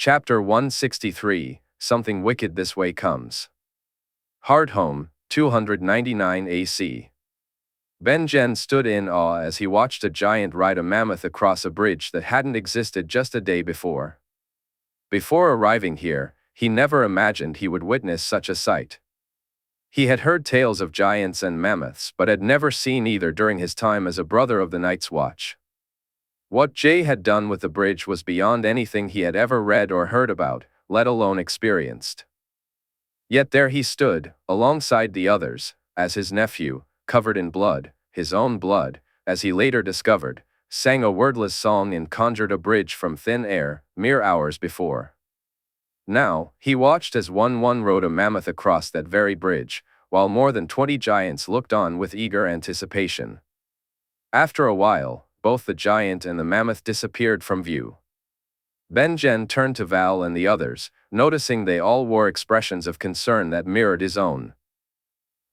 Chapter 163, Something Wicked This Way Comes. Hardhome, 299 AC. Ben-Jen stood in awe as he watched a giant ride a mammoth across a bridge that hadn't existed just a day before. Before arriving here, he never imagined he would witness such a sight. He had heard tales of giants and mammoths but had never seen either during his time as a brother of the Night's Watch. What Jay had done with the bridge was beyond anything he had ever read or heard about, let alone experienced. Yet there he stood, alongside the others, as his nephew, covered in blood, his own blood, as he later discovered, sang a wordless song and conjured a bridge from thin air, mere hours before. Now, he watched as one rode a mammoth across that very bridge, while more than 20 giants looked on with eager anticipation. After a while, both the giant and the mammoth disappeared from view. Ben-Jen turned to Val and the others, noticing they all wore expressions of concern that mirrored his own.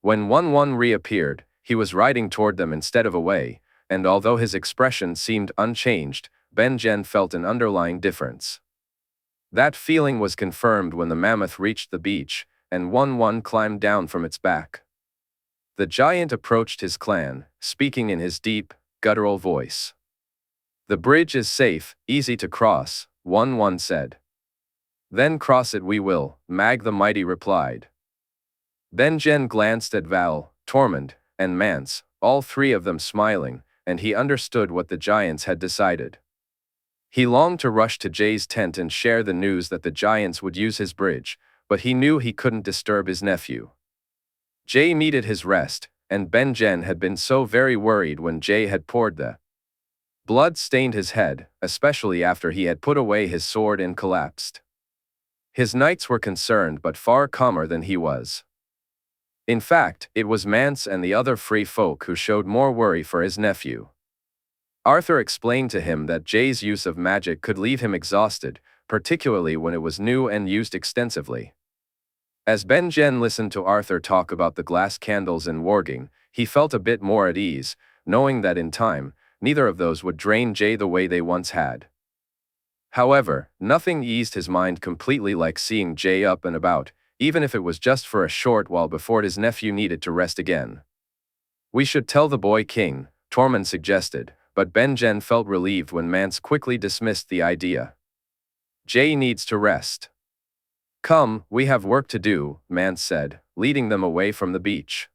When one reappeared, he was riding toward them instead of away, and although his expression seemed unchanged, Ben-Jen felt an underlying difference. That feeling was confirmed when the mammoth reached the beach, and one climbed down from its back. The giant approached his clan, speaking in his deep, guttural voice. "The bridge is safe, easy to cross," one said. "Then cross it we will," Mag the Mighty replied. Ben-Jen glanced at Val, Tormund, and Mance, all three of them smiling, and he understood what the giants had decided. He longed to rush to Jay's tent and share the news that the giants would use his bridge, but he knew he couldn't disturb his nephew. Jay needed his rest, and Ben-Jen had been so very worried when Jay had poured the blood stained his head, especially after he had put away his sword and collapsed. His knights were concerned but far calmer than he was. In fact, it was Mance and the other free folk who showed more worry for his nephew. Arthur explained to him that Jay's use of magic could leave him exhausted, particularly when it was new and used extensively. As Ben-Jen listened to Arthur talk about the glass candles and warging, he felt a bit more at ease, knowing that in time, neither of those would drain Jay the way they once had. However, nothing eased his mind completely like seeing Jay up and about, even if it was just for a short while before his nephew needed to rest again. "We should tell the boy king," Tormund suggested, but Ben-Jen felt relieved when Mance quickly dismissed the idea. "Jay needs to rest." "Come, we have work to do," Mance said, leading them away from the beach.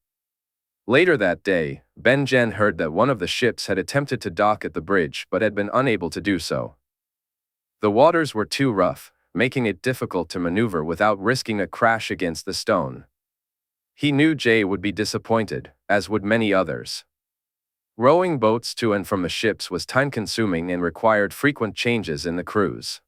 Later that day, Ben-Jen heard that one of the ships had attempted to dock at the bridge but had been unable to do so. The waters were too rough, making it difficult to maneuver without risking a crash against the stone. He knew Jay would be disappointed, as would many others. Rowing boats to and from the ships was time-consuming and required frequent changes in the crews.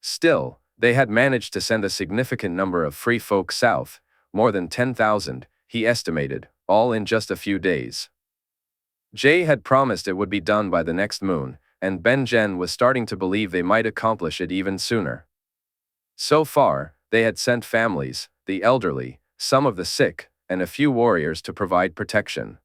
Still, they had managed to send a significant number of free folk south, more than 10,000, he estimated, all in just a few days. Jay had promised it would be done by the next moon, and Ben-Jen was starting to believe they might accomplish it even sooner. So far, they had sent families, the elderly, some of the sick, and a few warriors to provide protection.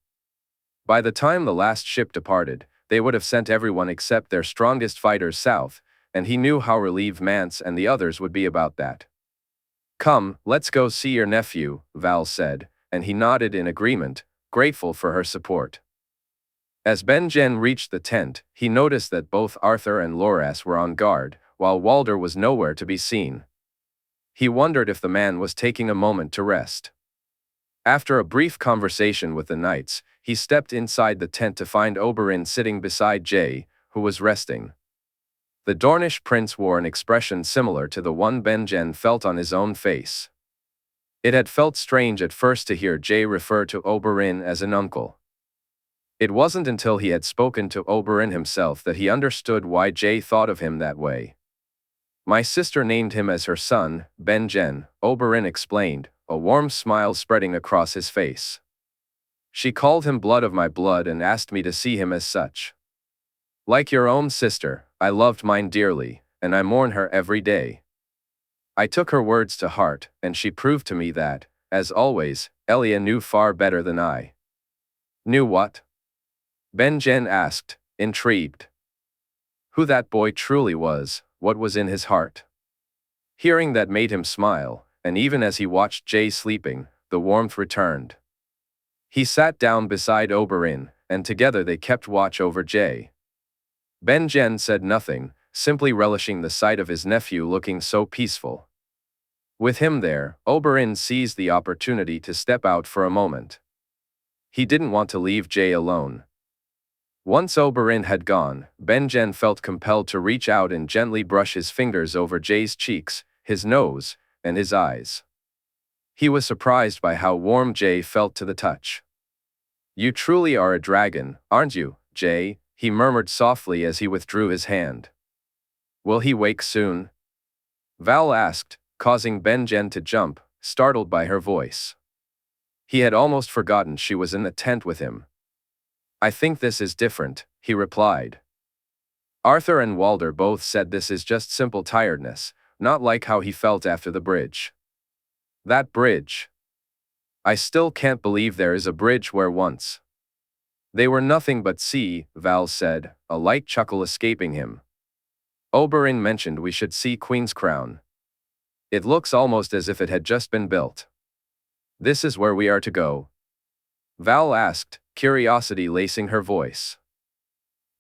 By the time the last ship departed, they would have sent everyone except their strongest fighters south, and he knew how relieved Mance and the others would be about that. "Come, let's go see your nephew," Val said, and he nodded in agreement, grateful for her support. As Ben-Jen reached the tent, he noticed that both Arthur and Loras were on guard, while Walder was nowhere to be seen. He wondered if the man was taking a moment to rest. After a brief conversation with the knights, he stepped inside the tent to find Oberyn sitting beside Jay, who was resting. The Dornish prince wore an expression similar to the one Ben-Jen felt on his own face. It had felt strange at first to hear Jay refer to Oberyn as an uncle. It wasn't until he had spoken to Oberyn himself that he understood why Jay thought of him that way. "My sister named him as her son, Ben-Jen," Oberyn explained, a warm smile spreading across his face. "She called him blood of my blood and asked me to see him as such. Like your own sister, I loved mine dearly, and I mourn her every day." I took her words to heart, and she proved to me that, as always, Elia knew far better than I. "Knew what?" Ben-Jen asked, intrigued. Who that boy truly was, what was in his heart. Hearing that made him smile, and even as he watched Jay sleeping, the warmth returned. He sat down beside Oberyn, and together they kept watch over Jay. Ben-Jen said nothing, simply relishing the sight of his nephew looking so peaceful. With him there, Oberyn seized the opportunity to step out for a moment. He didn't want to leave Jay alone. Once Oberyn had gone, Ben-Jen felt compelled to reach out and gently brush his fingers over Jay's cheeks, his nose, and his eyes. He was surprised by how warm Jay felt to the touch. "You truly are a dragon, aren't you, Jay?" he murmured softly as he withdrew his hand. "Will he wake soon?" Val asked, causing Ben-Jen to jump, startled by her voice. He had almost forgotten she was in the tent with him. "I think this is different," he replied. Arthur and Walder both said this is just simple tiredness, not like how he felt after the bridge. That bridge. I still can't believe there is a bridge where once. They were nothing but sea, Val said, a light chuckle escaping him. Oberyn mentioned we should see Queen's Crown. It looks almost as if it had just been built. This is where we are to go? Val asked, curiosity lacing her voice.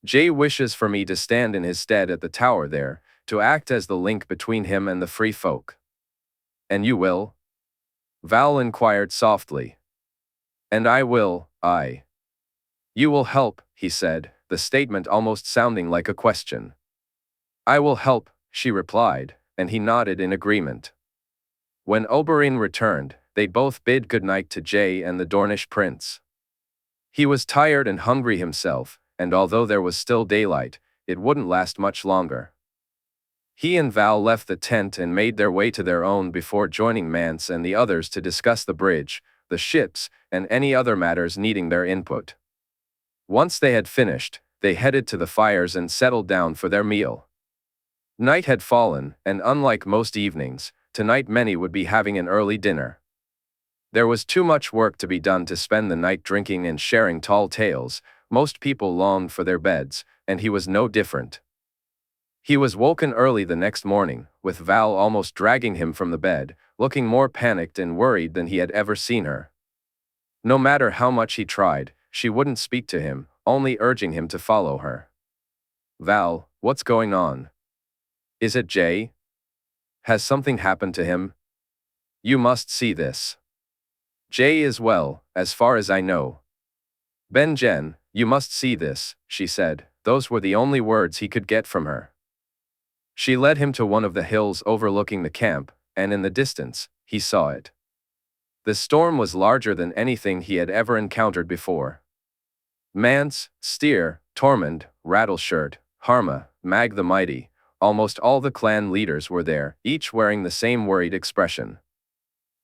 Jay wishes for me to stand in his stead at the tower there, to act as the link between him and the free folk. And you will? Val inquired softly. And I will, I. You will help, he said, the statement almost sounding like a question. I will help, she replied, and he nodded in agreement. When Oberyn returned, they both bid goodnight to Jay and the Dornish prince. He was tired and hungry himself, and although there was still daylight, it wouldn't last much longer. He and Val left the tent and made their way to their own before joining Mance and the others to discuss the bridge, the ships, and any other matters needing their input. Once they had finished, they headed to the fires and settled down for their meal. Night had fallen, and unlike most evenings, tonight many would be having an early dinner. There was too much work to be done to spend the night drinking and sharing tall tales. Most people longed for their beds, and he was no different. He was woken early the next morning, with Val almost dragging him from the bed, looking more panicked and worried than he had ever seen her. No matter how much he tried, she wouldn't speak to him, only urging him to follow her. Val, what's going on? Is it Jay? Has something happened to him? You must see this. Jay is well, as far as I know. Ben-Jen, you must see this, she said. Those were the only words he could get from her. She led him to one of the hills overlooking the camp, and in the distance, he saw it. The storm was larger than anything he had ever encountered before. Mance, Steer, Tormund, Rattleshirt, Harma, Mag the Mighty, almost all the clan leaders were there, each wearing the same worried expression.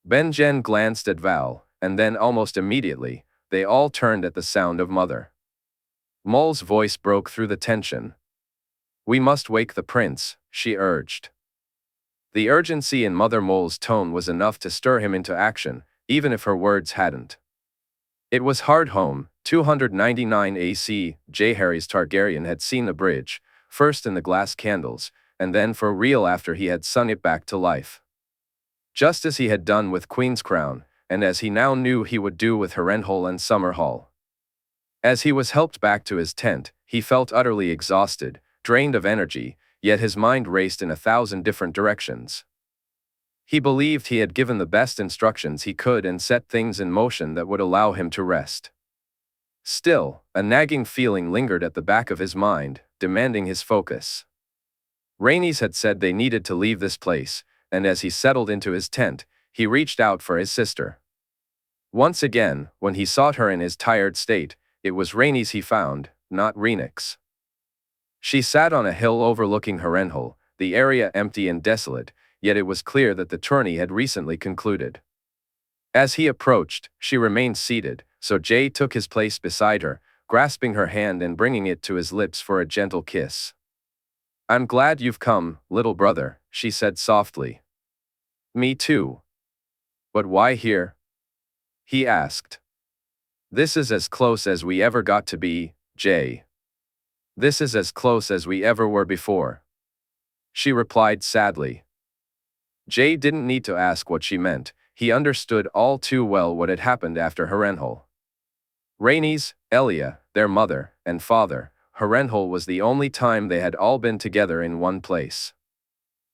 Ben-Jen glanced at Val, and then almost immediately, they all turned at the sound of Mother. Mole's voice broke through the tension. We must wake the prince, she urged. The urgency in Mother Mole's tone was enough to stir him into action, even if her words hadn't. It was Hardhome, 299 AC, Jaehaerys Targaryen had seen the bridge, first in the glass candles, and then for real after he had sung it back to life. Just as he had done with Queen's Crown, and as he now knew he would do with Harrenhal and Summerhall. As he was helped back to his tent, he felt utterly exhausted, drained of energy, yet his mind raced in 1,000 different directions. He believed he had given the best instructions he could and set things in motion that would allow him to rest. Still, a nagging feeling lingered at the back of his mind, demanding his focus. Rhaenys had said they needed to leave this place, and as he settled into his tent, he reached out for his sister. Once again, when he sought her in his tired state, it was Rhaenys he found, not Rhaenys. She sat on a hill overlooking Harrenhal, the area empty and desolate, yet it was clear that the tourney had recently concluded. As he approached, she remained seated, so Jay took his place beside her, grasping her hand and bringing it to his lips for a gentle kiss. I'm glad you've come, little brother, she said softly. Me too. But why here? He asked. This is as close as we ever got to be, Jay. This is as close as we ever were before. She replied sadly. Jay didn't need to ask what she meant. He understood all too well what had happened after Harrenhal. Rhaenys, Elia, their mother, and father, Harrenhal was the only time they had all been together in one place.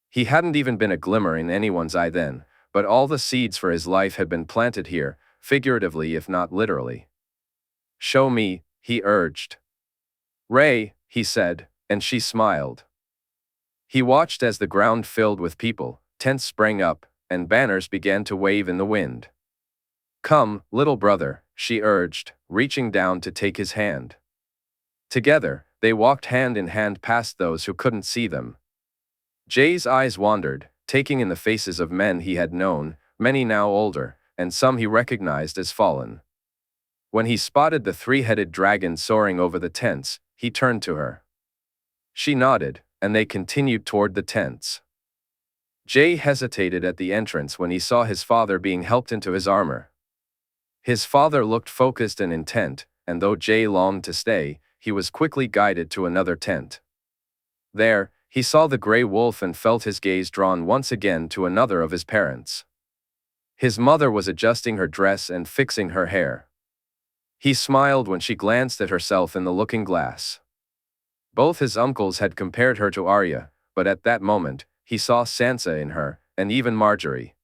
He hadn't even been a glimmer in anyone's eye then, but all the seeds for his life had been planted here, figuratively if not literally. "Show me," he urged. "Ray," he said, and she smiled. He watched as the ground filled with people, tents sprang up, and banners began to wave in the wind. "Come, little brother," she urged, reaching down to take his hand. Together, they walked hand in hand past those who couldn't see them. Jay's eyes wandered, taking in the faces of men he had known, many now older, and some he recognized as fallen. When he spotted the three-headed dragon soaring over the tents, he turned to her. She nodded, and they continued toward the tents. Jay hesitated at the entrance when he saw his father being helped into his armor. His father looked focused and intent, and though Jay longed to stay, he was quickly guided to another tent. There, he saw the gray wolf and felt his gaze drawn once again to another of his parents. His mother was adjusting her dress and fixing her hair. He smiled when she glanced at herself in the looking glass. Both his uncles had compared her to Arya, but at that moment, he saw Sansa in her, and even Marjorie.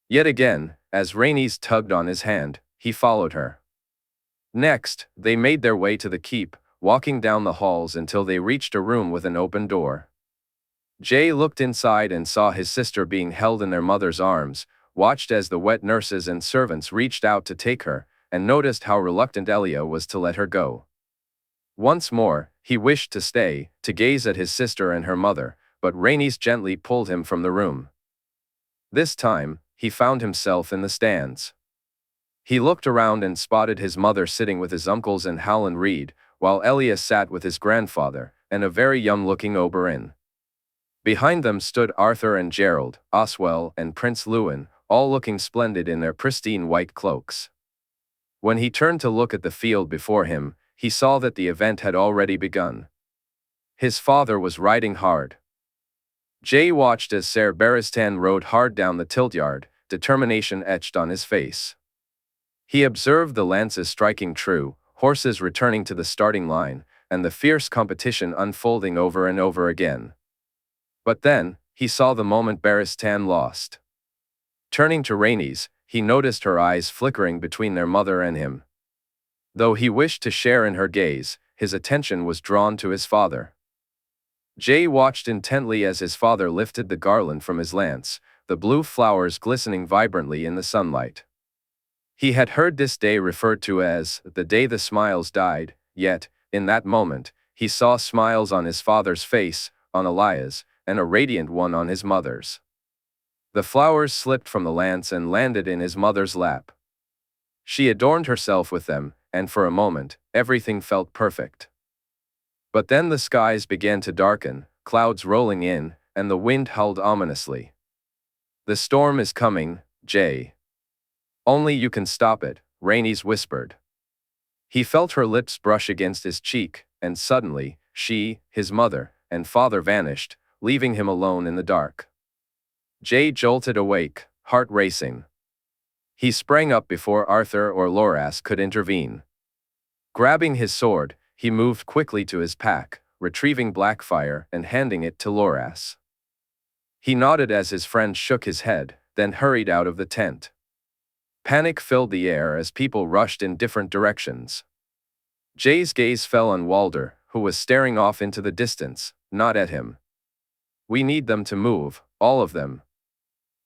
Yet again, as Rhaenys tugged on his hand, he followed her. Next, they made their way to the keep, walking down the halls until they reached a room with an open door. Jay looked inside and saw his sister being held in their mother's arms, watched as the wet nurses and servants reached out to take her, and noticed how reluctant Elia was to let her go. Once more, he wished to stay, to gaze at his sister and her mother, but Rhaenys gently pulled him from the room. This time, he found himself in the stands. He looked around and spotted his mother sitting with his uncles and Howland Reed, while Elia sat with his grandfather, and a very young-looking Oberyn. Behind them stood Arthur and Gerald, Oswell and Prince Lewin, all looking splendid in their pristine white cloaks. When he turned to look at the field before him, he saw that the event had already begun. His father was riding hard. Jay watched as Ser Barristan rode hard down the tiltyard, determination etched on his face. He observed the lances striking true, horses returning to the starting line, and the fierce competition unfolding over and over again. But then, he saw the moment Barristan lost. Turning to Rhaenys, he noticed her eyes flickering between their mother and him. Though he wished to share in her gaze, his attention was drawn to his father. Jay watched intently as his father lifted the garland from his lance, the blue flowers glistening vibrantly in the sunlight. He had heard this day referred to as the day the smiles died, yet, in that moment, he saw smiles on his father's face, on Elia's, and a radiant one on his mother's. The flowers slipped from the lance and landed in his mother's lap. She adorned herself with them, and for a moment, everything felt perfect. But then the skies began to darken, clouds rolling in, and the wind howled ominously. "The storm is coming, Jay. Only you can stop it," Rhaenys whispered. He felt her lips brush against his cheek, and suddenly, she, his mother, and father vanished, leaving him alone in the dark. Jay jolted awake, heart racing. He sprang up before Arthur or Loras could intervene. Grabbing his sword, he moved quickly to his pack, retrieving Blackfire and handing it to Loras. He nodded as his friend shook his head, then hurried out of the tent. Panic filled the air as people rushed in different directions. Jay's gaze fell on Walder, who was staring off into the distance, not at him. "We need them to move, all of them."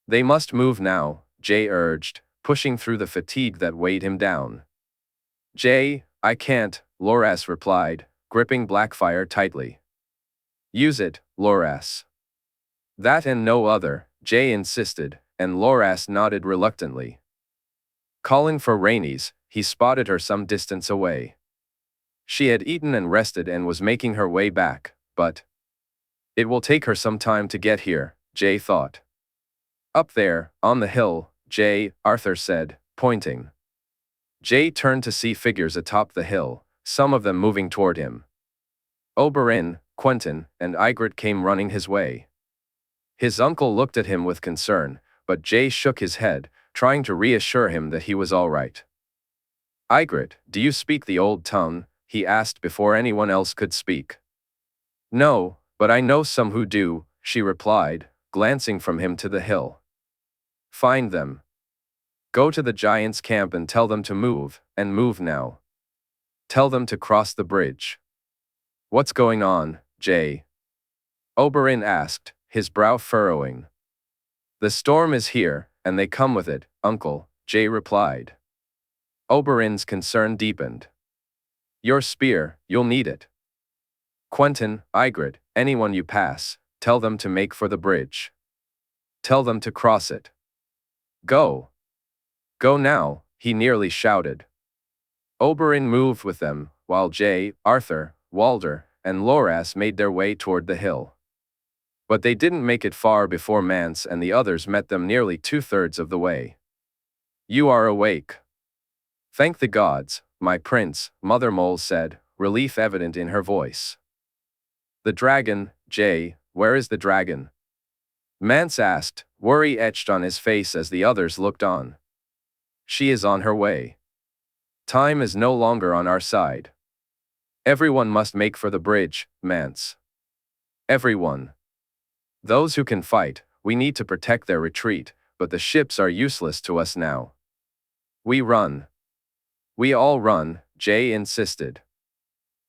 "They must move now," Jay urged, pushing through the fatigue that weighed him down. "Jay, I can't," Loras replied, gripping Blackfire tightly. "Use it, Loras." "That and no other," Jay insisted, and Loras nodded reluctantly. Calling for Rhaenys, he spotted her some distance away. She had eaten and rested and was making her way back, but it will take her some time to get here, Jay thought. "Up there, on the hill, Jay," Arthur said, pointing. Jay turned to see figures atop the hill, some of them moving toward him. Oberyn, Quentyn, and Ygritte came running his way. His uncle looked at him with concern, but Jay shook his head, trying to reassure him that he was all right. Ygritte, do you speak the old tongue? He asked before anyone else could speak. No, but I know some who do, she replied, glancing from him to the hill. Find them. Go to the giants' camp and tell them to move, and move now. Tell them to cross the bridge. What's going on, Jay? Oberyn asked, his brow furrowing. The storm is here, and they come with it, uncle, Jay replied. Oberyn's concern deepened. Your spear, you'll need it. Quentyn, Ygritte, anyone you pass, tell them to make for the bridge. Tell them to cross it. Go. Go now, he nearly shouted. Oberyn moved with them, while Jay, Arthur, Walder, and Loras made their way toward the hill. But they didn't make it far before Mance and the others met them nearly 2/3 of the way. You are awake. Thank the gods, my prince, Mother Mole said, relief evident in her voice. The dragon, Jay, where is the dragon? Mance asked, worry etched on his face as the others looked on. She is on her way. Time is no longer on our side. Everyone must make for the bridge, Mance. Everyone. Those who can fight, we need to protect their retreat, but the ships are useless to us now. We run. We all run, Jay insisted.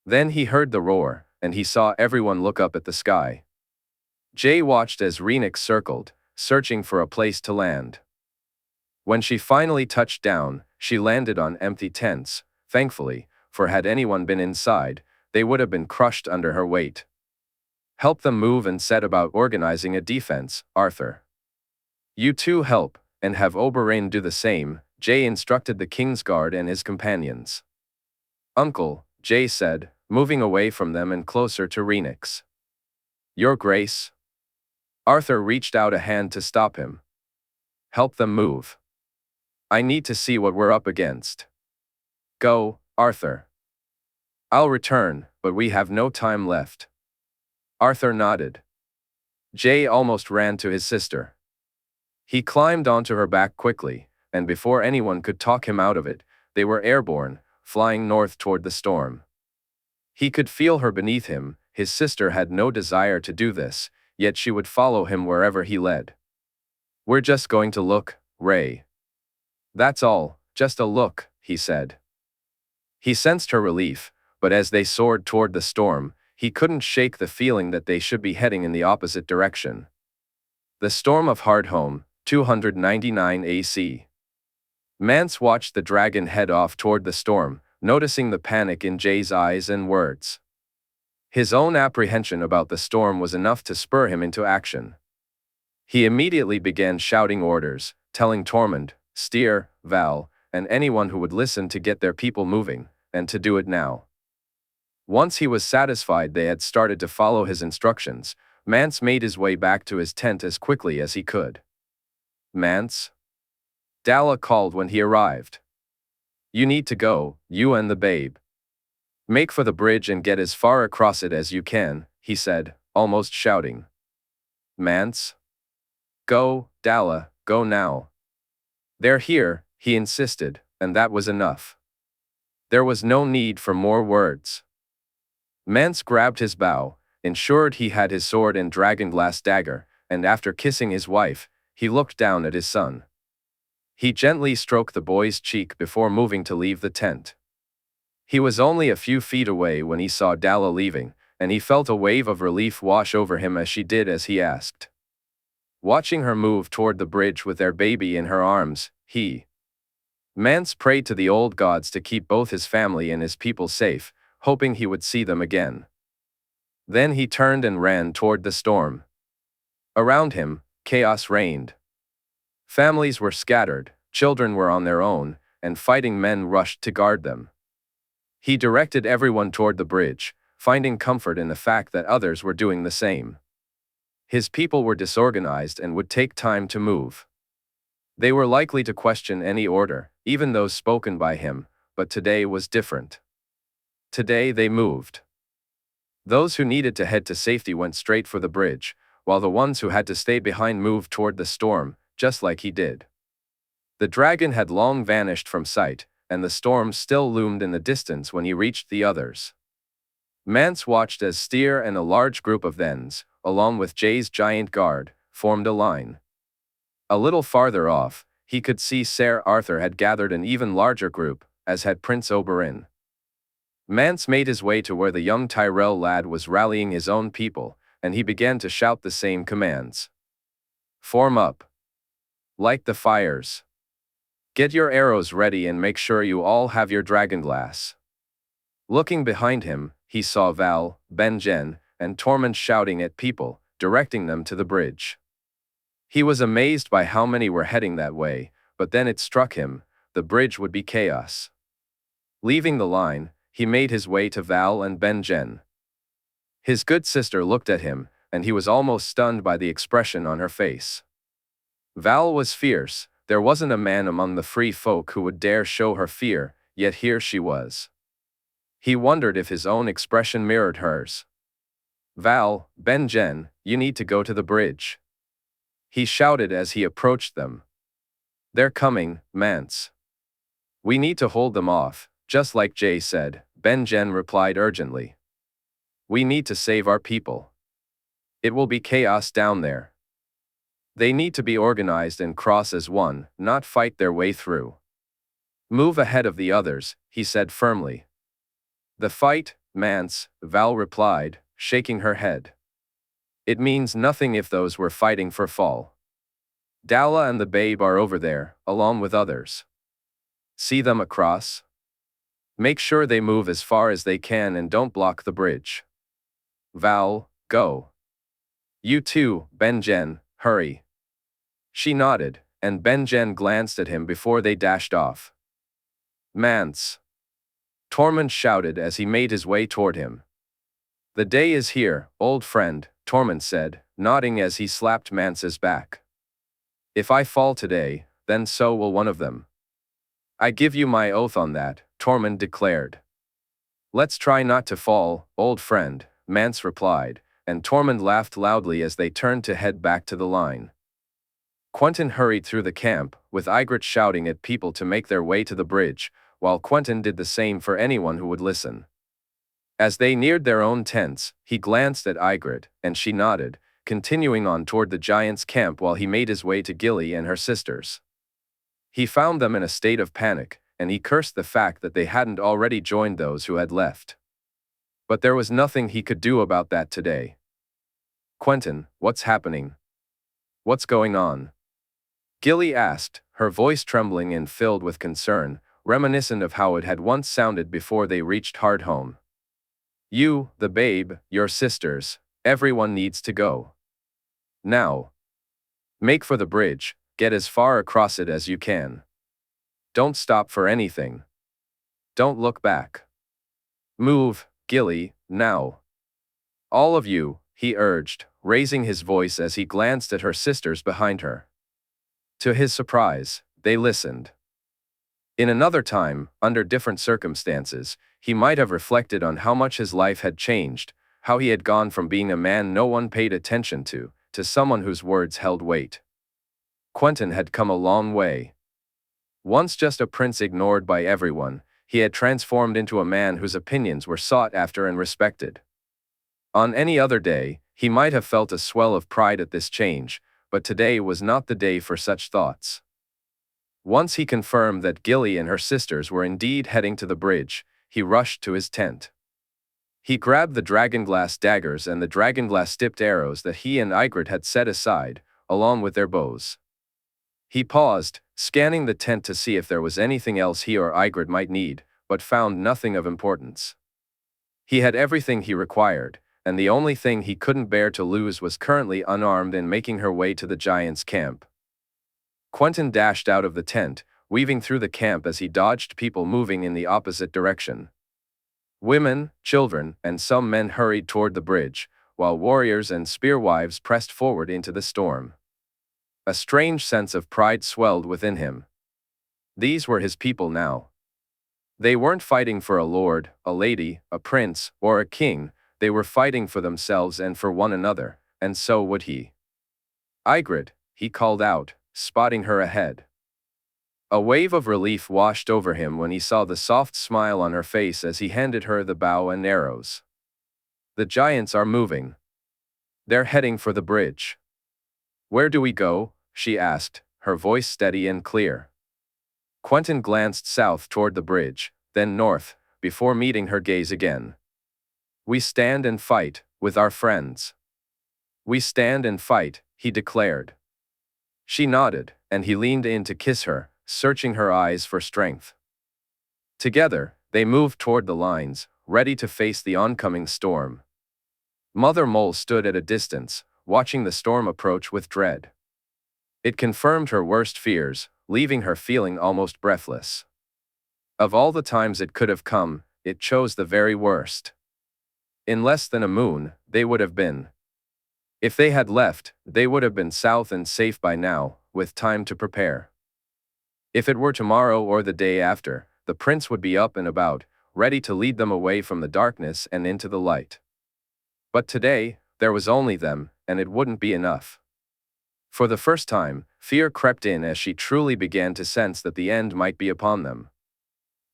Then he heard the roar, and he saw everyone look up at the sky. Jay watched as Rhaenys circled, searching for a place to land. When she finally touched down, she landed on empty tents, thankfully, for had anyone been inside, they would have been crushed under her weight. Help them move and set about organizing a defense, Arthur. You two help, and have Oberyn do the same, Jay instructed the Kingsguard and his companions. Uncle, Jay said, moving away from them and closer to Rhaenys. Your Grace? Arthur reached out a hand to stop him. Help them move. I need to see what we're up against. Go, Arthur. I'll return, but we have no time left. Arthur nodded. Jay almost ran to his sister. He climbed onto her back quickly, and before anyone could talk him out of it, they were airborne, flying north toward the storm. He could feel her beneath him. His sister had no desire to do this, yet she would follow him wherever he led. We're just going to look, Ray. That's all, just a look, he said. He sensed her relief, but as they soared toward the storm, he couldn't shake the feeling that they should be heading in the opposite direction. The storm of Hardhome, 299 AC. Mance watched the dragon head off toward the storm, noticing the panic in Jay's eyes and words. His own apprehension about the storm was enough to spur him into action. He immediately began shouting orders, telling Tormund, Steer, Val, and anyone who would listen to get their people moving, and to do it now. Once he was satisfied they had started to follow his instructions, Mance made his way back to his tent as quickly as he could. Mance? Dalla called when he arrived. You need to go, you and the babe. Make for the bridge and get as far across it as you can, he said, almost shouting. Mance? Go, Dalla, go now. They're here, he insisted, and that was enough. There was no need for more words. Mance grabbed his bow, ensured he had his sword and dragonglass dagger, and after kissing his wife, he looked down at his son. He gently stroked the boy's cheek before moving to leave the tent. He was only a few feet away when he saw Dalla leaving, and he felt a wave of relief wash over him as she did as he asked. Watching her move toward the bridge with their baby in her arms, Mance prayed to the old gods to keep both his family and his people safe, hoping he would see them again. Then he turned and ran toward the storm. Around him, chaos reigned. Families were scattered, children were on their own, and fighting men rushed to guard them. He directed everyone toward the bridge, finding comfort in the fact that others were doing the same. His people were disorganized and would take time to move. They were likely to question any order, even those spoken by him, but today was different. Today they moved. Those who needed to head to safety went straight for the bridge, while the ones who had to stay behind moved toward the storm, just like he did. The dragon had long vanished from sight, and the storm still loomed in the distance when he reached the others. Mance watched as Styr and a large group of Thens, along with Jay's giant guard, formed a line. A little farther off, he could see Ser Arthur had gathered an even larger group, as had Prince Oberyn. Mance made his way to where the young Tyrell lad was rallying his own people, and he began to shout the same commands. Form up. Light the fires. Get your arrows ready and make sure you all have your dragonglass. Looking behind him, he saw Val, Benjen, and Tormund shouting at people, directing them to the bridge. He was amazed by how many were heading that way, but then it struck him, the bridge would be chaos. Leaving the line, he made his way to Val and Benjen. His good sister looked at him, and he was almost stunned by the expression on her face. Val was fierce. There wasn't a man among the free folk who would dare show her fear, yet here she was. He wondered if his own expression mirrored hers. Val, Benjen, you need to go to the bridge. He shouted as he approached them. They're coming, Mance. We need to hold them off, just like Jay said, Benjen replied urgently. We need to save our people. It will be chaos down there. They need to be organized and cross as one, not fight their way through. Move ahead of the others, he said firmly. The fight, Mance, Val replied, shaking her head. It means nothing if those we're fighting for fall. Dalla and the babe are over there, along with others. See them across? Make sure they move as far as they can and don't block the bridge. Val, go. You too, Benjen, hurry. She nodded, and Benjen glanced at him before they dashed off. Mance. Tormund shouted as he made his way toward him. The day is here, old friend, Tormund said, nodding as he slapped Mance's back. If I fall today, then so will one of them. I give you my oath on that, Tormund declared. Let's try not to fall, old friend, Mance replied, and Tormund laughed loudly as they turned to head back to the line. Quentyn hurried through the camp, with Ygritte shouting at people to make their way to the bridge, while Quentyn did the same for anyone who would listen. As they neared their own tents, he glanced at Ygritte, and she nodded, continuing on toward the giants' camp while he made his way to Gilly and her sisters. He found them in a state of panic, and he cursed the fact that they hadn't already joined those who had left. But there was nothing he could do about that today. Quentyn, what's happening? What's going on? Gilly asked, her voice trembling and filled with concern, reminiscent of how it had once sounded before they reached Hardhome. You, the babe, your sisters, everyone needs to go. Now. Make for the bridge, get as far across it as you can. Don't stop for anything. Don't look back. Move, Gilly, now. All of you, he urged, raising his voice as he glanced at her sisters behind her. To his surprise, they listened. In another time, under different circumstances, he might have reflected on how much his life had changed, how he had gone from being a man no one paid attention to someone whose words held weight. Quentyn had come a long way. Once just a prince ignored by everyone, he had transformed into a man whose opinions were sought after and respected. On any other day, he might have felt a swell of pride at this change, but today was not the day for such thoughts. Once he confirmed that Gilly and her sisters were indeed heading to the bridge, he rushed to his tent. He grabbed the dragonglass daggers and the dragonglass-tipped arrows that he and Ygritte had set aside, along with their bows. He paused, scanning the tent to see if there was anything else he or Ygritte might need, but found nothing of importance. He had everything he required, and the only thing he couldn't bear to lose was currently unarmed and making her way to the giants' camp. Quentyn dashed out of the tent, weaving through the camp as he dodged people moving in the opposite direction. Women, children, and some men hurried toward the bridge, while warriors and spearwives pressed forward into the storm. A strange sense of pride swelled within him. These were his people now. They weren't fighting for a lord, a lady, a prince, or a king. They were fighting for themselves and for one another, and so would he. Ygritte, he called out, spotting her ahead. A wave of relief washed over him when he saw the soft smile on her face as he handed her the bow and arrows. The giants are moving. They're heading for the bridge. Where do we go? She asked, her voice steady and clear. Quentyn glanced south toward the bridge, then north, before meeting her gaze again. We stand and fight, with our friends. We stand and fight, he declared. She nodded, and he leaned in to kiss her, searching her eyes for strength. Together, they moved toward the lines, ready to face the oncoming storm. Mother Mole stood at a distance, watching the storm approach with dread. It confirmed her worst fears, leaving her feeling almost breathless. Of all the times it could have come, it chose the very worst. In less than a moon, they would have been. If they had left, they would have been south and safe by now, with time to prepare. If it were tomorrow or the day after, the prince would be up and about, ready to lead them away from the darkness and into the light. But today, there was only them, and it wouldn't be enough. For the first time, fear crept in as she truly began to sense that the end might be upon them.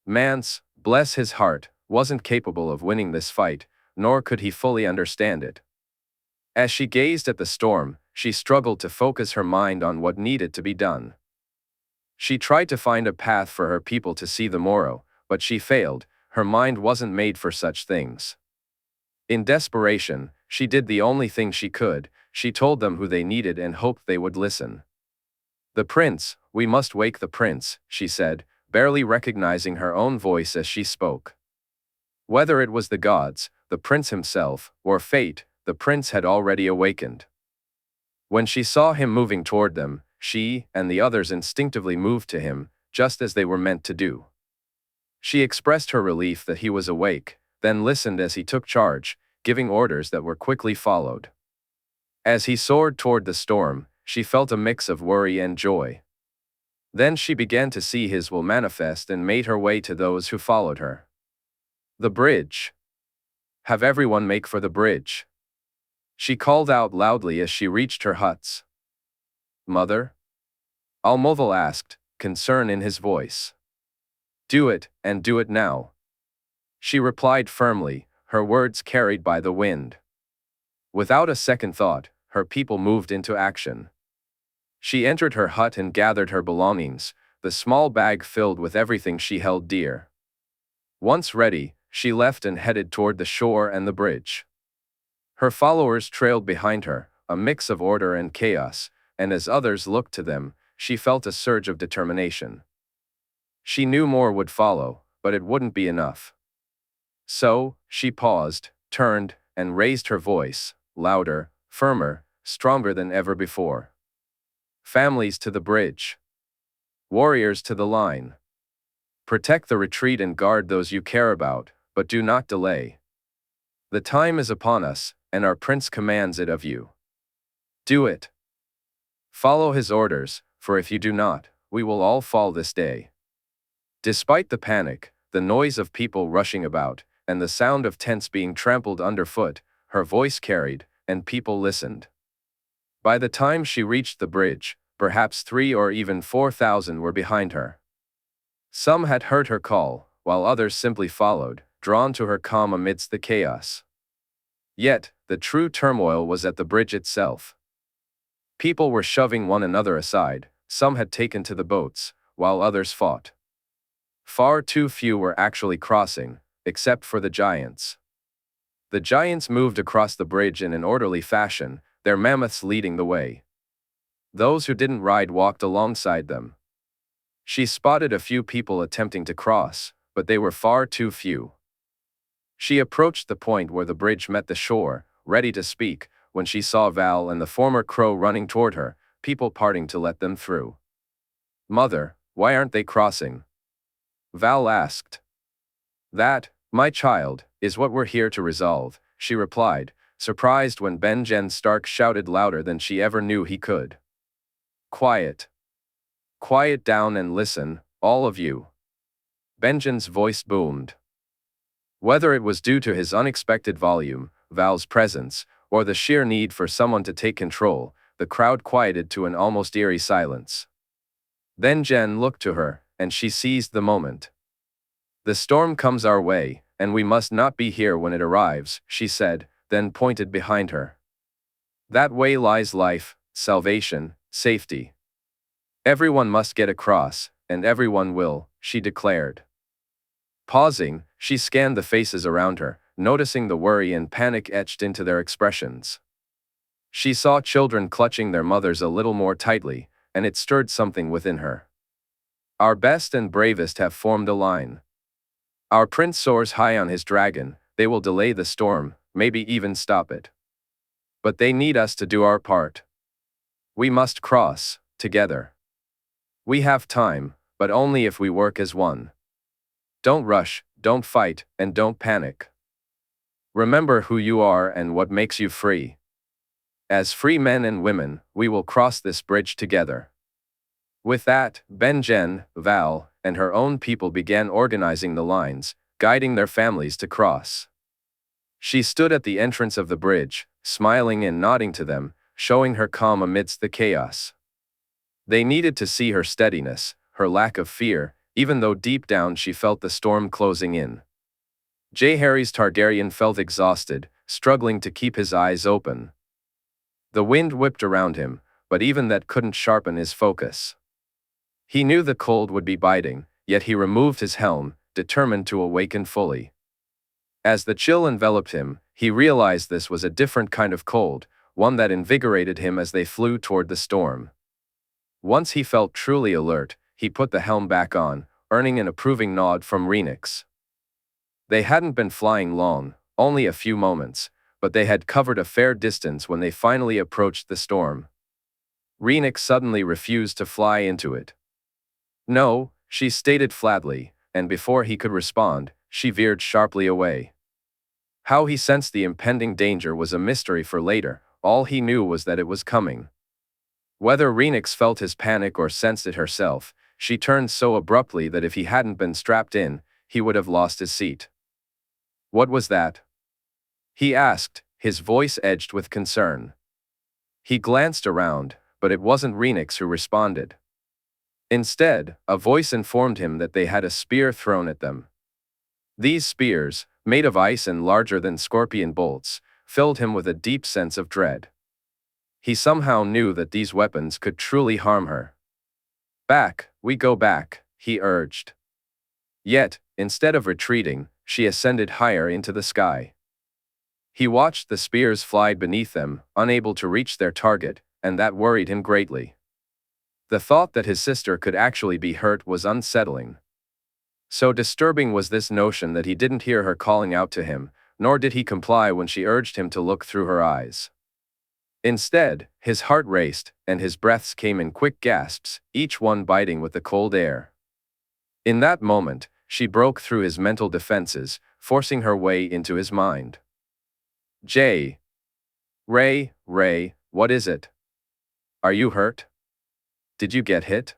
Mance, bless his heart, wasn't capable of winning this fight, nor could he fully understand it. As she gazed at the storm, she struggled to focus her mind on what needed to be done. She tried to find a path for her people to see the morrow, but she failed. Her mind wasn't made for such things. In desperation, she did the only thing she could. She told them who they needed and hoped they would listen. The prince, we must wake the prince, she said, barely recognizing her own voice as she spoke. Whether it was the gods, the prince himself, or fate, the prince had already awakened. When she saw him moving toward them, she and the others instinctively moved to him, just as they were meant to do. She expressed her relief that he was awake, then listened as he took charge, giving orders that were quickly followed. As he soared toward the storm, she felt a mix of worry and joy. Then she began to see his will manifest and made her way to those who followed her. The bridge. Have everyone make for the bridge. She called out loudly as she reached her huts. Mother? Almoval asked, concern in his voice. Do it, and do it now. She replied firmly, her words carried by the wind. Without a second thought, her people moved into action. She entered her hut and gathered her belongings, the small bag filled with everything she held dear. Once ready, she left and headed toward the shore and the bridge. Her followers trailed behind her, a mix of order and chaos, and as others looked to them, she felt a surge of determination. She knew more would follow, but it wouldn't be enough. So, she paused, turned, and raised her voice, louder, firmer, stronger than ever before. Families to the bridge. Warriors to the line. Protect the retreat and guard those you care about, but do not delay. The time is upon us, and our prince commands it of you. Do it. Follow his orders, for if you do not, we will all fall this day. Despite the panic, the noise of people rushing about, and the sound of tents being trampled underfoot, her voice carried, and people listened. By the time she reached the bridge, perhaps 3,000 or even 4,000 were behind her. Some had heard her call, while others simply followed, drawn to her calm amidst the chaos. Yet, the true turmoil was at the bridge itself. People were shoving one another aside, some had taken to the boats, while others fought. Far too few were actually crossing, except for the giants. The giants moved across the bridge in an orderly fashion, their mammoths leading the way. Those who didn't ride walked alongside them. She spotted a few people attempting to cross, but they were far too few. She approached the point where the bridge met the shore, ready to speak, when she saw Val and the former crow running toward her, people parting to let them through. Mother, why aren't they crossing? Val asked. That, my child, is what we're here to resolve, she replied, surprised when Benjen Stark shouted louder than she ever knew he could. Quiet. Quiet down and listen, all of you. Benjen's voice boomed. Whether it was due to his unexpected volume, Val's presence, or the sheer need for someone to take control, the crowd quieted to an almost eerie silence. Then Jen looked to her, and she seized the moment. "The storm comes our way, and we must not be here when it arrives," she said, then pointed behind her. "That way lies life, salvation, safety. Everyone must get across, and everyone will," she declared. Pausing, she scanned the faces around her, noticing the worry and panic etched into their expressions. She saw children clutching their mothers a little more tightly, and it stirred something within her. "Our best and bravest have formed a line. Our prince soars high on his dragon, they will delay the storm, maybe even stop it. But they need us to do our part. We must cross, together. We have time, but only if we work as one. Don't rush, don't fight, and don't panic. Remember who you are and what makes you free. As free men and women, we will cross this bridge together." With that, Jen, Val, and her own people began organizing the lines, guiding their families to cross. She stood at the entrance of the bridge, smiling and nodding to them, showing her calm amidst the chaos. They needed to see her steadiness, her lack of fear, even though deep down she felt the storm closing in. Jaehaerys Targaryen felt exhausted, struggling to keep his eyes open. The wind whipped around him, but even that couldn't sharpen his focus. He knew the cold would be biting, yet he removed his helm, determined to awaken fully. As the chill enveloped him, he realized this was a different kind of cold, one that invigorated him as they flew toward the storm. Once he felt truly alert, he put the helm back on, earning an approving nod from Rhaenys. They hadn't been flying long, only a few moments, but they had covered a fair distance when they finally approached the storm. Rhaenys suddenly refused to fly into it. "No," she stated flatly, and before he could respond, she veered sharply away. How he sensed the impending danger was a mystery for later, all he knew was that it was coming. Whether Rhaenys felt his panic or sensed it herself, she turned so abruptly that if he hadn't been strapped in, he would have lost his seat. "What was that?" he asked, his voice edged with concern. He glanced around, but it wasn't Rhaenys who responded. Instead, a voice informed him that they had a spear thrown at them. These spears, made of ice and larger than scorpion bolts, filled him with a deep sense of dread. He somehow knew that these weapons could truly harm her. "Back, we go back," he urged. Yet, instead of retreating, she ascended higher into the sky. He watched the spears fly beneath them, unable to reach their target, and that worried him greatly. The thought that his sister could actually be hurt was unsettling. So disturbing was this notion that he didn't hear her calling out to him, nor did he comply when she urged him to look through her eyes. Instead, his heart raced, and his breaths came in quick gasps, each one biting with the cold air. In that moment, she broke through his mental defenses, forcing her way into his mind. Ray, what is it? Are you hurt? Did you get hit?"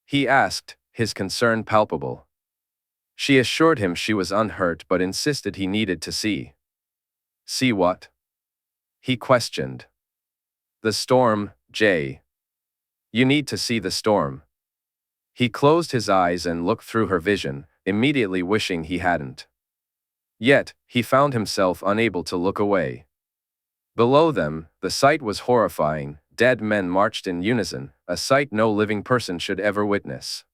he asked, his concern palpable. She assured him she was unhurt but insisted he needed to see. "See what?" he questioned. "The storm, Jay. You need to see the storm." He closed his eyes and looked through her vision, immediately wishing he hadn't. Yet, he found himself unable to look away. Below them, the sight was horrifying. Dead men marched in unison, a sight no living person should ever witness.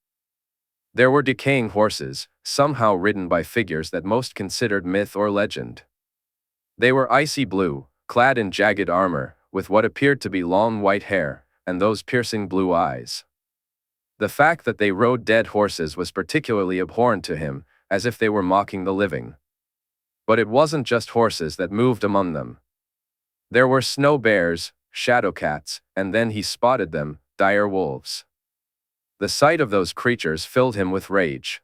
There were decaying horses, somehow ridden by figures that most considered myth or legend. They were icy blue, clad in jagged armor, with what appeared to be long white hair, and those piercing blue eyes. The fact that they rode dead horses was particularly abhorrent to him, as if they were mocking the living. But it wasn't just horses that moved among them. There were snow bears, shadow cats, and then he spotted them, dire wolves. The sight of those creatures filled him with rage.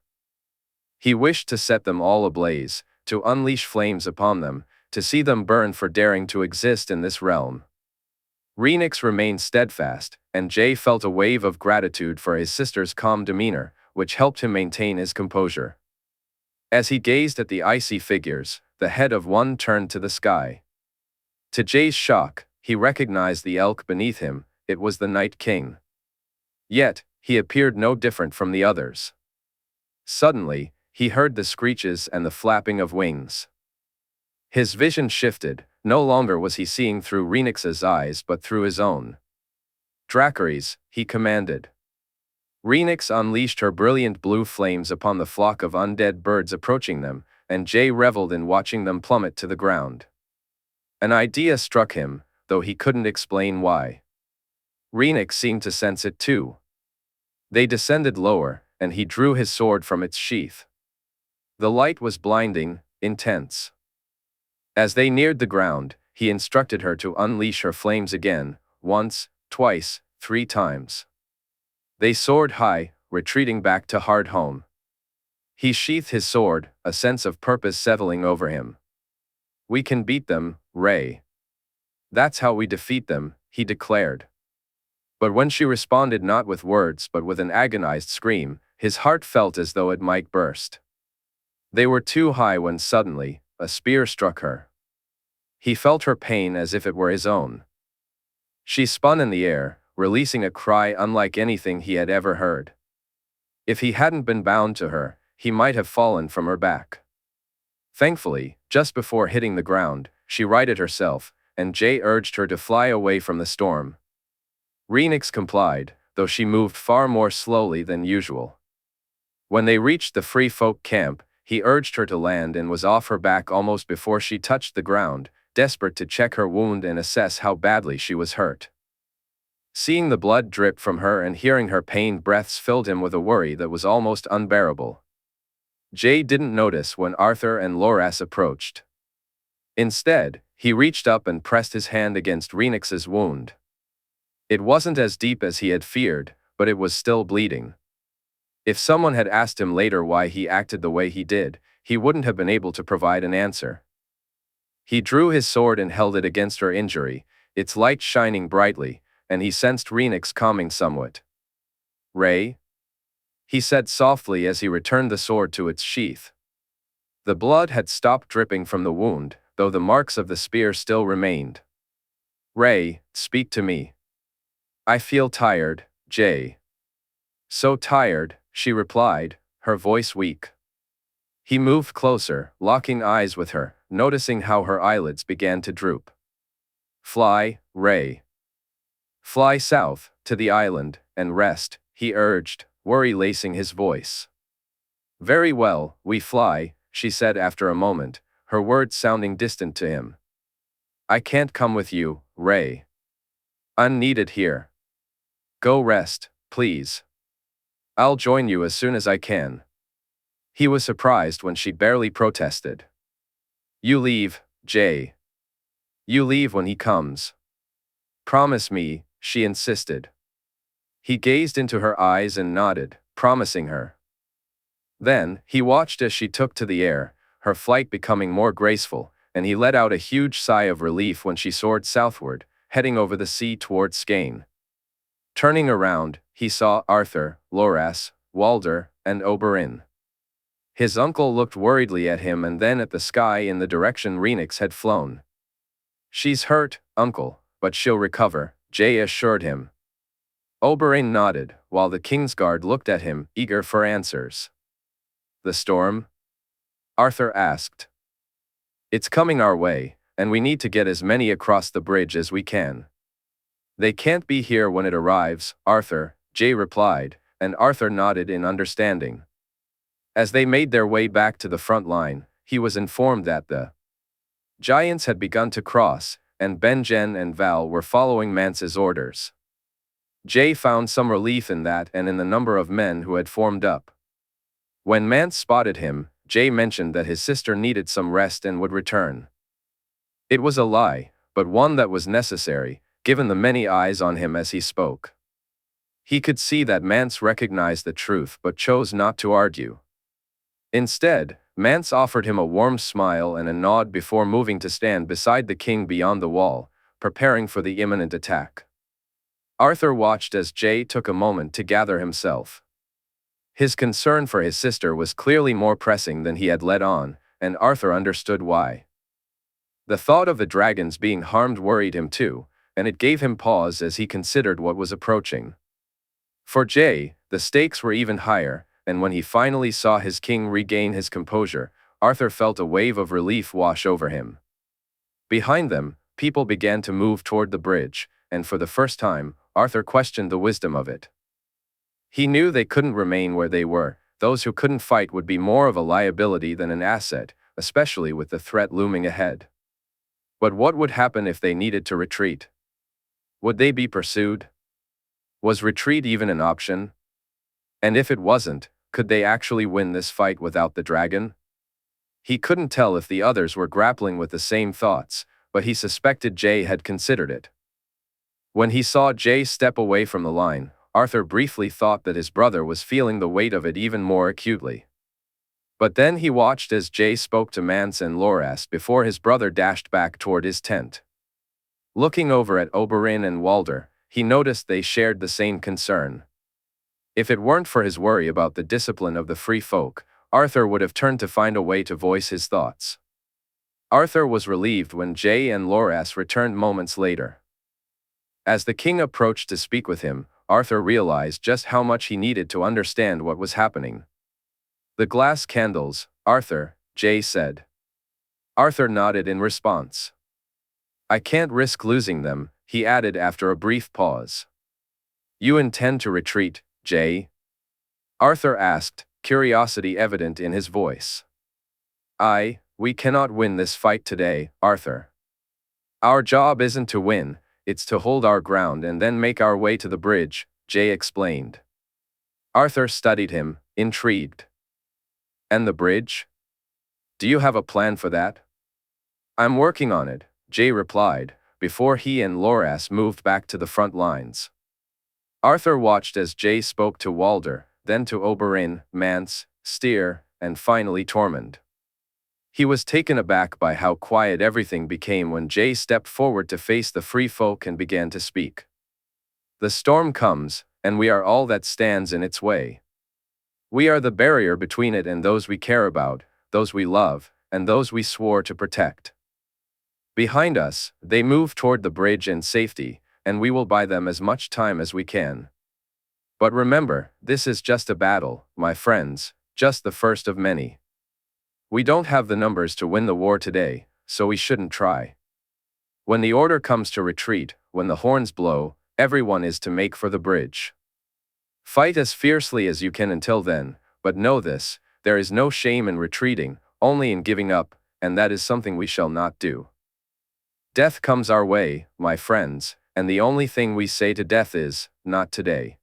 He wished to set them all ablaze, to unleash flames upon them, to see them burn for daring to exist in this realm. Rhaenys remained steadfast, and Jay felt a wave of gratitude for his sister's calm demeanor, which helped him maintain his composure. As he gazed at the icy figures, the head of one turned to the sky. To Jay's shock, he recognized the elk beneath him. It was the Night King. Yet, he appeared no different from the others. Suddenly, he heard the screeches and the flapping of wings. His vision shifted. No longer was he seeing through Rhaenys's eyes but through his own. "Dracarys," he commanded. Rhaenys unleashed her brilliant blue flames upon the flock of undead birds approaching them, and Jay reveled in watching them plummet to the ground. An idea struck him, though he couldn't explain why. Rhaenys seemed to sense it too. They descended lower, and he drew his sword from its sheath. The light was blinding, intense. As they neared the ground, he instructed her to unleash her flames again, once, twice, 3 times. They soared high, retreating back to Hardhome. He sheathed his sword, a sense of purpose settling over him. "We can beat them, Ray. That's how we defeat them," he declared. But when she responded not with words but with an agonized scream, his heart felt as though it might burst. They were too high when suddenly, a spear struck her. He felt her pain as if it were his own. She spun in the air, releasing a cry unlike anything he had ever heard. If he hadn't been bound to her, he might have fallen from her back. Thankfully, just before hitting the ground, she righted herself, and Jay urged her to fly away from the storm. Rhaenys complied, though she moved far more slowly than usual. When they reached the free folk camp, he urged her to land and was off her back almost before she touched the ground, desperate to check her wound and assess how badly she was hurt. Seeing the blood drip from her and hearing her pained breaths filled him with a worry that was almost unbearable. Jay didn't notice when Arthur and Loras approached. Instead, he reached up and pressed his hand against Rhaenys's wound. It wasn't as deep as he had feared, but it was still bleeding. If someone had asked him later why he acted the way he did, he wouldn't have been able to provide an answer. He drew his sword and held it against her injury, its light shining brightly, and he sensed Rhaenys calming somewhat. "Ray?" he said softly as he returned the sword to its sheath. The blood had stopped dripping from the wound, though the marks of the spear still remained. "Ray, speak to me." "I feel tired, Jay." "So tired," she replied, her voice weak. He moved closer, locking eyes with her, noticing how her eyelids began to droop. "Fly, Ray. Fly south, to the island, and rest," he urged, worry lacing his voice. "Very well, we fly," she said after a moment, her words sounding distant to him. "I can't come with you, Ray. I'm needed here. Go rest, please. I'll join you as soon as I can." He was surprised when she barely protested. "You leave, Jay. You leave when he comes. Promise me," she insisted. He gazed into her eyes and nodded, promising her. Then, he watched as she took to the air, her flight becoming more graceful, and he let out a huge sigh of relief when she soared southward, heading over the sea toward Skane. Turning around, he saw Arthur, Loras, Walder, and Oberyn. His uncle looked worriedly at him and then at the sky in the direction Rhaenys had flown. "She's hurt, uncle, but she'll recover," Jay assured him. Oberyn nodded, while the Kingsguard looked at him, eager for answers. "The storm?" Arthur asked. "It's coming our way, and we need to get as many across the bridge as we can." "They can't be here when it arrives, Arthur," Jay replied, and Arthur nodded in understanding. As they made their way back to the front line, he was informed that the giants had begun to cross, and Benjen and Val were following Mance's orders. Jay found some relief in that and in the number of men who had formed up. When Mance spotted him, Jay mentioned that his sister needed some rest and would return. It was a lie, but one that was necessary, given the many eyes on him as he spoke. He could see that Mance recognized the truth but chose not to argue. Instead, Mance offered him a warm smile and a nod before moving to stand beside the king beyond the wall, preparing for the imminent attack. Arthur watched as Jay took a moment to gather himself. His concern for his sister was clearly more pressing than he had let on, and Arthur understood why. The thought of the dragons being harmed worried him too, and it gave him pause as he considered what was approaching. For Jay, the stakes were even higher, and when he finally saw his king regain his composure, Arthur felt a wave of relief wash over him. Behind them, people began to move toward the bridge, and for the first time, Arthur questioned the wisdom of it. He knew they couldn't remain where they were. Those who couldn't fight would be more of a liability than an asset, especially with the threat looming ahead. But what would happen if they needed to retreat? Would they be pursued? Was retreat even an option? And if it wasn't, could they actually win this fight without the dragon? He couldn't tell if the others were grappling with the same thoughts, but he suspected Jay had considered it. When he saw Jay step away from the line, Arthur briefly thought that his brother was feeling the weight of it even more acutely. But then he watched as Jay spoke to Mance and Loras before his brother dashed back toward his tent. Looking over at Oberyn and Walder, he noticed they shared the same concern. If it weren't for his worry about the discipline of the free folk, Arthur would have turned to find a way to voice his thoughts. Arthur was relieved when Jay and Loras returned moments later. As the king approached to speak with him, Arthur realized just how much he needed to understand what was happening. "The glass candles, Arthur," Jay said. Arthur nodded in response. "I can't risk losing them," he added after a brief pause. "You intend to retreat, Jay?" Arthur asked, curiosity evident in his voice. We cannot win this fight today, Arthur. Our job isn't to win, it's to hold our ground and then make our way to the bridge," Jay explained. Arthur studied him, intrigued. "And the bridge? Do you have a plan for that?" "I'm working on it," Jay replied, before he and Loras moved back to the front lines. Arthur watched as Jay spoke to Walder, then to Oberyn, Mance, Styr, and finally Tormund. He was taken aback by how quiet everything became when Jay stepped forward to face the free folk and began to speak. "The storm comes, and we are all that stands in its way. We are the barrier between it and those we care about, those we love, and those we swore to protect. Behind us, they move toward the bridge in safety, and we will buy them as much time as we can. But remember, this is just a battle, my friends, just the first of many. We don't have the numbers to win the war today, so we shouldn't try. When the order comes to retreat, when the horns blow, everyone is to make for the bridge. Fight as fiercely as you can until then, but know this, there is no shame in retreating, only in giving up, and that is something we shall not do. Death comes our way, my friends, and the only thing we say to death is, not today."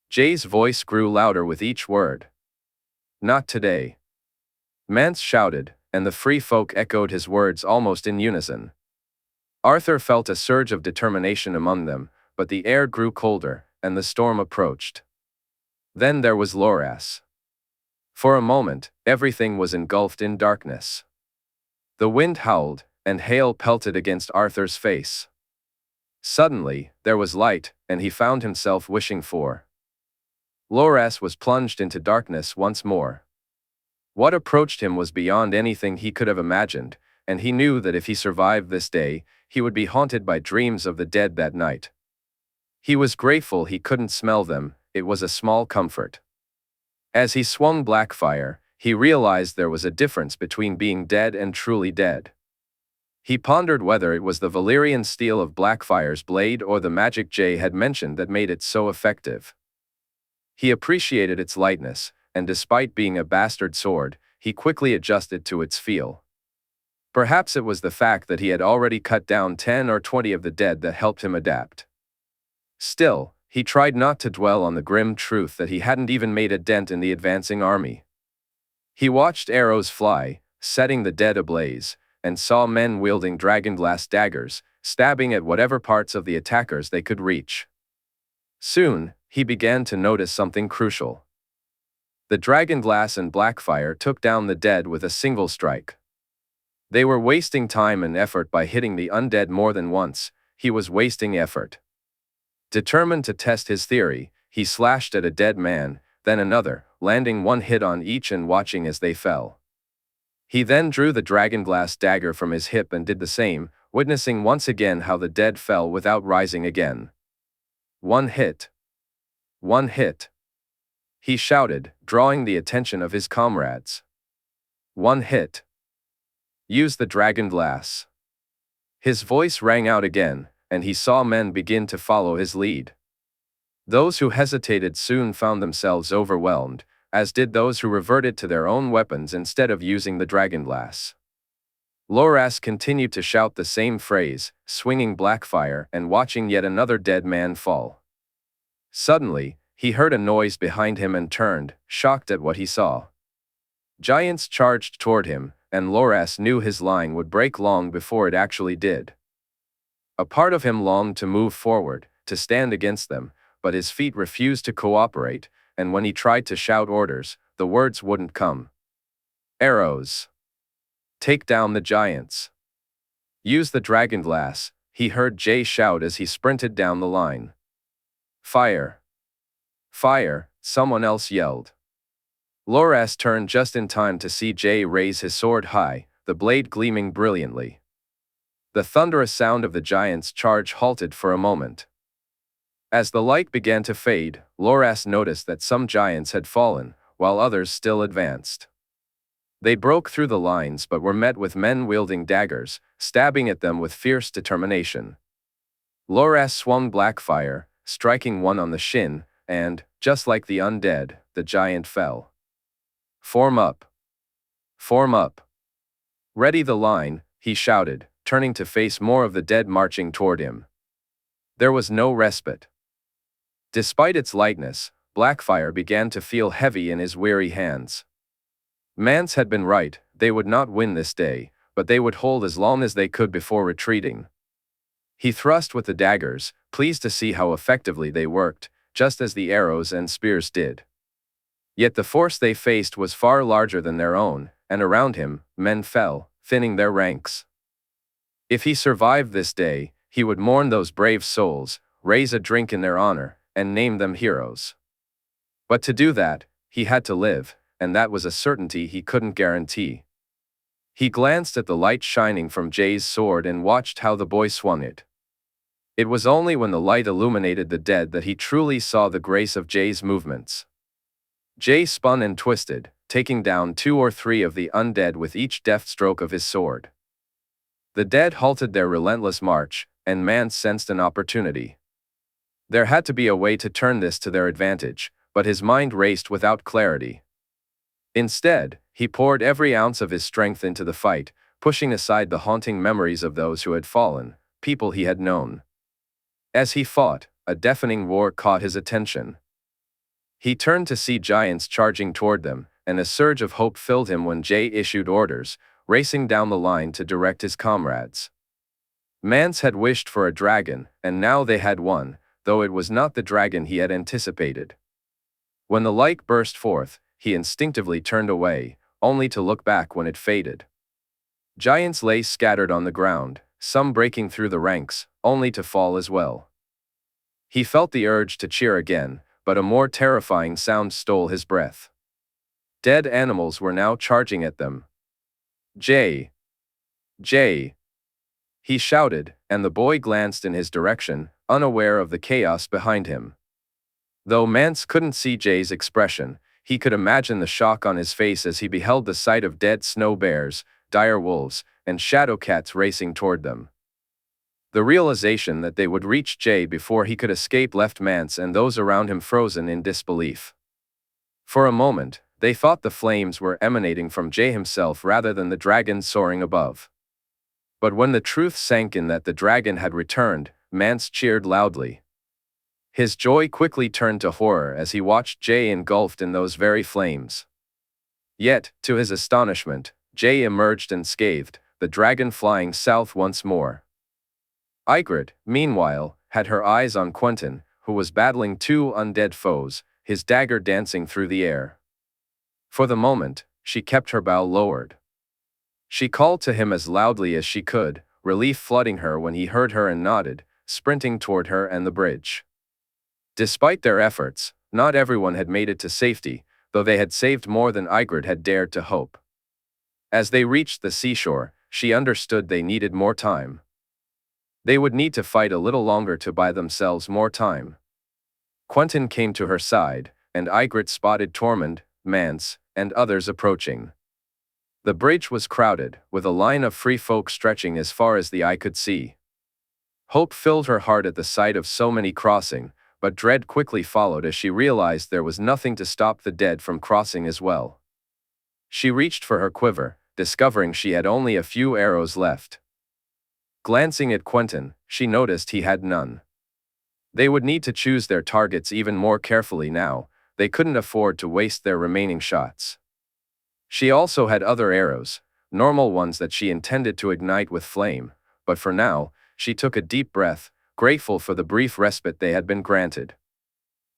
Jay's voice grew louder with each word. "Not today." Mance shouted, and the free folk echoed his words almost in unison. Arthur felt a surge of determination among them, but the air grew colder, and the storm approached. Then there was Loras. For a moment, everything was engulfed in darkness. The wind howled, and hail pelted against Arthur's face. Suddenly, there was light, and he found himself wishing for. Loras was plunged into darkness once more. What approached him was beyond anything he could have imagined, and he knew that if he survived this day, he would be haunted by dreams of the dead that night. He was grateful he couldn't smell them, it was a small comfort. As he swung Blackfire, he realized there was a difference between being dead and truly dead. He pondered whether it was the Valyrian steel of Blackfire's blade or the magic Jay had mentioned that made it so effective. He appreciated its lightness, and despite being a bastard sword, he quickly adjusted to its feel. Perhaps it was the fact that he had already cut down 10 or 20 of the dead that helped him adapt. Still, he tried not to dwell on the grim truth that he hadn't even made a dent in the advancing army. He watched arrows fly, setting the dead ablaze, and saw men wielding dragonglass daggers, stabbing at whatever parts of the attackers they could reach. Soon, he began to notice something crucial. The dragonglass and Blackfire took down the dead with a single strike. They were wasting time and effort by hitting the undead more than once. He was wasting effort. Determined to test his theory, he slashed at a dead man, then another, landing one hit on each and watching as they fell. He then drew the dragonglass dagger from his hip and did the same, witnessing once again how the dead fell without rising again. One hit. One hit. He shouted, drawing the attention of his comrades. One hit. Use the dragonglass. His voice rang out again, and he saw men begin to follow his lead. Those who hesitated soon found themselves overwhelmed, as did those who reverted to their own weapons instead of using the dragonglass. Loras continued to shout the same phrase, swinging Blackfire and watching yet another dead man fall. Suddenly, he heard a noise behind him and turned, shocked at what he saw. Giants charged toward him, and Loras knew his line would break long before it actually did. A part of him longed to move forward, to stand against them, but his feet refused to cooperate, and when he tried to shout orders, the words wouldn't come. Arrows. Take down the giants. Use the dragonglass, he heard Jay shout as he sprinted down the line. Fire. Fire, someone else yelled. Loras turned just in time to see Jay raise his sword high, the blade gleaming brilliantly. The thunderous sound of the giants' charge halted for a moment. As the light began to fade, Loras noticed that some giants had fallen, while others still advanced. They broke through the lines but were met with men wielding daggers, stabbing at them with fierce determination. Loras swung Blackfire, striking one on the shin, and, just like the undead, the giant fell. Form up. Form up. Ready the line, he shouted, turning to face more of the dead marching toward him. There was no respite. Despite its lightness, Blackfire began to feel heavy in his weary hands. Mance had been right, they would not win this day, but they would hold as long as they could before retreating. He thrust with the daggers, pleased to see how effectively they worked, just as the arrows and spears did. Yet the force they faced was far larger than their own, and around him, men fell, thinning their ranks. If he survived this day, he would mourn those brave souls, raise a drink in their honor, and name them heroes. But to do that, he had to live, and that was a certainty he couldn't guarantee. He glanced at the light shining from Jay's sword and watched how the boy swung it. It was only when the light illuminated the dead that he truly saw the grace of Jay's movements. Jay spun and twisted, taking down 2 or 3 of the undead with each deft stroke of his sword. The dead halted their relentless march, and Mance sensed an opportunity. There had to be a way to turn this to their advantage, but his mind raced without clarity. Instead, he poured every ounce of his strength into the fight, pushing aside the haunting memories of those who had fallen, people he had known. As he fought, a deafening roar caught his attention. He turned to see giants charging toward them, and a surge of hope filled him when Jay issued orders, racing down the line to direct his comrades. Mance had wished for a dragon, and now they had one, though it was not the dragon he had anticipated. When the light burst forth, he instinctively turned away, only to look back when it faded. Giants lay scattered on the ground, some breaking through the ranks, only to fall as well. He felt the urge to cheer again, but a more terrifying sound stole his breath. Dead animals were now charging at them. Jay! Jay! He shouted, and the boy glanced in his direction, unaware of the chaos behind him. Though Mance couldn't see Jay's expression, he could imagine the shock on his face as he beheld the sight of dead snow bears, dire wolves, and shadow cats racing toward them. The realization that they would reach Jay before he could escape left Mance and those around him frozen in disbelief. For a moment, they thought the flames were emanating from Jay himself rather than the dragon soaring above. But when the truth sank in that the dragon had returned, Mance cheered loudly. His joy quickly turned to horror as he watched Jay engulfed in those very flames. Yet, to his astonishment, Jay emerged unscathed, the dragon flying south once more. Ygritte, meanwhile, had her eyes on Quentyn, who was battling 2 undead foes, his dagger dancing through the air. For the moment, she kept her bow lowered. She called to him as loudly as she could, relief flooding her when he heard her and nodded, sprinting toward her and the bridge. Despite their efforts, not everyone had made it to safety, though they had saved more than Ygritte had dared to hope. As they reached the seashore, she understood they needed more time. They would need to fight a little longer to buy themselves more time. Quentyn came to her side, and Ygritte spotted Tormund, Mance, and others approaching. The bridge was crowded, with a line of free folk stretching as far as the eye could see. Hope filled her heart at the sight of so many crossing, but dread quickly followed as she realized there was nothing to stop the dead from crossing as well. She reached for her quiver, discovering she had only a few arrows left. Glancing at Quentyn, she noticed he had none. They would need to choose their targets even more carefully now. They couldn't afford to waste their remaining shots. She also had other arrows, normal ones that she intended to ignite with flame, but for now, she took a deep breath, grateful for the brief respite they had been granted.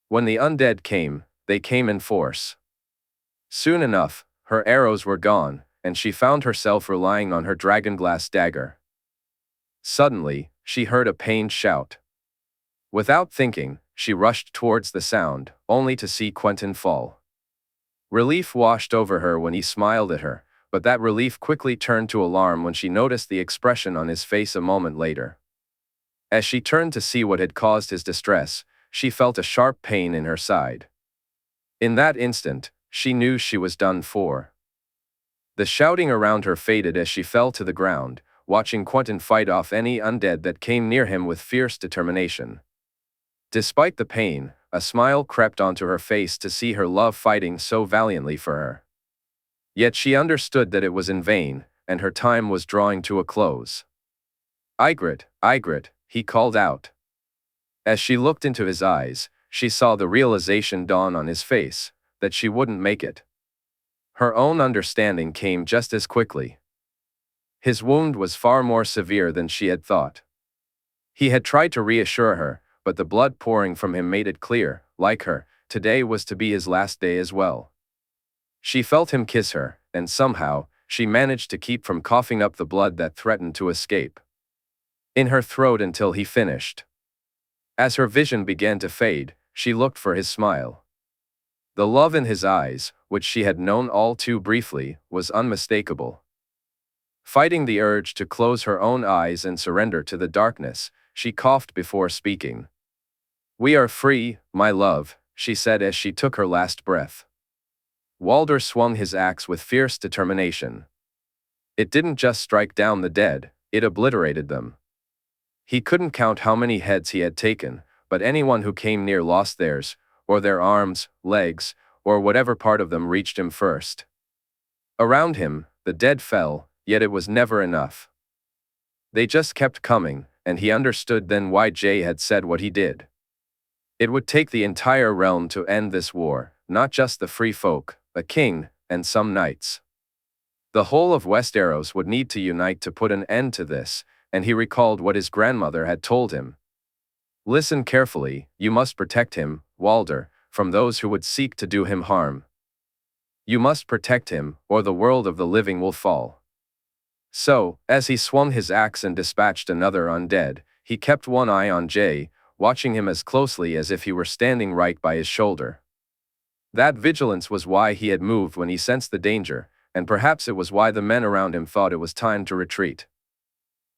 When the undead came, they came in force. Soon enough, her arrows were gone, and she found herself relying on her dragonglass dagger. Suddenly, she heard a pained shout. Without thinking, she rushed towards the sound, only to see Quentyn fall. Relief washed over her when he smiled at her, but that relief quickly turned to alarm when she noticed the expression on his face a moment later. As she turned to see what had caused his distress, she felt a sharp pain in her side. In that instant, she knew she was done for. The shouting around her faded as she fell to the ground, watching Quentyn fight off any undead that came near him with fierce determination. Despite the pain, a smile crept onto her face to see her love fighting so valiantly for her. Yet she understood that it was in vain, and her time was drawing to a close. Ygritte, Ygritte, he called out. As she looked into his eyes, she saw the realization dawn on his face, that she wouldn't make it. Her own understanding came just as quickly. His wound was far more severe than she had thought. He had tried to reassure her, but the blood pouring from him made it clear, like her, today was to be his last day as well. She felt him kiss her, and somehow, she managed to keep from coughing up the blood that threatened to escape in her throat until he finished. As her vision began to fade, she looked for his smile. The love in his eyes, which she had known all too briefly, was unmistakable. Fighting the urge to close her own eyes and surrender to the darkness, she coughed before speaking. "We are free, my love," she said as she took her last breath. Walder swung his axe with fierce determination. It didn't just strike down the dead, it obliterated them. He couldn't count how many heads he had taken, but anyone who came near lost theirs, or their arms, legs, or whatever part of them reached him first. Around him, the dead fell, yet it was never enough. They just kept coming, and he understood then why Jay had said what he did. It would take the entire realm to end this war, not just the free folk, a king, and some knights. The whole of Westeros would need to unite to put an end to this, and he recalled what his grandmother had told him. "Listen carefully, you must protect him, Walder, from those who would seek to do him harm. You must protect him, or the world of the living will fall." So, as he swung his axe and dispatched another undead, he kept one eye on Jay, watching him as closely as if he were standing right by his shoulder. That vigilance was why he had moved when he sensed the danger, and perhaps it was why the men around him thought it was time to retreat.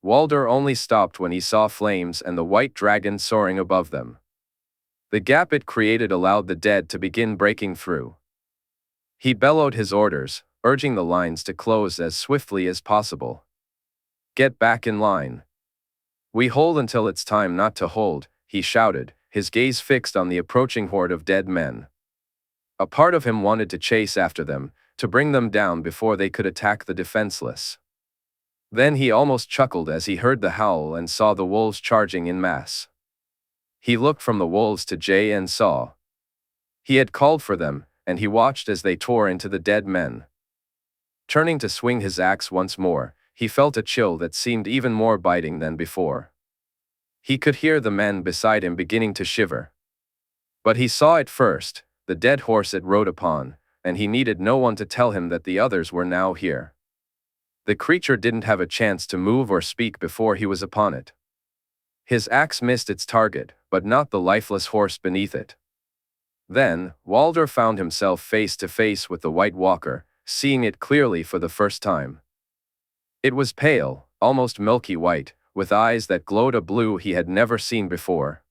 Walder only stopped when he saw flames and the white dragon soaring above them. The gap it created allowed the dead to begin breaking through. He bellowed his orders, urging the lines to close as swiftly as possible. "Get back in line. We hold until it's time not to hold," he shouted, his gaze fixed on the approaching horde of dead men. A part of him wanted to chase after them, to bring them down before they could attack the defenseless. Then he almost chuckled as he heard the howl and saw the wolves charging in mass. He looked from the wolves to Jay and saw. He had called for them, and he watched as they tore into the dead men. Turning to swing his axe once more, he felt a chill that seemed even more biting than before. He could hear the men beside him beginning to shiver. But he saw it first, the dead horse it rode upon, and he needed no one to tell him that the others were now here. The creature didn't have a chance to move or speak before he was upon it. His axe missed its target, but not the lifeless horse beneath it. Then, Walder found himself face to face with the White Walker, seeing it clearly for the first time. It was pale, almost milky white, with eyes that glowed a blue he had never seen before.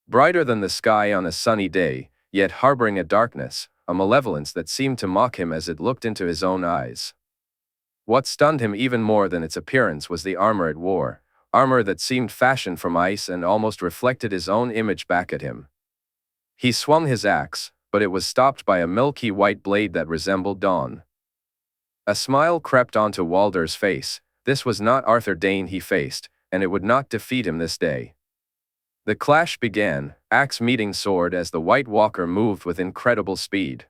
Brighter than the sky on a sunny day, yet harboring a darkness, a malevolence that seemed to mock him as it looked into his own eyes. What stunned him even more than its appearance was the armor it wore, armor that seemed fashioned from ice and almost reflected his own image back at him. He swung his axe, but it was stopped by a milky white blade that resembled dawn. A smile crept onto Walder's face. This was not Arthur Dayne he faced, and it would not defeat him this day. The clash began, axe meeting sword as the White Walker moved with incredible speed.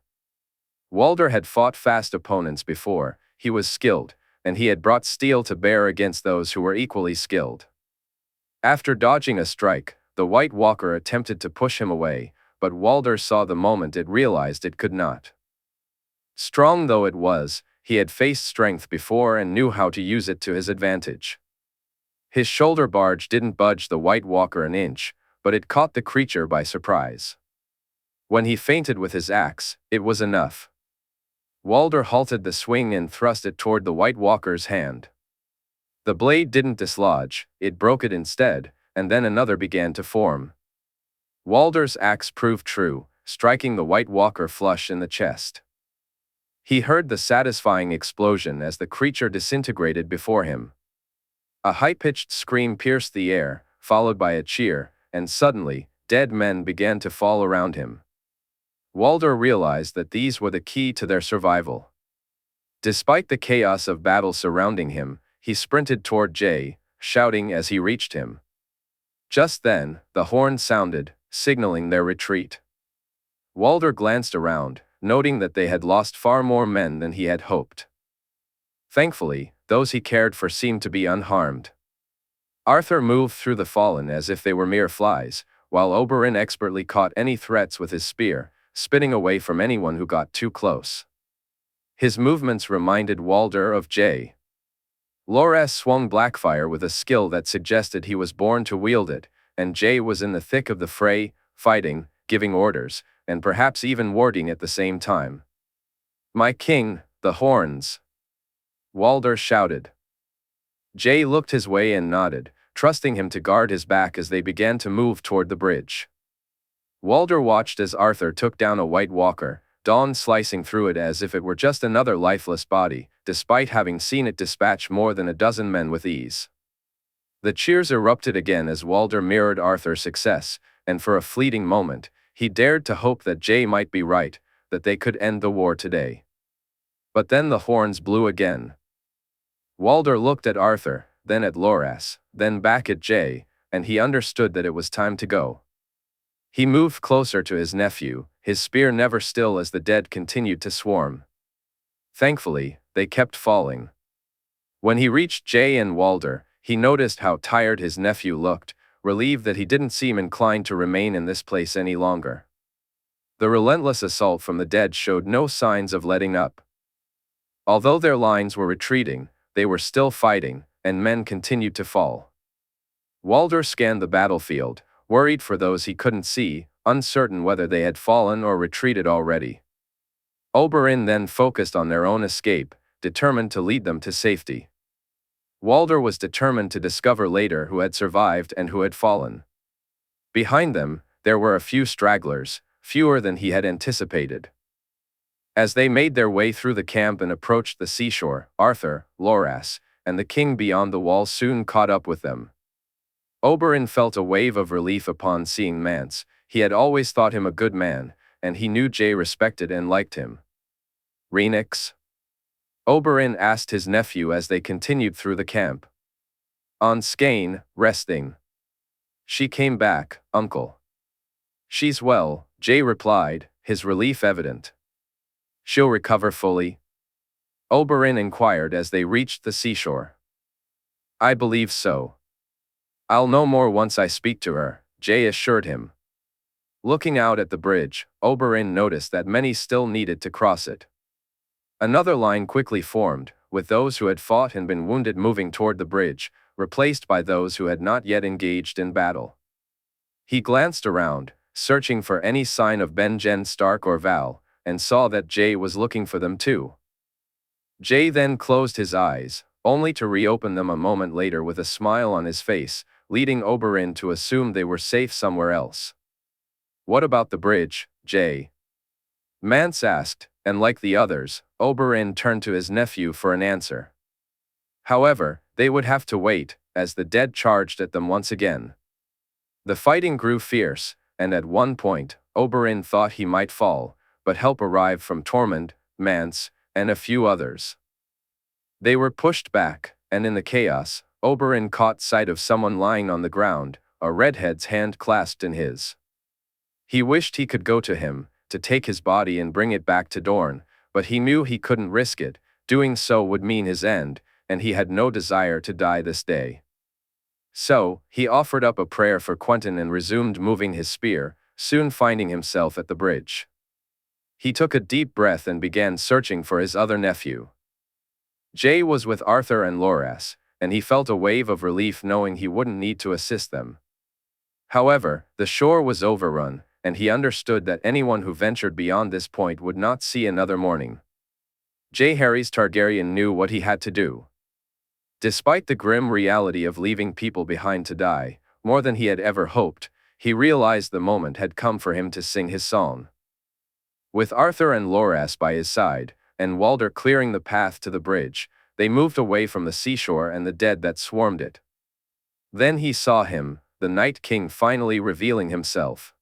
Walder had fought fast opponents before, he was skilled, and he had brought steel to bear against those who were equally skilled. After dodging a strike, the White Walker attempted to push him away, but Walder saw the moment it realized it could not. Strong though it was, he had faced strength before and knew how to use it to his advantage. His shoulder barge didn't budge the White Walker an inch, but it caught the creature by surprise. When he feinted with his axe, it was enough. Walder halted the swing and thrust it toward the White Walker's hand. The blade didn't dislodge, it broke it instead, and then another began to form. Walder's axe proved true, striking the White Walker flush in the chest. He heard the satisfying explosion as the creature disintegrated before him. A high-pitched scream pierced the air, followed by a cheer, and suddenly, dead men began to fall around him. Walder realized that these were the key to their survival. Despite the chaos of battle surrounding him, he sprinted toward Jay, shouting as he reached him. Just then, the horn sounded, signaling their retreat. Walder glanced around, noting that they had lost far more men than he had hoped. Thankfully, those he cared for seemed to be unharmed. Arthur moved through the fallen as if they were mere flies, while Oberyn expertly caught any threats with his spear, spinning away from anyone who got too close. His movements reminded Walder of Jay. Loras swung Blackfire with a skill that suggested he was born to wield it, and Jay was in the thick of the fray, fighting, giving orders, and perhaps even warding at the same time. "My king, the horns!" Walder shouted. Jay looked his way and nodded, trusting him to guard his back as they began to move toward the bridge. Walder watched as Arthur took down a White Walker, dawn slicing through it as if it were just another lifeless body, despite having seen it dispatch more than a dozen men with ease. The cheers erupted again as Walder mirrored Arthur's success, and for a fleeting moment, he dared to hope that Jay might be right, that they could end the war today. But then the horns blew again. Walder looked at Arthur, then at Loras, then back at Jay, and he understood that it was time to go. He moved closer to his nephew, his spear never still as the dead continued to swarm. Thankfully, they kept falling. When he reached Jay and Walder, he noticed how tired his nephew looked, relieved that he didn't seem inclined to remain in this place any longer. The relentless assault from the dead showed no signs of letting up. Although their lines were retreating, they were still fighting, and men continued to fall. Walder scanned the battlefield, worried for those he couldn't see, uncertain whether they had fallen or retreated already. Oberyn then focused on their own escape, determined to lead them to safety. Walder was determined to discover later who had survived and who had fallen. Behind them, there were a few stragglers, fewer than he had anticipated. As they made their way through the camp and approached the seashore, Arthur, Loras, and the king beyond the wall soon caught up with them. Oberyn felt a wave of relief upon seeing Mance. He had always thought him a good man, and he knew Jay respected and liked him. "Rhaenys?" Oberyn asked his nephew as they continued through the camp. "On Skane, resting." "She came back, uncle." "She's well," Jay replied, his relief evident. "She'll recover fully?" Oberyn inquired as they reached the seashore. "I believe so." "I'll know more once I speak to her," Jay assured him. Looking out at the bridge, Oberyn noticed that many still needed to cross it. Another line quickly formed, with those who had fought and been wounded moving toward the bridge, replaced by those who had not yet engaged in battle. He glanced around, searching for any sign of Benjen Stark or Val, and saw that Jay was looking for them too. Jay then closed his eyes, only to reopen them a moment later with a smile on his face, leading Oberyn to assume they were safe somewhere else. "What about the bridge, Jay?" Mance asked, and like the others, Oberyn turned to his nephew for an answer. However, they would have to wait, as the dead charged at them once again. The fighting grew fierce, and at one point, Oberyn thought he might fall, but help arrived from Tormund, Mance, and a few others. They were pushed back, and in the chaos, Oberyn caught sight of someone lying on the ground, a redhead's hand clasped in his. He wished he could go to him, to take his body and bring it back to Dorne, but he knew he couldn't risk it. Doing so would mean his end, and he had no desire to die this day. So, he offered up a prayer for Quentyn and resumed moving his spear, soon finding himself at the bridge. He took a deep breath and began searching for his other nephew. Jay was with Arthur and Loras, and he felt a wave of relief knowing he wouldn't need to assist them. However, the shore was overrun, and he understood that anyone who ventured beyond this point would not see another morning. Jaehaerys Targaryen knew what he had to do. Despite the grim reality of leaving people behind to die, more than he had ever hoped, he realized the moment had come for him to sing his song. With Arthur and Loras by his side, and Walder clearing the path to the bridge, they moved away from the seashore and the dead that swarmed it. Then he saw him, the Night King finally revealing himself.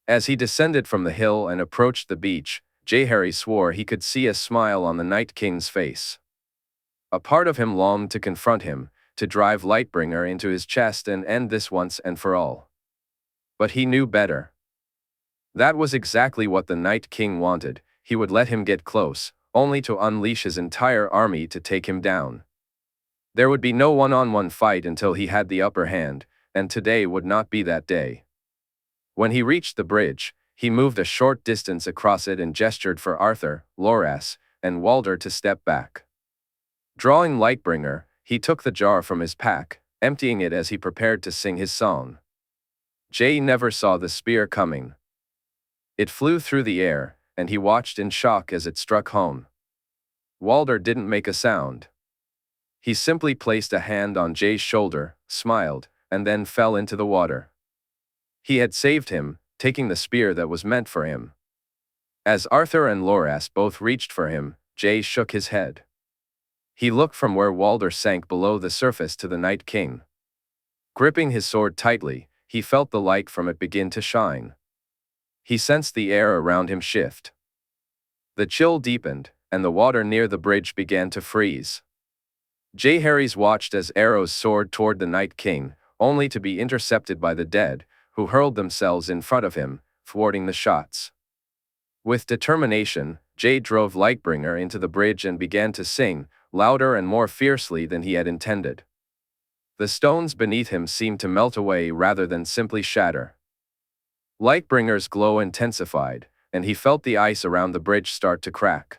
As he descended from the hill and approached the beach, Jaehaerys swore he could see a smile on the Night King's face. A part of him longed to confront him, to drive Lightbringer into his chest and end this once and for all. But he knew better. That was exactly what the Night King wanted. He would let him get close, only to unleash his entire army to take him down. There would be no one-on-one fight until he had the upper hand, and today would not be that day. When he reached the bridge, he moved a short distance across it and gestured for Arthur, Loras, and Walder to step back. Drawing Lightbringer, he took the jar from his pack, emptying it as he prepared to sing his song. Jay never saw the spear coming. It flew through the air, and he watched in shock as it struck home. Walder didn't make a sound. He simply placed a hand on Jay's shoulder, smiled, and then fell into the water. He had saved him, taking the spear that was meant for him. As Arthur and Loras both reached for him, Jay shook his head. He looked from where Walder sank below the surface to the Night King. Gripping his sword tightly, he felt the light from it begin to shine. He sensed the air around him shift. The chill deepened, and the water near the bridge began to freeze. Jaehaerys watched as arrows soared toward the Night King, only to be intercepted by the dead, who hurled themselves in front of him, thwarting the shots. With determination, Jay drove Lightbringer into the bridge and began to sing, louder and more fiercely than he had intended. The stones beneath him seemed to melt away rather than simply shatter. Lightbringer's glow intensified, and he felt the ice around the bridge start to crack.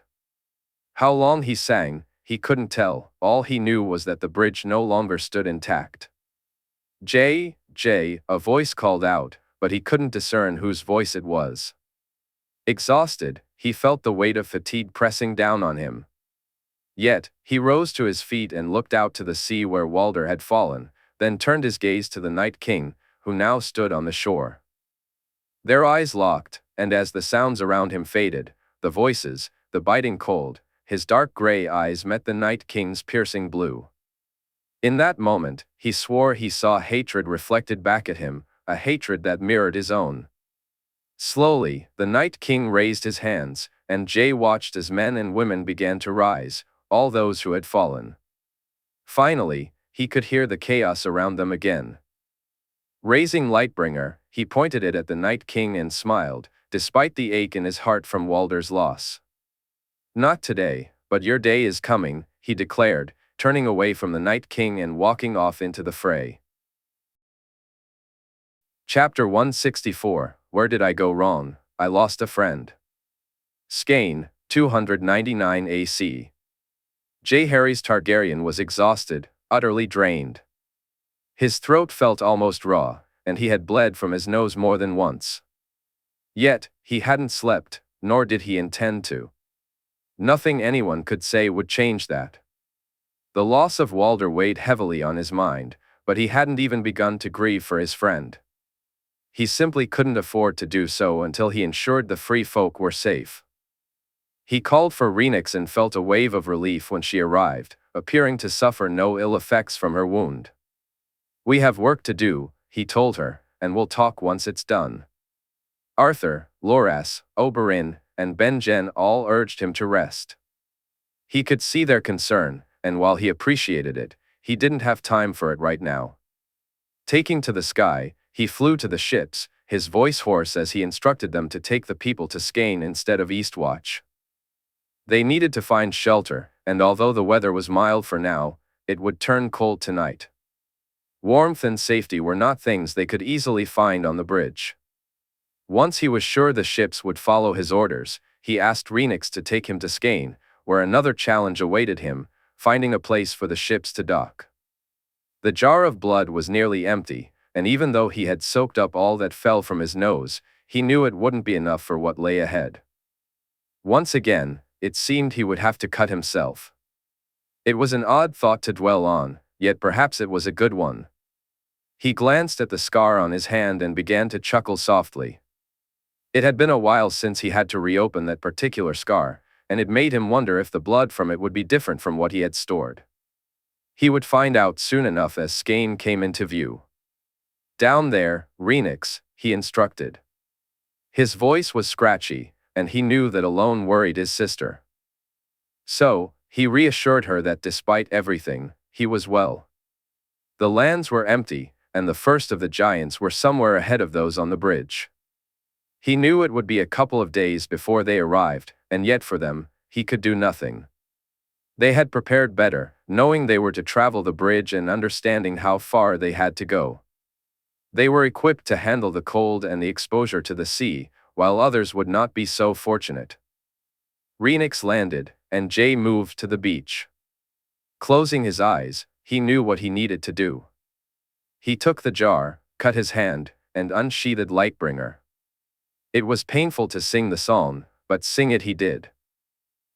How long he sang, he couldn't tell. All he knew was that the bridge no longer stood intact. "Jay, Jay," a voice called out, but he couldn't discern whose voice it was. Exhausted, he felt the weight of fatigue pressing down on him. Yet, he rose to his feet and looked out to the sea where Walder had fallen, then turned his gaze to the Night King, who now stood on the shore. Their eyes locked, and as the sounds around him faded, the voices, the biting cold, his dark gray eyes met the Night King's piercing blue. In that moment, he swore he saw hatred reflected back at him, a hatred that mirrored his own. Slowly, the Night King raised his hands, and Jay watched as men and women began to rise, all those who had fallen. Finally, he could hear the chaos around them again. Raising Lightbringer, he pointed it at the Night King and smiled, despite the ache in his heart from Walder's loss. "Not today, but your day is coming," he declared, turning away from the Night King and walking off into the fray. Chapter 164, Where Did I Go Wrong? I Lost a Friend. Skane, 299 AC. Jaehaerys Targaryen was exhausted, utterly drained. His throat felt almost raw, and he had bled from his nose more than once. Yet, he hadn't slept, nor did he intend to. Nothing anyone could say would change that. The loss of Walder weighed heavily on his mind, but he hadn't even begun to grieve for his friend. He simply couldn't afford to do so until he ensured the free folk were safe. He called for Rhaenys and felt a wave of relief when she arrived, appearing to suffer no ill effects from her wound. "We have work to do," he told her, "and we'll talk once it's done." Arthur, Loras, Oberyn, and Benjen all urged him to rest. He could see their concern, and while he appreciated it, he didn't have time for it right now. Taking to the sky, he flew to the ships, his voice hoarse as he instructed them to take the people to Skane instead of Eastwatch. They needed to find shelter, and although the weather was mild for now, it would turn cold tonight. Warmth and safety were not things they could easily find on the bridge. Once he was sure the ships would follow his orders, he asked Rhaenys to take him to Skane, where another challenge awaited him, finding a place for the ships to dock. The jar of blood was nearly empty, and even though he had soaked up all that fell from his nose, he knew it wouldn't be enough for what lay ahead. Once again, it seemed he would have to cut himself. It was an odd thought to dwell on, yet perhaps it was a good one. He glanced at the scar on his hand and began to chuckle softly. It had been a while since he had to reopen that particular scar, and it made him wonder if the blood from it would be different from what he had stored. He would find out soon enough as Skane came into view. "Down there, Rhaenys," he instructed. His voice was scratchy, and he knew that alone worried his sister. So, he reassured her that despite everything, he was well. The lands were empty, and the first of the giants were somewhere ahead of those on the bridge. He knew it would be a couple of days before they arrived, and yet for them, he could do nothing. They had prepared better, knowing they were to travel the bridge and understanding how far they had to go. They were equipped to handle the cold and the exposure to the sea, while others would not be so fortunate. Rhaenys landed, and Jae moved to the beach. Closing his eyes, he knew what he needed to do. He took the jar, cut his hand, and unsheathed Lightbringer. It was painful to sing the psalm, but sing it he did.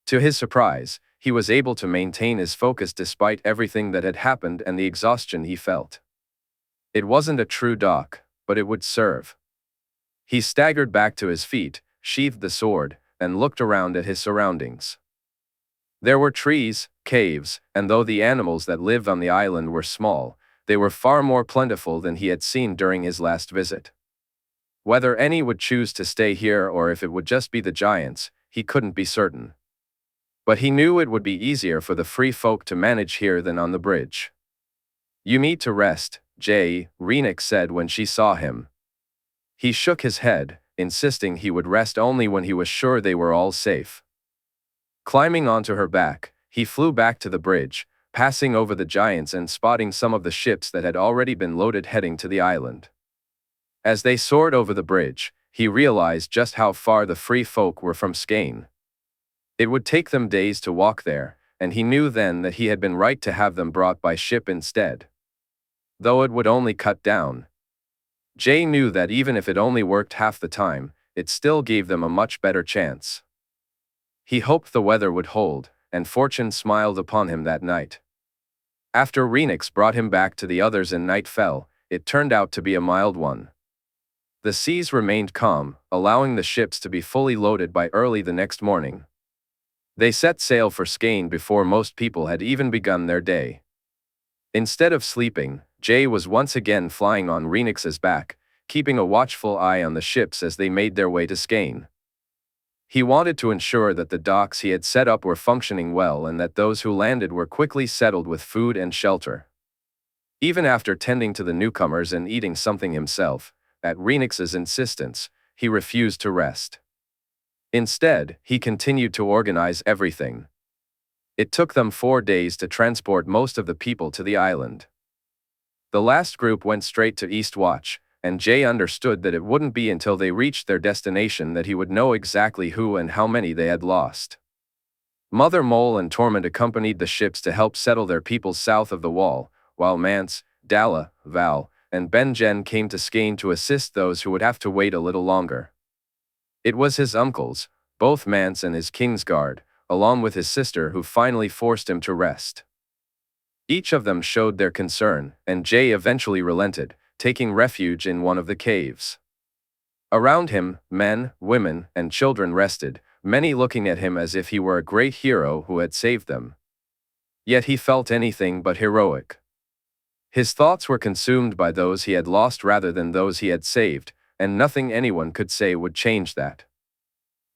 To his surprise, he was able to maintain his focus despite everything that had happened and the exhaustion he felt. It wasn't a true dock, but it would serve. He staggered back to his feet, sheathed the sword, and looked around at his surroundings. There were trees, caves, and though the animals that lived on the island were small, they were far more plentiful than he had seen during his last visit. Whether any would choose to stay here or if it would just be the giants, he couldn't be certain. But he knew it would be easier for the free folk to manage here than on the bridge. "You need to rest, Jae," Rhaenys said when she saw him. He shook his head, insisting he would rest only when he was sure they were all safe. Climbing onto her back, he flew back to the bridge, passing over the giants and spotting some of the ships that had already been loaded heading to the island. As they soared over the bridge, he realized just how far the free folk were from Skane. It would take them days to walk there, and he knew then that he had been right to have them brought by ship instead. Though it would only cut down. Jae knew that even if it only worked half the time, it still gave them a much better chance. He hoped the weather would hold, and fortune smiled upon him that night. After Rhaenys brought him back to the others and night fell, it turned out to be a mild one. The seas remained calm, allowing the ships to be fully loaded by early the next morning. They set sail for Skane before most people had even begun their day. Instead of sleeping, Jae was once again flying on Rhaenys's back, keeping a watchful eye on the ships as they made their way to Skane. He wanted to ensure that the docks he had set up were functioning well and that those who landed were quickly settled with food and shelter. Even after tending to the newcomers and eating something himself, at Rhaenys's insistence, he refused to rest. Instead, he continued to organize everything. It took them 4 days to transport most of the people to the island. The last group went straight to Eastwatch, and Jae understood that it wouldn't be until they reached their destination that he would know exactly who and how many they had lost. Mother Mole and Torment accompanied the ships to help settle their people south of the wall, while Mance, Dalla, Val, and Benjen came to Skane to assist those who would have to wait a little longer. It was his uncles, both Mance and his Kingsguard, along with his sister who finally forced him to rest. Each of them showed their concern, and Jay eventually relented, taking refuge in one of the caves. Around him, men, women, and children rested, many looking at him as if he were a great hero who had saved them. Yet he felt anything but heroic. His thoughts were consumed by those he had lost rather than those he had saved, and nothing anyone could say would change that.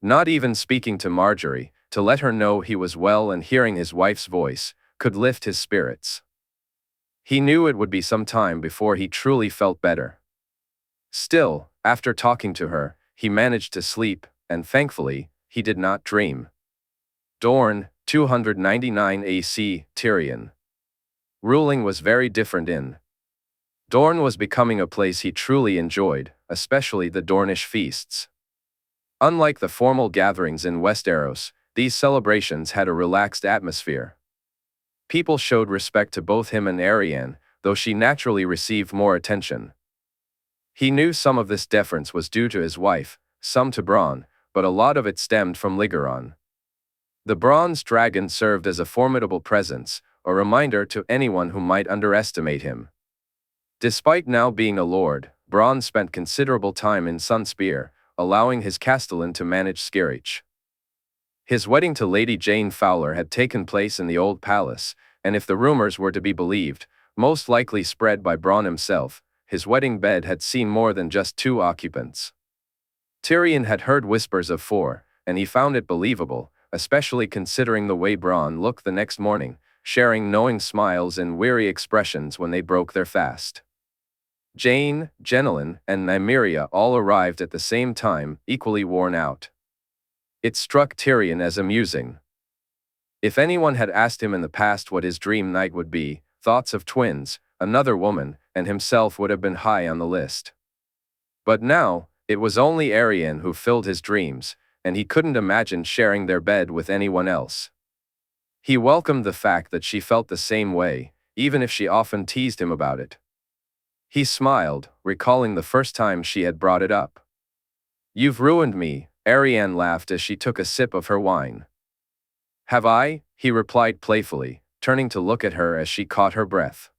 Not even speaking to Marjorie, to let her know he was well and hearing his wife's voice, could lift his spirits. He knew it would be some time before he truly felt better. Still, after talking to her, he managed to sleep, and thankfully, he did not dream. Dorne, 299 AC, Tyrion. Ruling was very different in Dorne was becoming a place he truly enjoyed, especially the Dornish feasts. Unlike the formal gatherings in Westeros, these celebrations had a relaxed atmosphere. People showed respect to both him and Arianne, though she naturally received more attention. He knew some of this deference was due to his wife, some to Bronn, but a lot of it stemmed from Ligeron. The bronze dragon served as a formidable presence, a reminder to anyone who might underestimate him. Despite now being a lord, Bronn spent considerable time in Sunspear, allowing his castellan to manage Skirich. His wedding to Lady Jane Fowler had taken place in the Old Palace, and if the rumors were to be believed, most likely spread by Bronn himself, his wedding bed had seen more than just 2 occupants. Tyrion had heard whispers of 4, and he found it believable, especially considering the way Bronn looked the next morning, sharing knowing smiles and weary expressions when they broke their fast. Jane, Jennylin, and Nymeria all arrived at the same time, equally worn out. It struck Tyrion as amusing. If anyone had asked him in the past what his dream night would be, thoughts of twins, another woman, and himself would have been high on the list. But now, it was only Arianne who filled his dreams, and he couldn't imagine sharing their bed with anyone else. He welcomed the fact that she felt the same way, even if she often teased him about it. He smiled, recalling the first time she had brought it up. "You've ruined me," Arianne laughed as she took a sip of her wine. "Have I?" he replied playfully, turning to look at her as she caught her breath.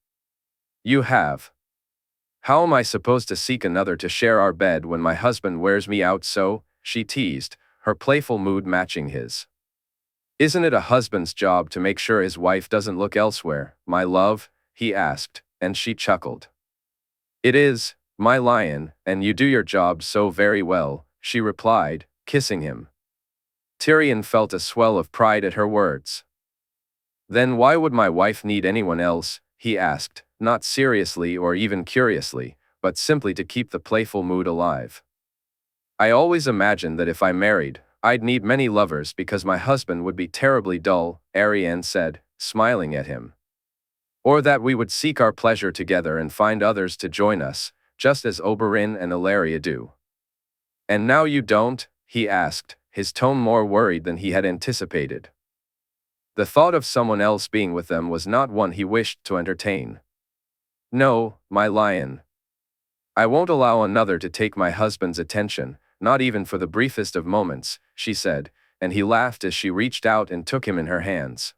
"You have. How am I supposed to seek another to share our bed when my husband wears me out so?" she teased, her playful mood matching his. "Isn't it a husband's job to make sure his wife doesn't look elsewhere, my love?" he asked, and she chuckled. "It is, my lion, and you do your job so very well," she replied, kissing him. Tyrion felt a swell of pride at her words. "Then why would my wife need anyone else?" he asked, not seriously or even curiously, but simply to keep the playful mood alive. "I always imagined that if I married, I'd need many lovers because my husband would be terribly dull," Arianne said, smiling at him. "Or that we would seek our pleasure together and find others to join us, just as Oberyn and Illyria do." "And now you don't?" he asked, his tone more worried than he had anticipated. The thought of someone else being with them was not one he wished to entertain. "No, my lion. I won't allow another to take my husband's attention, not even for the briefest of moments," she said, and he laughed as she reached out and took him in her hands.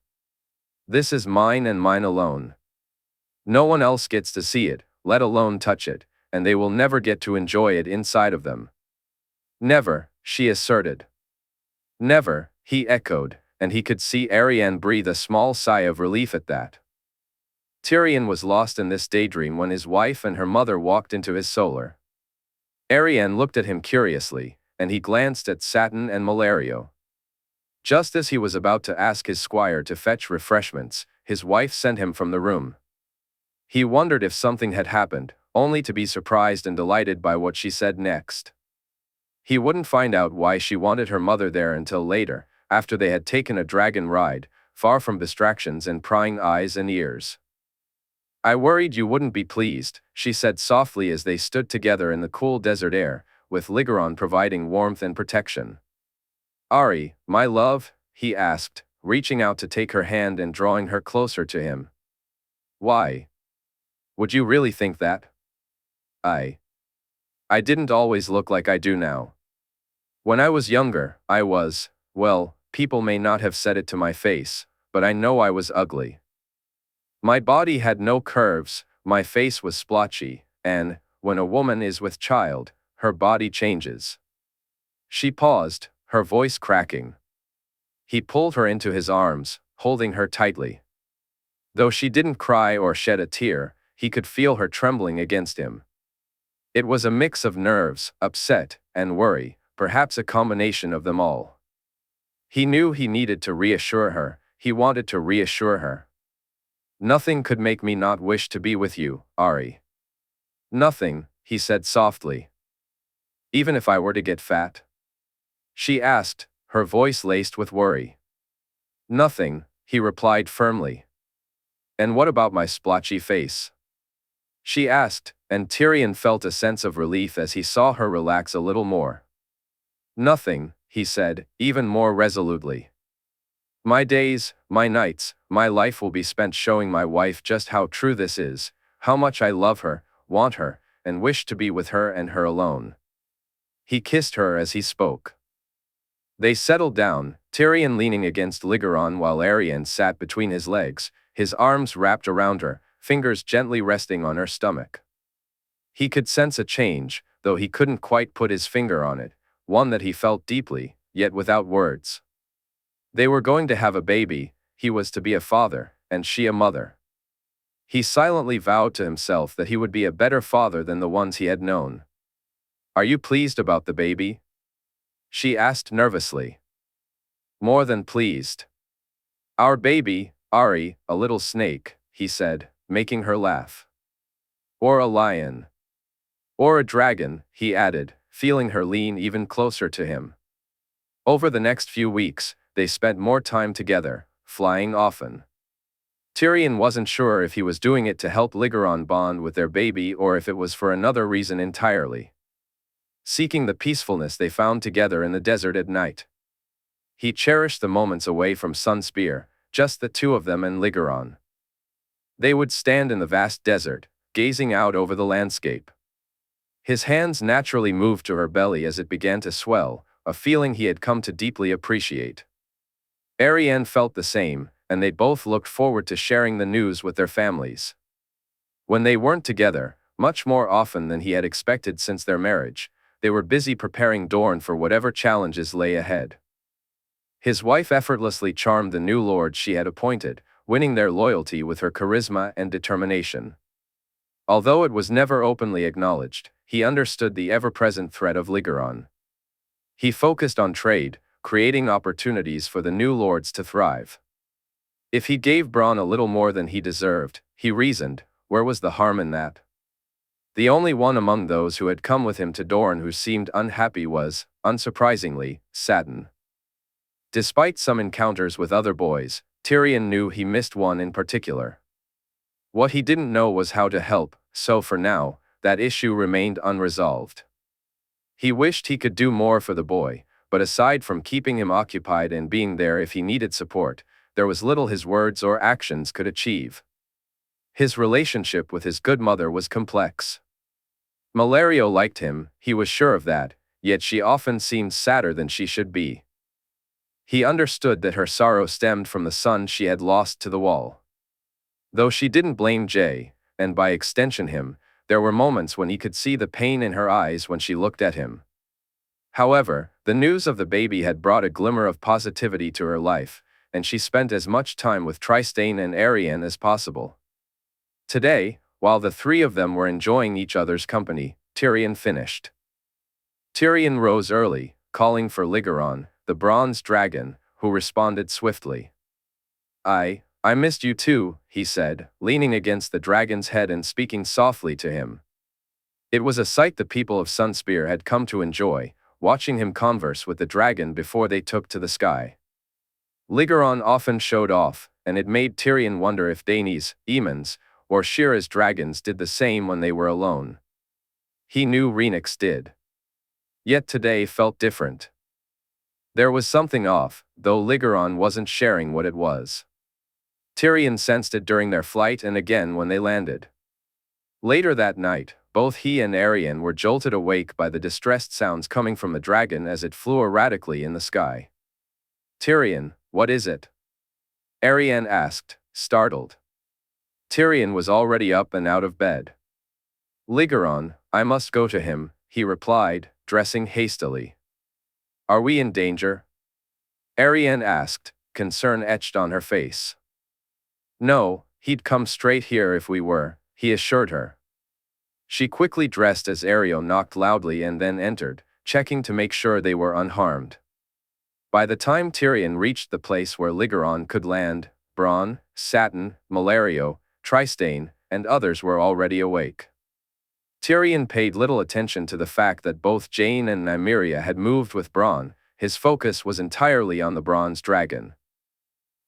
"This is mine and mine alone. No one else gets to see it, let alone touch it, and they will never get to enjoy it inside of them." "Never," she asserted. "Never," he echoed, and he could see Arianne breathe a small sigh of relief at that. Tyrion was lost in this daydream when his wife and her mother walked into his solar. Arianne looked at him curiously, and he glanced at Satin and Malario. Just as he was about to ask his squire to fetch refreshments, his wife sent him from the room. He wondered if something had happened, only to be surprised and delighted by what she said next. He wouldn't find out why she wanted her mother there until later, after they had taken a dragon ride, far from distractions and prying eyes and ears. "I worried you wouldn't be pleased," she said softly as they stood together in the cool desert air, with Ligeron providing warmth and protection. "Ari, my love?" he asked, reaching out to take her hand and drawing her closer to him. "Why? Would you really think that? I didn't always look like I do now. When I was younger, I was, well, people may not have said it to my face, but I know I was ugly. My body had no curves, my face was splotchy, and, when a woman is with child, her body changes. She paused, her voice cracking. He pulled her into his arms, holding her tightly. Though she didn't cry or shed a tear, he could feel her trembling against him. It was a mix of nerves, upset, and worry, perhaps a combination of them all. He knew he needed to reassure her, he wanted to reassure her. Nothing could make me not wish to be with you, Ari. Nothing, he said softly. Even if I were to get fat? She asked, her voice laced with worry. Nothing, he replied firmly. And what about my splotchy face? She asked, and Tyrion felt a sense of relief as he saw her relax a little more. Nothing, he said, even more resolutely. My days, my nights, my life will be spent showing my wife just how true this is, how much I love her, want her, and wish to be with her and her alone. He kissed her as he spoke. They settled down, Tyrion leaning against Ligeron while Aerion sat between his legs, his arms wrapped around her, fingers gently resting on her stomach. He could sense a change, though he couldn't quite put his finger on it, one that he felt deeply, yet without words. They were going to have a baby, he was to be a father, and she a mother. He silently vowed to himself that he would be a better father than the ones he had known. Are you pleased about the baby? She asked nervously. More than pleased. Our baby, Ari, a little snake, he said, making her laugh. Or a lion. Or a dragon, he added, feeling her lean even closer to him. Over the next few weeks, they spent more time together, flying often. Tyrion wasn't sure if he was doing it to help Ligeron bond with their baby or if it was for another reason entirely. Seeking the peacefulness they found together in the desert at night. He cherished the moments away from Sunspear, just the two of them and Ligeron. They would stand in the vast desert, gazing out over the landscape. His hands naturally moved to her belly as it began to swell, a feeling he had come to deeply appreciate. Arianne felt the same, and they both looked forward to sharing the news with their families. When they weren't together, much more often than he had expected since their marriage, they were busy preparing Dorne for whatever challenges lay ahead. His wife effortlessly charmed the new lords she had appointed, winning their loyalty with her charisma and determination. Although it was never openly acknowledged, he understood the ever-present threat of Ligeron. He focused on trade, creating opportunities for the new lords to thrive. If he gave Bronn a little more than he deserved, he reasoned, where was the harm in that? The only one among those who had come with him to Dorne who seemed unhappy was, unsurprisingly, Satin. Despite some encounters with other boys, Tyrion knew he missed one in particular. What he didn't know was how to help, so for now, that issue remained unresolved. He wished he could do more for the boy, but aside from keeping him occupied and being there if he needed support, there was little his words or actions could achieve. His relationship with his good mother was complex. Malario liked him, he was sure of that, yet she often seemed sadder than she should be. He understood that her sorrow stemmed from the son she had lost to the wall. Though she didn't blame Jay, and by extension him, there were moments when he could see the pain in her eyes when she looked at him. However, the news of the baby had brought a glimmer of positivity to her life, and she spent as much time with Trystane and Arianne as possible. Today, while the three of them were enjoying each other's company, Tyrion finished. Tyrion rose early, calling for Ligeron, the bronze dragon, who responded swiftly. I missed you too, he said, leaning against the dragon's head and speaking softly to him. It was a sight the people of Sunspear had come to enjoy, watching him converse with the dragon before they took to the sky. Ligeron often showed off, and it made Tyrion wonder if Daenerys, Aemond's, or Shira's dragons did the same when they were alone. He knew Rhaenys did. Yet today felt different. There was something off, though Ligeron wasn't sharing what it was. Tyrion sensed it during their flight and again when they landed. Later that night, both he and Arianne were jolted awake by the distressed sounds coming from the dragon as it flew erratically in the sky. Tyrion, what is it? Arianne asked, startled. Tyrion was already up and out of bed. Ligeron, I must go to him, he replied, dressing hastily. Are we in danger? Arianne asked, concern etched on her face. No, he'd come straight here if we were, he assured her. She quickly dressed as Ario knocked loudly and then entered, checking to make sure they were unharmed. By the time Tyrion reached the place where Ligeron could land, Bronn, Satin, Malario, Tristane, and others were already awake. Tyrion paid little attention to the fact that both Jane and Nymeria had moved with Bronn. His focus was entirely on the bronze dragon.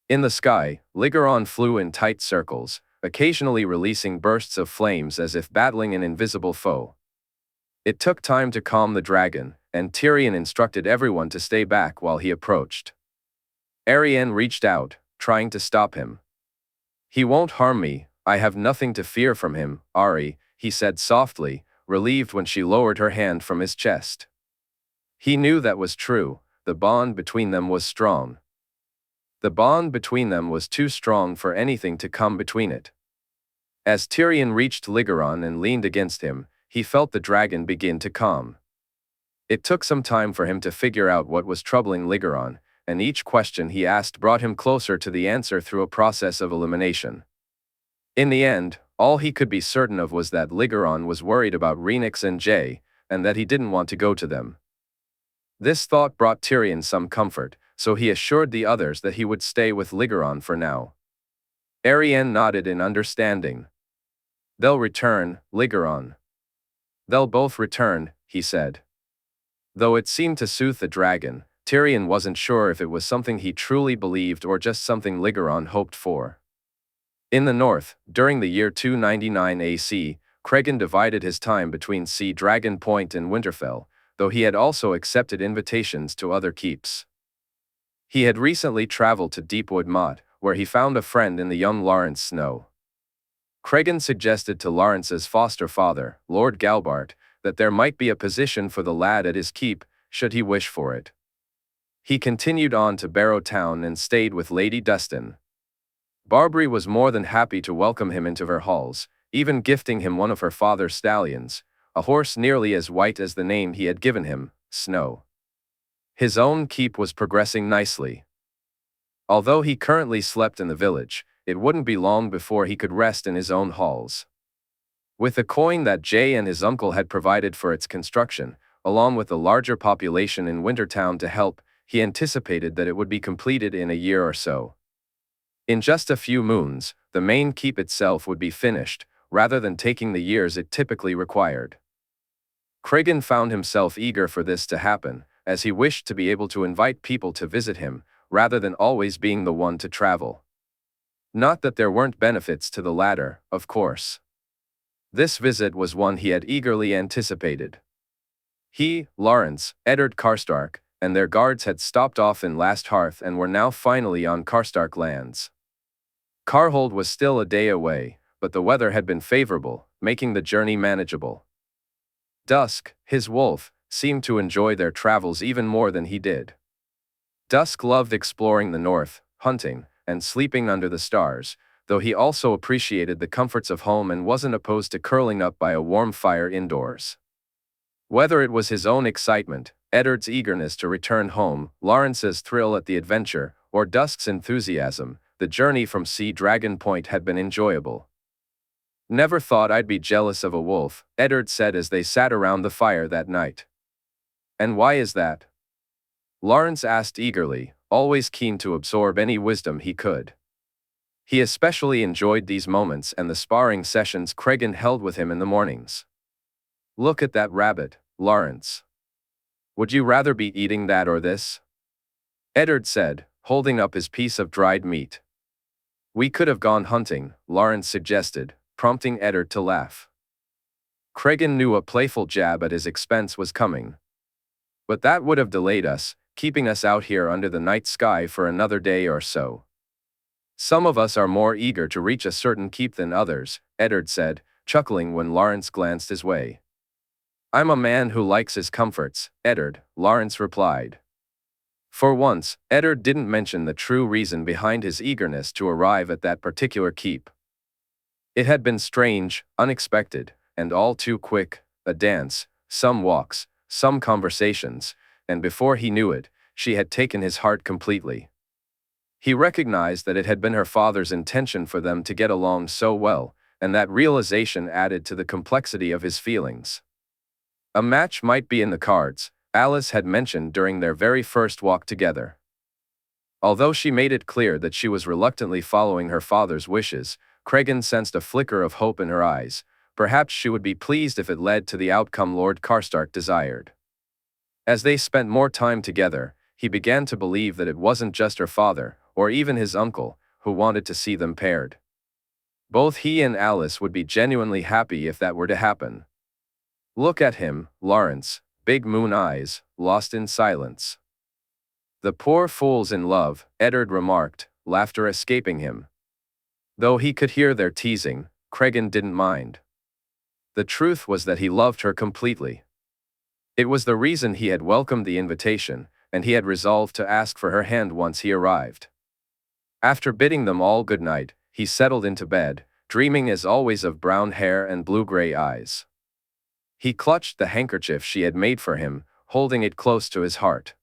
In the sky, Ligeron flew in tight circles, occasionally releasing bursts of flames as if battling an invisible foe. It took time to calm the dragon, and Tyrion instructed everyone to stay back while he approached. Arianne reached out, trying to stop him. He won't harm me, I have nothing to fear from him, Ari, he said softly, relieved when she lowered her hand from his chest. He knew that was true, the bond between them was strong. The bond between them was too strong for anything to come between it. As Tyrion reached Ligeron and leaned against him, he felt the dragon begin to calm. It took some time for him to figure out what was troubling Ligeron, and each question he asked brought him closer to the answer through a process of elimination. In the end, all he could be certain of was that Ligeron was worried about Rhaenys and Jae, and that he didn't want to go to them. This thought brought Tyrion some comfort, so he assured the others that he would stay with Ligeron for now. Arianne nodded in understanding. They'll return, Ligeron. They'll both return, he said. Though it seemed to soothe the dragon, Tyrion wasn't sure if it was something he truly believed or just something Ligeron hoped for. In the north, during the year 299 AC, Cregan divided his time between Sea Dragon Point and Winterfell, though he had also accepted invitations to other keeps. He had recently traveled to Deepwood Motte, where he found a friend in the young Lawrence Snow. Cregan suggested to Lawrence's foster father, Lord Galbart, that there might be a position for the lad at his keep, should he wish for it. He continued on to Barrow Town and stayed with Lady Dustin. Barbary was more than happy to welcome him into her halls, even gifting him one of her father's stallions, a horse nearly as white as the name he had given him, Snow. His own keep was progressing nicely. Although he currently slept in the village, it wouldn't be long before he could rest in his own halls. With the coin that Jae and his uncle had provided for its construction, along with the larger population in Wintertown to help, he anticipated that it would be completed in a year or so. In just a few moons, the main keep itself would be finished, rather than taking the years it typically required. Cregan found himself eager for this to happen, as he wished to be able to invite people to visit him, rather than always being the one to travel. Not that there weren't benefits to the latter, of course. This visit was one he had eagerly anticipated. He, Lawrence, Eddard Karstark, and their guards had stopped off in Last Hearth and were now finally on Karstark lands. Karhold was still a day away, but the weather had been favorable, making the journey manageable. Dusk, his wolf, seemed to enjoy their travels even more than he did. Dusk loved exploring the north, hunting, and sleeping under the stars, though he also appreciated the comforts of home and wasn't opposed to curling up by a warm fire indoors. Whether it was his own excitement, Eddard's eagerness to return home, Lawrence's thrill at the adventure, or Dusk's enthusiasm, the journey from Sea Dragon Point had been enjoyable. Never thought I'd be jealous of a wolf, Eddard said as they sat around the fire that night. And why is that? Lawrence asked eagerly, always keen to absorb any wisdom he could. He especially enjoyed these moments and the sparring sessions Cregan held with him in the mornings. Look at that rabbit, Lawrence. Would you rather be eating that or this? Eddard said, holding up his piece of dried meat. We could have gone hunting, Lawrence suggested, prompting Eddard to laugh. Cregan knew a playful jab at his expense was coming. But that would have delayed us, keeping us out here under the night sky for another day or so. Some of us are more eager to reach a certain keep than others, Eddard said, chuckling when Lawrence glanced his way. I'm a man who likes his comforts, Eddard, Lawrence replied. For once, Eddard didn't mention the true reason behind his eagerness to arrive at that particular keep. It had been strange, unexpected, and all too quick: a dance, some walks, some conversations, and before he knew it, she had taken his heart completely. He recognized that it had been her father's intention for them to get along so well, and that realization added to the complexity of his feelings. A match might be in the cards, Alice had mentioned during their very first walk together. Although she made it clear that she was reluctantly following her father's wishes, Cregan sensed a flicker of hope in her eyes. Perhaps she would be pleased if it led to the outcome Lord Karstark desired. As they spent more time together, he began to believe that it wasn't just her father, or even his uncle, who wanted to see them paired. Both he and Alice would be genuinely happy if that were to happen. Look at him, Lawrence, big moon eyes, lost in silence. The poor fool's in love, Eddard remarked, laughter escaping him. Though he could hear their teasing, Cregan didn't mind. The truth was that he loved her completely. It was the reason he had welcomed the invitation, and he had resolved to ask for her hand once he arrived. After bidding them all good night, he settled into bed, dreaming as always of brown hair and blue-gray eyes. He clutched the handkerchief she had made for him, holding it close to his heart.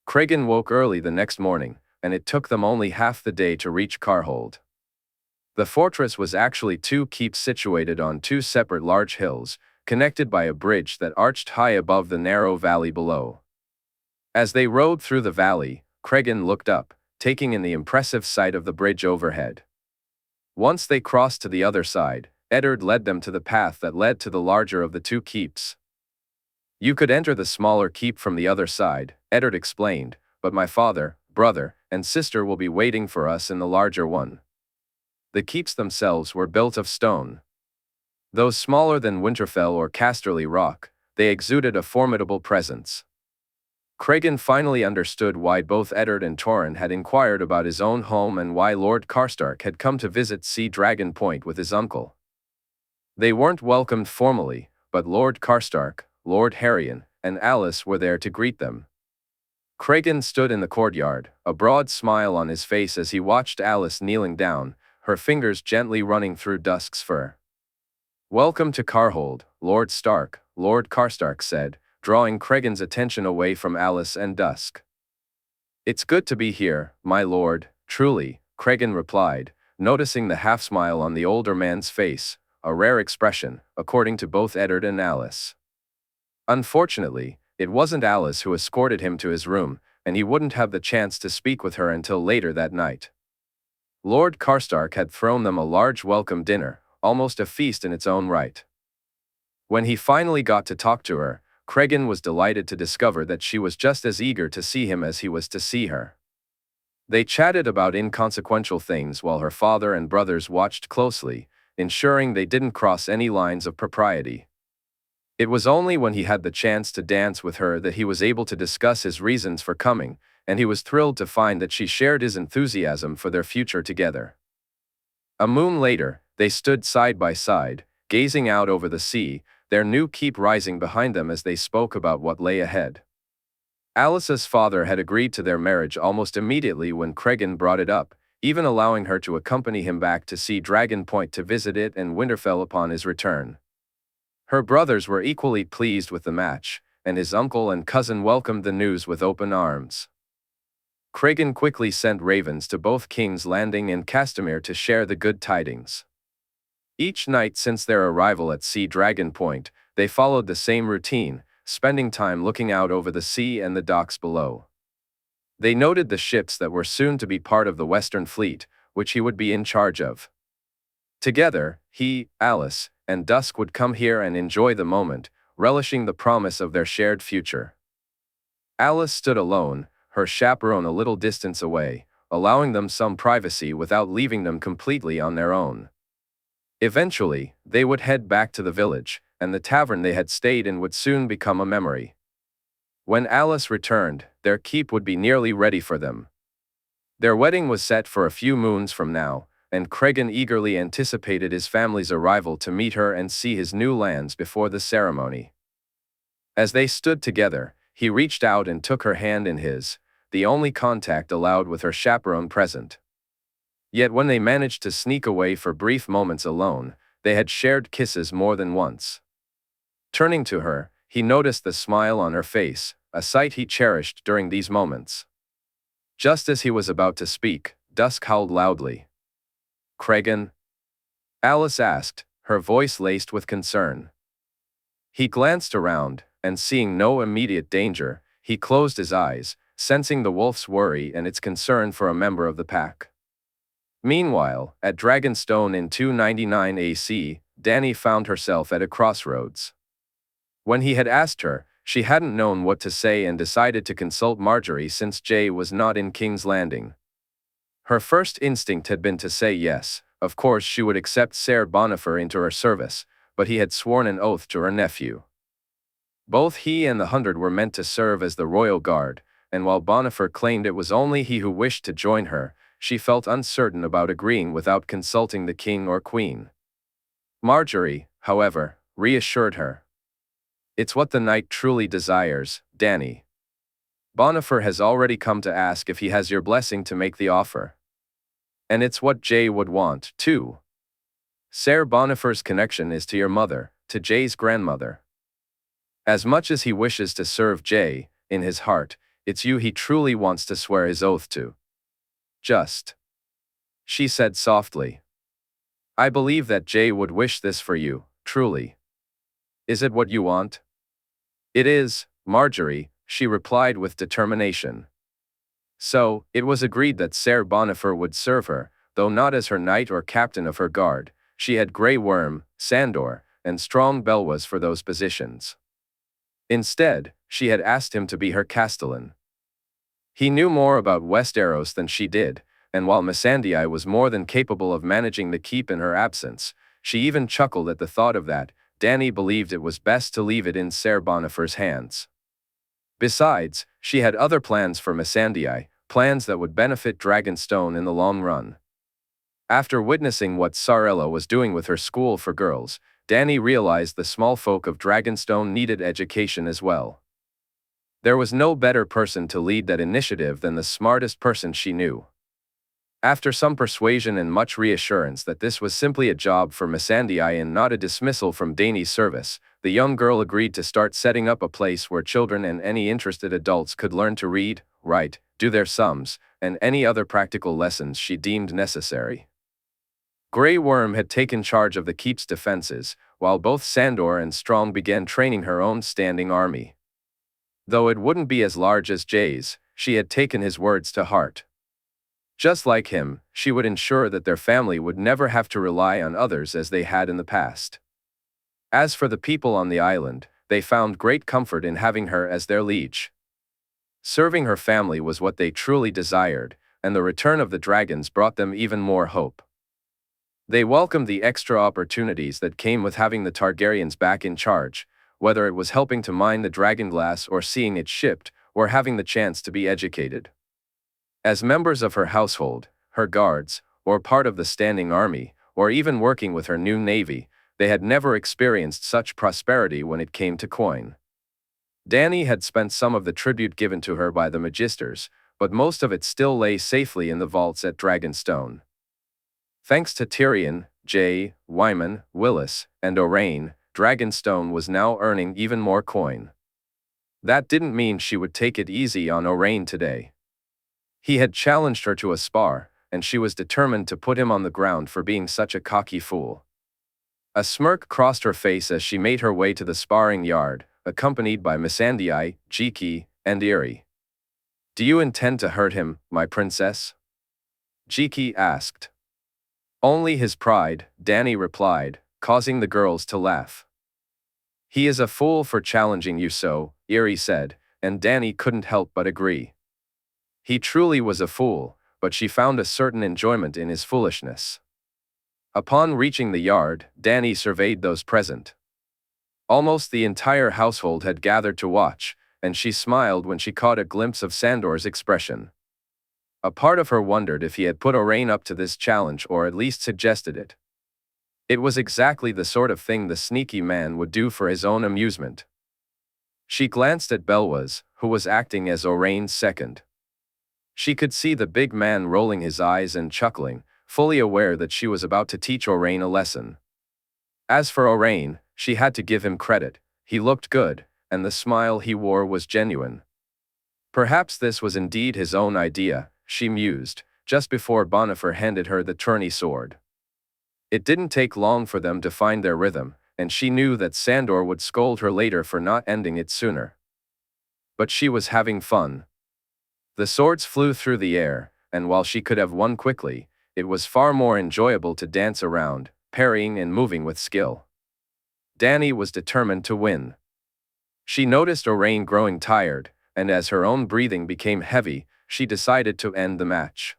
Cregan woke early the next morning, and it took them only half the day to reach Carhold. The fortress was actually two keeps situated on two separate large hills, connected by a bridge that arched high above the narrow valley below. As they rode through the valley, Cregan looked up, taking in the impressive sight of the bridge overhead. Once they crossed to the other side, Eddard led them to the path that led to the larger of the two keeps. You could enter the smaller keep from the other side, Eddard explained, but my father, brother, and sister will be waiting for us in the larger one. The keeps themselves were built of stone. Though smaller than Winterfell or Casterly Rock, they exuded a formidable presence. Cregan finally understood why both Eddard and Torrhen had inquired about his own home and why Lord Karstark had come to visit Sea Dragon Point with his uncle. They weren't welcomed formally, but Lord Karstark, Lord Harryan, and Alice were there to greet them. Cregan stood in the courtyard, a broad smile on his face as he watched Alice kneeling down, her fingers gently running through Dusk's fur. "Welcome to Carhold, Lord Stark," Lord Karstark said, drawing Cregan's attention away from Alice and Dusk. "It's good to be here, my lord, truly," Cregan replied, noticing the half-smile on the older man's face, a rare expression, according to both Eddard and Alice. Unfortunately, it wasn't Alice who escorted him to his room, and he wouldn't have the chance to speak with her until later that night. Lord Karstark had thrown them a large welcome dinner, almost a feast in its own right. When he finally got to talk to her, Cregan was delighted to discover that she was just as eager to see him as he was to see her. They chatted about inconsequential things while her father and brothers watched closely, ensuring they didn't cross any lines of propriety. It was only when he had the chance to dance with her that he was able to discuss his reasons for coming, and he was thrilled to find that she shared his enthusiasm for their future together. A moon later, they stood side by side, gazing out over the sea, their new keep rising behind them as they spoke about what lay ahead. Alice's father had agreed to their marriage almost immediately when Cregan brought it up, even allowing her to accompany him back to Sea Dragon Point to visit it and Winterfell upon his return. Her brothers were equally pleased with the match, and his uncle and cousin welcomed the news with open arms. Cregan quickly sent ravens to both King's Landing and Castamere to share the good tidings. Each night since their arrival at Sea Dragon Point, they followed the same routine, spending time looking out over the sea and the docks below. They noted the ships that were soon to be part of the Western Fleet, which he would be in charge of. Together, he, Alice, and Dusk would come here and enjoy the moment, relishing the promise of their shared future. Alice stood alone, her chaperone a little distance away, allowing them some privacy without leaving them completely on their own. Eventually, they would head back to the village, and the tavern they had stayed in would soon become a memory. When Alice returned, their keep would be nearly ready for them. Their wedding was set for a few moons from now, and Cregan eagerly anticipated his family's arrival to meet her and see his new lands before the ceremony. As they stood together, he reached out and took her hand in his, the only contact allowed with her chaperone present. Yet when they managed to sneak away for brief moments alone, they had shared kisses more than once. Turning to her, he noticed the smile on her face, a sight he cherished during these moments. Just as he was about to speak, Dusk howled loudly. "Cregan?" Alice asked, her voice laced with concern. He glanced around, and seeing no immediate danger, he closed his eyes, sensing the wolf's worry and its concern for a member of the pack. Meanwhile, at Dragonstone in 299 AC, Dany found herself at a crossroads. When he had asked her, she hadn't known what to say and decided to consult Marjorie since Jae was not in King's Landing. Her first instinct had been to say yes, of course she would accept Ser Bonifer into her service, but he had sworn an oath to her nephew. Both he and the 100 were meant to serve as the royal guard, and while Bonifer claimed it was only he who wished to join her, she felt uncertain about agreeing without consulting the king or queen. Marjorie, however, reassured her. "It's what the knight truly desires, Dany. Bonifer has already come to ask if he has your blessing to make the offer. And it's what Jae would want, too. Ser Bonifer's connection is to your mother, to Jae's grandmother. As much as he wishes to serve Jae, in his heart, it's you he truly wants to swear his oath to." "Just," she said softly. "I believe that Jae would wish this for you, truly. Is it what you want?" "It is, Marjorie," she replied with determination. So, it was agreed that Ser Bonifer would serve her, though not as her knight or captain of her guard. She had Grey Worm, Sandor, and strong Belwas for those positions. Instead, she had asked him to be her castellan. He knew more about Westeros than she did, and while Missandei was more than capable of managing the keep in her absence, she even chuckled at the thought of that. Dany believed it was best to leave it in Ser Bonifer's hands. Besides, she had other plans for Missandei, plans that would benefit Dragonstone in the long run. After witnessing what Sarella was doing with her school for girls, Dany realized the small folk of Dragonstone needed education as well. There was no better person to lead that initiative than the smartest person she knew. After some persuasion and much reassurance that this was simply a job for Missandei and not a dismissal from Dany's service, the young girl agreed to start setting up a place where children and any interested adults could learn to read, write, do their sums, and any other practical lessons she deemed necessary. Grey Worm had taken charge of the keep's defenses, while both Sandor and Strong began training her own standing army. Though it wouldn't be as large as Jae's, she had taken his words to heart. Just like him, she would ensure that their family would never have to rely on others as they had in the past. As for the people on the island, they found great comfort in having her as their liege. Serving her family was what they truly desired, and the return of the dragons brought them even more hope. They welcomed the extra opportunities that came with having the Targaryens back in charge, whether it was helping to mine the dragonglass or seeing it shipped, or having the chance to be educated. As members of her household, her guards, or part of the standing army, or even working with her new navy, they had never experienced such prosperity when it came to coin. Dany had spent some of the tribute given to her by the Magisters, but most of it still lay safely in the vaults at Dragonstone. Thanks to Tyrion, Jae, Wyman, Willis, and Orain, Dragonstone was now earning even more coin. That didn't mean she would take it easy on Orain today. He had challenged her to a spar, and she was determined to put him on the ground for being such a cocky fool. A smirk crossed her face as she made her way to the sparring yard, accompanied by Missandei, Jiki, and Irri. "Do you intend to hurt him, my princess?" Jiki asked. "Only his pride," Dany replied, causing the girls to laugh. "He is a fool for challenging you so," Irri said, and Dany couldn't help but agree. He truly was a fool, but she found a certain enjoyment in his foolishness. Upon reaching the yard, Dany surveyed those present. Almost the entire household had gathered to watch, and she smiled when she caught a glimpse of Sandor's expression. A part of her wondered if he had put Orain up to this challenge or at least suggested it. It was exactly the sort of thing the sneaky man would do for his own amusement. She glanced at Belwas, who was acting as Orain's second. She could see the big man rolling his eyes and chuckling, fully aware that she was about to teach Orain a lesson. As for Orain, she had to give him credit. He looked good, and the smile he wore was genuine. Perhaps this was indeed his own idea, she mused, just before Bonifer handed her the tourney sword. It didn't take long for them to find their rhythm, and she knew that Sandor would scold her later for not ending it sooner. But she was having fun. The swords flew through the air, and while she could have won quickly, it was far more enjoyable to dance around, parrying and moving with skill. Dany was determined to win. She noticed Orain growing tired, and as her own breathing became heavy, she decided to end the match.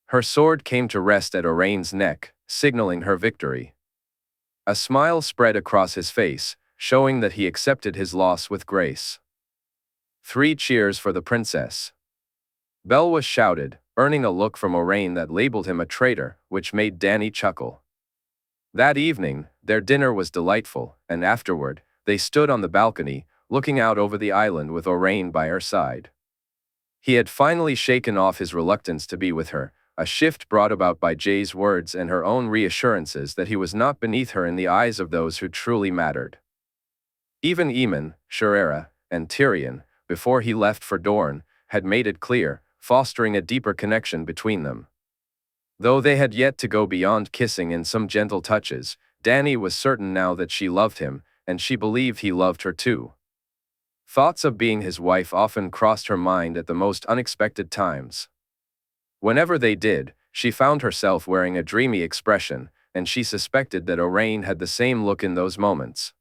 Her sword came to rest at Orain's neck, signaling her victory. A smile spread across his face, showing that he accepted his loss with grace. 3 cheers for the princess. Bell was shouted, earning a look from Orain that labeled him a traitor, which made Dany chuckle. That evening, their dinner was delightful, and afterward, they stood on the balcony, looking out over the island with Orain by her side. He had finally shaken off his reluctance to be with her, a shift brought about by Jay's words and her own reassurances that he was not beneath her in the eyes of those who truly mattered. Even Aemon, Shaerra, and Tyrion, before he left for Dorne, had made it clear, fostering a deeper connection between them. Though they had yet to go beyond kissing and some gentle touches, Dany was certain now that she loved him, and she believed he loved her too. Thoughts of being his wife often crossed her mind at the most unexpected times. Whenever they did, she found herself wearing a dreamy expression, and she suspected that Orain had the same look in those moments.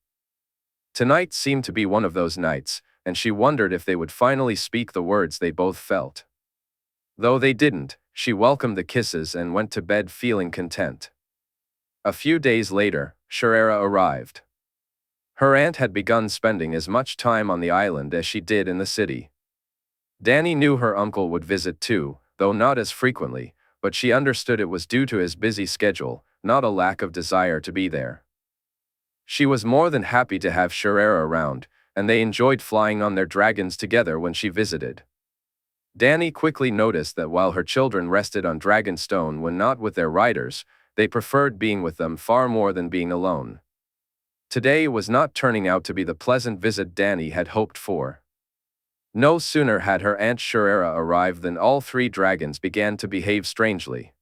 Tonight seemed to be one of those nights, and she wondered if they would finally speak the words they both felt. Though they didn't, she welcomed the kisses and went to bed feeling content. A few days later, Shaerra arrived. Her aunt had begun spending as much time on the island as she did in the city. Dany knew her uncle would visit too, though not as frequently, but she understood it was due to his busy schedule, not a lack of desire to be there. She was more than happy to have Shaerra around, and they enjoyed flying on their dragons together when she visited. Dany quickly noticed that while her children rested on Dragonstone when not with their riders, they preferred being with them far more than being alone. Today was not turning out to be the pleasant visit Dany had hoped for. No sooner had her Aunt Shaerra arrived than all 3 dragons began to behave strangely.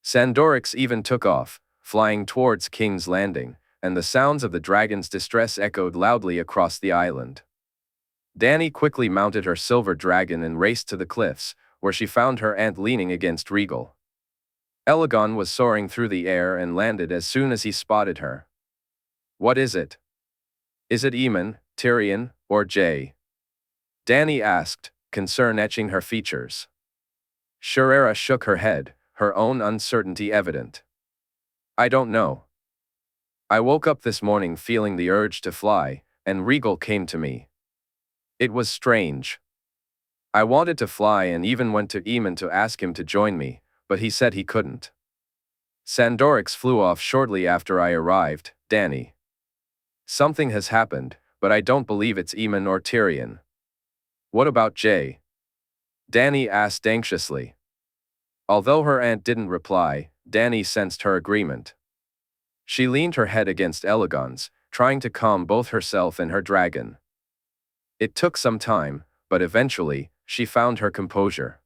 Sandorix even took off, flying towards King's Landing, and the sounds of the dragon's distress echoed loudly across the island. Dany quickly mounted her silver dragon and raced to the cliffs, where she found her aunt leaning against Rhaegal. Elegon was soaring through the air and landed as soon as he spotted her. "What is it? Is it Aemon, Tyrion, or Jae?" Dany asked, concern etching her features. Shaerra shook her head, her own uncertainty evident. "I don't know. I woke up this morning feeling the urge to fly, and Rhaegal came to me. It was strange. I wanted to fly and even went to Aemon to ask him to join me, but he said he couldn't. Sandorix flew off shortly after I arrived, Dany. Something has happened, but I don't believe it's Aemon or Tyrion." "What about Jae?" Dany asked anxiously. Although her aunt didn't reply, Dany sensed her agreement. She leaned her head against Elegon's, trying to calm both herself and her dragon. It took some time, but eventually, she found her composure.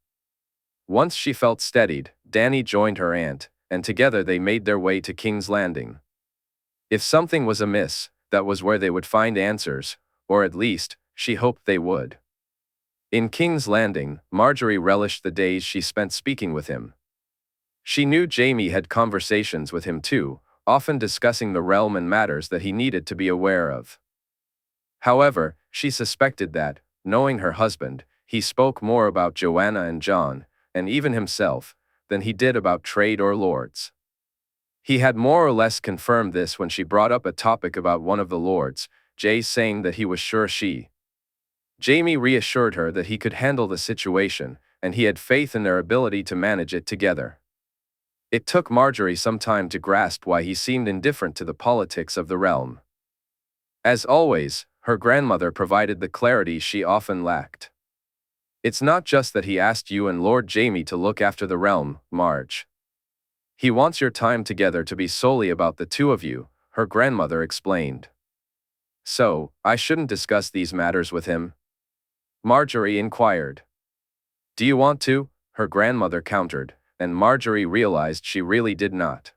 Once she felt steadied, Dany joined her aunt, and together they made their way to King's Landing. If something was amiss, that was where they would find answers, or at least, she hoped they would. In King's Landing, Marjorie relished the days she spent speaking with him. She knew Jaime had conversations with him too, often discussing the realm and matters that he needed to be aware of. However, she suspected that, knowing her husband, he spoke more about Joanna and Jon, and even himself, than he did about trade or lords. He had more or less confirmed this when she brought up a topic about one of the lords, Jae saying that he was sure Jaime reassured her that he could handle the situation, and he had faith in their ability to manage it together. It took Marjorie some time to grasp why he seemed indifferent to the politics of the realm. As always, her grandmother provided the clarity she often lacked. It's not just that he asked you and Lord Jaime to look after the realm, Marge. He wants your time together to be solely about the two of you, her grandmother explained. So, I shouldn't discuss these matters with him? Marjorie inquired. Do you want to? Her grandmother countered, and Marjorie realized she really did not.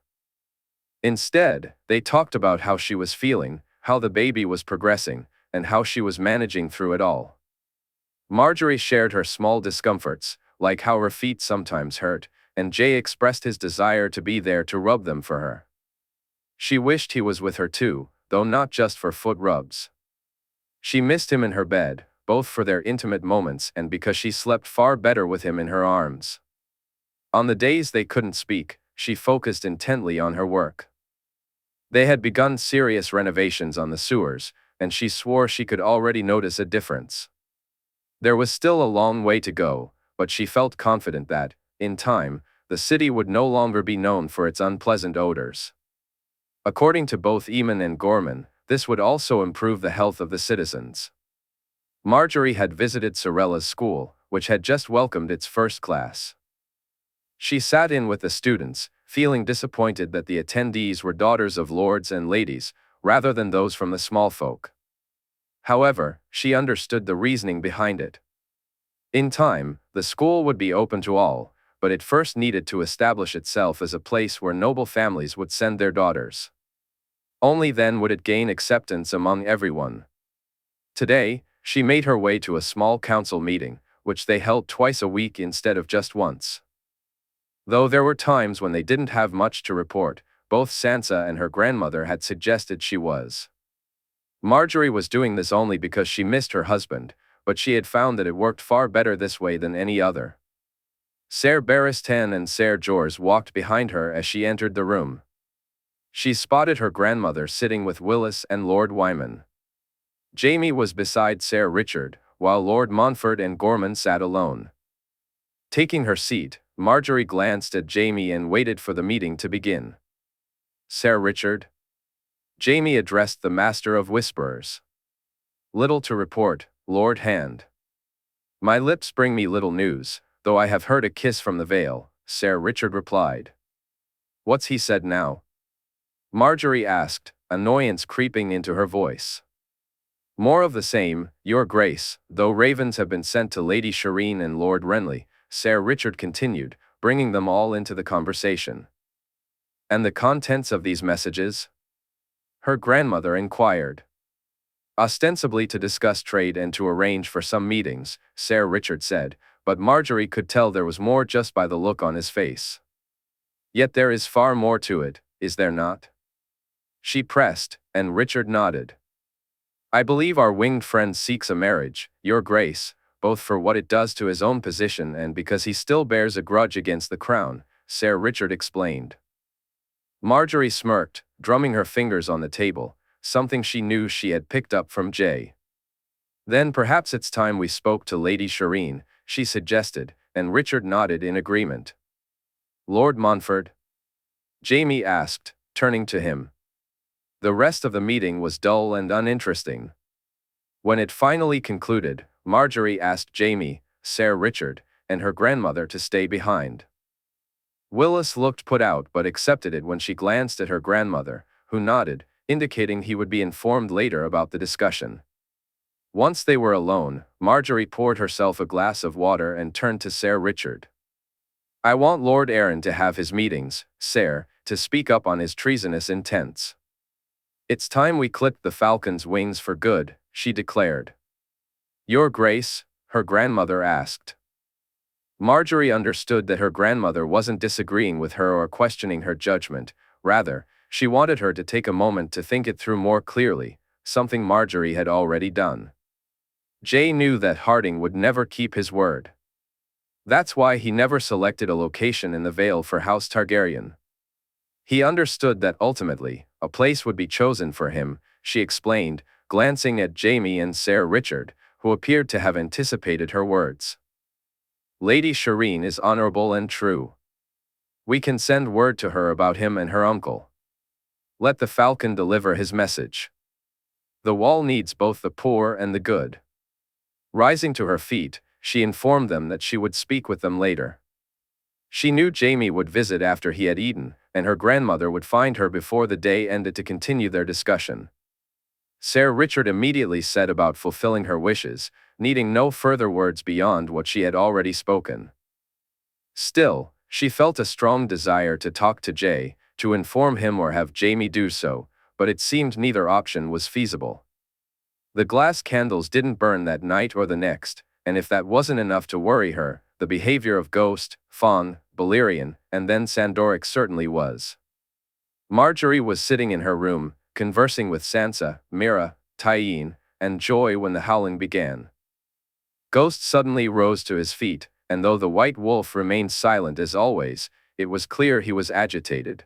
Instead, they talked about how she was feeling, how the baby was progressing, and how she was managing through it all. Marjorie shared her small discomforts, like how her feet sometimes hurt, and Jay expressed his desire to be there to rub them for her. She wished he was with her too, though not just for foot rubs. She missed him in her bed, both for their intimate moments and because she slept far better with him in her arms. On the days they couldn't speak, she focused intently on her work. They had begun serious renovations on the sewers, and she swore she could already notice a difference. There was still a long way to go, but she felt confident that, in time, the city would no longer be known for its unpleasant odors. According to both Eamon and Gorman, this would also improve the health of the citizens. Marjorie had visited Sorella's school, which had just welcomed its first class. She sat in with the students, feeling disappointed that the attendees were daughters of lords and ladies, rather than those from the small folk. However, she understood the reasoning behind it. In time, the school would be open to all, but it first needed to establish itself as a place where noble families would send their daughters. Only then would it gain acceptance among everyone. Today, she made her way to a small council meeting, which they held twice a week instead of just once. Though there were times when they didn't have much to report, both Sansa and her grandmother had suggested she was. Marjorie was doing this only because she missed her husband, but she had found that it worked far better this way than any other. Ser Barristan and Ser Jorah walked behind her as she entered the room. She spotted her grandmother sitting with Willis and Lord Wyman. Jaime was beside Ser Richard, while Lord Montfort and Gorman sat alone. Taking her seat, Marjorie glanced at Jaime and waited for the meeting to begin. Ser Richard? Jaime addressed the Master of Whisperers. Little to report, Lord Hand. My lips bring me little news, though I have heard a kiss from the Vale, Ser Richard replied. What's he said now? Marjorie asked, annoyance creeping into her voice. More of the same, Your Grace, though ravens have been sent to Lady Shireen and Lord Renly, Ser Richard continued, bringing them all into the conversation. And the contents of these messages? Her grandmother inquired. Ostensibly to discuss trade and to arrange for some meetings, Ser Richard said, but Marjorie could tell there was more just by the look on his face. Yet there is far more to it, is there not? She pressed, and Richard nodded. I believe our winged friend seeks a marriage, Your Grace, both for what it does to his own position and because he still bears a grudge against the crown, Ser Richard explained. Marjorie smirked, drumming her fingers on the table, something she knew she had picked up from Jay. Then perhaps it's time we spoke to Lady Shireen, she suggested, and Richard nodded in agreement. Lord Montfort? Jaime asked, turning to him. The rest of the meeting was dull and uninteresting. When it finally concluded, Marjorie asked Jaime, Ser Richard, and her grandmother to stay behind. Willis looked put out but accepted it when she glanced at her grandmother, who nodded, indicating he would be informed later about the discussion. Once they were alone, Marjorie poured herself a glass of water and turned to Ser Richard. I want Lord Arryn to have his meetings, Ser, to speak up on his treasonous intents. It's time we clipped the falcon's wings for good, she declared. Your Grace? Her grandmother asked. Marjorie understood that her grandmother wasn't disagreeing with her or questioning her judgment, rather, she wanted her to take a moment to think it through more clearly, something Marjorie had already done. Jay knew that Harding would never keep his word. That's why he never selected a location in the Vale for House Targaryen. He understood that ultimately, a place would be chosen for him, she explained, glancing at Jaime and Ser Richard, who appeared to have anticipated her words. Lady Shireen is honorable and true. We can send word to her about him and her uncle. Let the falcon deliver his message. The wall needs both the poor and the good. Rising to her feet, she informed them that she would speak with them later. She knew Jaime would visit after he had eaten, and her grandmother would find her before the day ended to continue their discussion. Ser Richard immediately set about fulfilling her wishes, needing no further words beyond what she had already spoken. Still, she felt a strong desire to talk to Jay, to inform him or have Jaime do so, but it seemed neither option was feasible. The glass candles didn't burn that night or the next, and if that wasn't enough to worry her, the behavior of Ghost, Fawn, Valyrian, and then Sandoric certainly was. Marjorie was sitting in her room, conversing with Sansa, Mira, Tyene, and Joy when the howling began. Ghost suddenly rose to his feet, and though the White Wolf remained silent as always, it was clear he was agitated.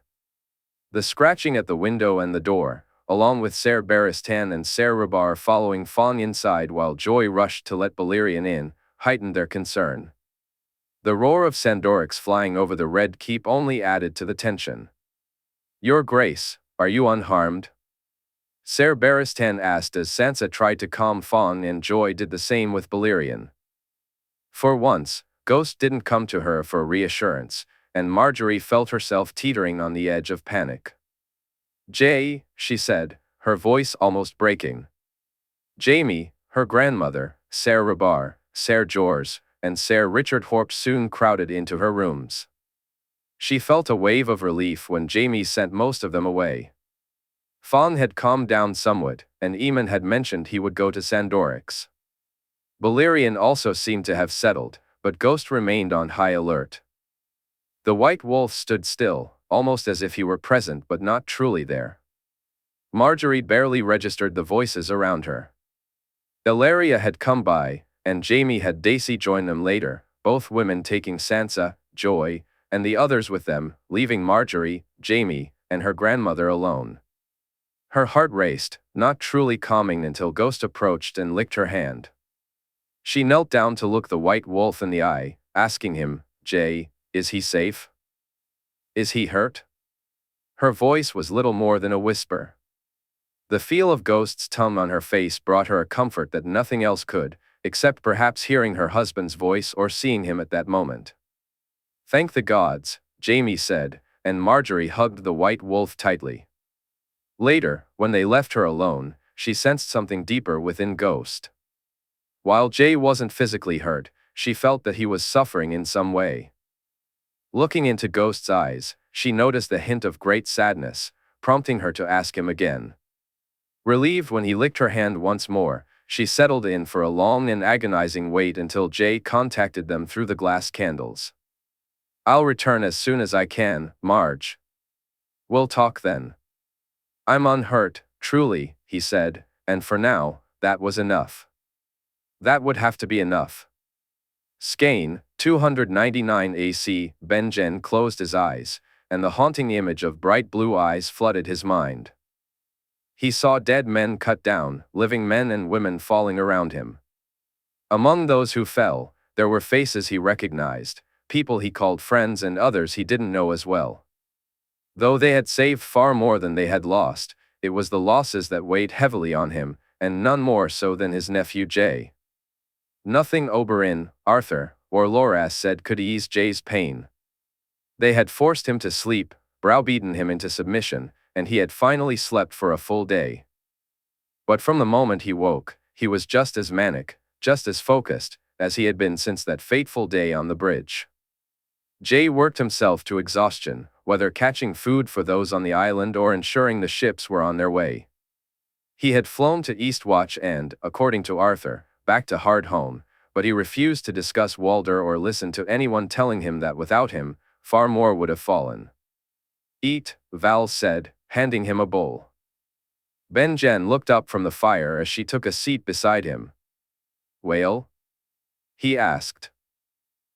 The scratching at the window and the door, along with Ser Barristan and Ser Rabar following Fawn inside while Joy rushed to let Valyrian in, heightened their concern. The roar of Sandorix flying over the Red Keep only added to the tension. "Your Grace, are you unharmed?" Ser Barristan asked as Sansa tried to calm Fawn and Joy did the same with Valyrian. For once, Ghost didn't come to her for reassurance, and Marjorie felt herself teetering on the edge of panic. "Jay," she said, her voice almost breaking. Jaime, her grandmother, Ser Rabar, Ser Jorah, and Ser Richard Horp soon crowded into her rooms. She felt a wave of relief when Jaime sent most of them away. Fawn had calmed down somewhat, and Eamon had mentioned he would go to Sandorix. Valyrian also seemed to have settled, but Ghost remained on high alert. The White Wolf stood still, almost as if he were present but not truly there. Marjorie barely registered the voices around her. Illyria had come by, and Jaime had Daisy join them later, both women taking Sansa, Joy, and the others with them, leaving Marjorie, Jaime, and her grandmother alone. Her heart raced, not truly calming until Ghost approached and licked her hand. She knelt down to look the White Wolf in the eye, asking him, "Jay, is he safe? Is he hurt?" Her voice was little more than a whisper. The feel of Ghost's tongue on her face brought her a comfort that nothing else could, except perhaps hearing her husband's voice or seeing him at that moment. "Thank the gods," Jaime said, and Marjorie hugged the White Wolf tightly. Later, when they left her alone, she sensed something deeper within Ghost. While Jay wasn't physically hurt, she felt that he was suffering in some way. Looking into Ghost's eyes, she noticed a hint of great sadness, prompting her to ask him again. Relieved when he licked her hand once more, she settled in for a long and agonizing wait until Jay contacted them through the glass candles. "I'll return as soon as I can, Marge. We'll talk then." "I'm unhurt, truly," he said, and for now, that was enough. That would have to be enough. Skane, 299 AC, Benjen closed his eyes, and the haunting image of bright blue eyes flooded his mind. He saw dead men cut down, living men and women falling around him. Among those who fell, there were faces he recognized, people he called friends and others he didn't know as well. Though they had saved far more than they had lost, it was the losses that weighed heavily on him, and none more so than his nephew Jay. Nothing Oberyn, Arthur, or Loras said could ease Jay's pain. They had forced him to sleep, browbeaten him into submission, and he had finally slept for a full day. But from the moment he woke, he was just as manic, just as focused, as he had been since that fateful day on the bridge. Jay worked himself to exhaustion, whether catching food for those on the island or ensuring the ships were on their way. He had flown to Eastwatch and, according to Arthur, back to Hardhome, but he refused to discuss Walder or listen to anyone telling him that without him, far more would have fallen. "Eat," Val said, handing him a bowl. Benjen looked up from the fire as she took a seat beside him. "Whale?" he asked.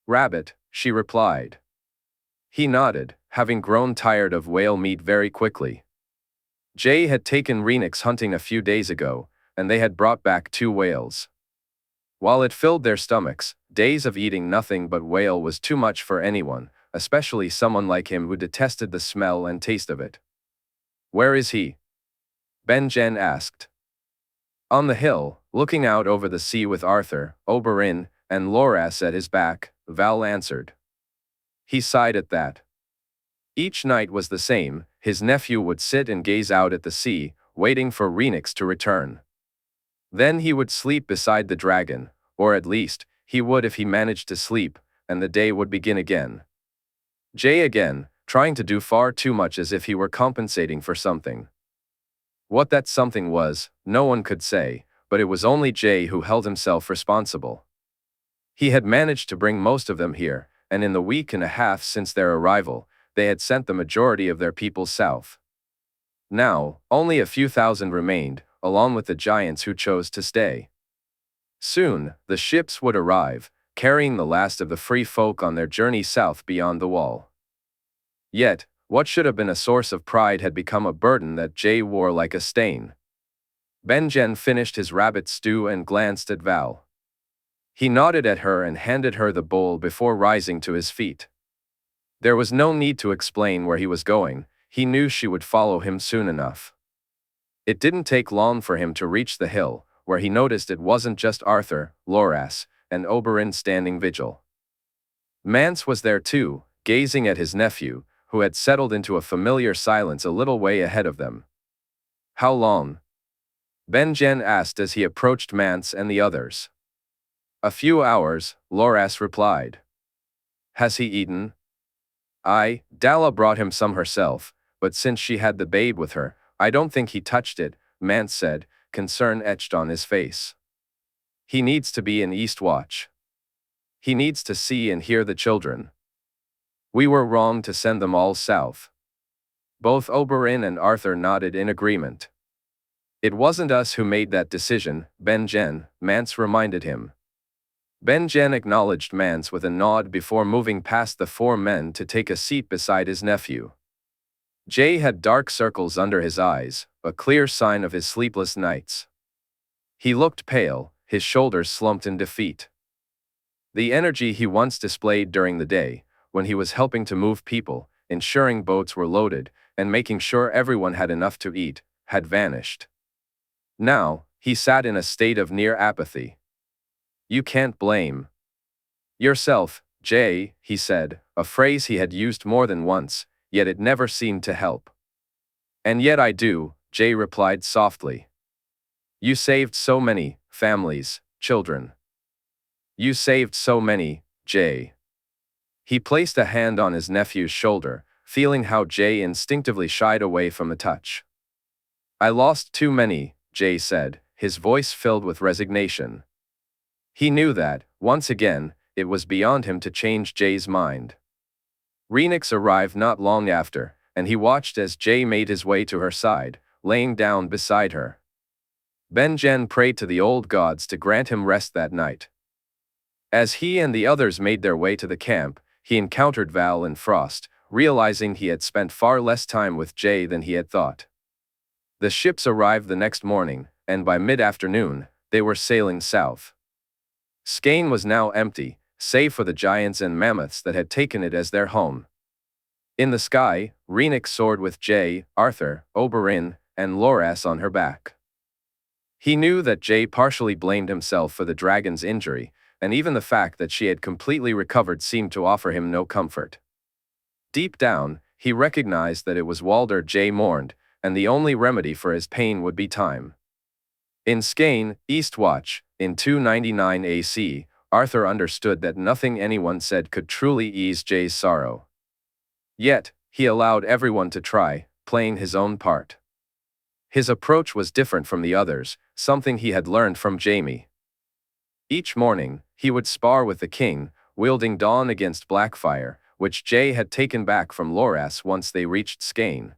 "Rabbit," she replied. He nodded, having grown tired of whale meat very quickly. Jay had taken Renix hunting a few days ago, and they had brought back 2 whales. While it filled their stomachs, days of eating nothing but whale was too much for anyone, especially someone like him who detested the smell and taste of it. "Where is he?" Benjen asked. "On the hill, looking out over the sea with Arthur, Oberyn, and Loras at his back, Val answered. He sighed at that. Each night was the same. His nephew would sit and gaze out at the sea, waiting for Rhaenys to return. Then he would sleep beside the dragon, or at least, he would if he managed to sleep, and the day would begin again. Jae again, trying to do far too much as if he were compensating for something. What that something was, no one could say, but it was only Jae who held himself responsible. He had managed to bring most of them here, and in the week and a half since their arrival, they had sent the majority of their people south. Now, only a few thousand remained, along with the giants who chose to stay. Soon, the ships would arrive, carrying the last of the free folk on their journey south beyond the wall. Yet, what should have been a source of pride had become a burden that Jae wore like a stain. Benjen finished his rabbit stew and glanced at Val. He nodded at her and handed her the bowl before rising to his feet. There was no need to explain where he was going, he knew she would follow him soon enough. It didn't take long for him to reach the hill, where he noticed it wasn't just Arthur, Loras, and Oberyn standing vigil. Mance was there too, gazing at his nephew, who had settled into a familiar silence a little way ahead of them. How long? Benjen asked as he approached Mance and the others. A few hours, Loras replied. Has he eaten? Dalla brought him some herself, but since she had the babe with her, I don't think he touched it, Mance said, concern etched on his face. He needs to be in Eastwatch. He needs to see and hear the children. We were wrong to send them all south. Both Oberyn and Arthur nodded in agreement. It wasn't us who made that decision, Benjen, Mance reminded him. Benjen acknowledged Mance with a nod before moving past the four men to take a seat beside his nephew. Jae had dark circles under his eyes, a clear sign of his sleepless nights. He looked pale, his shoulders slumped in defeat. The energy he once displayed during the day, when he was helping to move people, ensuring boats were loaded, and making sure everyone had enough to eat, had vanished. Now, he sat in a state of near apathy. You can't blame yourself, Jae, he said, a phrase he had used more than once, yet it never seemed to help. And yet I do, Jae replied softly. You saved so many families, children. You saved so many, Jae. He placed a hand on his nephew's shoulder, feeling how Jae instinctively shied away from the touch. I lost too many, Jae said, his voice filled with resignation. He knew that, once again, it was beyond him to change Jae's mind. Rhaenys arrived not long after, and he watched as Jae made his way to her side, laying down beside her. Benjen prayed to the old gods to grant him rest that night. As he and the others made their way to the camp, he encountered Val and Frost, realizing he had spent far less time with Jae than he had thought. The ships arrived the next morning, and by mid-afternoon, they were sailing south. Skane was now empty, save for the giants and mammoths that had taken it as their home. In the sky, Rhaenys soared with Jae, Arthur, Oberyn, and Loras on her back. He knew that Jae partially blamed himself for the dragon's injury, and even the fact that she had completely recovered seemed to offer him no comfort. Deep down, he recognized that it was Walder Jae mourned, and the only remedy for his pain would be time. In Skane, Eastwatch, in 299 AC, Arthur understood that nothing anyone said could truly ease Jae's sorrow. Yet, he allowed everyone to try, playing his own part. His approach was different from the others, something he had learned from Jaime. Each morning, he would spar with the king, wielding Dawn against Blackfire, which Jae had taken back from Loras once they reached Skane.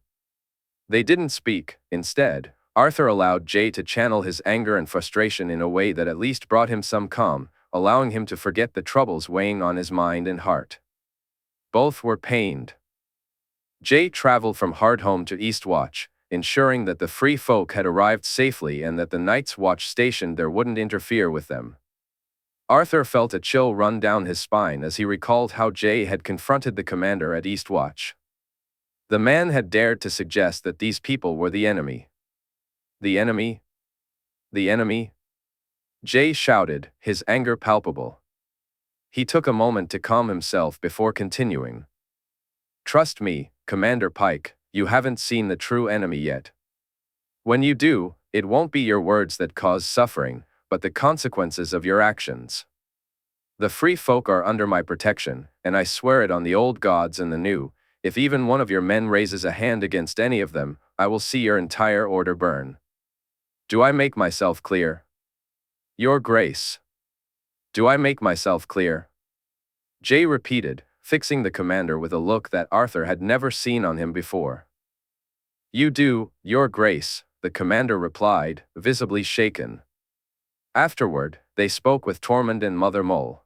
They didn't speak. Instead, Arthur allowed Jae to channel his anger and frustration in a way that at least brought him some calm, allowing him to forget the troubles weighing on his mind and heart. Both were pained. Jae traveled from Hardhome to Eastwatch, ensuring that the free folk had arrived safely and that the Night's Watch stationed there wouldn't interfere with them. Arthur felt a chill run down his spine as he recalled how Jae had confronted the commander at Eastwatch. The man had dared to suggest that these people were the enemy. The enemy? The enemy? Jae shouted, his anger palpable. He took a moment to calm himself before continuing. Trust me, Commander Pike, you haven't seen the true enemy yet. When you do, it won't be your words that cause suffering, but the consequences of your actions. The free folk are under my protection, and I swear it on the old gods and the new, if even one of your men raises a hand against any of them, I will see your entire order burn. Do I make myself clear? Your Grace. Do I make myself clear? Jay repeated, fixing the commander with a look that Arthur had never seen on him before. You do, Your Grace, the commander replied, visibly shaken. Afterward, they spoke with Tormund and Mother Mole.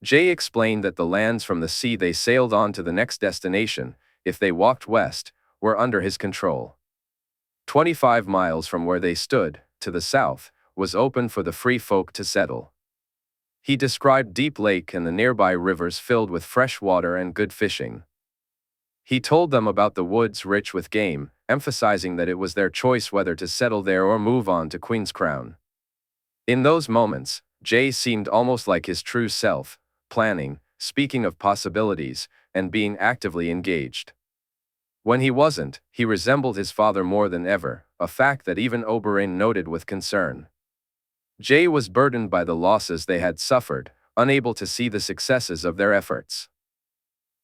Jay explained that the lands from the sea they sailed on to the next destination, if they walked west, were under his control. 25 miles from where they stood, to the south, was open for the free folk to settle. He described Deep Lake and the nearby rivers filled with fresh water and good fishing. He told them about the woods rich with game, emphasizing that it was their choice whether to settle there or move on to Queen's Crown. In those moments, Jay seemed almost like his true self, planning, speaking of possibilities, and being actively engaged. When he wasn't, he resembled his father more than ever, a fact that even Oberyn noted with concern. Jay was burdened by the losses they had suffered, unable to see the successes of their efforts.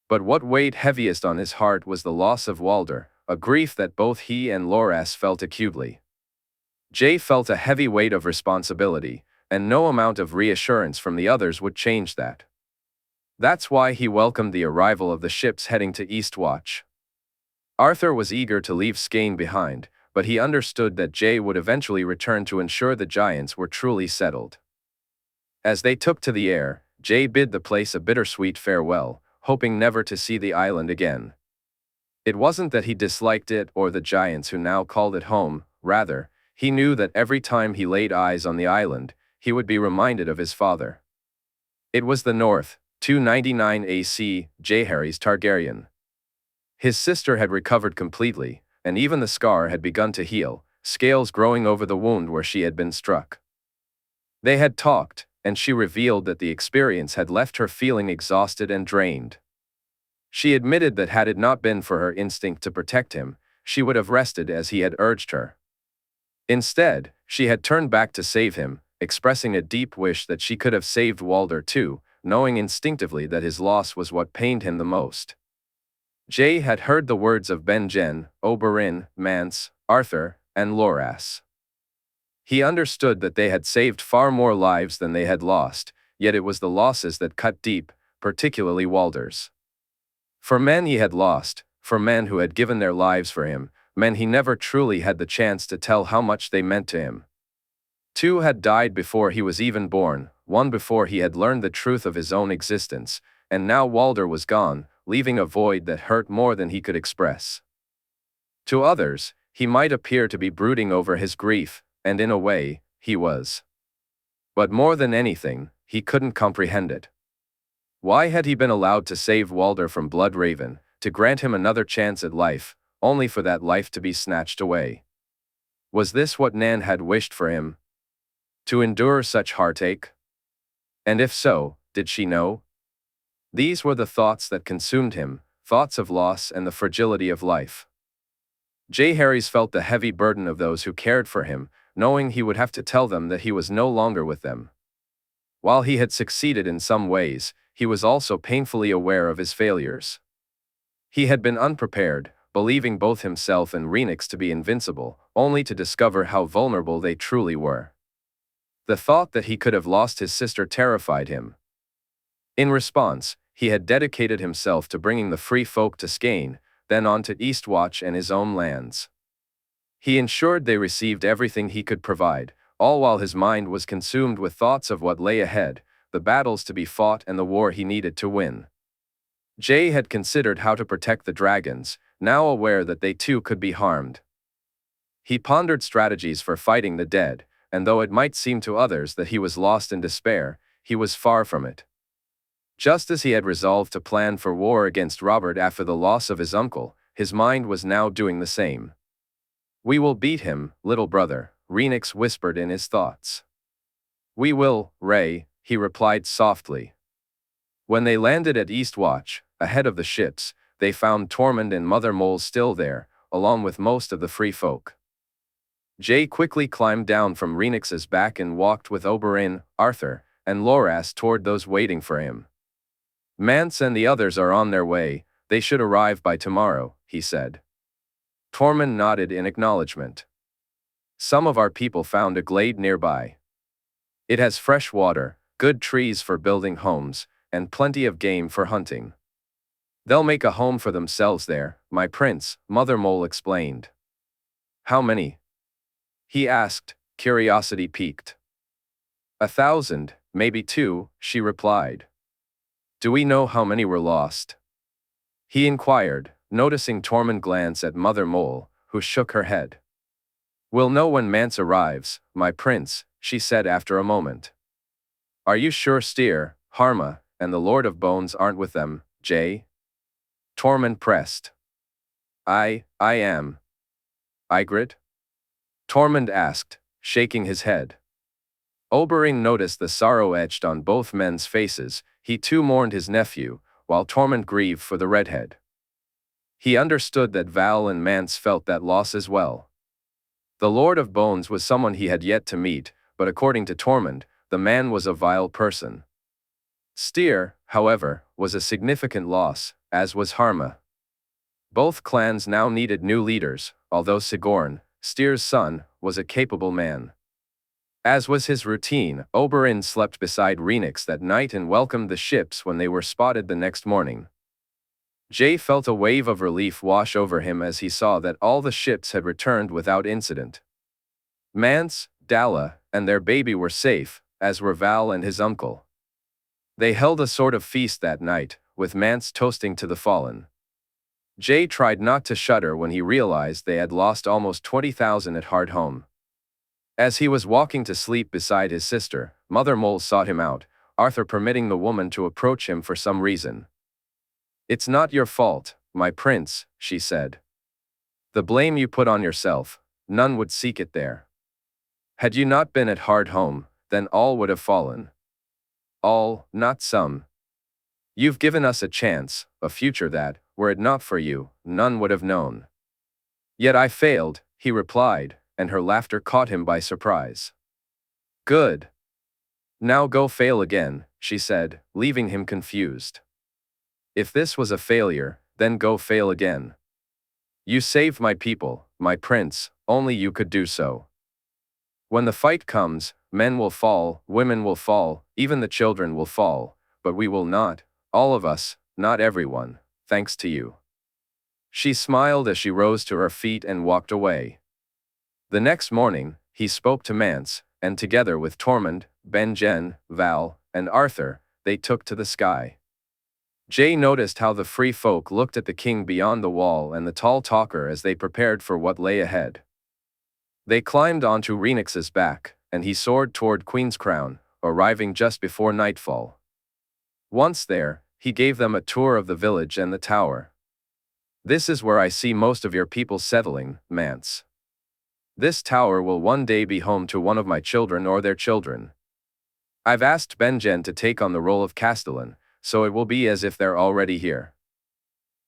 But what weighed heaviest on his heart was the loss of Walder, a grief that both he and Loras felt acutely. Jay felt a heavy weight of responsibility, and no amount of reassurance from the others would change that. That's why he welcomed the arrival of the ships heading to Eastwatch. Arthur was eager to leave Skane behind, but he understood that Jay would eventually return to ensure the giants were truly settled. As they took to the air, Jay bid the place a bittersweet farewell, hoping never to see the island again. It wasn't that he disliked it or the giants who now called it home, rather, he knew that every time he laid eyes on the island, he would be reminded of his father. It was the North, 299 AC, Jaehaerys Targaryen. His sister had recovered completely, and even the scar had begun to heal, scales growing over the wound where she had been struck. They had talked, and she revealed that the experience had left her feeling exhausted and drained. She admitted that had it not been for her instinct to protect him, she would have rested as he had urged her. Instead, she had turned back to save him, expressing a deep wish that she could have saved Walder too, knowing instinctively that his loss was what pained him the most. Jay had heard the words of Benjen, Oberyn, Mance, Arthur, and Loras. He understood that they had saved far more lives than they had lost, yet it was the losses that cut deep, particularly Walder's. For men he had lost, for men who had given their lives for him, men he never truly had the chance to tell how much they meant to him. 2 had died before he was even born, 1 before he had learned the truth of his own existence, and now Walder was gone, leaving a void that hurt more than he could express. To others, he might appear to be brooding over his grief, and in a way, he was. But more than anything, he couldn't comprehend it. Why had he been allowed to save Walder from Bloodraven, to grant him another chance at life, only for that life to be snatched away? Was this what Nan had wished for him? To endure such heartache? And if so, did she know? These were the thoughts that consumed him, thoughts of loss and the fragility of life. Jaehaerys felt the heavy burden of those who cared for him, knowing he would have to tell them that he was no longer with them. While he had succeeded in some ways, he was also painfully aware of his failures. He had been unprepared, believing both himself and Rhaenys to be invincible, only to discover how vulnerable they truly were. The thought that he could have lost his sister terrified him. In response, he had dedicated himself to bringing the free folk to Skane, then on to Eastwatch and his own lands. He ensured they received everything he could provide, all while his mind was consumed with thoughts of what lay ahead, the battles to be fought and the war he needed to win. Jay had considered how to protect the dragons, now aware that they too could be harmed. He pondered strategies for fighting the dead, and though it might seem to others that he was lost in despair, he was far from it. Just as he had resolved to plan for war against Robert after the loss of his uncle, his mind was now doing the same. "We will beat him, little brother," Rhaenys whispered in his thoughts. "We will, Ray," he replied softly. When they landed at Eastwatch, ahead of the ships, they found Tormund and Mother Mole still there, along with most of the free folk. Jay quickly climbed down from Rhaenys's back and walked with Oberyn, Arthur, and Loras toward those waiting for him. Mance and the others are on their way, they should arrive by tomorrow, he said. Tormund nodded in acknowledgement. Some of our people found a glade nearby. It has fresh water, good trees for building homes, and plenty of game for hunting. They'll make a home for themselves there, my prince, Mother Mole explained. How many? He asked, curiosity piqued. 1,000, maybe 2, she replied. Do we know how many were lost? He inquired, noticing Tormund glance at Mother Mole, who shook her head. We'll know when Mance arrives, my prince, she said after a moment. Are you sure Styr, Harma, and the Lord of Bones aren't with them, Jay? Tormund pressed. I am. Ygritte? Tormund asked, shaking his head. Oberyn noticed the sorrow etched on both men's faces. He too mourned his nephew, while Tormund grieved for the redhead. He understood that Val and Mance felt that loss as well. The Lord of Bones was someone he had yet to meet, but according to Tormund, the man was a vile person. Styr, however, was a significant loss, as was Harma. Both clans now needed new leaders, although Sigorn, Styr's son, was a capable man. As was his routine, Oberyn slept beside Rhaenys that night and welcomed the ships when they were spotted the next morning. Jay felt a wave of relief wash over him as he saw that all the ships had returned without incident. Mance, Dalla, and their baby were safe, as were Val and his uncle. They held a sort of feast that night, with Mance toasting to the fallen. Jay tried not to shudder when he realized they had lost almost 20,000 at Hardhome. As he was walking to sleep beside his sister, Mother Mole sought him out, Arthur permitting the woman to approach him for some reason. It's not your fault, my prince, she said. The blame you put on yourself, none would seek it there. Had you not been at Hardhome, then all would have fallen. All, not some. You've given us a chance, a future that, were it not for you, none would have known. Yet I failed, he replied, and her laughter caught him by surprise. Good. Now go fail again, she said, leaving him confused. If this was a failure, then go fail again. You saved my people, my prince, only you could do so. When the fight comes, men will fall, women will fall, even the children will fall, but we will not, all of us, not everyone, thanks to you. She smiled as she rose to her feet and walked away. The next morning, he spoke to Mance, and together with Tormund, Benjen, Val, and Arthur, they took to the sky. Jay noticed how the free folk looked at the king beyond the wall and the tall talker as they prepared for what lay ahead. They climbed onto Rhaenys's back, and he soared toward Queen's Crown, arriving just before nightfall. Once there, he gave them a tour of the village and the tower. This is where I see most of your people settling, Mance. This tower will one day be home to one of my children or their children. I've asked Benjen to take on the role of Castellan, so it will be as if they're already here.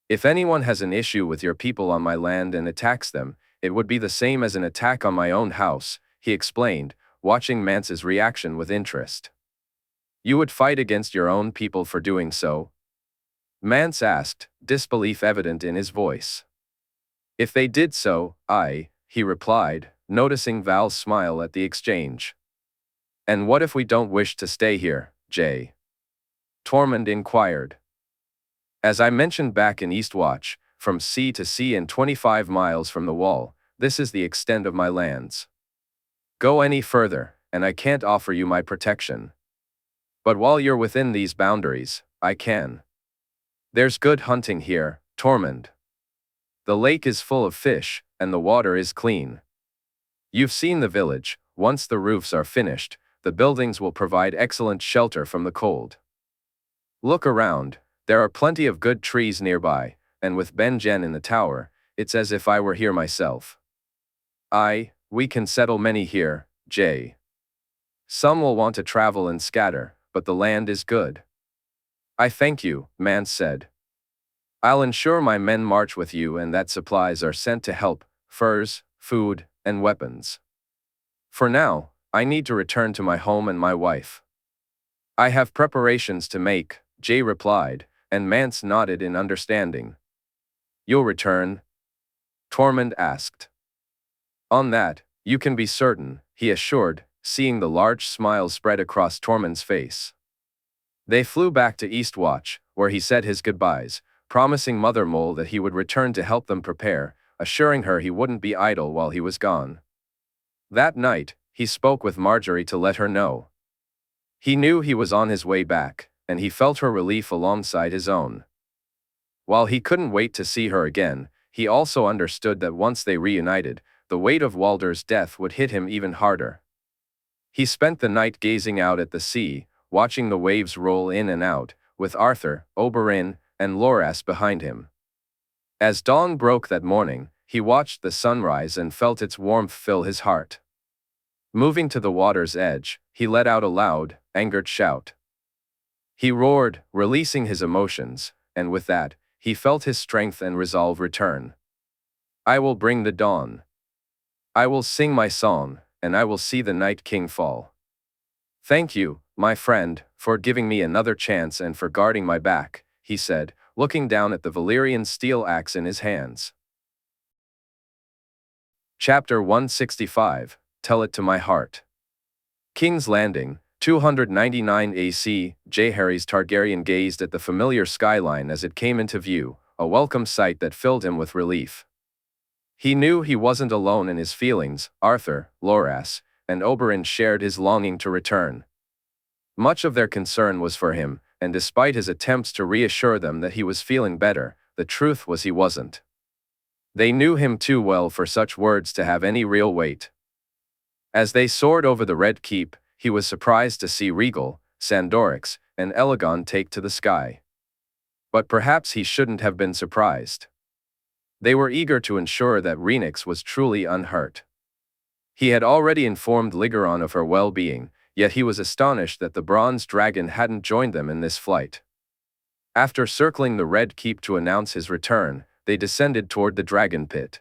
If anyone has an issue with your people on my land and attacks them, it would be the same as an attack on my own house, he explained, watching Mance's reaction with interest. You would fight against your own people for doing so? Mance asked, disbelief evident in his voice. If they did so, he replied, noticing Val's smile at the exchange. And what if we don't wish to stay here, Jay? Tormund inquired. As I mentioned back in Eastwatch, from sea to sea and 25 miles from the wall, this is the extent of my lands. Go any further, and I can't offer you my protection. But while you're within these boundaries, I can. There's good hunting here, Tormund. The lake is full of fish, and the water is clean. You've seen the village. Once the roofs are finished, the buildings will provide excellent shelter from the cold. Look around, there are plenty of good trees nearby, and with Benjen in the tower, it's as if I were here myself. We can settle many here, Jay. Some will want to travel and scatter, but the land is good. I thank you, Mance said. I'll ensure my men march with you and that supplies are sent to help, furs, food, and weapons. For now, I need to return to my home and my wife. I have preparations to make, Jay replied, and Mance nodded in understanding. You'll return? Tormund asked. On that, you can be certain, he assured, seeing the large smile spread across Tormund's face. They flew back to Eastwatch, where he said his goodbyes, promising Mother Mole that he would return to help them prepare, assuring her he wouldn't be idle while he was gone. That night, he spoke with Marjorie to let her know. He knew he was on his way back, and he felt her relief alongside his own. While he couldn't wait to see her again, he also understood that once they reunited, the weight of Walder's death would hit him even harder. He spent the night gazing out at the sea, watching the waves roll in and out, with Arthur, Oberyn, and Loras behind him. As dawn broke that morning, he watched the sunrise and felt its warmth fill his heart. Moving to the water's edge, he let out a loud, angered shout. He roared, releasing his emotions, and with that, he felt his strength and resolve return. I will bring the dawn. I will sing my song, and I will see the Night King fall. Thank you, my friend, for giving me another chance and for guarding my back, he said, looking down at the Valyrian steel axe in his hands. Chapter 165, Tell It to My Heart. King's Landing, 299 AC, Jaehaerys Targaryen gazed at the familiar skyline as it came into view, a welcome sight that filled him with relief. He knew he wasn't alone in his feelings. Arthur, Loras, and Oberyn shared his longing to return. Much of their concern was for him, and despite his attempts to reassure them that he was feeling better, the truth was he wasn't. They knew him too well for such words to have any real weight. As they soared over the Red Keep, he was surprised to see Rhaegal, Sandorix, and Elegon take to the sky. But perhaps he shouldn't have been surprised. They were eager to ensure that Rhaenys was truly unhurt. He had already informed Ligeron of her well-being, yet he was astonished that the bronze dragon hadn't joined them in this flight. After circling the Red Keep to announce his return, they descended toward the dragon pit.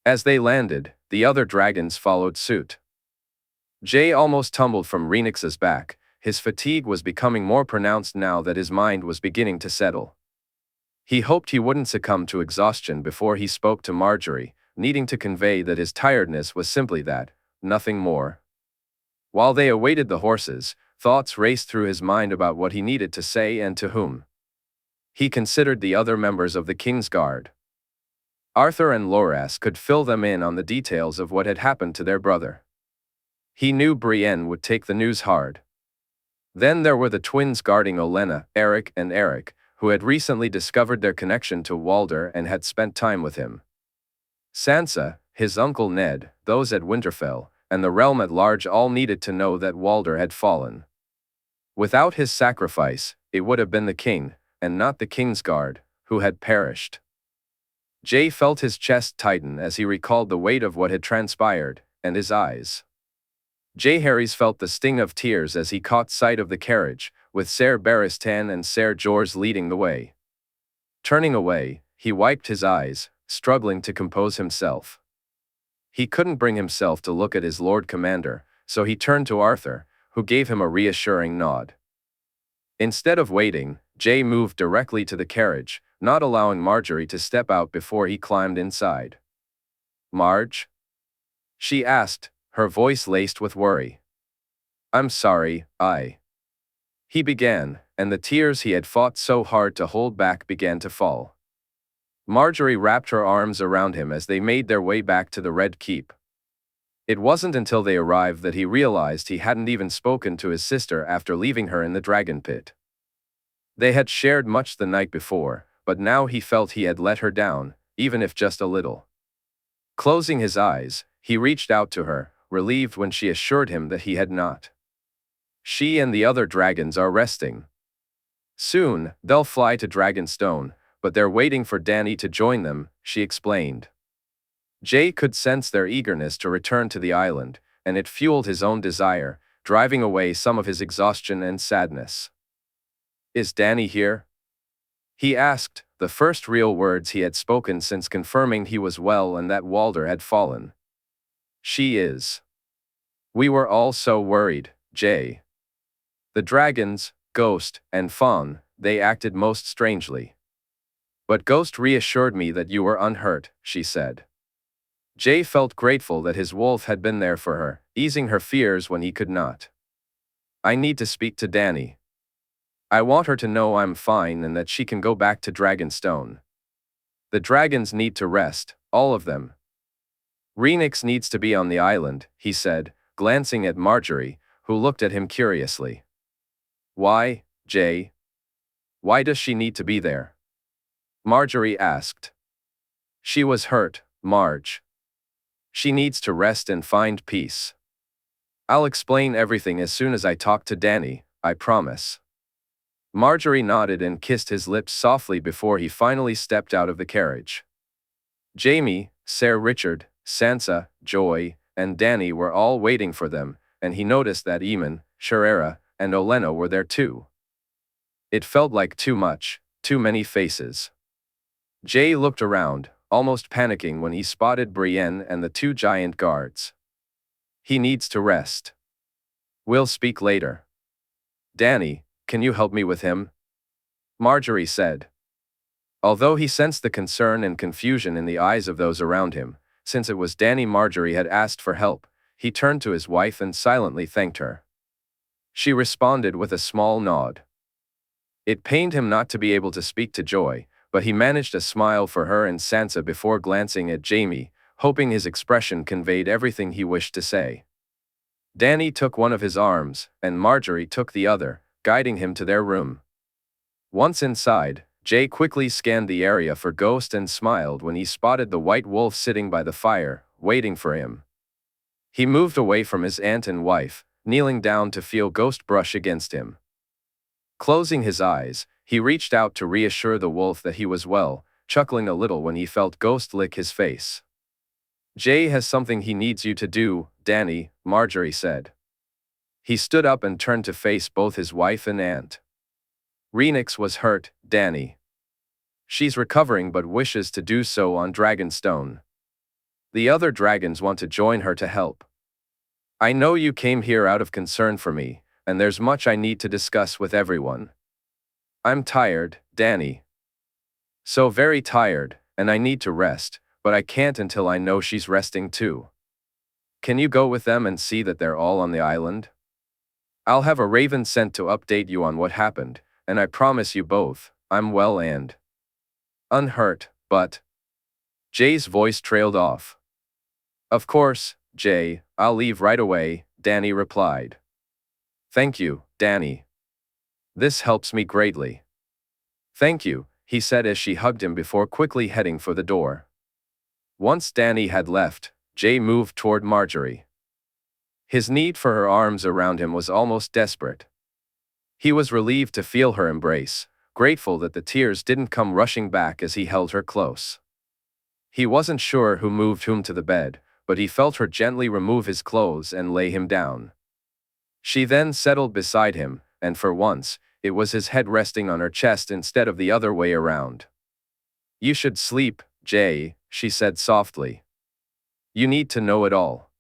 As they landed, the other dragons followed suit. Jay almost tumbled from Rhaenys's back. His fatigue was becoming more pronounced now that his mind was beginning to settle. He hoped he wouldn't succumb to exhaustion before he spoke to Marjorie, needing to convey that his tiredness was simply that, nothing more. While they awaited the horses, thoughts raced through his mind about what he needed to say and to whom. He considered the other members of the King's Guard. Arthur and Loras could fill them in on the details of what had happened to their brother. He knew Brienne would take the news hard. Then there were the twins guarding Olenna, Eric and Eric, who had recently discovered their connection to Walder and had spent time with him. Sansa, his uncle Ned, those at Winterfell, and the realm at large all needed to know that Walder had fallen. Without his sacrifice, it would have been the king, and not the King's Guard, who had perished. Jay felt his chest tighten as he recalled the weight of what had transpired, and his eyes. Jaehaerys felt the sting of tears as he caught sight of the carriage, with Ser Barristan and Ser Jorah leading the way. Turning away, he wiped his eyes, struggling to compose himself. He couldn't bring himself to look at his Lord Commander, so he turned to Arthur, who gave him a reassuring nod. Instead of waiting, Jay moved directly to the carriage, not allowing Marjorie to step out before he climbed inside. "Marge?" she asked, her voice laced with worry. "I'm sorry, He began, and the tears he had fought so hard to hold back began to fall. Marjorie wrapped her arms around him as they made their way back to the Red Keep. It wasn't until they arrived that he realized he hadn't even spoken to his sister after leaving her in the dragon pit. They had shared much the night before, but now he felt he had let her down, even if just a little. Closing his eyes, he reached out to her, relieved when she assured him that he had not. "She and the other dragons are resting. Soon, they'll fly to Dragonstone, but they're waiting for Dany to join them," she explained. Jay could sense their eagerness to return to the island, and it fueled his own desire, driving away some of his exhaustion and sadness. Is Dany here? He asked, the first real words he had spoken since confirming he was well and that Walder had fallen. She is. We were all so worried, Jay. The dragons, Ghost, and Fawn, they acted most strangely. But Ghost reassured me that you were unhurt, she said. Jay felt grateful that his wolf had been there for her, easing her fears when he could not. I need to speak to Dany. I want her to know I'm fine and that she can go back to Dragonstone. The dragons need to rest, all of them. Rhaenys needs to be on the island, he said, glancing at Marjorie, who looked at him curiously. Why, Jay? Why does she need to be there? Marjorie asked. She was hurt, Marge. She needs to rest and find peace. I'll explain everything as soon as I talk to Dany, I promise. Marjorie nodded and kissed his lips softly before he finally stepped out of the carriage. Jaime, Ser Richard, Sansa, Joy, and Dany were all waiting for them, and he noticed that Aemon, Sherera, and Olenna were there too. It felt like too much, too many faces. Jay looked around, almost panicking when he spotted Brienne and the two giant guards. He needs to rest. We'll speak later. Dany, can you help me with him? Marjorie said. Although he sensed the concern and confusion in the eyes of those around him, since it was Dany Marjorie had asked for help, he turned to his wife and silently thanked her. She responded with a small nod. It pained him not to be able to speak to Joy, but he managed a smile for her and Sansa before glancing at Jaime, hoping his expression conveyed everything he wished to say. Dany took one of his arms, and Marjorie took the other, guiding him to their room. Once inside, Jay quickly scanned the area for Ghost and smiled when he spotted the white wolf sitting by the fire, waiting for him. He moved away from his aunt and wife, kneeling down to feel Ghost brush against him. Closing his eyes, he reached out to reassure the wolf that he was well, chuckling a little when he felt Ghost lick his face. Jay has something he needs you to do, Dany, Marjorie said. He stood up and turned to face both his wife and aunt. Rhaenys was hurt, Dany. She's recovering but wishes to do so on Dragonstone. The other dragons want to join her to help. I know you came here out of concern for me, and there's much I need to discuss with everyone. I'm tired, Dany. So very tired, and I need to rest, but I can't until I know she's resting too. Can you go with them and see that they're all on the island? I'll have a raven sent to update you on what happened, and I promise you both, I'm well and unhurt, but... Jay's voice trailed off. Of course, Jay, I'll leave right away, Dany replied. Thank you, Dany. This helps me greatly. Thank you, he said as she hugged him before quickly heading for the door. Once Dany had left, Jay moved toward Marjorie. His need for her arms around him was almost desperate. He was relieved to feel her embrace, grateful that the tears didn't come rushing back as he held her close. He wasn't sure who moved whom to the bed, but he felt her gently remove his clothes and lay him down. She then settled beside him, and for once, it was his head resting on her chest instead of the other way around. You should sleep, Jay, she said softly. You need to know it all.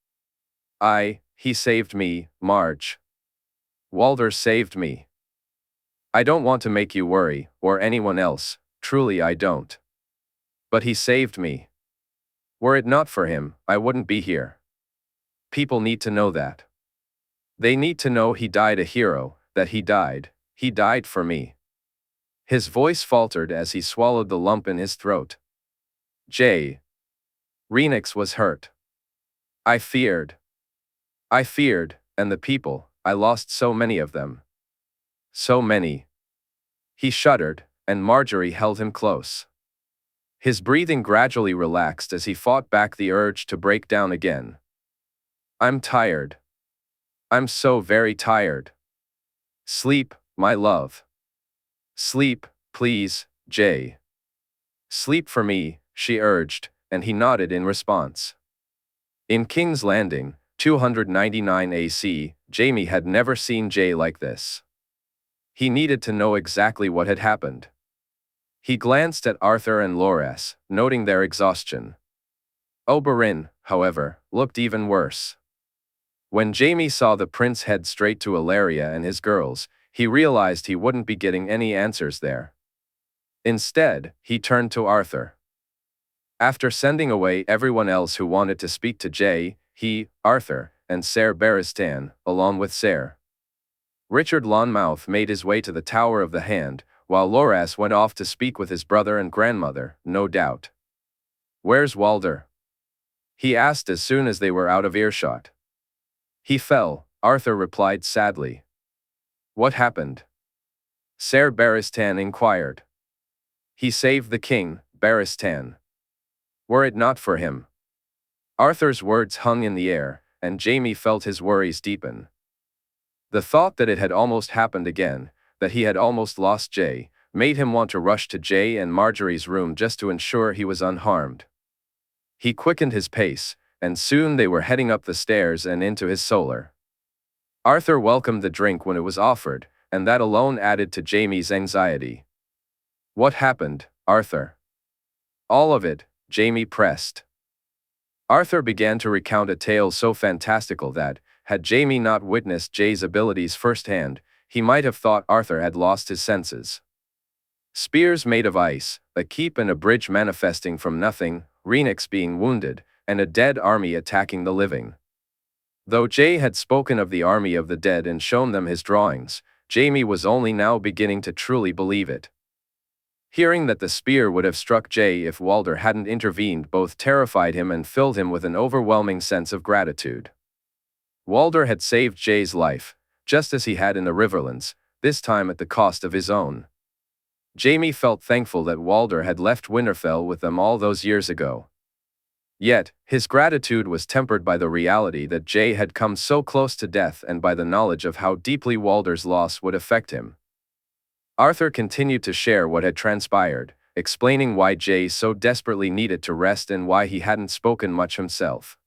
He saved me, Marge. Walder saved me. I don't want to make you worry, or anyone else, truly I don't. But he saved me. Were it not for him, I wouldn't be here. People need to know that. They need to know he died a hero, that he died for me. His voice faltered as he swallowed the lump in his throat. Jay. Rhaenys was hurt. I feared, and the people, I lost so many of them. So many. He shuddered, and Marjorie held him close. His breathing gradually relaxed as he fought back the urge to break down again. I'm tired. I'm so very tired. Sleep, my love. Sleep, please, Jay. Sleep for me, she urged, and he nodded in response. In King's Landing, 299 AC, Jaime had never seen Jay like this. He needed to know exactly what had happened. He glanced at Arthur and Loras, noting their exhaustion. Oberyn, however, looked even worse. When Jaime saw the prince head straight to Ilaria and his girls, he realized he wouldn't be getting any answers there. Instead, he turned to Arthur. After sending away everyone else who wanted to speak to Jay, he, Arthur, and Ser Barristan, along with Ser Richard Lonmouth, made his way to the Tower of the Hand, while Loras went off to speak with his brother and grandmother, no doubt. "Where's Walder?" he asked as soon as they were out of earshot. "He fell," Arthur replied sadly. "What happened?" Ser Barristan inquired. "He saved the king, Barristan. Were it not for him." Arthur's words hung in the air, and Jaime felt his worries deepen. The thought that it had almost happened again, that he had almost lost Jay, made him want to rush to Jay and Marjorie's room just to ensure he was unharmed. He quickened his pace, and soon they were heading up the stairs and into his solar. Arthur welcomed the drink when it was offered, and that alone added to Jaime's anxiety. "What happened, Arthur?" "All of it," Jaime pressed. Arthur began to recount a tale so fantastical that, had Jaime not witnessed Jay's abilities firsthand, he might have thought Arthur had lost his senses. Spears made of ice, a keep and a bridge manifesting from nothing, Rhaenys being wounded, and a dead army attacking the living. Though Jay had spoken of the army of the dead and shown them his drawings, Jaime was only now beginning to truly believe it. Hearing that the spear would have struck Jay if Walder hadn't intervened both terrified him and filled him with an overwhelming sense of gratitude. Walder had saved Jay's life, just as he had in the Riverlands, this time at the cost of his own. Jaime felt thankful that Walder had left Winterfell with them all those years ago. Yet, his gratitude was tempered by the reality that Jay had come so close to death and by the knowledge of how deeply Walder's loss would affect him. Arthur continued to share what had transpired, explaining why Jay so desperately needed to rest and why he hadn't spoken much himself.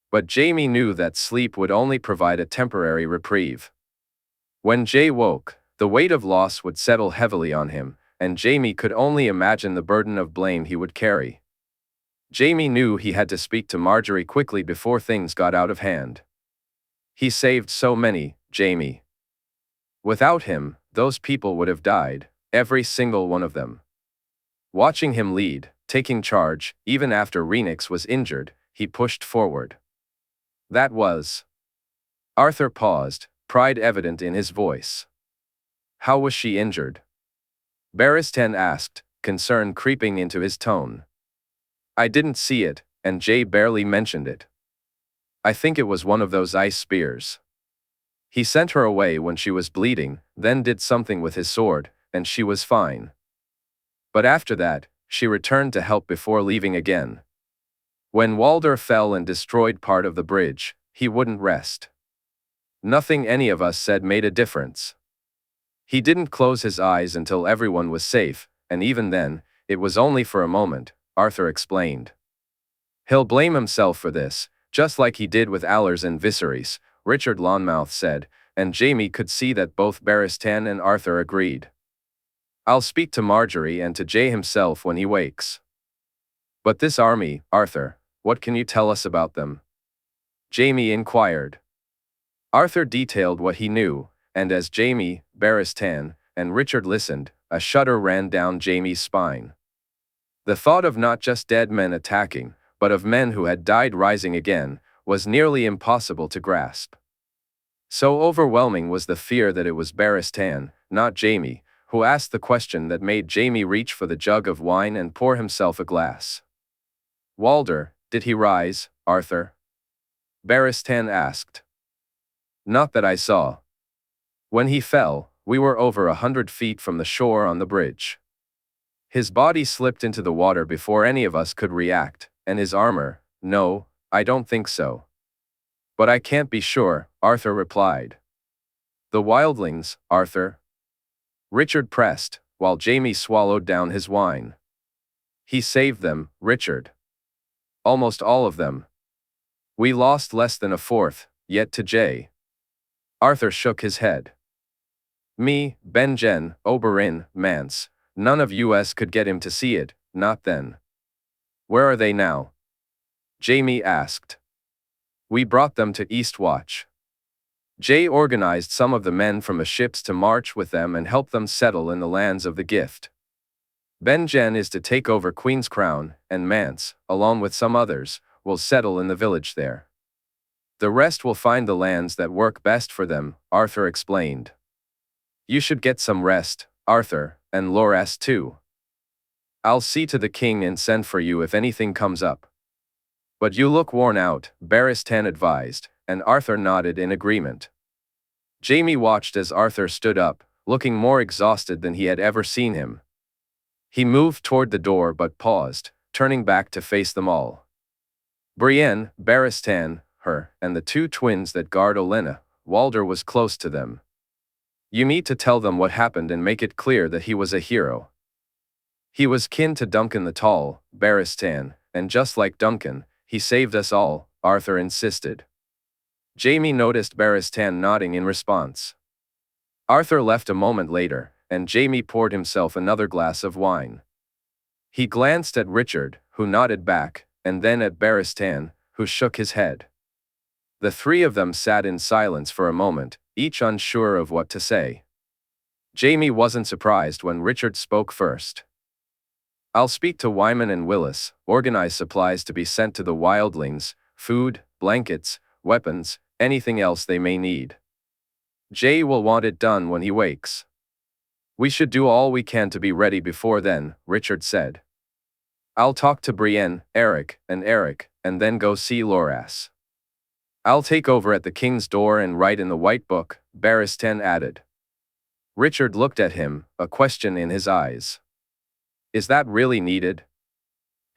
But Jaime knew that sleep would only provide a temporary reprieve. When Jay woke, the weight of loss would settle heavily on him, and Jaime could only imagine the burden of blame he would carry. Jaime knew he had to speak to Marjorie quickly before things got out of hand. He saved so many, Jaime. Without him, those people would have died, every single one of them. Watching him lead, taking charge, even after Rhaenys was injured, he pushed forward. That was. Arthur paused, pride evident in his voice. "How was she injured?" Barristan asked, concern creeping into his tone. "I didn't see it, and Jay barely mentioned it. I think it was one of those ice spears. He sent her away when she was bleeding, then did something with his sword, and she was fine. But after that, she returned to help before leaving again. When Walder fell and destroyed part of the bridge, he wouldn't rest. Nothing any of us said made a difference. He didn't close his eyes until everyone was safe, and even then, it was only for a moment," Arthur explained. "He'll blame himself for this, just like he did with Allers and Viserys," Richard Lonmouth said, and Jaime could see that both Barristan and Arthur agreed. "I'll speak to Marjorie and to Jay himself when he wakes." "But this army, Arthur, what can you tell us about them?" Jaime inquired. Arthur detailed what he knew, and as Jaime, Barristan, and Richard listened, a shudder ran down Jaime's spine. The thought of not just dead men attacking, but of men who had died rising again, was nearly impossible to grasp. So overwhelming was the fear that it was Barristan, not Jaime, who asked the question that made Jaime reach for the jug of wine and pour himself a glass. "Walder, did he rise, Arthur?" Barristan asked. "Not that I saw. When he fell, we were over 100 feet from the shore on the bridge. His body slipped into the water before any of us could react, and his armor, no, I don't think so. But I can't be sure," Arthur replied. "The wildlings, Arthur?" Richard pressed, while Jaime swallowed down his wine. "He saved them, Richard. Almost all of them. We lost less than a fourth, yet to Jay." Arthur shook his head. Me, Benjen, Oberyn, Mance. None of us could get him to see it, not then. Where are they now? Jaime asked. We brought them to Eastwatch. Jay organized some of the men from the ships to march with them and help them settle in the lands of the gift. Benjen is to take over Queen's Crown, and Mance, along with some others, will settle in the village there. The rest will find the lands that work best for them, Arthur explained. You should get some rest, Arthur, and Loras too. I'll see to the king and send for you if anything comes up. But you look worn out, Barristan advised, and Arthur nodded in agreement. Jaime watched as Arthur stood up, looking more exhausted than he had ever seen him. He moved toward the door but paused, turning back to face them all. Brienne, Barristan, her, and the two twins that guard Olenna. Walder was close to them. You need to tell them what happened and make it clear that he was a hero. He was kin to Duncan the Tall, Barristan, and just like Duncan, he saved us all, Arthur insisted. Jaime noticed Barristan nodding in response. Arthur left a moment later, and Jaime poured himself another glass of wine. He glanced at Richard, who nodded back, and then at Barristan, who shook his head. The three of them sat in silence for a moment, each unsure of what to say. Jaime wasn't surprised when Richard spoke first. I'll speak to Wyman and Willis, organize supplies to be sent to the wildlings, food, blankets, weapons, anything else they may need. Jay will want it done when he wakes. We should do all we can to be ready before then, Richard said. I'll talk to Brienne, Eric, and then go see Loras. I'll take over at the king's door and write in the White Book, Barristan added. Richard looked at him, a question in his eyes. Is that really needed?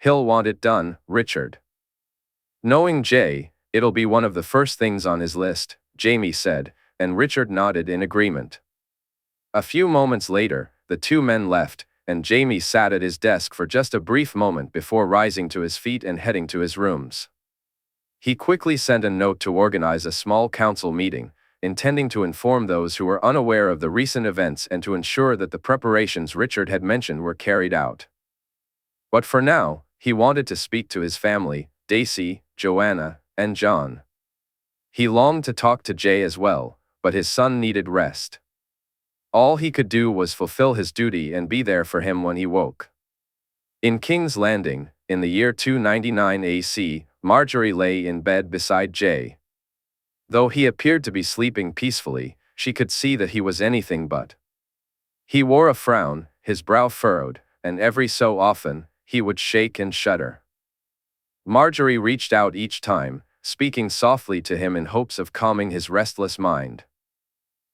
He'll want it done, Richard. Knowing Jay, it'll be one of the first things on his list, Jaime said, and Richard nodded in agreement. A few moments later, the two men left, and Jaime sat at his desk for just a brief moment before rising to his feet and heading to his rooms. He quickly sent a note to organize a small council meeting, intending to inform those who were unaware of the recent events and to ensure that the preparations Richard had mentioned were carried out. But for now, he wanted to speak to his family, Daisy, Joanna, and John. He longed to talk to Jay as well, but his son needed rest. All he could do was fulfill his duty and be there for him when he woke. In King's Landing, in the year 299 AC, Marjorie lay in bed beside Jay. Though he appeared to be sleeping peacefully, she could see that he was anything but. He wore a frown, his brow furrowed, and every so often, he would shake and shudder. Marjorie reached out each time, speaking softly to him in hopes of calming his restless mind.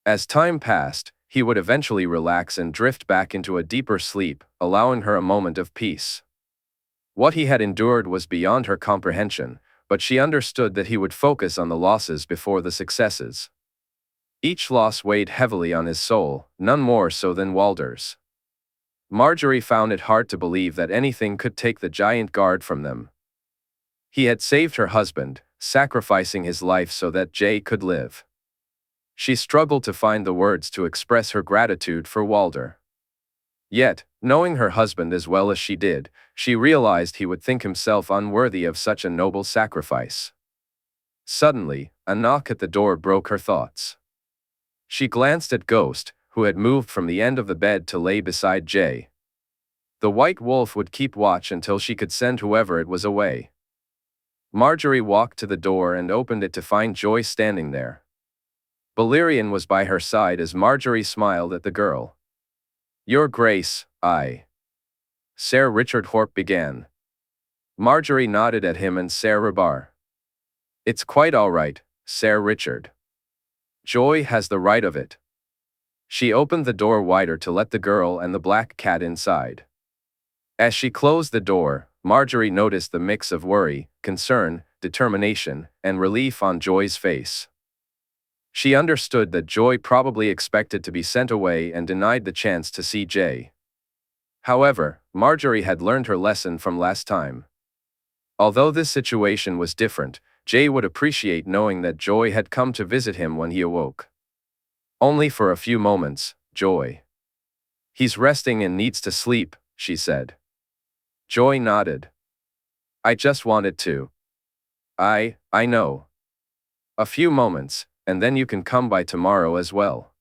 As time passed, he would eventually relax and drift back into a deeper sleep, allowing her a moment of peace. What he had endured was beyond her comprehension, but she understood that he would focus on the losses before the successes. Each loss weighed heavily on his soul, none more so than Walder's. Marjorie found it hard to believe that anything could take the giant guard from them. He had saved her husband, sacrificing his life so that Jay could live. She struggled to find the words to express her gratitude for Walder. Yet, knowing her husband as well as she did, she realized he would think himself unworthy of such a noble sacrifice. Suddenly, a knock at the door broke her thoughts. She glanced at Ghost, who had moved from the end of the bed to lay beside Jay. The White Wolf would keep watch until she could send whoever it was away. Marjorie walked to the door and opened it to find Joy standing there. Valyrian was by her side as Marjorie smiled at the girl. Your Grace, Sir Richard Horp began. Marjorie nodded at him and Sir Rabar. It's quite all right, Sir Richard. Joy has the right of it. She opened the door wider to let the girl and the black cat inside. As she closed the door, Marjorie noticed the mix of worry, concern, determination, and relief on Joy's face. She understood that Joy probably expected to be sent away and denied the chance to see Jay. However, Marjorie had learned her lesson from last time. Although this situation was different, Jay would appreciate knowing that Joy had come to visit him when he awoke. Only for a few moments, Joy. He's resting and needs to sleep, she said. Joy nodded. I just wanted to. I know. A few moments, and then you can come by tomorrow as well.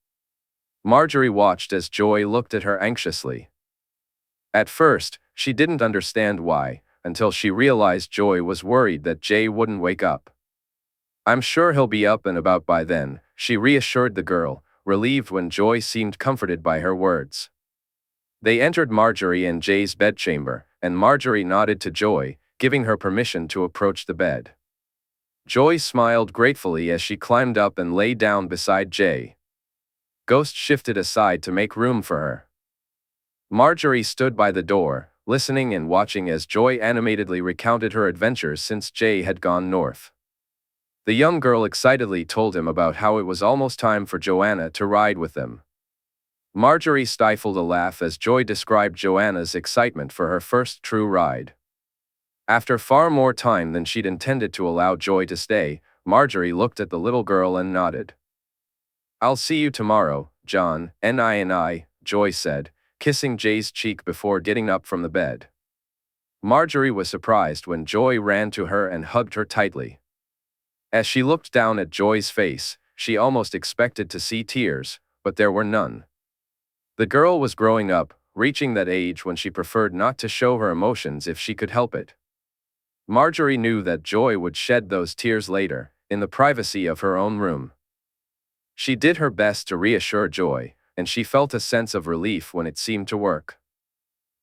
Marjorie watched as Joy looked at her anxiously. At first, she didn't understand why, until she realized Joy was worried that Jay wouldn't wake up. I'm sure he'll be up and about by then, she reassured the girl, relieved when Joy seemed comforted by her words. They entered Marjorie and Jay's bedchamber, and Marjorie nodded to Joy, giving her permission to approach the bed. Joy smiled gratefully as she climbed up and lay down beside Jay. Ghost shifted aside to make room for her. Marjorie stood by the door, listening and watching as Joy animatedly recounted her adventures since Jay had gone north. The young girl excitedly told him about how it was almost time for Joanna to ride with them. Marjorie stifled a laugh as Joy described Joanna's excitement for her first true ride. After far more time than she'd intended to allow Joy to stay, Marjorie looked at the little girl and nodded. I'll see you tomorrow, John, and Joy said, kissing Jay's cheek before getting up from the bed. Marjorie was surprised when Joy ran to her and hugged her tightly. As she looked down at Joy's face, she almost expected to see tears, but there were none. The girl was growing up, reaching that age when she preferred not to show her emotions if she could help it. Marjorie knew that Joy would shed those tears later, in the privacy of her own room. She did her best to reassure Joy, and she felt a sense of relief when it seemed to work.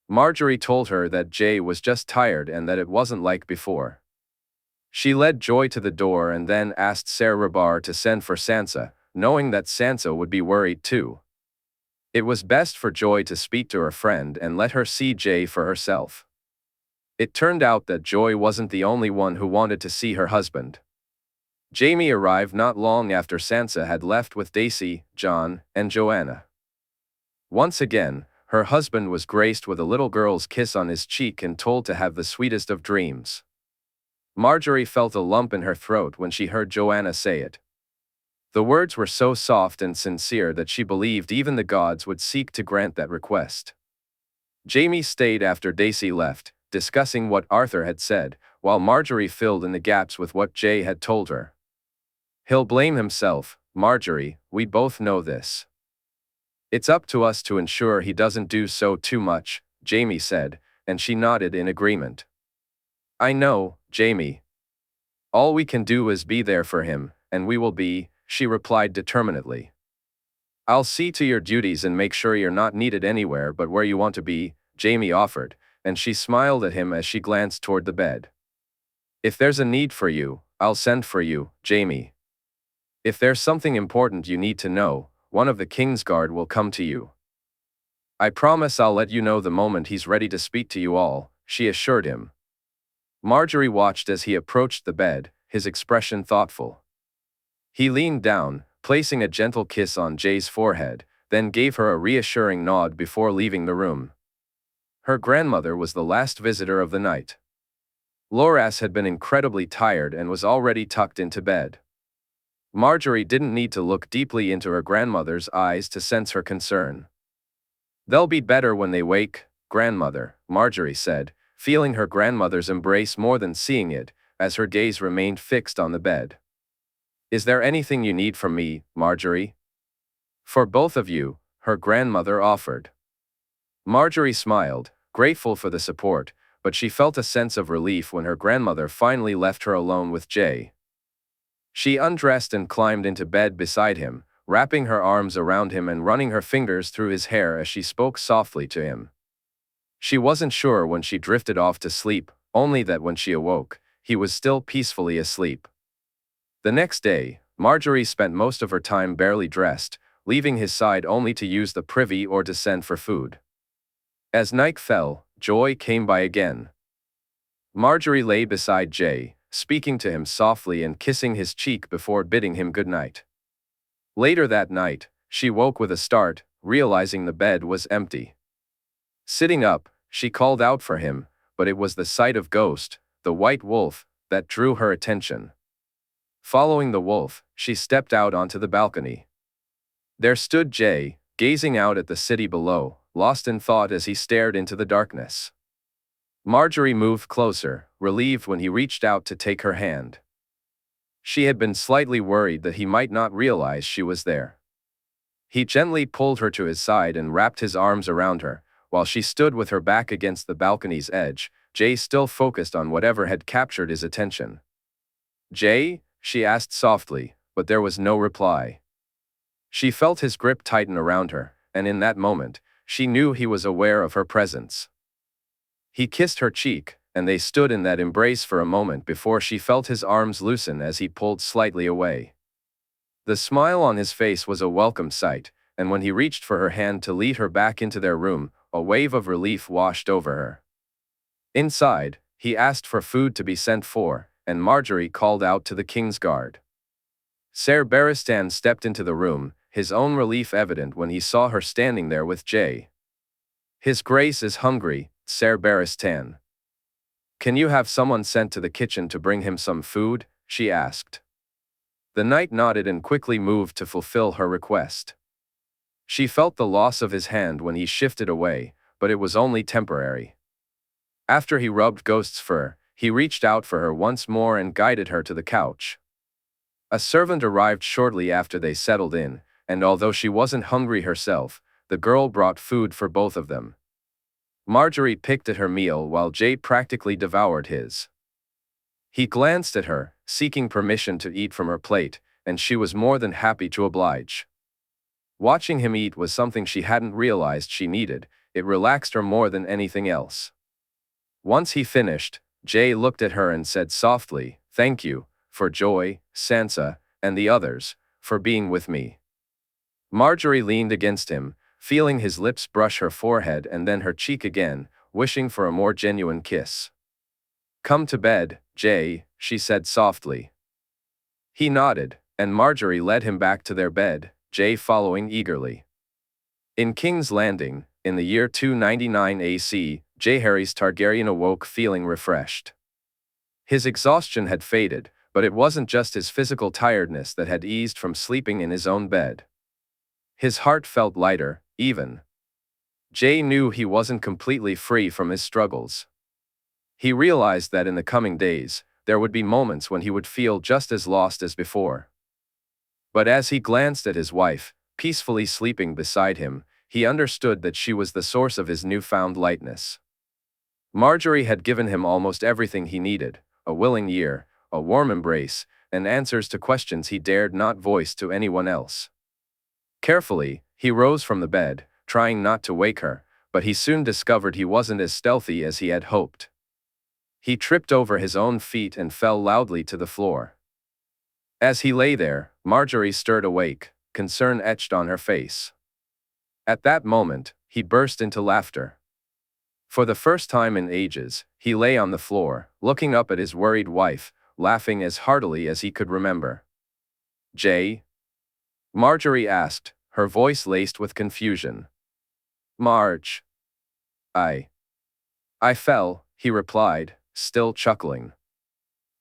Marjorie told her that Jay was just tired and that it wasn't like before. She led Joy to the door and then asked Ser Rabar to send for Sansa, knowing that Sansa would be worried too. It was best for Joy to speak to her friend and let her see Jay for herself. It turned out that Joy wasn't the only one who wanted to see her husband. Jaime arrived not long after Sansa had left with Daisy, Jon, and Joanna. Once again, her husband was graced with a little girl's kiss on his cheek and told to have the sweetest of dreams. Marjorie felt a lump in her throat when she heard Joanna say it. The words were so soft and sincere that she believed even the gods would seek to grant that request. Jaime stayed after Daisy left, discussing what Arthur had said, while Marjorie filled in the gaps with what Jay had told her. He'll blame himself, Marjorie, we both know this. It's up to us to ensure he doesn't do so too much, Jaime said, and she nodded in agreement. I know, Jaime. All we can do is be there for him, and we will be, she replied determinedly. I'll see to your duties and make sure you're not needed anywhere but where you want to be, Jaime offered, and she smiled at him as she glanced toward the bed. If there's a need for you, I'll send for you, Jaime. If there's something important you need to know, one of the Kingsguard will come to you. I promise I'll let you know the moment he's ready to speak to you all, she assured him. Marjorie watched as he approached the bed, his expression thoughtful. He leaned down, placing a gentle kiss on Jay's forehead, then gave her a reassuring nod before leaving the room. Her grandmother was the last visitor of the night. Loras had been incredibly tired and was already tucked into bed. Marjorie didn't need to look deeply into her grandmother's eyes to sense her concern. They'll be better when they wake, grandmother, Marjorie said, feeling her grandmother's embrace more than seeing it, as her gaze remained fixed on the bed. Is there anything you need from me, Marjorie? For both of you, her grandmother offered. Marjorie smiled, grateful for the support, but she felt a sense of relief when her grandmother finally left her alone with Jay. She undressed and climbed into bed beside him, wrapping her arms around him and running her fingers through his hair as she spoke softly to him. She wasn't sure when she drifted off to sleep, only that when she awoke, he was still peacefully asleep. The next day, Marjorie spent most of her time barely dressed, leaving his side only to use the privy or to send for food. As night fell, Joy came by again. Marjorie lay beside Jay, speaking to him softly and kissing his cheek before bidding him good night. Later that night, she woke with a start, realizing the bed was empty. Sitting up, she called out for him, but it was the sight of Ghost, the white wolf, that drew her attention. Following the wolf, she stepped out onto the balcony. There stood Jay, gazing out at the city below, lost in thought as he stared into the darkness. Marjorie moved closer, relieved when he reached out to take her hand. She had been slightly worried that he might not realize she was there. He gently pulled her to his side and wrapped his arms around her, while she stood with her back against the balcony's edge, Jay still focused on whatever had captured his attention. "Jay?" she asked softly, but there was no reply. She felt his grip tighten around her, and in that moment, she knew he was aware of her presence. He kissed her cheek, and they stood in that embrace for a moment before she felt his arms loosen as he pulled slightly away. The smile on his face was a welcome sight, and when he reached for her hand to lead her back into their room, a wave of relief washed over her. Inside, he asked for food to be sent for, and Marjorie called out to the King's Guard. Ser Barristan stepped into the room, his own relief evident when he saw her standing there with Jay. "His Grace is hungry, Ser Barristan. Can you have someone sent to the kitchen to bring him some food?" she asked. The knight nodded and quickly moved to fulfill her request. She felt the loss of his hand when he shifted away, but it was only temporary. After he rubbed Ghost's fur, he reached out for her once more and guided her to the couch. A servant arrived shortly after they settled in, and although she wasn't hungry herself, the girl brought food for both of them. Marjorie picked at her meal while Jay practically devoured his. He glanced at her, seeking permission to eat from her plate, and she was more than happy to oblige. Watching him eat was something she hadn't realized she needed. It relaxed her more than anything else. Once he finished, Jay looked at her and said softly, "Thank you, for Joy, Sansa, and the others, for being with me." Marjorie leaned against him, feeling his lips brush her forehead and then her cheek again, wishing for a more genuine kiss. "Come to bed, Jay," she said softly. He nodded, and Marjorie led him back to their bed, Jay following eagerly. In King's Landing, in the year 299 AC, Jaehaerys Targaryen awoke feeling refreshed. His exhaustion had faded, but it wasn't just his physical tiredness that had eased from sleeping in his own bed. His heart felt lighter, even. Jay knew he wasn't completely free from his struggles. He realized that in the coming days, there would be moments when he would feel just as lost as before. But as he glanced at his wife, peacefully sleeping beside him, he understood that she was the source of his newfound lightness. Marjorie had given him almost everything he needed: a willing ear, a warm embrace, and answers to questions he dared not voice to anyone else. Carefully, he rose from the bed, trying not to wake her, but he soon discovered he wasn't as stealthy as he had hoped. He tripped over his own feet and fell loudly to the floor. As he lay there, Marjorie stirred awake, concern etched on her face. At that moment, he burst into laughter. For the first time in ages, he lay on the floor, looking up at his worried wife, laughing as heartily as he could remember. "Jay?" Marjorie asked, her voice laced with confusion. "Marge. I fell," he replied, still chuckling.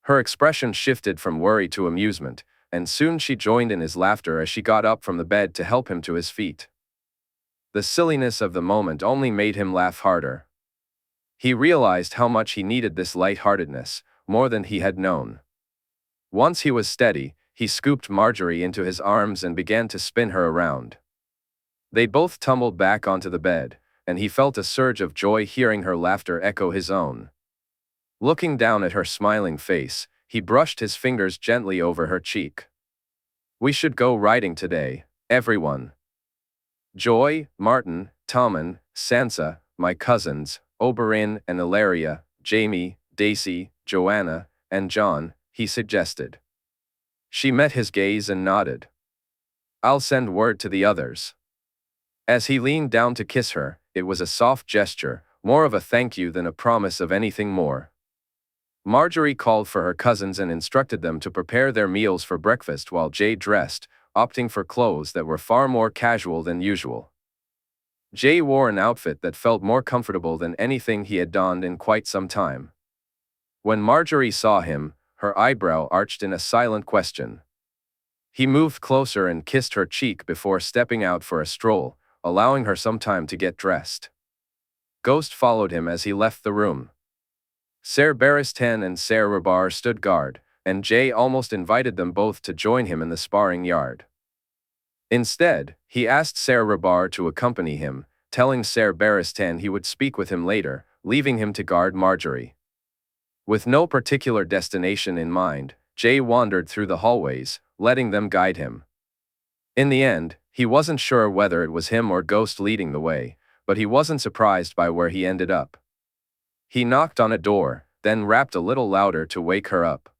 Her expression shifted from worry to amusement, and soon she joined in his laughter as she got up from the bed to help him to his feet. The silliness of the moment only made him laugh harder. He realized how much he needed this lightheartedness, more than he had known. Once he was steady, he scooped Marjorie into his arms and began to spin her around. They both tumbled back onto the bed, and he felt a surge of joy hearing her laughter echo his own. Looking down at her smiling face, he brushed his fingers gently over her cheek. "We should go riding today, everyone. Joy, Martin, Tommen, Sansa, my cousins, Oberyn and Ilaria, Jaime, Daisy, Joanna, and John," he suggested. She met his gaze and nodded. "I'll send word to the others." As he leaned down to kiss her, it was a soft gesture, more of a thank you than a promise of anything more. Marjorie called for her cousins and instructed them to prepare their meals for breakfast while Jay dressed, opting for clothes that were far more casual than usual. Jay wore an outfit that felt more comfortable than anything he had donned in quite some time. When Marjorie saw him, her eyebrow arched in a silent question. He moved closer and kissed her cheek before stepping out for a stroll, allowing her some time to get dressed. Ghost followed him as he left the room. Ser Barristan and Ser Rabar stood guard, and Jay almost invited them both to join him in the sparring yard. Instead, he asked Ser Rabar to accompany him, telling Ser Barristan he would speak with him later, leaving him to guard Marjorie. With no particular destination in mind, Jay wandered through the hallways, letting them guide him. In the end, he wasn't sure whether it was him or Ghost leading the way, but he wasn't surprised by where he ended up. He knocked on a door, then rapped a little louder to wake her up.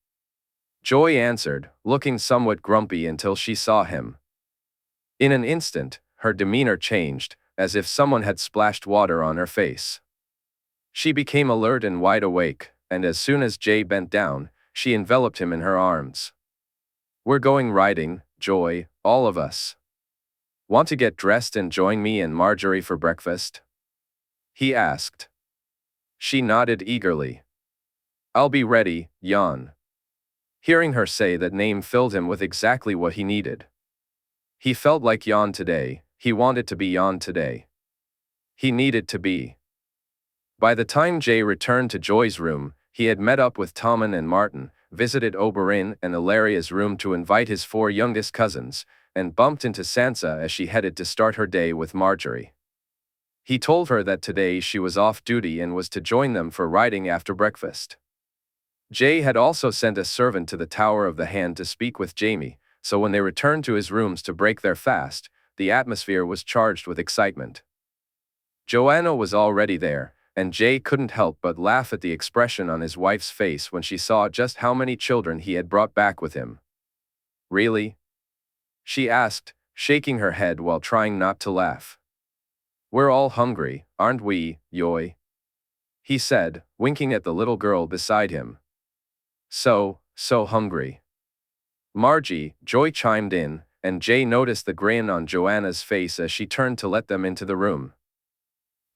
Joy answered, looking somewhat grumpy until she saw him. In an instant, her demeanor changed, as if someone had splashed water on her face. She became alert and wide awake, and as soon as Jay bent down, she enveloped him in her arms. "We're going riding, Joy, all of us. Want to get dressed and join me and Marjorie for breakfast?" he asked. She nodded eagerly. "I'll be ready, Jan." Hearing her say that name filled him with exactly what he needed. He felt like Jan today. He wanted to be Jan today. He needed to be. By the time Jay returned to Joy's room, he had met up with Tommen and Martin, visited Oberyn and Illyria's room to invite his 4 youngest cousins, and bumped into Sansa as she headed to start her day with Marjorie. He told her that today she was off duty and was to join them for riding after breakfast. Jay had also sent a servant to the Tower of the Hand to speak with Jaime, so when they returned to his rooms to break their fast, the atmosphere was charged with excitement. Joanna was already there, and Jay couldn't help but laugh at the expression on his wife's face when she saw just how many children he had brought back with him. "Really?" she asked, shaking her head while trying not to laugh. "We're all hungry, aren't we, Yoy?" he said, winking at the little girl beside him. So hungry." Margie, Joy chimed in, and Jay noticed the grin on Joanna's face as she turned to let them into the room.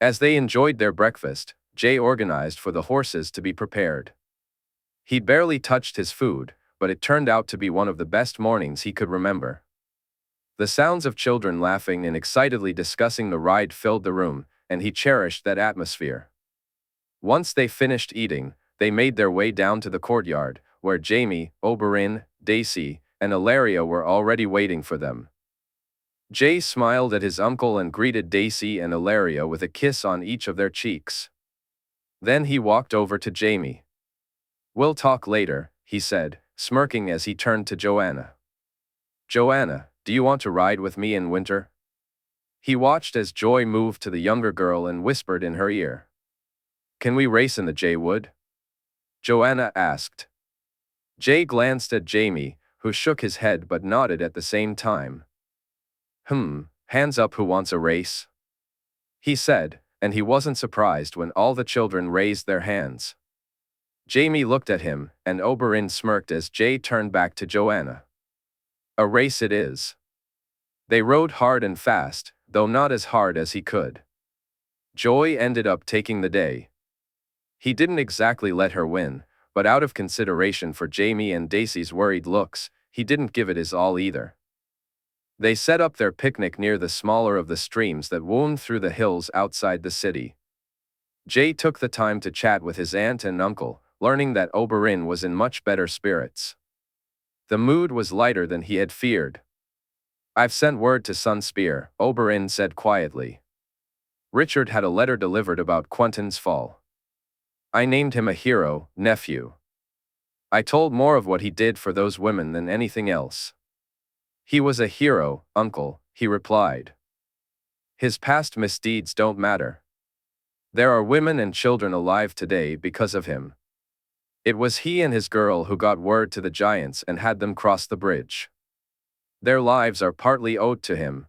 As they enjoyed their breakfast, Jay organized for the horses to be prepared. He barely touched his food, but it turned out to be one of the best mornings he could remember. The sounds of children laughing and excitedly discussing the ride filled the room, and he cherished that atmosphere. Once they finished eating, they made their way down to the courtyard, where Jaime, Oberyn, Daisy, and Illyria were already waiting for them. Jay smiled at his uncle and greeted Daisy and Illyria with a kiss on each of their cheeks. Then he walked over to Jaime. "We'll talk later," he said, smirking as he turned to Joanna. "Joanna, do you want to ride with me in winter?" He watched as Joy moved to the younger girl and whispered in her ear. "Can we race in the Jaywood?" Joanna asked. Jay glanced at Jaime, who shook his head but nodded at the same time. Hands up who wants a race?" he said, and he wasn't surprised when all the children raised their hands. Jaime looked at him, and Oberyn smirked as Jay turned back to Joanna. "A race it is." They rode hard and fast, though not as hard as he could. Joy ended up taking the day. He didn't exactly let her win, but out of consideration for Jaime and Daisy's worried looks, he didn't give it his all either. They set up their picnic near the smaller of the streams that wound through the hills outside the city. Jay took the time to chat with his aunt and uncle, learning that Oberyn was in much better spirits. The mood was lighter than he had feared. "I've sent word to Sunspear," Oberyn said quietly. "Richard had a letter delivered about Quentin's fall. I named him a hero, nephew. I told more of what he did for those women than anything else." "He was a hero, uncle," he replied. "His past misdeeds don't matter. There are women and children alive today because of him. It was he and his girl who got word to the giants and had them cross the bridge. Their lives are partly owed to him."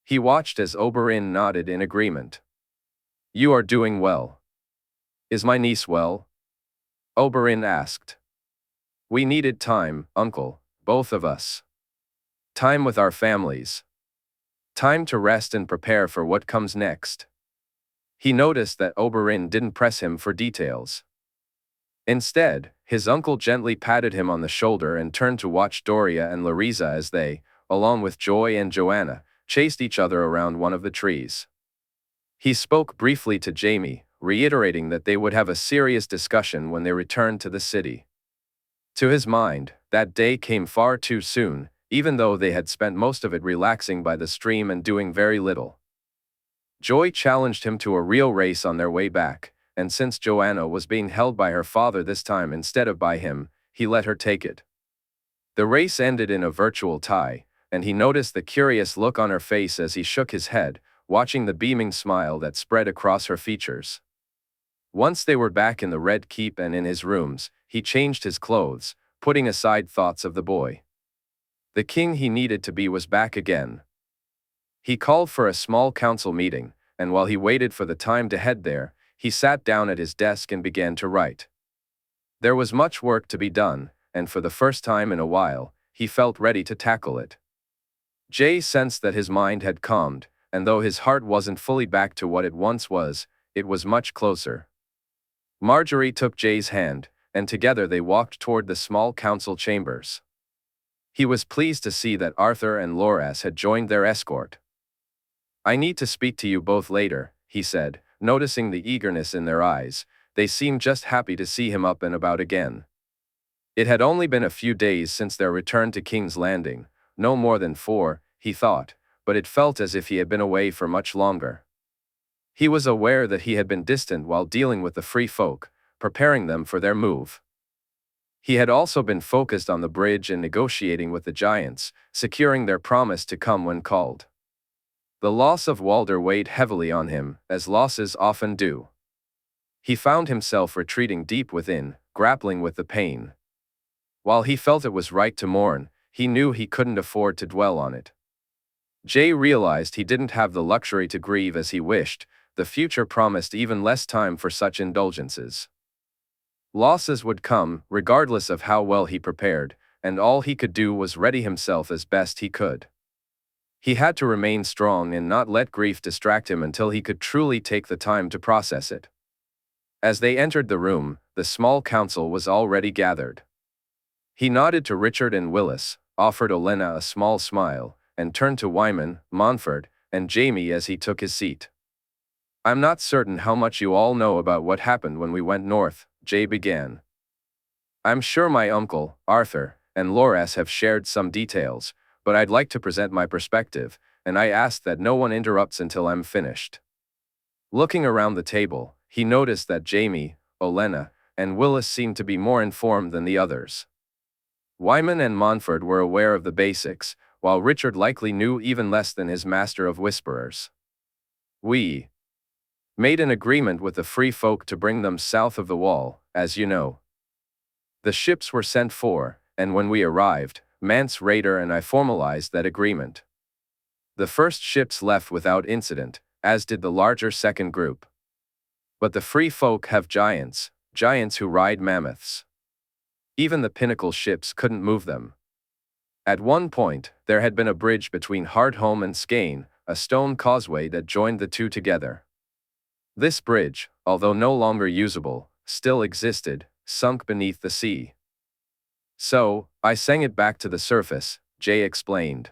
He watched as Oberyn nodded in agreement. "You are doing well. Is my niece well?" Oberyn asked. "We needed time, uncle, both of us. Time with our families. Time to rest and prepare for what comes next." He noticed that Oberyn didn't press him for details. Instead, his uncle gently patted him on the shoulder and turned to watch Doria and Larisa as they, along with Joy and Joanna, chased each other around one of the trees. He spoke briefly to Jaime, reiterating that they would have a serious discussion when they returned to the city. To his mind, that day came far too soon, even though they had spent most of it relaxing by the stream and doing very little. Joy challenged him to a real race on their way back, and since Joanna was being held by her father this time instead of by him, he let her take it. The race ended in a virtual tie, and he noticed the curious look on her face as he shook his head, watching the beaming smile that spread across her features. Once they were back in the Red Keep and in his rooms, he changed his clothes, putting aside thoughts of the boy. The king he needed to be was back again. He called for a small council meeting, and while he waited for the time to head there, he sat down at his desk and began to write. There was much work to be done, and for the first time in a while, he felt ready to tackle it. Jay sensed that his mind had calmed, and though his heart wasn't fully back to what it once was, it was much closer. Marjorie took Jay's hand, and together they walked toward the small council chambers. He was pleased to see that Arthur and Loras had joined their escort. "I need to speak to you both later," he said, noticing the eagerness in their eyes. They seemed just happy to see him up and about again. It had only been a few days since their return to King's Landing, no more than 4, he thought, but it felt as if he had been away for much longer. He was aware that he had been distant while dealing with the free folk, preparing them for their move. He had also been focused on the bridge and negotiating with the giants, securing their promise to come when called. The loss of Walder weighed heavily on him, as losses often do. He found himself retreating deep within, grappling with the pain. While he felt it was right to mourn, he knew he couldn't afford to dwell on it. Jay realized he didn't have the luxury to grieve as he wished. The future promised even less time for such indulgences. Losses would come, regardless of how well he prepared, and all he could do was ready himself as best he could. He had to remain strong and not let grief distract him until he could truly take the time to process it. As they entered the room, the small council was already gathered. He nodded to Richard and Willis, offered Olenna a small smile, and turned to Wyman, Montfort, and Jaime as he took his seat. "I'm not certain how much you all know about what happened when we went north," Jay began. "I'm sure my uncle, Arthur, and Loras have shared some details, but I'd like to present my perspective, and I ask that no one interrupts until I'm finished." Looking around the table, he noticed that Jaime, Olenna, and Willis seemed to be more informed than the others. Wyman and Montfort were aware of the basics, while Richard likely knew even less than his master of whisperers. "We made an agreement with the free folk to bring them south of the wall, as you know. The ships were sent for, and when we arrived, Mance Rayder and I formalized that agreement. The first ships left without incident, as did the larger second group. But the free folk have giants who ride mammoths. Even the pinnacle ships couldn't move them. At one point, there had been a bridge between Hardhome and Skane, a stone causeway that joined the two together. This bridge, although no longer usable, still existed, sunk beneath the sea. So, I sang it back to the surface," Jay explained.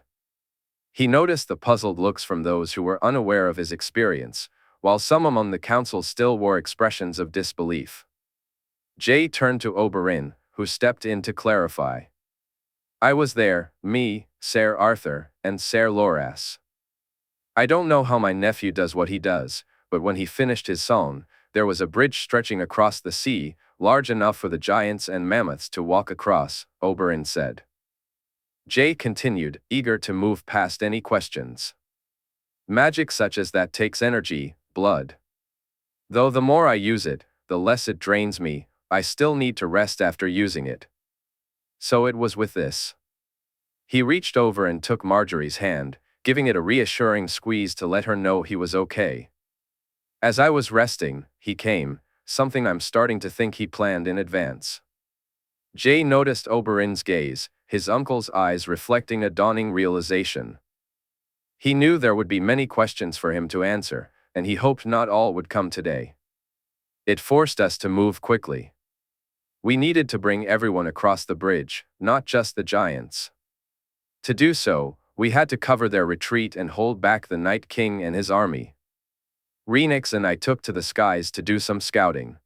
He noticed the puzzled looks from those who were unaware of his experience, while some among the council still wore expressions of disbelief. Jay turned to Oberyn, who stepped in to clarify. "I was there, me, Ser Arthur, and Ser Loras. I don't know how my nephew does what he does, but when he finished his song, there was a bridge stretching across the sea, large enough for the giants and mammoths to walk across," Oberyn said. Jay continued, eager to move past any questions. "Magic such as that takes energy, blood. Though the more I use it, the less it drains me, I still need to rest after using it. So it was with this." He reached over and took Marjorie's hand, giving it a reassuring squeeze to let her know he was okay. "As I was resting, he came, something I'm starting to think he planned in advance." Jay noticed Oberyn's gaze, his uncle's eyes reflecting a dawning realization. He knew there would be many questions for him to answer, and he hoped not all would come today. "It forced us to move quickly. We needed to bring everyone across the bridge, not just the giants. To do so, We had to cover their retreat and hold back the Night King and his army. Rhaenys and I took to the skies to do some scouting.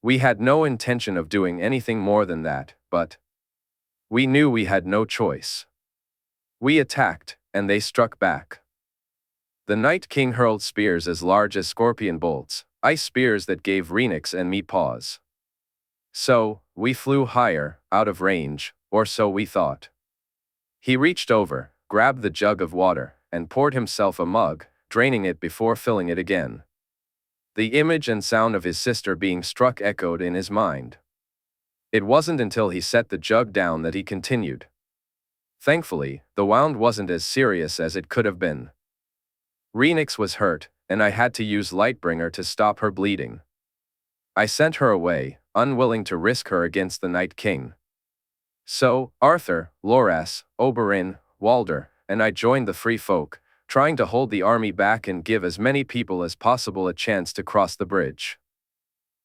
We had no intention of doing anything more than that, but we knew we had no choice. We attacked, and they struck back. The Night King hurled spears as large as scorpion bolts, ice spears that gave Rhaenys and me pause. So, we flew higher, out of range, or so we thought. He reached over, grabbed the jug of water, and poured himself a mug, draining it before filling it again. The image and sound of his sister being struck echoed in his mind. It wasn't until he set the jug down that he continued. Thankfully, the wound wasn't as serious as it could have been. Rhaenys was hurt, and I had to use Lightbringer to stop her bleeding. I sent her away, unwilling to risk her against the Night King. So, Arthur, Loras, Oberyn, Walder, and I joined the Free Folk, trying to hold the army back and give as many people as possible a chance to cross the bridge.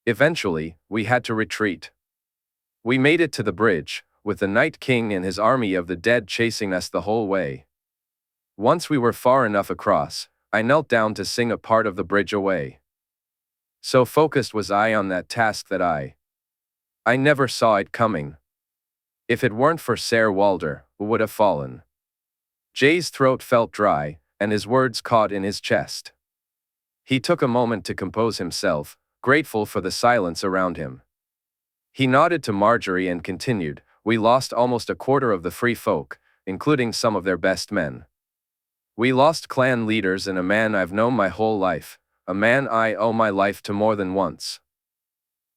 Eventually, we had to retreat. We made it to the bridge, with the Night King and his army of the dead chasing us the whole way. Once we were far enough across, I knelt down to sing a part of the bridge away. So focused was I on that task that I never saw it coming. If it weren't for Ser Walder, who would have fallen? Jay's throat felt dry, and his words caught in his chest. He took a moment to compose himself, grateful for the silence around him. He nodded to Marjorie and continued, "We lost almost a quarter of the Free Folk, including some of their best men. We lost clan leaders and a man I've known my whole life, a man I owe my life to more than once.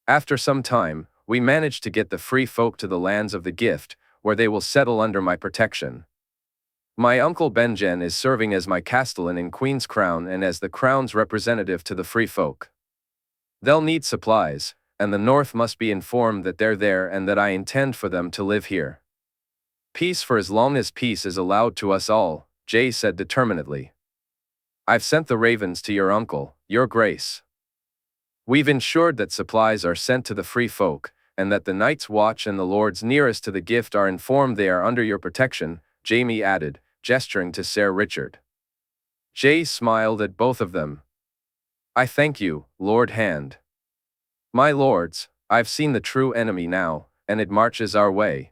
After some time, we managed to get the Free Folk to the lands of the Gift, where they will settle under my protection. My uncle Benjen is serving as my castellan in Queen's Crown and as the Crown's representative to the Free Folk. They'll need supplies, and the North must be informed that they're there and that I intend for them to live here. Peace for as long as peace is allowed to us all," Jay said determinedly. "I've sent the ravens to your uncle, your grace. We've ensured that supplies are sent to the Free Folk, and that the Night's Watch and the lords nearest to the Gift are informed they are under your protection," Jaime added, gesturing to Ser Richard. Jay smiled at both of them. "I thank you, Lord Hand. My lords, I've seen the true enemy now, and it marches our way.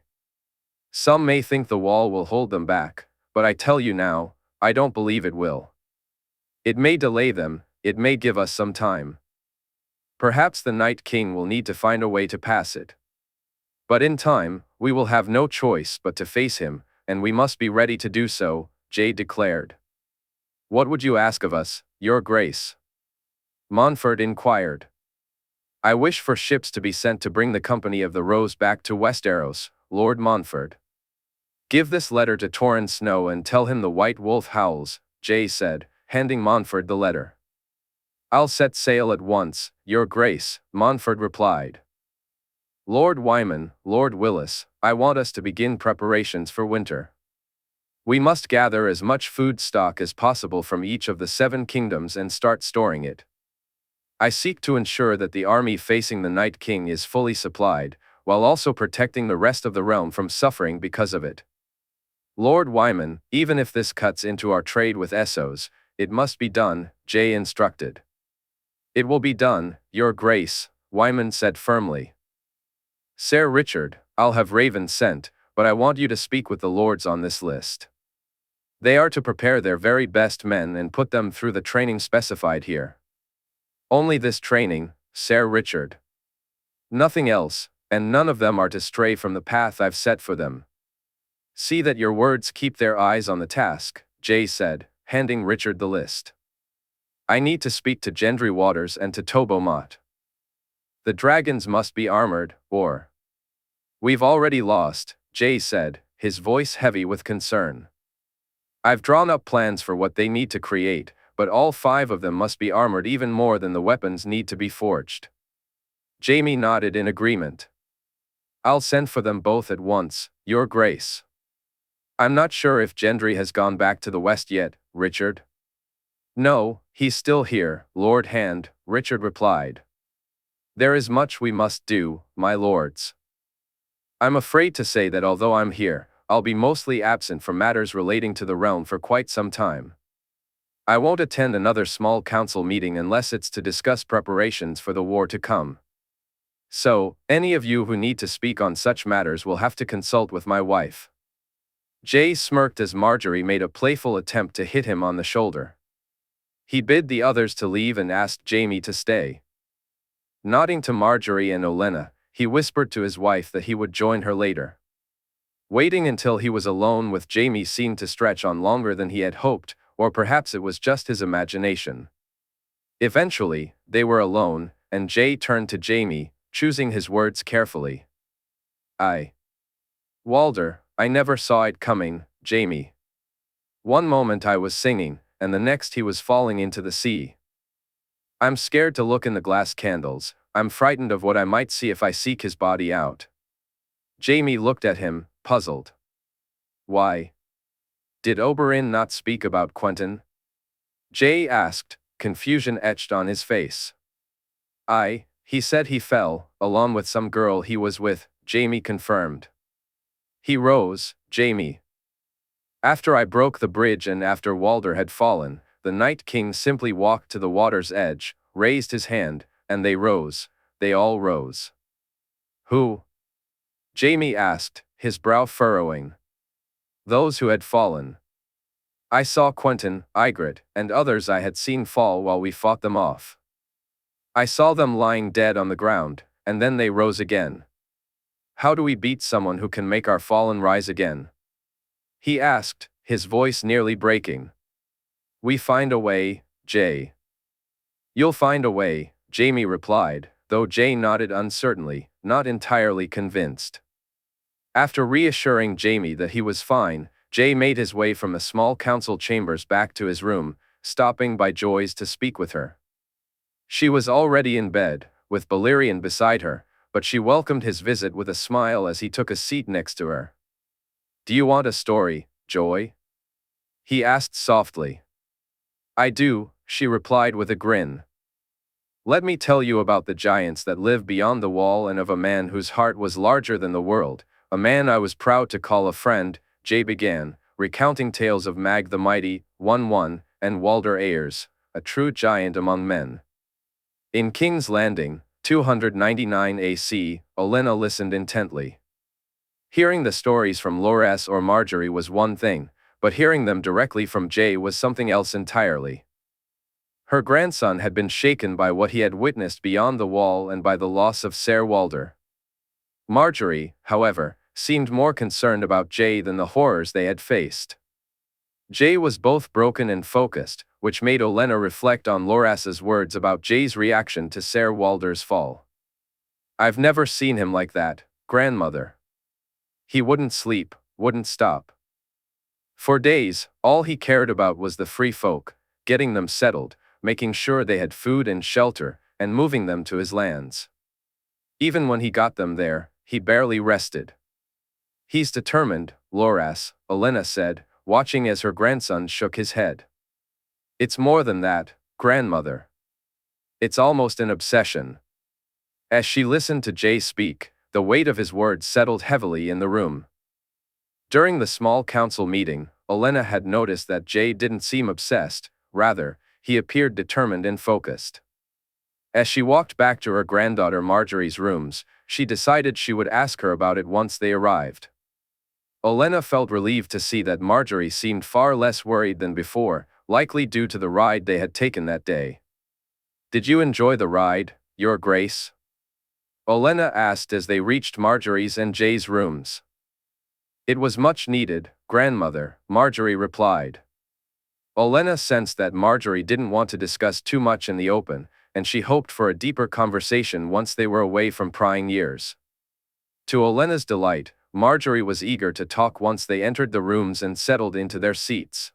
Some may think the wall will hold them back, but I tell you now, I don't believe it will. It may delay them, it may give us some time. Perhaps the Night King will need to find a way to pass it. But in time, we will have no choice but to face him, and we must be ready to do so," Jay declared. "What would you ask of us, your grace?" Montfort inquired. "I wish for ships to be sent to bring the Company of the Rose back to Westeros, Lord Montfort." "Give this letter to Torrhen Snow and tell him the White Wolf howls," Jay said, handing Montfort the letter. "I'll set sail at once, your grace," Montfort replied. "Lord Wyman, Lord Willis, I want us to begin preparations for winter. We must gather as much food stock as possible from each of the 7 kingdoms and start storing it. I seek to ensure that the army facing the Night King is fully supplied, while also protecting the rest of the realm from suffering because of it. Lord Wyman, even if this cuts into our trade with Essos, it must be done," Jay instructed. "It will be done, your grace," Wyman said firmly. "Ser Richard, I'll have ravens sent, but I want you to speak with the lords on this list. They are to prepare their very best men and put them through the training specified here. Only this training, Ser Richard. Nothing else, and none of them are to stray from the path I've set for them. See that your words keep their eyes on the task," Jay said, handing Richard the list. "I need to speak to Gendry Waters and to Tobo Mott. The dragons must be armored, or we've already lost," Jay said, his voice heavy with concern. "I've drawn up plans for what they need to create, but all 5 of them must be armored even more than the weapons need to be forged." Jaime nodded in agreement. "I'll send for them both at once, your grace." "I'm not sure if Gendry has gone back to the west yet, Richard." "No, he's still here, Lord Hand," Richard replied. "There is much we must do, my lords. I'm afraid to say that although I'm here, I'll be mostly absent from matters relating to the realm for quite some time. I won't attend another small council meeting unless it's to discuss preparations for the war to come. So, any of you who need to speak on such matters will have to consult with my wife." Jay smirked as Marjorie made a playful attempt to hit him on the shoulder. He bid the others to leave and asked Jaime to stay. Nodding to Marjorie and Olenna, he whispered to his wife that he would join her later. Waiting until he was alone with Jaime seemed to stretch on longer than he had hoped, or perhaps it was just his imagination. Eventually, they were alone, and Jay turned to Jaime, choosing his words carefully. Walder, I never saw it coming, Jaime. One moment I was singing, and the next he was falling into the sea. I'm scared to look in the glass candles, I'm frightened of what I might see if I seek his body out." Jaime looked at him, puzzled. "Why? Did Oberyn not speak about Quentyn?" Jay asked, confusion etched on his face. He said he fell, along with some girl he was with," Jaime confirmed. He rose, Jaime. "After I broke the bridge and after Walder had fallen, the Night King simply walked to the water's edge, raised his hand, and they rose, they all rose." "Who?" Jaime asked, his brow furrowing. "Those who had fallen. I saw Quentyn, Ygritte, and others I had seen fall while we fought them off. I saw them lying dead on the ground, and then they rose again. How do we beat someone who can make our fallen rise again?" he asked, his voice nearly breaking. "We find a way, Jay." "You'll find a way," Jaime replied, though Jay nodded uncertainly, not entirely convinced. After reassuring Jaime that he was fine, Jay made his way from the small council chambers back to his room, stopping by Joyce to speak with her. She was already in bed, with Valyrian beside her, but she welcomed his visit with a smile as he took a seat next to her. "Do you want a story, Joy?" he asked softly. "I do," she replied with a grin. "Let me tell you about the giants that live beyond the wall and of a man whose heart was larger than the world, a man I was proud to call a friend," Jay began, recounting tales of Mag the Mighty, 1-1, and Walder Ayers, a true giant among men. In King's Landing, 299 AC, Olenna listened intently. Hearing the stories from Loras or Marjorie was one thing, but hearing them directly from Jay was something else entirely. Her grandson had been shaken by what he had witnessed beyond the wall and by the loss of Ser Walder. Marjorie, however, seemed more concerned about Jay than the horrors they had faced. Jay was both broken and focused, which made Olenna reflect on Loras's words about Jay's reaction to Ser Walder's fall. "I've never seen him like that, grandmother. He wouldn't sleep, wouldn't stop. For days, all he cared about was the free folk, getting them settled, making sure they had food and shelter, and moving them to his lands. Even when he got them there, he barely rested." "He's determined, Loras," Olenna said, watching as her grandson shook his head. "It's more than that, grandmother. It's almost an obsession." As she listened to Jay speak, the weight of his words settled heavily in the room. During the small council meeting, Olenna had noticed that Jay didn't seem obsessed, rather, he appeared determined and focused. As she walked back to her granddaughter Marjorie's rooms, she decided she would ask her about it once they arrived. Olenna felt relieved to see that Marjorie seemed far less worried than before, likely due to the ride they had taken that day. "Did you enjoy the ride, Your Grace?" Olenna asked as they reached Marjorie's and Jay's rooms. "It was much needed, grandmother," Marjorie replied. Olenna sensed that Marjorie didn't want to discuss too much in the open, and she hoped for a deeper conversation once they were away from prying ears. To Olenna's delight, Marjorie was eager to talk once they entered the rooms and settled into their seats.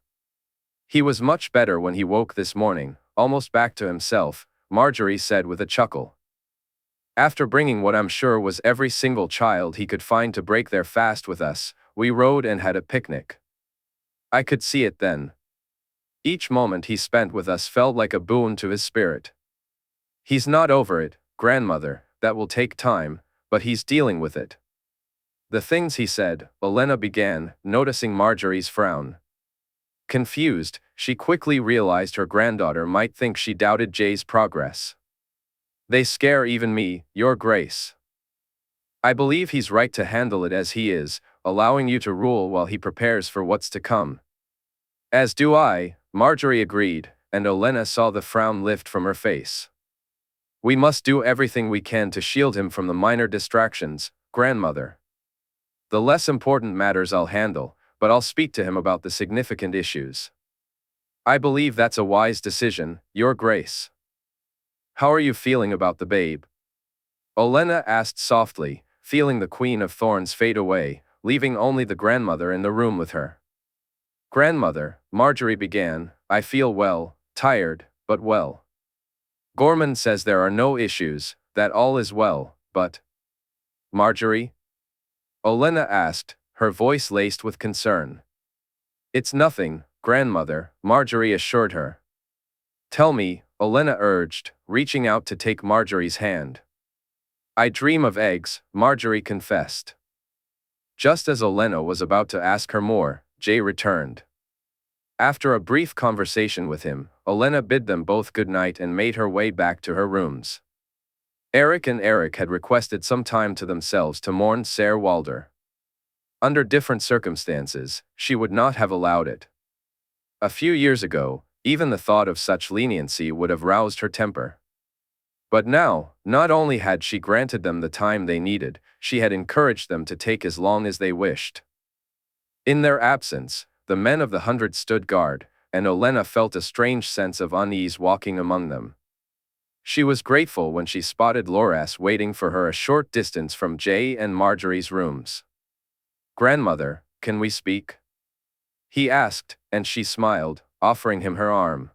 "He was much better when he woke this morning, almost back to himself," Marjorie said with a chuckle. "After bringing what I'm sure was every single child he could find to break their fast with us, we rode and had a picnic. I could see it then. Each moment he spent with us felt like a boon to his spirit. He's not over it, grandmother, that will take time, but he's dealing with it." The things he said, Olenna began, noticing Marjorie's frown. Confused, she quickly realized her granddaughter might think she doubted Jay's progress. They scare even me, Your Grace. I believe he's right to handle it as he is, allowing you to rule while he prepares for what's to come. As do I, Marjorie agreed, and Olenna saw the frown lift from her face. We must do everything we can to shield him from the minor distractions, grandmother. The less important matters I'll handle, but I'll speak to him about the significant issues. I believe that's a wise decision, Your Grace. How are you feeling about the babe? Olenna asked softly, feeling the Queen of Thorns fade away, leaving only the grandmother in the room with her. Grandmother, Marjorie began, I feel well, tired, but well. Gorman says there are no issues, that all is well, but… Marjorie? Olenna asked, her voice laced with concern. It's nothing, grandmother, Marjorie assured her. Tell me, Olenna urged, reaching out to take Marjorie's hand. I dream of eggs, Marjorie confessed. Just as Olenna was about to ask her more, Jay returned. After a brief conversation with him, Olenna bid them both good night and made her way back to her rooms. Eric and Eric had requested some time to themselves to mourn Ser Walder. Under different circumstances, she would not have allowed it. A few years ago, even the thought of such leniency would have roused her temper. But now, not only had she granted them the time they needed, she had encouraged them to take as long as they wished. In their absence, the men of the 100 stood guard, and Olenna felt a strange sense of unease walking among them. She was grateful when she spotted Loras waiting for her a short distance from Jay and Marjorie's rooms. Grandmother, can we speak? He asked, and she smiled, offering him her arm.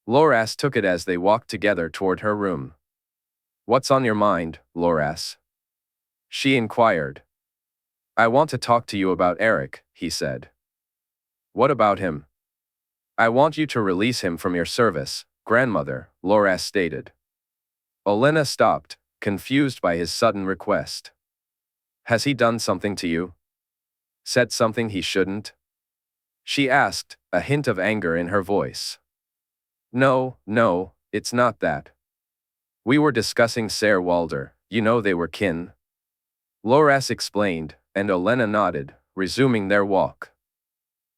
Loras took it as they walked together toward her room. What's on your mind, Loras? She inquired. I want to talk to you about Eric, he said. What about him? I want you to release him from your service, grandmother, Loras stated. Olenna stopped, confused by his sudden request. Has he done something to you? Said something he shouldn't? She asked, a hint of anger in her voice. No, it's not that. We were discussing Ser Walder, you know they were kin. Loras explained, and Olenna nodded, resuming their walk.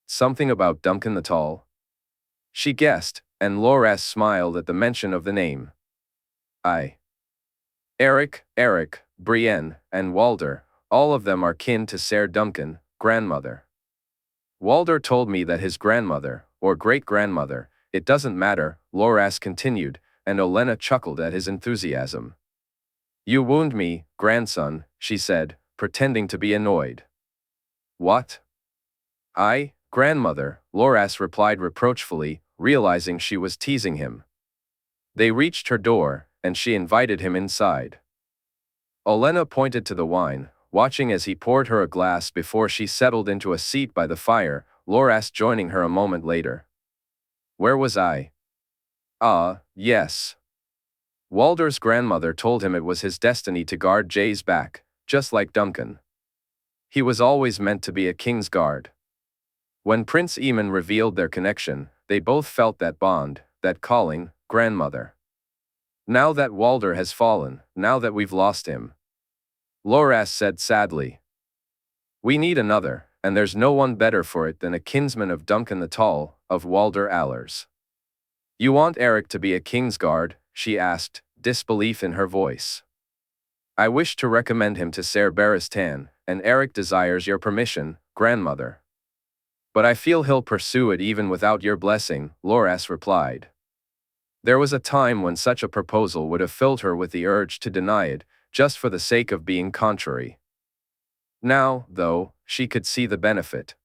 Something about Duncan the Tall? She guessed, and Loras smiled at the mention of the name. Eric, Brienne, and Walder, all of them are kin to Ser Duncan, grandmother. Walder told me that his grandmother, or great-grandmother, it doesn't matter, Loras continued, and Olenna chuckled at his enthusiasm. You wound me, grandson, she said, pretending to be annoyed. What? Grandmother, Loras replied reproachfully, realizing she was teasing him. They reached her door, and she invited him inside. Olenna pointed to the wine, watching as he poured her a glass before she settled into a seat by the fire, Loras joining her a moment later. Where was I? Yes. Walder's grandmother told him it was his destiny to guard Jay's back, just like Duncan. He was always meant to be a king's guard. When Prince Aemon revealed their connection, they both felt that bond, that calling, grandmother. Now that Walder has fallen, now that we've lost him. Loras said sadly. We need another, and there's no one better for it than a kinsman of Duncan the Tall, of Walder Allers. You want Eric to be a king's guard? She asked, disbelief in her voice. I wish to recommend him to Ser Barristan, and Eric desires your permission, grandmother. But I feel he'll pursue it even without your blessing, Loras replied. There was a time when such a proposal would have filled her with the urge to deny it, just for the sake of being contrary. Now, though, she could see the benefit.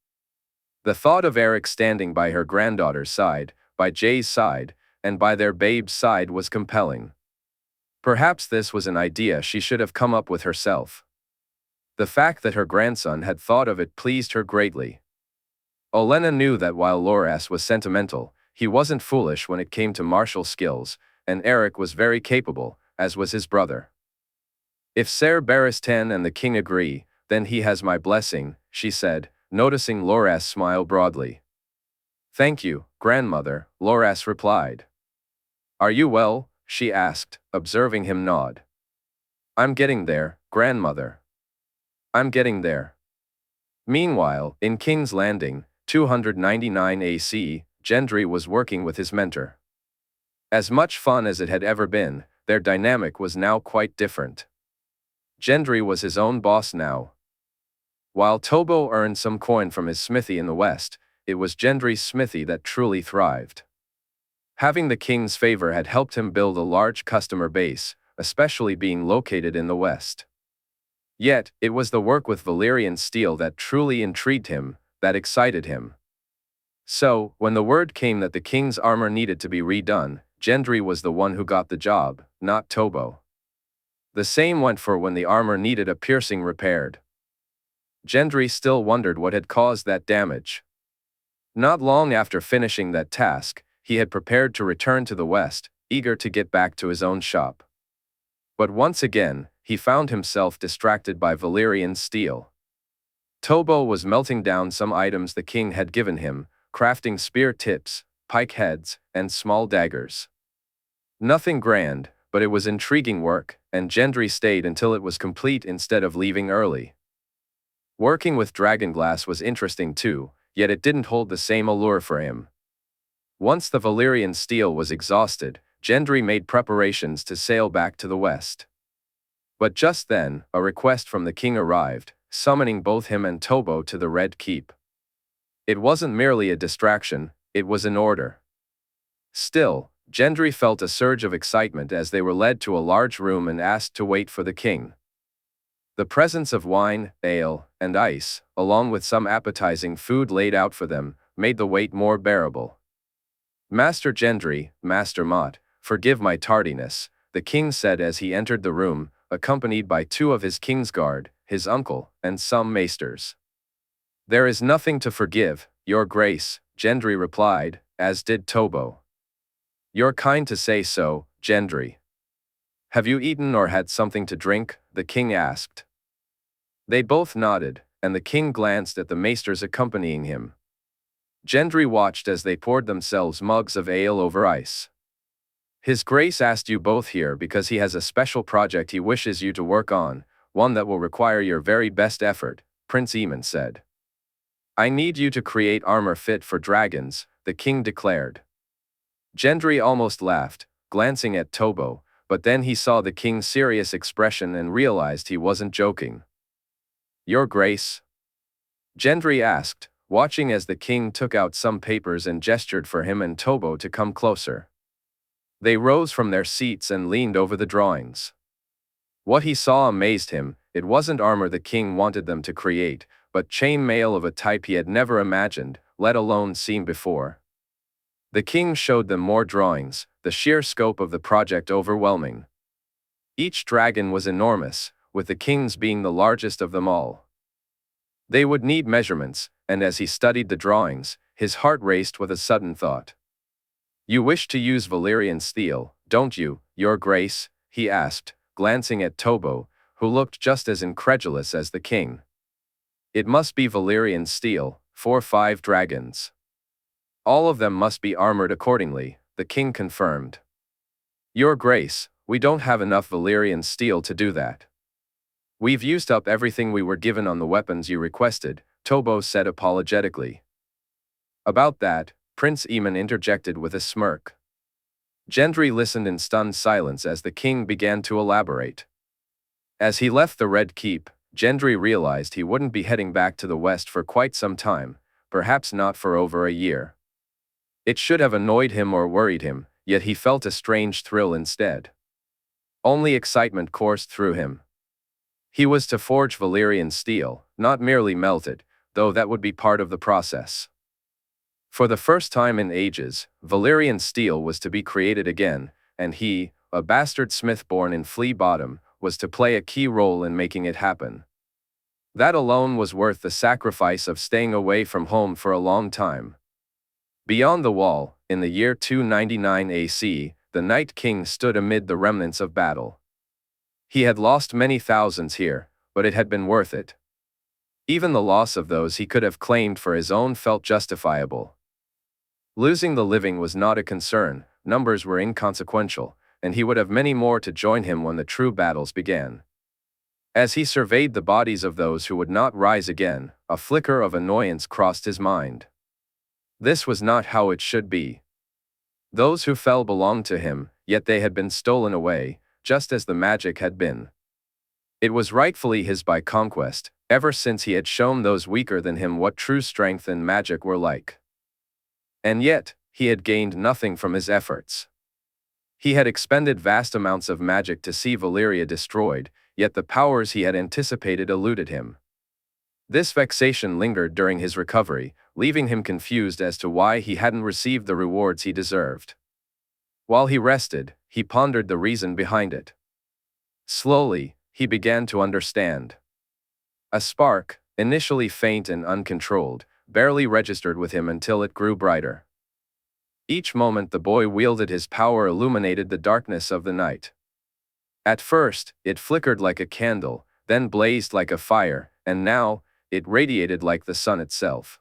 The thought of Eric standing by her granddaughter's side, by Jay's side, and by their babe's side was compelling. Perhaps this was an idea she should have come up with herself. The fact that her grandson had thought of it pleased her greatly. Olenna knew that while Loras was sentimental, he wasn't foolish when it came to martial skills, and Eric was very capable, as was his brother. If Ser Barristan and the king agree, then he has my blessing, she said, noticing Loras smile broadly. Thank you, grandmother, Loras replied. Are you well? She asked, observing him nod. I'm getting there, grandmother. I'm getting there. Meanwhile, in King's Landing, 299 AC, Gendry was working with his mentor. As much fun as it had ever been, their dynamic was now quite different. Gendry was his own boss now. While Tobo earned some coin from his smithy in the west, it was Gendry's smithy that truly thrived. Having the king's favor had helped him build a large customer base, especially being located in the west. Yet, it was the work with Valyrian steel that truly intrigued him, that excited him. So, when the word came that the king's armor needed to be redone, Gendry was the one who got the job, not Tobo. The same went for when the armor needed a piercing repaired. Gendry still wondered what had caused that damage. Not long after finishing that task, he had prepared to return to the west, eager to get back to his own shop. But once again, he found himself distracted by Valyrian steel. Tobo was melting down some items the king had given him, crafting spear tips, pike heads, and small daggers. Nothing grand, but it was intriguing work, and Gendry stayed until it was complete instead of leaving early. Working with dragonglass was interesting too, yet it didn't hold the same allure for him. Once the Valyrian steel was exhausted, Gendry made preparations to sail back to the west. But just then, a request from the king arrived, summoning both him and Tobo to the Red Keep. It wasn't merely a distraction, it was an order. Still, Gendry felt a surge of excitement as they were led to a large room and asked to wait for the king. The presence of wine, ale, and ice, along with some appetizing food laid out for them, made the wait more bearable. Master Gendry, Master Mott, forgive my tardiness, the king said as he entered the room, accompanied by two of his Kingsguard, his uncle, and some maesters. There is nothing to forgive, your grace, Gendry replied, as did Tobo. You're kind to say so, Gendry. Have you eaten or had something to drink? The king asked. They both nodded, and the king glanced at the maesters accompanying him. Gendry watched as they poured themselves mugs of ale over ice. His Grace asked you both here because he has a special project he wishes you to work on, one that will require your very best effort, Prince Aemon said. I need you to create armor fit for dragons, the king declared. Gendry almost laughed, glancing at Tobo, but then he saw the king's serious expression and realized he wasn't joking. Your Grace? Gendry asked, watching as the king took out some papers and gestured for him and Tobo to come closer. They rose from their seats and leaned over the drawings. What he saw amazed him. It wasn't armor the king wanted them to create, but chainmail of a type he had never imagined, let alone seen before. The king showed them more drawings, the sheer scope of the project overwhelming. Each dragon was enormous, with the king's being the largest of them all. They would need measurements, and as he studied the drawings, his heart raced with a sudden thought. You wish to use Valyrian steel, don't you, your grace? He asked, glancing at Tobo, who looked just as incredulous as the king. It must be Valyrian steel, 4-5 dragons. All of them must be armored accordingly, the king confirmed. Your grace, we don't have enough Valyrian steel to do that. We've used up everything we were given on the weapons you requested, Tobo said apologetically. About that, Prince Aemon interjected with a smirk. Gendry listened in stunned silence as the king began to elaborate. As he left the Red Keep, Gendry realized he wouldn't be heading back to the west for quite some time, perhaps not for over a year. It should have annoyed him or worried him, yet he felt a strange thrill instead. Only excitement coursed through him. He was to forge Valyrian steel, not merely melt it, though that would be part of the process. For the first time in ages, Valyrian steel was to be created again, and he, a bastard smith born in Flea Bottom, was to play a key role in making it happen. That alone was worth the sacrifice of staying away from home for a long time. Beyond the wall, in the year 299 AC, the Night King stood amid the remnants of battle. He had lost many thousands here, but it had been worth it. Even the loss of those he could have claimed for his own felt justifiable. Losing the living was not a concern, numbers were inconsequential, and he would have many more to join him when the true battles began. As he surveyed the bodies of those who would not rise again, a flicker of annoyance crossed his mind. This was not how it should be. Those who fell belonged to him, yet they had been stolen away, just as the magic had been. It was rightfully his by conquest, ever since he had shown those weaker than him what true strength and magic were like. And yet, he had gained nothing from his efforts. He had expended vast amounts of magic to see Valyria destroyed, yet the powers he had anticipated eluded him. This vexation lingered during his recovery, leaving him confused as to why he hadn't received the rewards he deserved. While he rested, he pondered the reason behind it. Slowly, he began to understand. A spark, initially faint and uncontrolled, barely registered with him until it grew brighter. Each moment the boy wielded his power illuminated the darkness of the night. At first, it flickered like a candle, then blazed like a fire, and now, it radiated like the sun itself.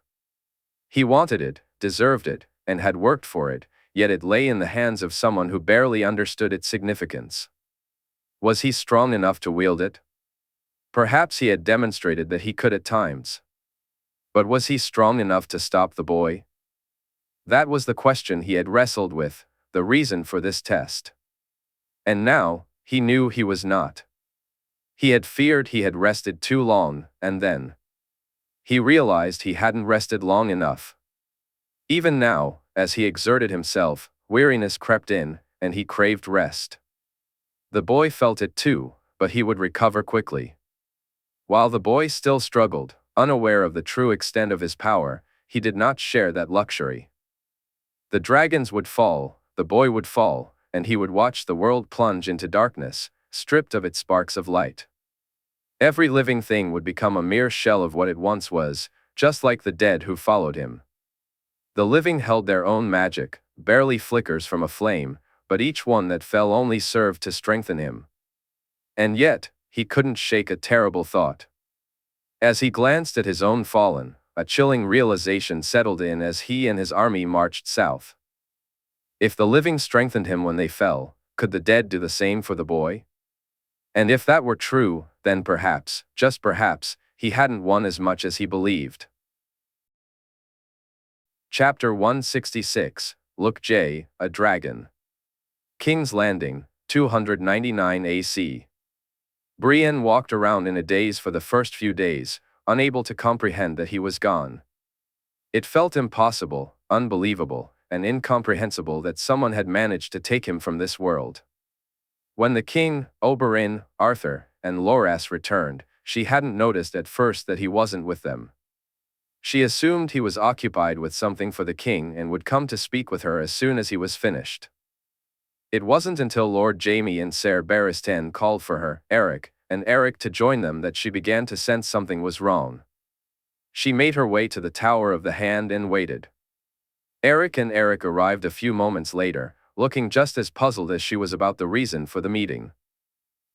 He wanted it, deserved it, and had worked for it, yet it lay in the hands of someone who barely understood its significance. Was he strong enough to wield it? Perhaps he had demonstrated that he could at times. But was he strong enough to stop the boy? That was the question he had wrestled with, the reason for this test. And now, he knew he was not. He had feared he had rested too long, and then he realized he hadn't rested long enough. Even now, as he exerted himself, weariness crept in, and he craved rest. The boy felt it too, but he would recover quickly. While the boy still struggled, unaware of the true extent of his power, he did not share that luxury. The dragons would fall, the boy would fall, and he would watch the world plunge into darkness, stripped of its sparks of light. Every living thing would become a mere shell of what it once was, just like the dead who followed him. The living held their own magic, barely flickers from a flame, but each one that fell only served to strengthen him. And yet, he couldn't shake a terrible thought. As he glanced at his own fallen, a chilling realization settled in as he and his army marched south. If the living strengthened him when they fell, could the dead do the same for the boy? And if that were true, then perhaps, just perhaps, he hadn't won as much as he believed. Chapter 166, Look J, a Dragon. King's Landing, 299 AC. Brienne walked around in a daze for the first few days, unable to comprehend that he was gone. It felt impossible, unbelievable, and incomprehensible that someone had managed to take him from this world. When the king, Oberyn, Arthur, and Loras returned, she hadn't noticed at first that he wasn't with them. She assumed he was occupied with something for the king and would come to speak with her as soon as he was finished. It wasn't until Lord Jaime and Ser Barristan called for her, Eric, and Eric to join them that she began to sense something was wrong. She made her way to the Tower of the Hand and waited. Eric arrived a few moments later, looking just as puzzled as she was about the reason for the meeting.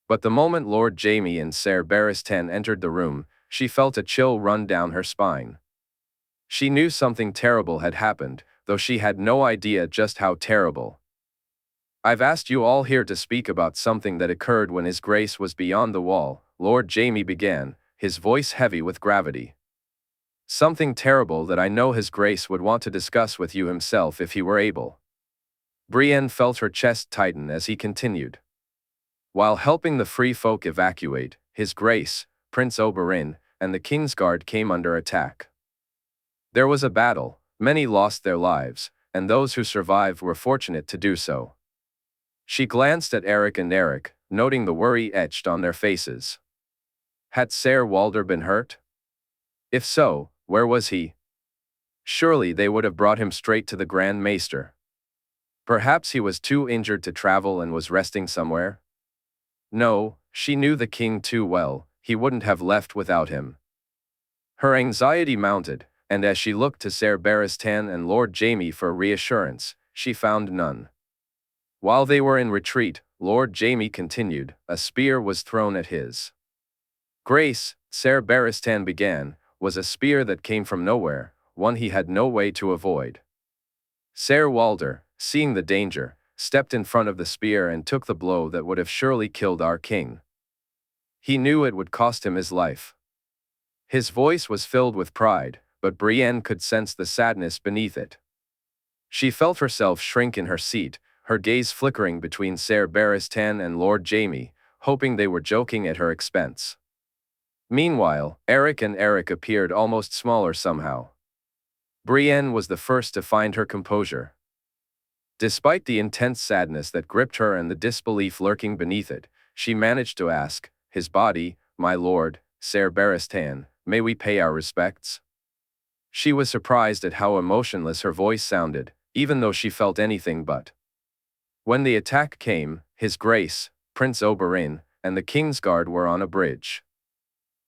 But the moment Lord Jaime and Ser Barristan entered the room, she felt a chill run down her spine. She knew something terrible had happened, though she had no idea just how terrible. I've asked you all here to speak about something that occurred when His Grace was beyond the wall, Lord Jaime began, his voice heavy with gravity. Something terrible that I know His Grace would want to discuss with you himself if he were able. Brienne felt her chest tighten as he continued. While helping the free folk evacuate, His Grace, Prince Oberyn, and the Kingsguard came under attack. There was a battle, many lost their lives, and those who survived were fortunate to do so. She glanced at Eric, noting the worry etched on their faces. Had Ser Walder been hurt? If so, where was he? Surely they would have brought him straight to the Grand Maester. Perhaps he was too injured to travel and was resting somewhere? No, she knew the king too well, he wouldn't have left without him. Her anxiety mounted, and as she looked to Ser Barristan and Lord Jaime for reassurance, she found none. While they were in retreat, Lord Jaime continued, a spear was thrown at his Grace, Ser Barristan began, was a spear that came from nowhere, one he had no way to avoid. Ser Walder, seeing the danger, stepped in front of the spear and took the blow that would have surely killed our king. He knew it would cost him his life. His voice was filled with pride, but Brienne could sense the sadness beneath it. She felt herself shrink in her seat, her gaze flickering between Ser Barristan and Lord Jaime, hoping they were joking at her expense. Meanwhile, Eric appeared almost smaller somehow. Brienne was the first to find her composure. Despite the intense sadness that gripped her and the disbelief lurking beneath it, she managed to ask, "His body, my lord, Ser Barristan, may we pay our respects?" She was surprised at how emotionless her voice sounded, even though she felt anything but. When the attack came, His Grace, Prince Oberyn, and the Kingsguard were on a bridge.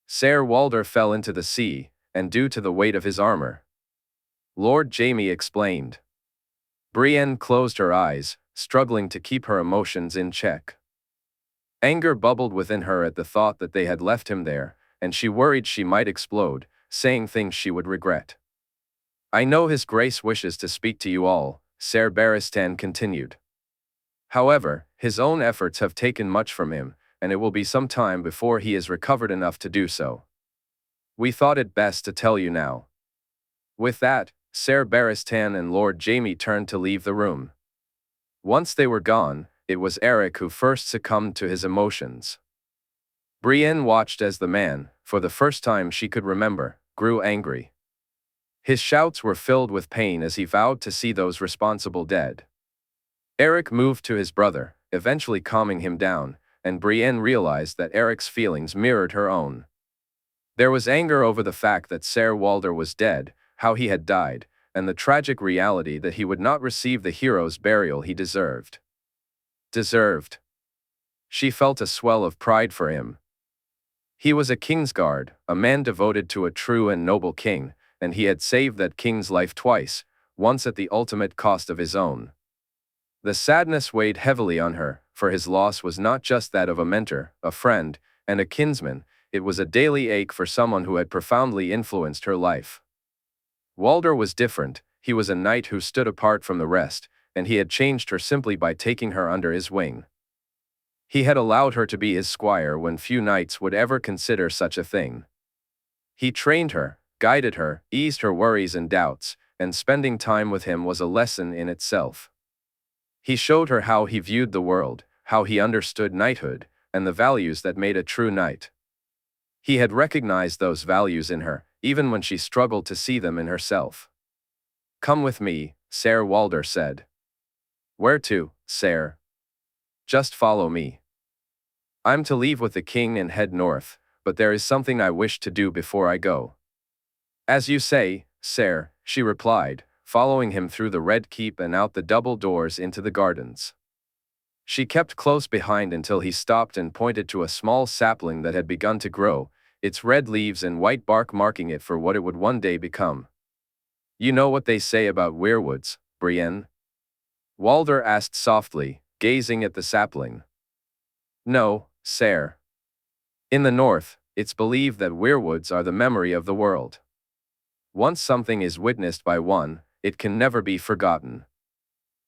Ser Walder fell into the sea, and due to the weight of his armor. Lord Jaime explained. Brienne closed her eyes, struggling to keep her emotions in check. Anger bubbled within her at the thought that they had left him there, and she worried she might explode, saying things she would regret. "I know His Grace wishes to speak to you all," Ser Barristan continued. "However, his own efforts have taken much from him, and it will be some time before he is recovered enough to do so. We thought it best to tell you now." With that, Ser Barristan and Lord Jaime turned to leave the room. Once they were gone, it was Eric who first succumbed to his emotions. Brienne watched as the man, for the first time she could remember, grew angry. His shouts were filled with pain as he vowed to see those responsible dead. Eric moved to his brother, eventually calming him down, and Brienne realized that Eric's feelings mirrored her own. There was anger over the fact that Ser Walder was dead, how he had died, and the tragic reality that he would not receive the hero's burial he deserved. She felt a swell of pride for him. He was a Kingsguard, a man devoted to a true and noble king, and he had saved that king's life twice, once at the ultimate cost of his own. The sadness weighed heavily on her, for his loss was not just that of a mentor, a friend, and a kinsman, it was a daily ache for someone who had profoundly influenced her life. Walder was different, he was a knight who stood apart from the rest, and he had changed her simply by taking her under his wing. He had allowed her to be his squire when few knights would ever consider such a thing. He trained her, guided her, eased her worries and doubts, and spending time with him was a lesson in itself. He showed her how he viewed the world, how he understood knighthood, and the values that made a true knight. He had recognized those values in her, even when she struggled to see them in herself. "Come with me," Ser Walder said. "Where to, Ser?" "Just follow me. I'm to leave with the king and head north, but there is something I wish to do before I go." "As you say, Ser," she replied, following him through the Red Keep and out the double doors into the gardens. She kept close behind until he stopped and pointed to a small sapling that had begun to grow, its red leaves and white bark marking it for what it would one day become. "You know what they say about weirwoods, Brienne?" Walder asked softly, gazing at the sapling. "No, Ser. In the north, it's believed that weirwoods are the memory of the world. Once something is witnessed by one, it can never be forgotten.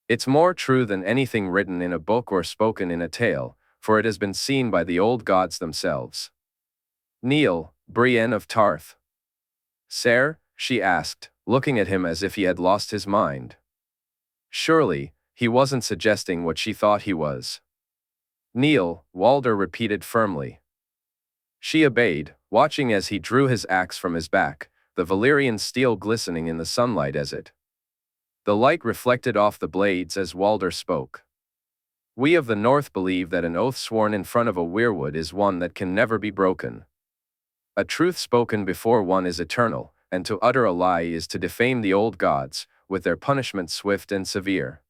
It's more true than anything written in a book or spoken in a tale, for it has been seen by the old gods themselves." "Kneel, Brienne of Tarth." "Ser?" she asked, looking at him as if he had lost his mind. Surely, he wasn't suggesting what she thought he was. "Kneel," Walder repeated firmly. She obeyed, watching as he drew his axe from his back, the Valyrian steel glistening in the sunlight as it. The light reflected off the blades as Walder spoke. "We of the North believe that an oath sworn in front of a weirwood is one that can never be broken. A truth spoken before one is eternal, and to utter a lie is to defame the old gods, with their punishment swift and severe.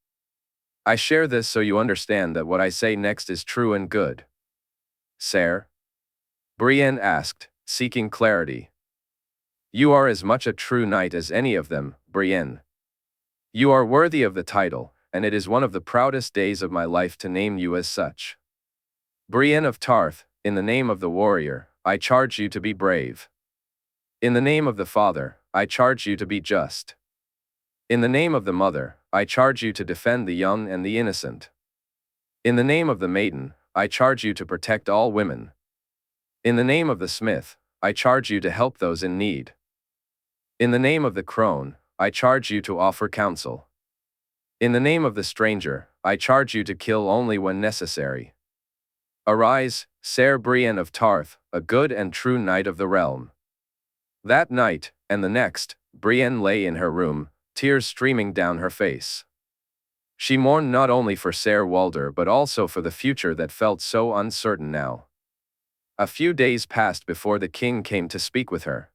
I share this so you understand that what I say next is true and good." "Ser?" Brienne asked, seeking clarity. "You are as much a true knight as any of them, Brienne. You are worthy of the title, and it is one of the proudest days of my life to name you as such. Brienne of Tarth, in the name of the warrior, I charge you to be brave." In the name of the Father, I charge you to be just. In the name of the Mother, I charge you to defend the young and the innocent. In the name of the Maiden, I charge you to protect all women. In the name of the Smith, I charge you to help those in need. In the name of the Crone, I charge you to offer counsel. In the name of the Stranger, I charge you to kill only when necessary. Arise, Ser Brienne of Tarth, a good and true knight of the realm. That night, and the next, Brienne lay in her room, tears streaming down her face. She mourned not only for Ser Walder but also for the future that felt so uncertain now. A few days passed before the king came to speak with her.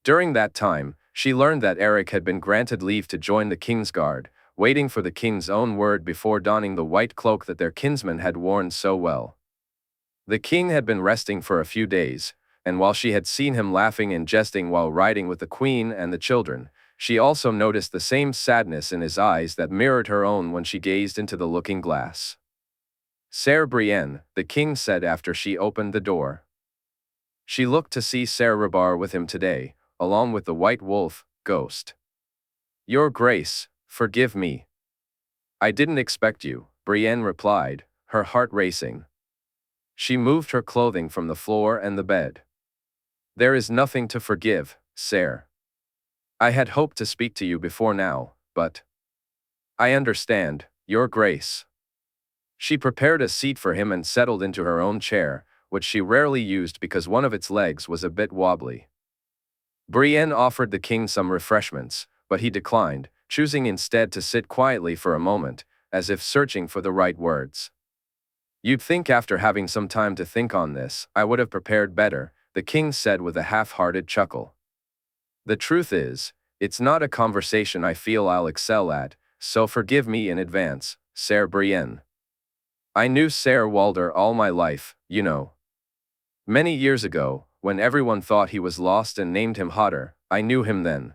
During that time, she learned that Eric had been granted leave to join the king's guard, waiting for the king's own word before donning the white cloak that their kinsman had worn so well. The king had been resting for a few days, and while she had seen him laughing and jesting while riding with the queen and the children, she also noticed the same sadness in his eyes that mirrored her own when she gazed into the looking glass. Ser Brienne, the king said after she opened the door. She looked to see Ser Rabar with him today, along with the White Wolf, Ghost. Your Grace, forgive me. I didn't expect you, Brienne replied, her heart racing. She moved her clothing from the floor and the bed. There is nothing to forgive, Ser. I had hoped to speak to you before now, but I understand, Your Grace. She prepared a seat for him and settled into her own chair, which she rarely used because one of its legs was a bit wobbly. Brienne offered the king some refreshments, but he declined, choosing instead to sit quietly for a moment, as if searching for the right words. You'd think after having some time to think on this, I would have prepared better, the king said with a half-hearted chuckle. The truth is, it's not a conversation I feel I'll excel at, so forgive me in advance, Ser Brienne. I knew Ser Walder all my life, you know. Many years ago, when everyone thought he was lost and named him Hodder, I knew him then.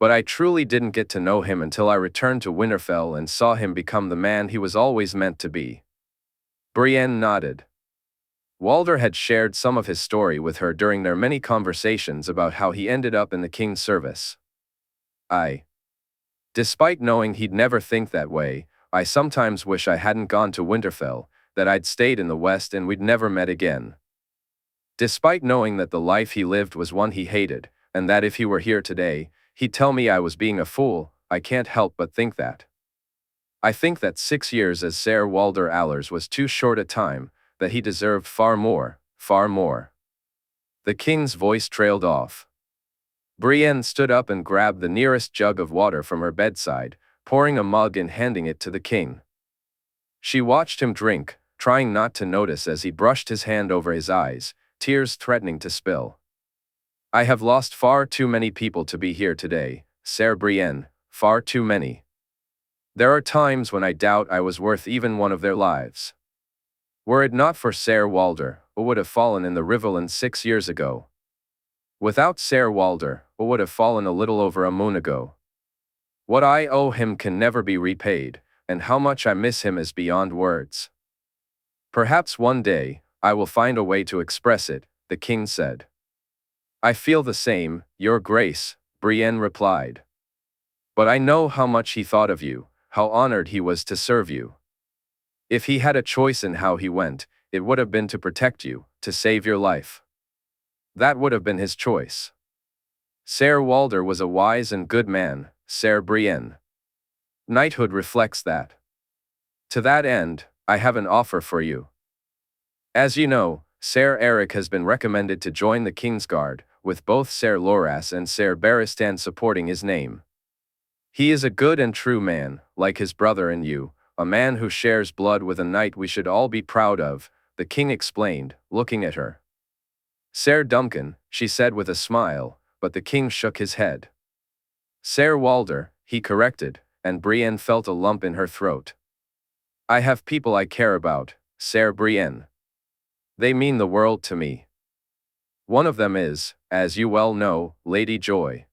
But I truly didn't get to know him until I returned to Winterfell and saw him become the man he was always meant to be. Brienne nodded. Walder had shared some of his story with her during their many conversations about how he ended up in the king's service. Despite knowing he'd never think that way, I sometimes wish I hadn't gone to Winterfell, that I'd stayed in the West and we'd never met again. Despite knowing that the life he lived was one he hated, and that if he were here today, he'd tell me I was being a fool, I can't help but think that. I think that 6 years as Ser Walder Allers was too short a time, that he deserved far more, far more. The king's voice trailed off. Brienne stood up and grabbed the nearest jug of water from her bedside, pouring a mug and handing it to the king. She watched him drink, trying not to notice as he brushed his hand over his eyes, tears threatening to spill. I have lost far too many people to be here today, Ser Brienne, far too many. There are times when I doubt I was worth even one of their lives. Were it not for Ser Walder, who would have fallen in the Riverland 6 years ago. Without Ser Walder, who would have fallen a little over a moon ago. What I owe him can never be repaid, and how much I miss him is beyond words. Perhaps one day, I will find a way to express it, the king said. I feel the same, Your Grace, Brienne replied. But I know how much he thought of you, how honored he was to serve you. If he had a choice in how he went, it would have been to protect you, to save your life. That would have been his choice. Ser Walder was a wise and good man, Ser Brienne. Knighthood reflects that. To that end, I have an offer for you. As you know, Ser Eric has been recommended to join the King's Guard, with both Ser Loras and Ser Barristan supporting his name. He is a good and true man, like his brother and you, a man who shares blood with a knight we should all be proud of, the king explained, looking at her. Ser Duncan, she said with a smile, but the king shook his head. Ser Walder, he corrected, and Brienne felt a lump in her throat. I have people I care about, Ser Brienne. They mean the world to me. One of them is, as you well know, Lady Joy.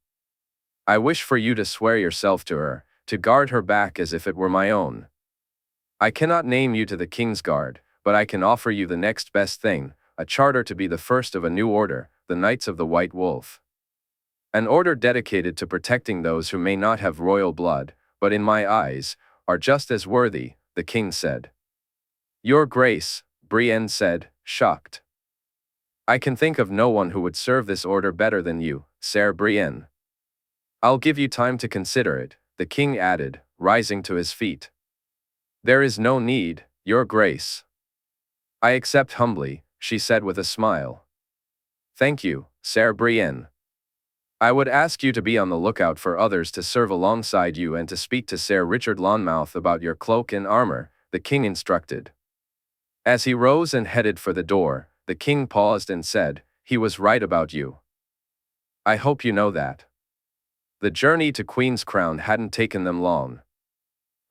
I wish for you to swear yourself to her, to guard her back as if it were my own. I cannot name you to the King's Guard, but I can offer you the next best thing, a charter to be the first of a new order, the Knights of the White Wolf. An order dedicated to protecting those who may not have royal blood, but in my eyes, are just as worthy, the king said. Your Grace, Brienne said, shocked. I can think of no one who would serve this order better than you, Sir Brienne. I'll give you time to consider it, the king added, rising to his feet. There is no need, Your Grace. I accept humbly, she said with a smile. Thank you, Sir Brienne. I would ask you to be on the lookout for others to serve alongside you and to speak to Sir Richard Lonmouth about your cloak and armor, the king instructed. As he rose and headed for the door, the king paused and said, he was right about you. I hope you know that. The journey to Queen's Crown hadn't taken them long.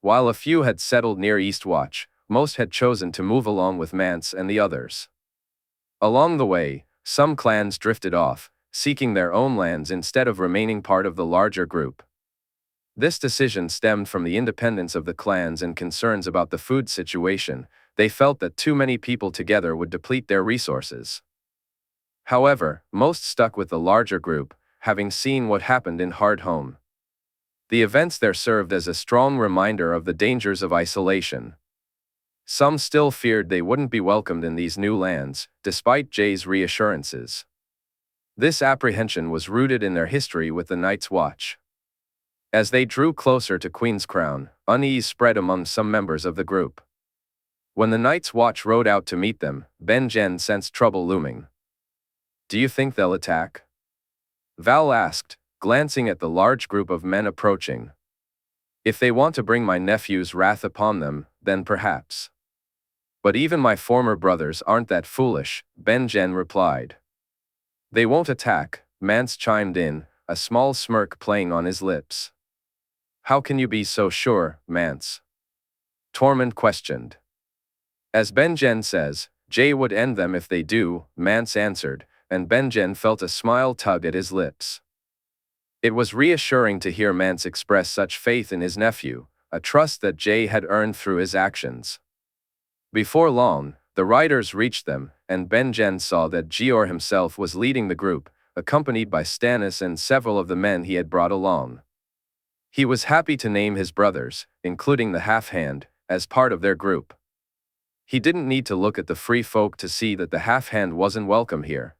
While a few had settled near Eastwatch, most had chosen to move along with Mance and the others. Along the way, some clans drifted off, seeking their own lands instead of remaining part of the larger group. This decision stemmed from the independence of the clans and concerns about the food situation. They felt that too many people together would deplete their resources. However, most stuck with the larger group, having seen what happened in Hardhome. The events there served as a strong reminder of the dangers of isolation. Some still feared they wouldn't be welcomed in these new lands, despite Jay's reassurances. This apprehension was rooted in their history with the Night's Watch. As they drew closer to Queen's Crown, unease spread among some members of the group. When the Night's Watch rode out to meet them, Ben-Jen sensed trouble looming. Do you think they'll attack? Val asked, glancing at the large group of men approaching. If they want to bring my nephew's wrath upon them, then perhaps. But even my former brothers aren't that foolish, Ben-Jen replied. They won't attack, Mance chimed in, a small smirk playing on his lips. How can you be so sure, Mance? Tormund questioned. As Ben-Jen says, Jay would end them if they do, Mance answered, and Ben-Jen felt a smile tug at his lips. It was reassuring to hear Mance express such faith in his nephew, a trust that Jay had earned through his actions. Before long, the riders reached them, and Ben-Jen saw that Jaehaerys himself was leading the group, accompanied by Stannis and several of the men he had brought along. He was happy to name his brothers, including the half-hand, as part of their group. He didn't need to look at the free folk to see that the half-hand wasn't welcome here.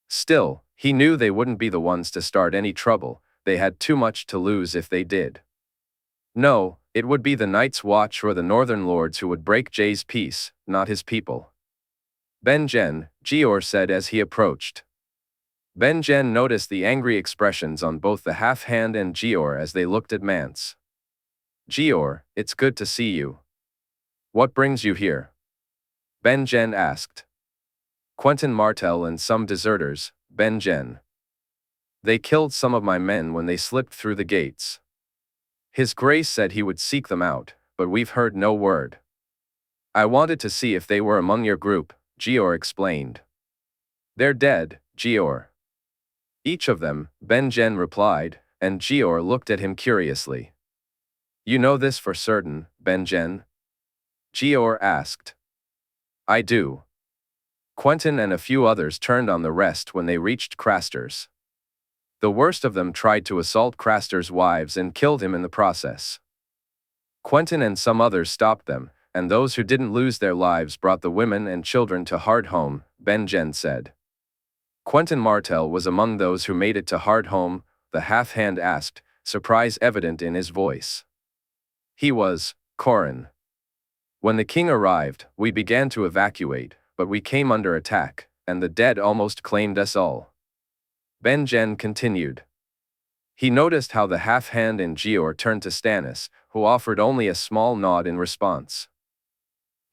Still, he knew they wouldn't be the ones to start any trouble. They had too much to lose if they did. No, it would be the Night's Watch or the Northern Lords who would break Jay's peace, not his people. Ben-Jen, Jaehaerys said as he approached. Ben-Jen noticed the angry expressions on both the half-hand and Jaehaerys as they looked at Mance. Jaehaerys, it's good to see you. What brings you here? Ben-Jen asked. Quentyn Martell and some deserters, Ben-Jen. They killed some of my men when they slipped through the gates. His Grace said he would seek them out, but we've heard no word. I wanted to see if they were among your group, Jaehaerys explained. They're dead, Jaehaerys. Each of them, Ben-Jen replied, and Jaehaerys looked at him curiously. You know this for certain, Ben-Jen? Jaehaerys asked. I do. Quentyn and a few others turned on the rest when they reached Craster's. The worst of them tried to assault Craster's wives and killed him in the process. Quentyn and some others stopped them, and those who didn't lose their lives brought the women and children to Hardhome, Ben-Jen said. Quentyn Martell was among those who made it to Hardhome, the half-hand asked, surprise evident in his voice. He was, Corran. When the king arrived, we began to evacuate, but we came under attack, and the dead almost claimed us all. Ben-Jen continued. He noticed how the half-hand and Jaehaerys turned to Stannis, who offered only a small nod in response.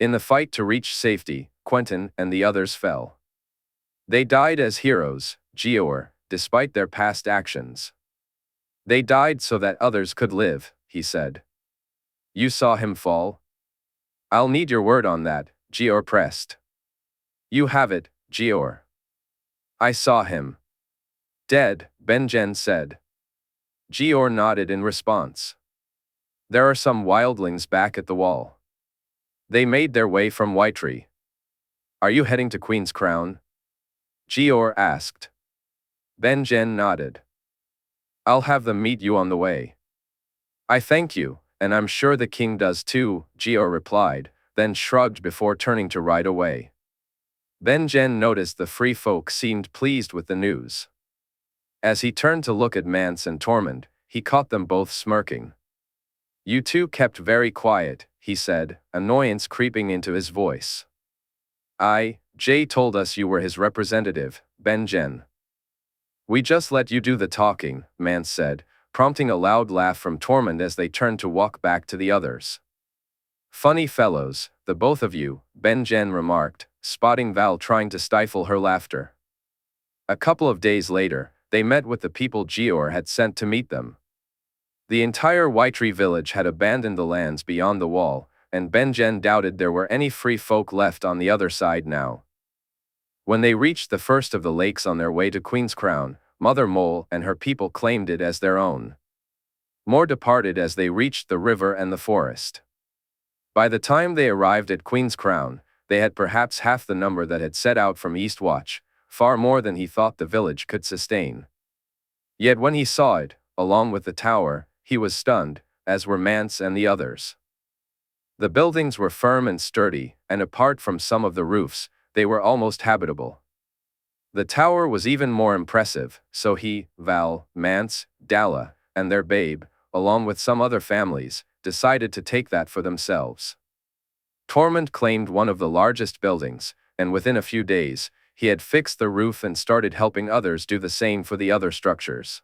In the fight to reach safety, Quentyn and the others fell. They died as heroes, Jaehaerys, despite their past actions. They died so that others could live, he said. You saw him fall? I'll need your word on that, Jaehaerys pressed. You have it, Jaehaerys. I saw him. Dead, Ben-Jen said. Jaehaerys nodded in response. There are some wildlings back at the wall. They made their way from Whiteree. Are you heading to Queen's Crown? Gior asked. Benjen nodded. I'll have them meet you on the way. I thank you, and I'm sure the king does too, Gior replied, then shrugged before turning to ride away. Benjen noticed the free folk seemed pleased with the news. As he turned to look at Mance and Tormund, he caught them both smirking. You two kept very quiet, he said, annoyance creeping into his voice. Jay told us you were his representative, Benjen. We just let you do the talking, Mance said, prompting a loud laugh from Tormund as they turned to walk back to the others. Funny fellows, the both of you, Benjen remarked, spotting Val trying to stifle her laughter. A couple of days later, they met with the people Gior had sent to meet them. The entire Whitetree village had abandoned the lands beyond the wall, and Benjen doubted there were any free folk left on the other side now. When they reached the first of the lakes on their way to Queen's Crown, Mother Mole and her people claimed it as their own. More departed as they reached the river and the forest. By the time they arrived at Queen's Crown, they had perhaps half the number that had set out from Eastwatch, far more than he thought the village could sustain. Yet when he saw it, along with the tower, he was stunned, as were Mance and the others. The buildings were firm and sturdy, and apart from some of the roofs, they were almost habitable. The tower was even more impressive, so he, Val, Mance, Dalla, and their babe, along with some other families, decided to take that for themselves. Tormund claimed one of the largest buildings, and within a few days, he had fixed the roof and started helping others do the same for the other structures.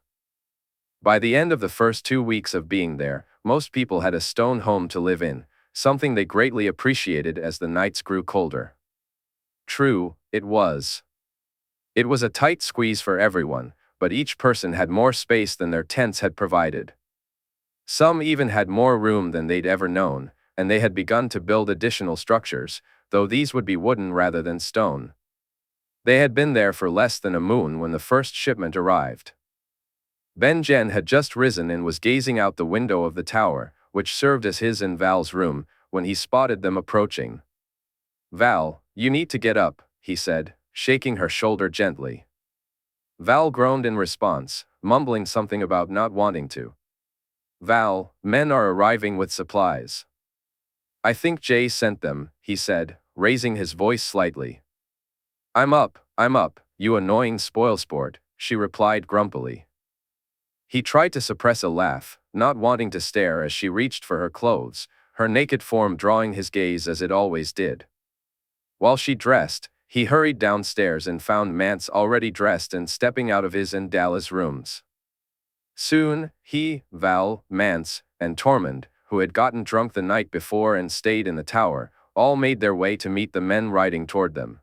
By the end of the first 2 weeks of being there, most people had a stone home to live in, something they greatly appreciated as the nights grew colder. True, it was. It was a tight squeeze for everyone, but each person had more space than their tents had provided. Some even had more room than they'd ever known, and they had begun to build additional structures, though these would be wooden rather than stone. They had been there for less than a moon when the first shipment arrived. Benjen had just risen and was gazing out the window of the tower, which served as his and Val's room, when he spotted them approaching. Val, you need to get up, he said, shaking her shoulder gently. Val groaned in response, mumbling something about not wanting to. Val, men are arriving with supplies. I think Jay sent them, he said, raising his voice slightly. I'm up, you annoying spoilsport, she replied grumpily. He tried to suppress a laugh, not wanting to stare as she reached for her clothes, her naked form drawing his gaze as it always did. While she dressed, he hurried downstairs and found Mance already dressed and stepping out of his and Dalla's rooms. Soon, he, Val, Mance, and Tormund, who had gotten drunk the night before and stayed in the tower, all made their way to meet the men riding toward them.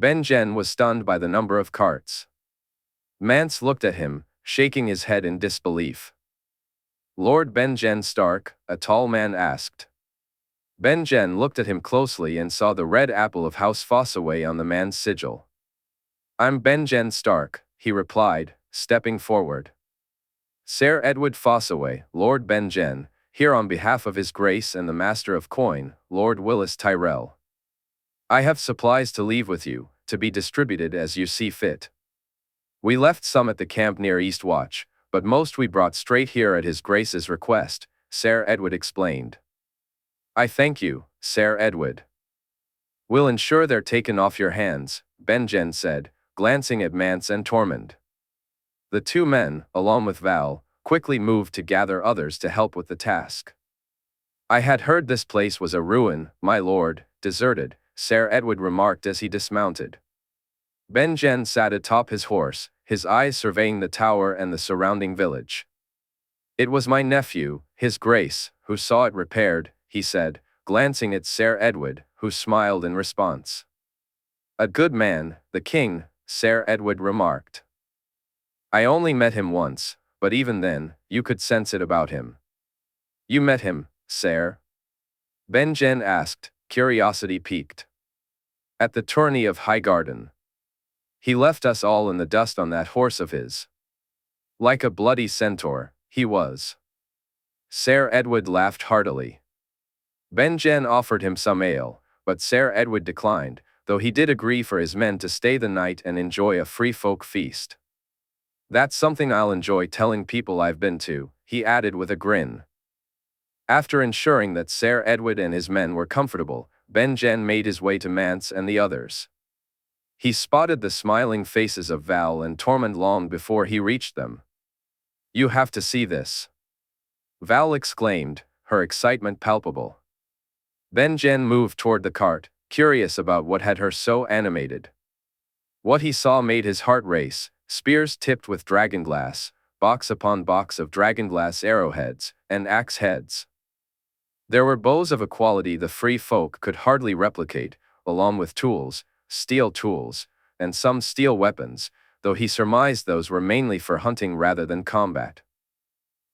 Benjen was stunned by the number of carts. Mance looked at him, shaking his head in disbelief. Lord Benjen Stark, a tall man asked. Benjen looked at him closely and saw the red apple of House Fossaway on the man's sigil. I'm Benjen Stark, he replied, stepping forward. Ser Edward Fossaway, Lord Benjen, here on behalf of His Grace and the Master of Coin, Lord Willis Tyrell. I have supplies to leave with you, to be distributed as you see fit. We left some at the camp near Eastwatch, but most we brought straight here at His Grace's request, Ser Edward explained. I thank you, Ser Edward. We'll ensure they're taken off your hands, Benjen said, glancing at Mance and Tormund. The two men, along with Val, quickly moved to gather others to help with the task. I had heard this place was a ruin, my lord, deserted, Ser Edward remarked as he dismounted. Benjen sat atop his horse, his eyes surveying the tower and the surrounding village. It was my nephew, His Grace, who saw it repaired, he said, glancing at Ser Edward, who smiled in response. A good man, the king, Ser Edward remarked. I only met him once, but even then, you could sense it about him. You met him, Ser? Benjen asked, curiosity piqued. At the tourney of Highgarden. He left us all in the dust on that horse of his. Like a bloody centaur, he was. Ser Edward laughed heartily. Benjen offered him some ale, but Ser Edward declined, though he did agree for his men to stay the night and enjoy a free folk feast. "That's something I'll enjoy telling people I've been to," he added with a grin. After ensuring that Ser Edward and his men were comfortable, Ben-Jen made his way to Mance and the others. He spotted the smiling faces of Val and Tormund long before he reached them. "You have to see this," Val exclaimed, her excitement palpable. Ben-Jen moved toward the cart, curious about what had her so animated. What he saw made his heart race: spears tipped with dragonglass, box upon box of dragonglass arrowheads, and axe heads. There were bows of a quality the free folk could hardly replicate, along with tools, steel tools, and some steel weapons, though he surmised those were mainly for hunting rather than combat.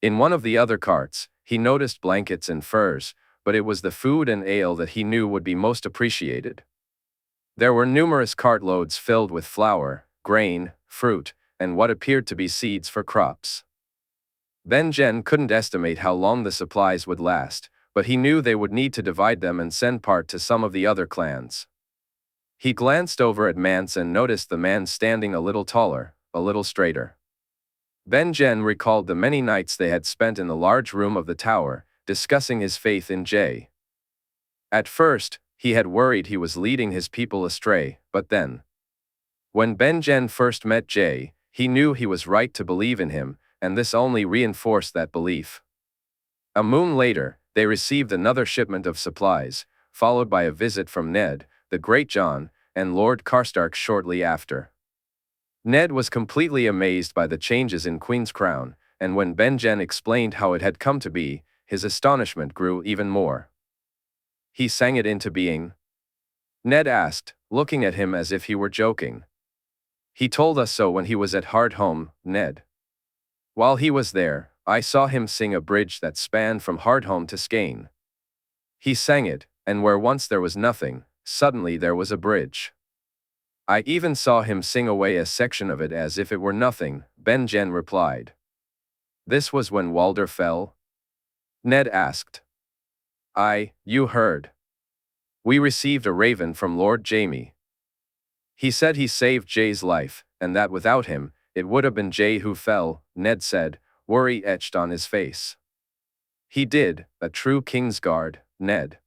In one of the other carts, he noticed blankets and furs, but it was the food and ale that he knew would be most appreciated. There were numerous cartloads filled with flour, grain, fruit, and what appeared to be seeds for crops. Ben-Jen couldn't estimate how long the supplies would last, but he knew they would need to divide them and send part to some of the other clans. He glanced over at Mance and noticed the man standing a little taller, a little straighter. Ben-Jen recalled the many nights they had spent in the large room of the tower, discussing his faith in Jae. At first, he had worried he was leading his people astray, but then, when Ben-Jen first met Jae, he knew he was right to believe in him, and this only reinforced that belief. A moon later, they received another shipment of supplies, followed by a visit from Ned, the Great John, and Lord Karstark shortly after. Ned was completely amazed by the changes in Queen's Crown, and when Ben-Jen explained how it had come to be, his astonishment grew even more. "He sang it into being?" Ned asked, looking at him as if he were joking. "He told us so when he was at Hardhome, Ned. While he was there, I saw him sing a bridge that spanned from Hardhome to Skane. He sang it, and where once there was nothing, suddenly there was a bridge. I even saw him sing away a section of it as if it were nothing," Ben-Jen replied. "This was when Walder fell?" Ned asked. You heard. We received a raven from Lord Jaime. He said he saved Jay's life, and that without him, it would have been Jay who fell," Ned said, worry etched on his face. "He did, a true Kingsguard, Ned.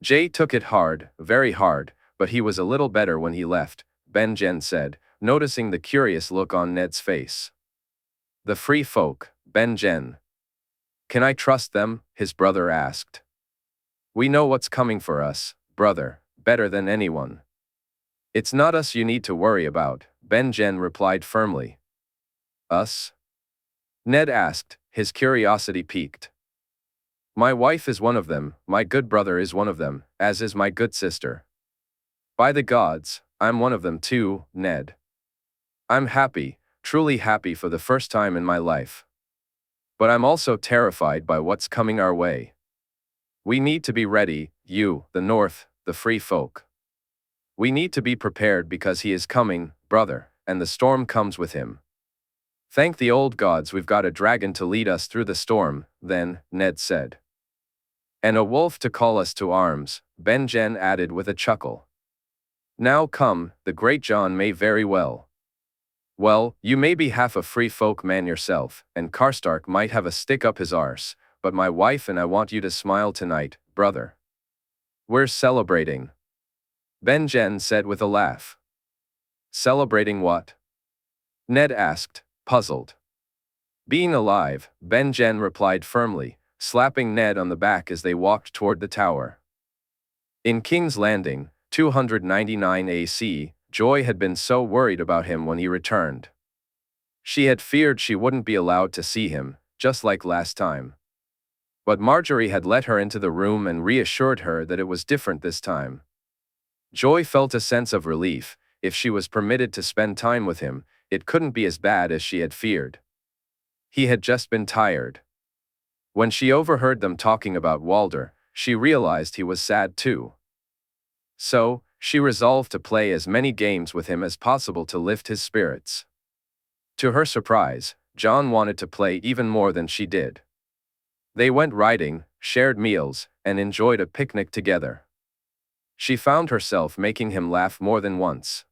Jay took it hard, very hard, but he was a little better when he left," Ben-Jen said, noticing the curious look on Ned's face. "The free folk, Ben-Jen. Can I trust them?" his brother asked. "We know what's coming for us, brother, better than anyone. It's not us you need to worry about," Ben-Jen replied firmly. "Us?" Ned asked, his curiosity piqued. "My wife is one of them, my good brother is one of them, as is my good sister. By the gods, I'm one of them too, Ned. I'm happy, truly happy for the first time in my life. But I'm also terrified by what's coming our way. We need to be ready, you, the North, the free folk. We need to be prepared because he is coming, brother, and the storm comes with him. Thank the old gods we've got a dragon to lead us through the storm, then," Ned said. "And a wolf to call us to arms," Ben-Jen added with a chuckle. "Now come, the Great John may very well. Well, you may be half a free folk man yourself, and Karstark might have a stick up his arse, but my wife and I want you to smile tonight, brother. We're celebrating," Ben-Jen said with a laugh. "Celebrating what?" Ned asked, puzzled. "Being alive," Ben-Jen replied firmly, slapping Ned on the back as they walked toward the tower. In King's Landing, 299 AC, Joy had been so worried about him when he returned. She had feared she wouldn't be allowed to see him, just like last time. But Marjorie had let her into the room and reassured her that it was different this time. Joy felt a sense of relief. If she was permitted to spend time with him, it couldn't be as bad as she had feared. He had just been tired. When she overheard them talking about Walder, she realized he was sad too. So, she resolved to play as many games with him as possible to lift his spirits. To her surprise, John wanted to play even more than she did. They went riding, shared meals, and enjoyed a picnic together. She found herself making him laugh more than once.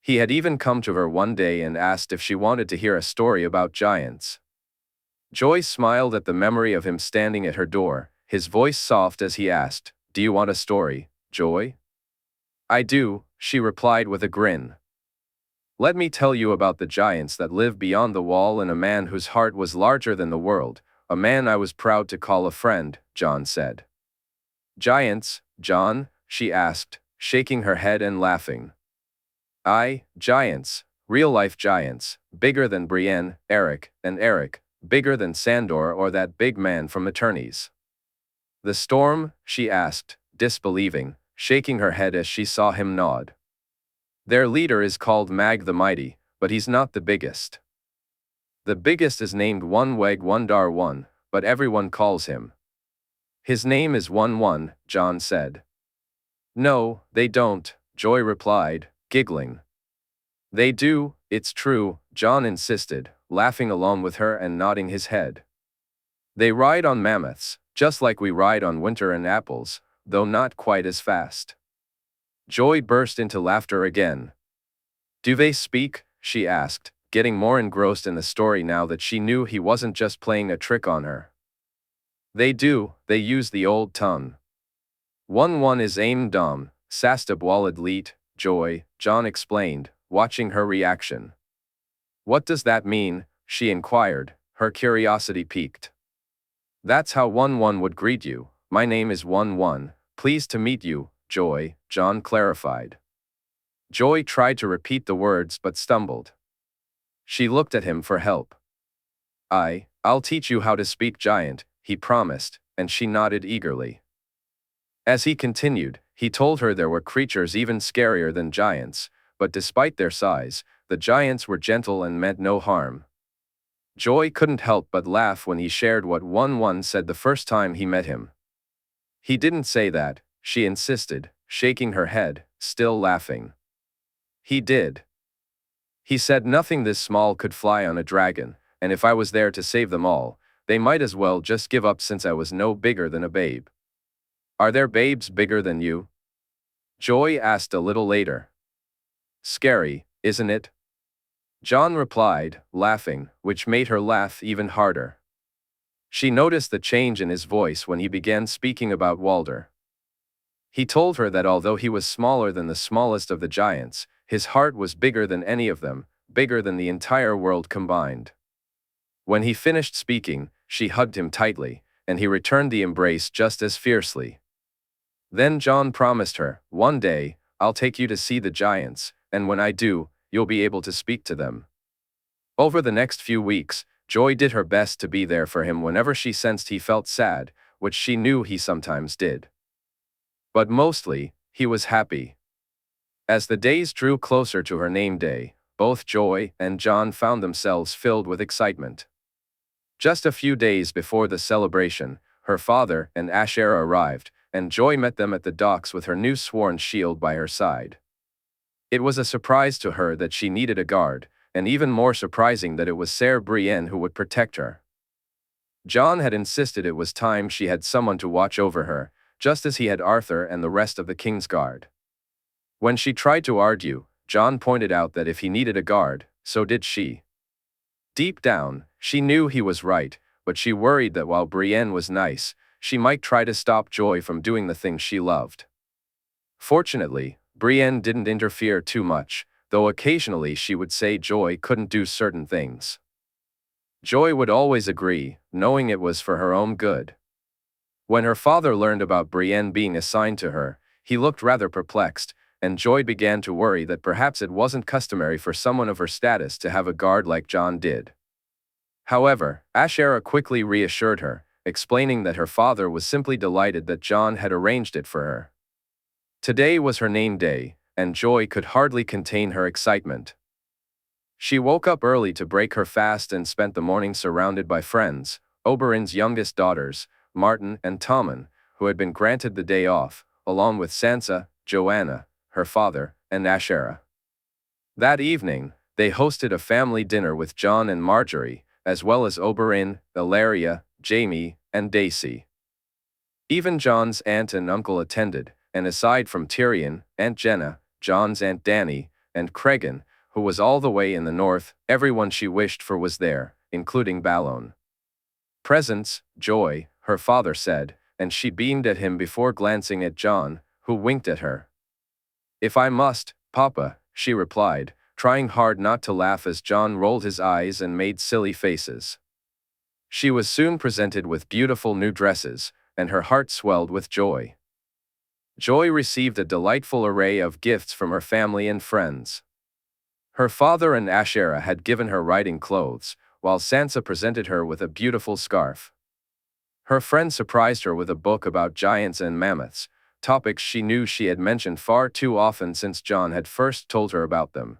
He had even come to her one day and asked if she wanted to hear a story about giants. Joy smiled at the memory of him standing at her door, his voice soft as he asked, "Do you want a story, Joy?" "I do," she replied with a grin. "Let me tell you about the giants that live beyond the wall and a man whose heart was larger than the world, a man I was proud to call a friend," Jon said. "Giants, Jon?" she asked, shaking her head and laughing. "Aye, giants, real-life giants, bigger than Brienne, Eric, and Eric, bigger than Sandor or that big man from Eternity's." "The Storm?" she asked, disbelieving, shaking her head as she saw him nod. "Their leader is called Mag the Mighty, but he's not the biggest. The biggest is named One Weg Wondar One, but everyone calls him. His name is One," Jon said. "No, they don't," Joy replied, giggling. "They do, it's true," Jon insisted, laughing along with her and nodding his head. "They ride on mammoths, just like we ride on winter and apples, though not quite as fast." Joy burst into laughter again. "Do they speak?" she asked, getting more engrossed in the story now that she knew he wasn't just playing a trick on her. "They do, they use the old tongue. One is aim dom, sastab walid leet, Joy," Jon explained, watching her reaction. "What does that mean?" she inquired, her curiosity piqued. "That's how One would greet you. My name is One, pleased to meet you, Joy," Jon clarified. Joy tried to repeat the words but stumbled. She looked at him for help. I'll teach you how to speak giant," he promised, and she nodded eagerly. As he continued, he told her there were creatures even scarier than giants, but despite their size, the giants were gentle and meant no harm. Joy couldn't help but laugh when he shared what One said the first time he met him. "He didn't say that," she insisted, shaking her head, still laughing. "He did. He said nothing this small could fly on a dragon, and if I was there to save them all, they might as well just give up since I was no bigger than a babe." "Are there babes bigger than you?" Joy asked a little later. "Scary, isn't it?" Jon replied, laughing, which made her laugh even harder. She noticed the change in his voice when he began speaking about Walder. He told her that although he was smaller than the smallest of the giants, his heart was bigger than any of them, bigger than the entire world combined. When he finished speaking, she hugged him tightly, and he returned the embrace just as fiercely. Then Jon promised her, "One day, I'll take you to see the giants, and when I do, you'll be able to speak to them." Over the next few weeks, Joy did her best to be there for him whenever she sensed he felt sad, which she knew he sometimes did. But mostly, he was happy. As the days drew closer to her name day, both Joy and Jon found themselves filled with excitement. Just a few days before the celebration, her father and Asher arrived, and Joy met them at the docks with her new sworn shield by her side. It was a surprise to her that she needed a guard, and even more surprising that it was Ser Brienne who would protect her. Jon had insisted it was time she had someone to watch over her, just as he had Arthur and the rest of the King's Guard. When she tried to argue, Jon pointed out that if he needed a guard, so did she. Deep down, she knew he was right, but she worried that while Brienne was nice, she might try to stop Joy from doing the things she loved. Fortunately, Brienne didn't interfere too much, though occasionally she would say Joy couldn't do certain things. Joy would always agree, knowing it was for her own good. When her father learned about Brienne being assigned to her, he looked rather perplexed, and Joy began to worry that perhaps it wasn't customary for someone of her status to have a guard like Jon did. However, Asher quickly reassured her, explaining that her father was simply delighted that Jon had arranged it for her. Today was her name day, and Joy could hardly contain her excitement. She woke up early to break her fast and spent the morning surrounded by friends, Oberyn's youngest daughters, Martin and Tommen, who had been granted the day off, along with Sansa, Joanna, her father, and Asher. That evening, they hosted a family dinner with Jon and Marjorie, as well as Oberyn, Ilaria, Jaime, and Daisy. Even Jon's aunt and uncle attended, and aside from Tyrion, Aunt Jenna, Jon's Aunt Dany, and Cregan, who was all the way in the north, everyone she wished for was there, including Balon. Presents, joy, her father said, and she beamed at him before glancing at Jon, who winked at her. If I must, Papa, she replied, trying hard not to laugh as Jon rolled his eyes and made silly faces. She was soon presented with beautiful new dresses, and her heart swelled with joy. Joy received a delightful array of gifts from her family and friends. Her father and Ashera had given her riding clothes, while Sansa presented her with a beautiful scarf. Her friend surprised her with a book about giants and mammoths, topics she knew she had mentioned far too often since Jon had first told her about them.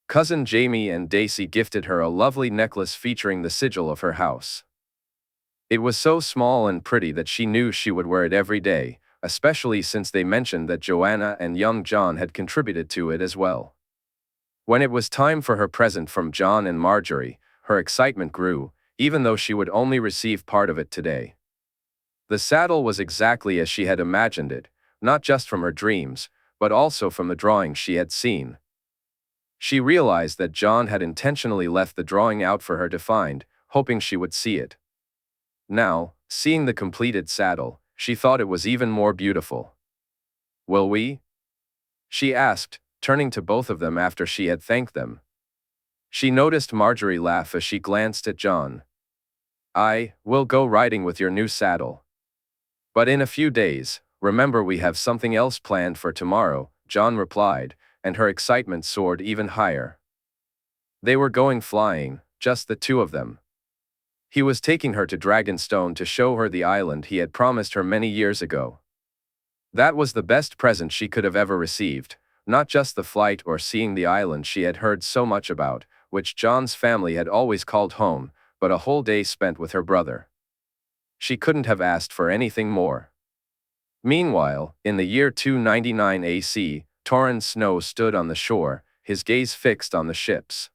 Cousin Jaime and Daisy gifted her a lovely necklace featuring the sigil of her house. It was so small and pretty that she knew she would wear it every day, especially since they mentioned that Joanna and young Jon had contributed to it as well. When it was time for her present from Jon and Marjorie, her excitement grew, even though she would only receive part of it today. The saddle was exactly as she had imagined it, not just from her dreams, but also from the drawings she had seen. She realized that Jon had intentionally left the drawing out for her to find, hoping she would see it. Now, seeing the completed saddle, she thought it was even more beautiful. "Will we?" she asked, turning to both of them after she had thanked them. She noticed Marjorie laugh as she glanced at Jon. "We'll go riding with your new saddle. But in a few days, remember we have something else planned for tomorrow," Jon replied, and her excitement soared even higher. They were going flying, just the two of them. He was taking her to Dragonstone to show her the island he had promised her many years ago. That was the best present she could have ever received, not just the flight or seeing the island she had heard so much about, which Jon's family had always called home, but a whole day spent with her brother. She couldn't have asked for anything more. Meanwhile, in the year 299 AC, Torrhen Snow stood on the shore, his gaze fixed on the ships.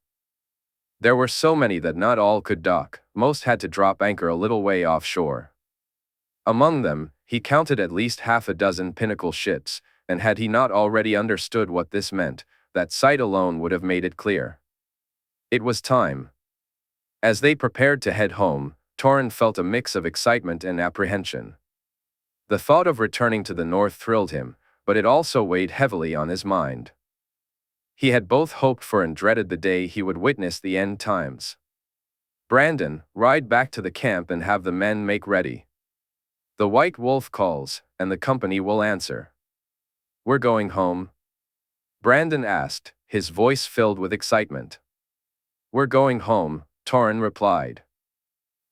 There were so many that not all could dock, most had to drop anchor a little way offshore. Among them, he counted at least half a dozen pinnacle ships, and had he not already understood what this meant, that sight alone would have made it clear. It was time. As they prepared to head home, Torrhen felt a mix of excitement and apprehension. The thought of returning to the north thrilled him, but it also weighed heavily on his mind. He had both hoped for and dreaded the day he would witness the end times. "Brandon, ride back to the camp and have the men make ready. The White Wolf calls, and the company will answer." "We're going home?" Brandon asked, his voice filled with excitement. "We're going home," Torrhen replied.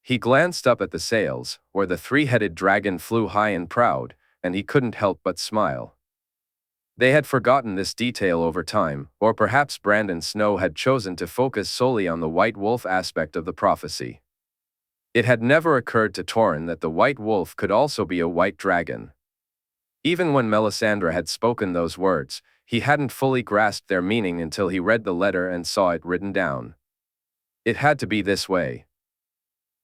He glanced up at the sails, where the three-headed dragon flew high and proud, and he couldn't help but smile. They had forgotten this detail over time, or perhaps Brandon Snow had chosen to focus solely on the White Wolf aspect of the prophecy. It had never occurred to Torrhen that the White Wolf could also be a white dragon. Even when Melisandre had spoken those words, he hadn't fully grasped their meaning until he read the letter and saw it written down. It had to be this way.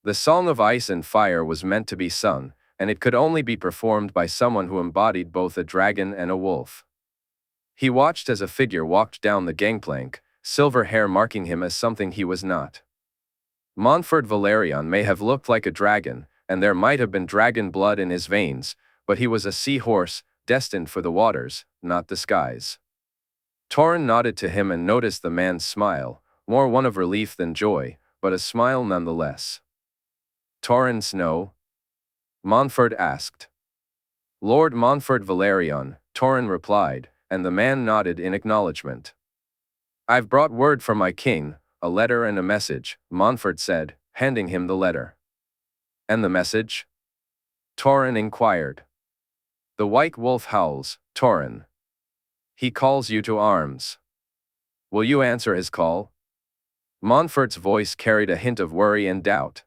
The Song of Ice and Fire was meant to be sung, and it could only be performed by someone who embodied both a dragon and a wolf. He watched as a figure walked down the gangplank, silver hair marking him as something he was not. Montfort Valyrian may have looked like a dragon, and there might have been dragon blood in his veins, but he was a seahorse, destined for the waters, not the skies. Torrhen nodded to him and noticed the man's smile, more one of relief than joy, but a smile nonetheless. "Torrhen Snow?" Montfort asked. "Lord Montfort Valyrian," Torrhen replied, and the man nodded in acknowledgement. "I've brought word from my king, a letter and a message," Montfort said, handing him the letter. "And the message?" Torrhen inquired. "The White Wolf howls, Torrhen. He calls you to arms. Will you answer his call?" Montfort's voice carried a hint of worry and doubt.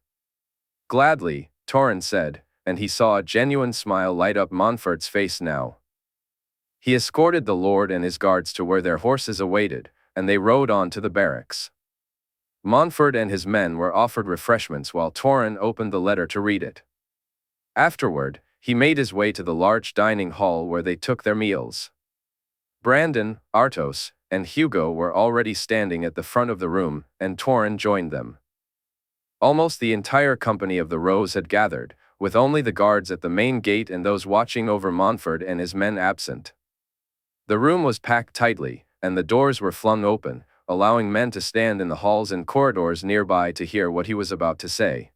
"Gladly," Torrhen said, and he saw a genuine smile light up Montfort's face now. He escorted the lord and his guards to where their horses awaited, and they rode on to the barracks. Montfort and his men were offered refreshments while Torrhen opened the letter to read it. Afterward, he made his way to the large dining hall where they took their meals. Brandon, Artos, and Hugo were already standing at the front of the room, and Torrin joined them. Almost the entire company of the Rose had gathered, with only the guards at the main gate and those watching over Montfort and his men absent. The room was packed tightly, and the doors were flung open, allowing men to stand in the halls and corridors nearby to hear what he was about to say.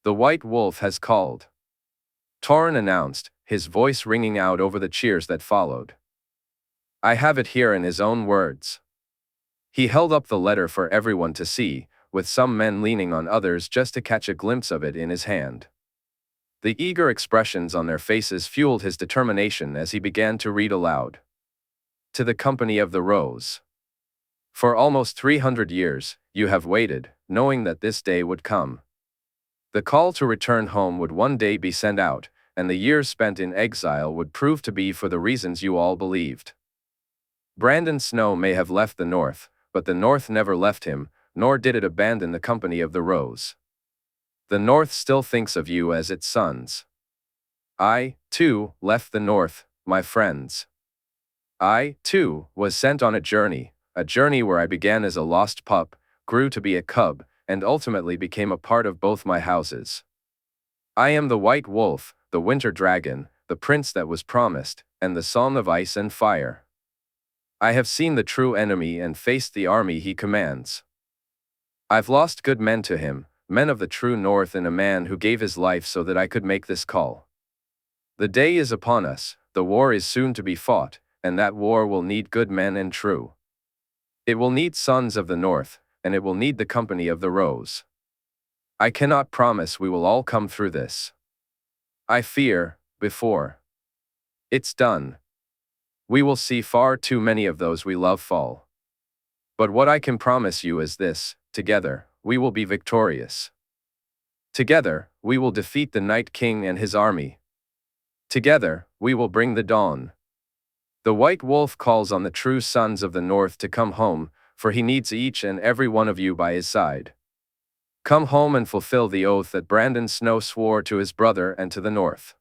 "The White Wolf has called," Torrin announced, his voice ringing out over the cheers that followed. "I have it here in his own words." He held up the letter for everyone to see, with some men leaning on others just to catch a glimpse of it in his hand. The eager expressions on their faces fueled his determination as he began to read aloud. "To the company of the Rose. For almost 300 years, you have waited, knowing that this day would come. The call to return home would one day be sent out, and the years spent in exile would prove to be for the reasons you all believed. Brandon Snow may have left the North, but the North never left him, nor did it abandon the company of the Rose. The North still thinks of you as its sons. I, too, left the North, my friends. I, too, was sent on a journey where I began as a lost pup, grew to be a cub, and ultimately became a part of both my houses. I am the White Wolf, the Winter Dragon, the prince that was promised, and the Song of Ice and Fire. I have seen the true enemy and faced the army he commands. I've lost good men to him, men of the true North, and a man who gave his life so that I could make this call. The day is upon us, the war is soon to be fought, and that war will need good men and true. It will need sons of the North, and it will need the company of the Rose. I cannot promise we will all come through this. I fear, before it's done, we will see far too many of those we love fall. But what I can promise you is this: together, we will be victorious. Together, we will defeat the Night King and his army. Together, we will bring the dawn. The White Wolf calls on the true sons of the North to come home, for he needs each and every one of you by his side. Come home and fulfill the oath that Brandon Snow swore to his brother and to the North.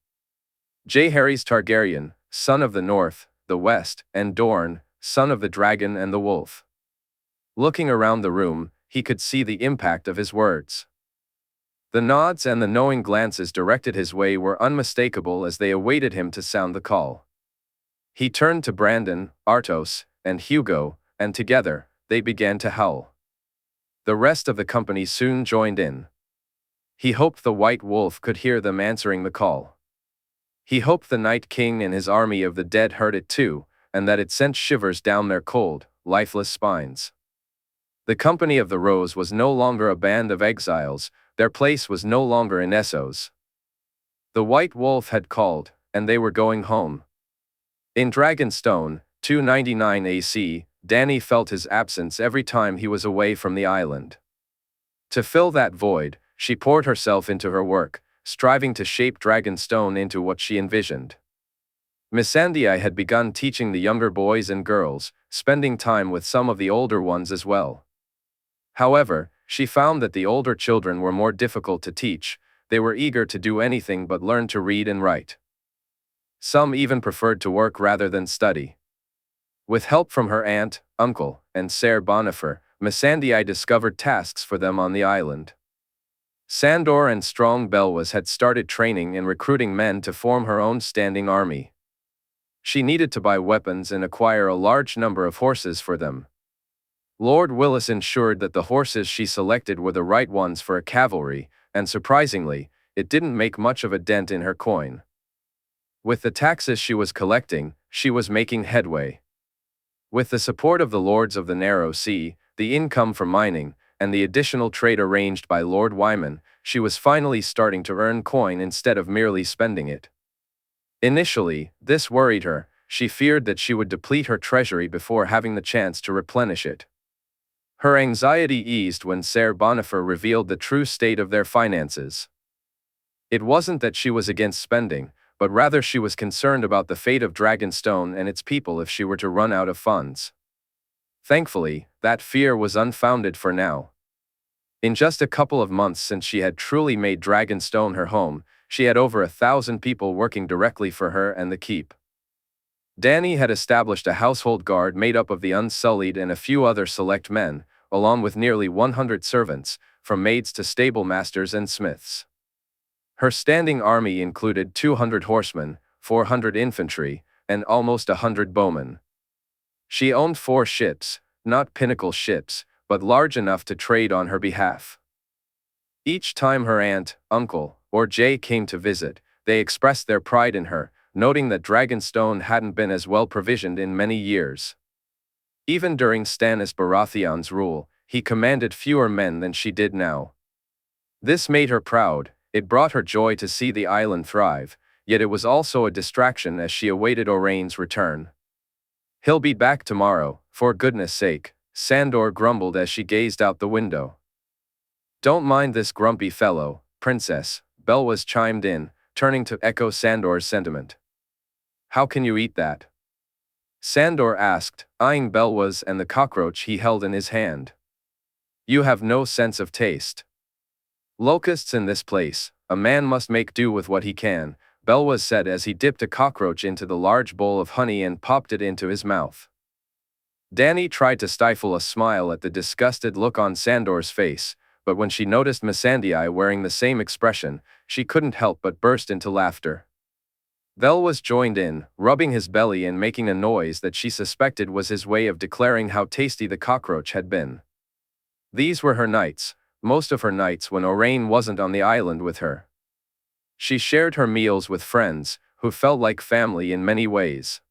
Jaehaerys Targaryen, son of the North, the West, and Dorne, son of the Dragon and the Wolf." Looking around the room, he could see the impact of his words. The nods and the knowing glances directed his way were unmistakable as they awaited him to sound the call. He turned to Brandon, Artos, and Hugo, and together, they began to howl. The rest of the company soon joined in. He hoped the White Wolf could hear them answering the call. He hoped the Night King and his army of the dead heard it too, and that it sent shivers down their cold, lifeless spines. The company of the Rose was no longer a band of exiles, their place was no longer in Essos. The White Wolf had called, and they were going home. In Dragonstone, 299 AC, Dany felt his absence every time he was away from the island. To fill that void, she poured herself into her work, striving to shape Dragonstone into what she envisioned. Missandei had begun teaching the younger boys and girls, spending time with some of the older ones as well. However, she found that the older children were more difficult to teach. They were eager to do anything but learn to read and write. Some even preferred to work rather than study. With help from her aunt, uncle, and Ser Bonifer, Missandei discovered tasks for them on the island. Sandor and Strong Belwas had started training and recruiting men to form her own standing army. She needed to buy weapons and acquire a large number of horses for them. Lord Willis ensured that the horses she selected were the right ones for a cavalry, and surprisingly, it didn't make much of a dent in her coin. With the taxes she was collecting, she was making headway. With the support of the Lords of the Narrow Sea, the income from mining, and the additional trade arranged by Lord Wyman, she was finally starting to earn coin instead of merely spending it. Initially, this worried her. She feared that she would deplete her treasury before having the chance to replenish it. Her anxiety eased when Ser Bonifer revealed the true state of their finances. It wasn't that she was against spending, but rather she was concerned about the fate of Dragonstone and its people if she were to run out of funds. Thankfully, that fear was unfounded for now. In just a couple of months since she had truly made Dragonstone her home, she had over 1,000 people working directly for her and the keep. Dany had established a household guard made up of the Unsullied and a few other select men, along with nearly 100 servants, from maids to stable masters and smiths. Her standing army included 200 horsemen, 400 infantry, and almost 100 bowmen. She owned 4 ships, not pinnacle ships, but large enough to trade on her behalf. Each time her aunt, uncle, or Jae came to visit, they expressed their pride in her, noting that Dragonstone hadn't been as well provisioned in many years. Even during Stannis Baratheon's rule, he commanded fewer men than she did now. This made her proud, it brought her joy to see the island thrive, yet it was also a distraction as she awaited Oraine's return. "He'll be back tomorrow, for goodness sake," Sandor grumbled as she gazed out the window. "Don't mind this grumpy fellow, princess," Belwas chimed in, turning to echo Sandor's sentiment. "How can you eat that?" Sandor asked, eyeing Belwas and the cockroach he held in his hand. "You have no sense of taste." "Locusts in this place, a man must make do with what he can," Belwas said as he dipped a cockroach into the large bowl of honey and popped it into his mouth. Dany tried to stifle a smile at the disgusted look on Sandor's face, but when she noticed Missandei wearing the same expression, she couldn't help but burst into laughter. Belwas joined in, rubbing his belly and making a noise that she suspected was his way of declaring how tasty the cockroach had been. These were her nights, most of her nights when Oraine wasn't on the island with her. She shared her meals with friends, who felt like family in many ways.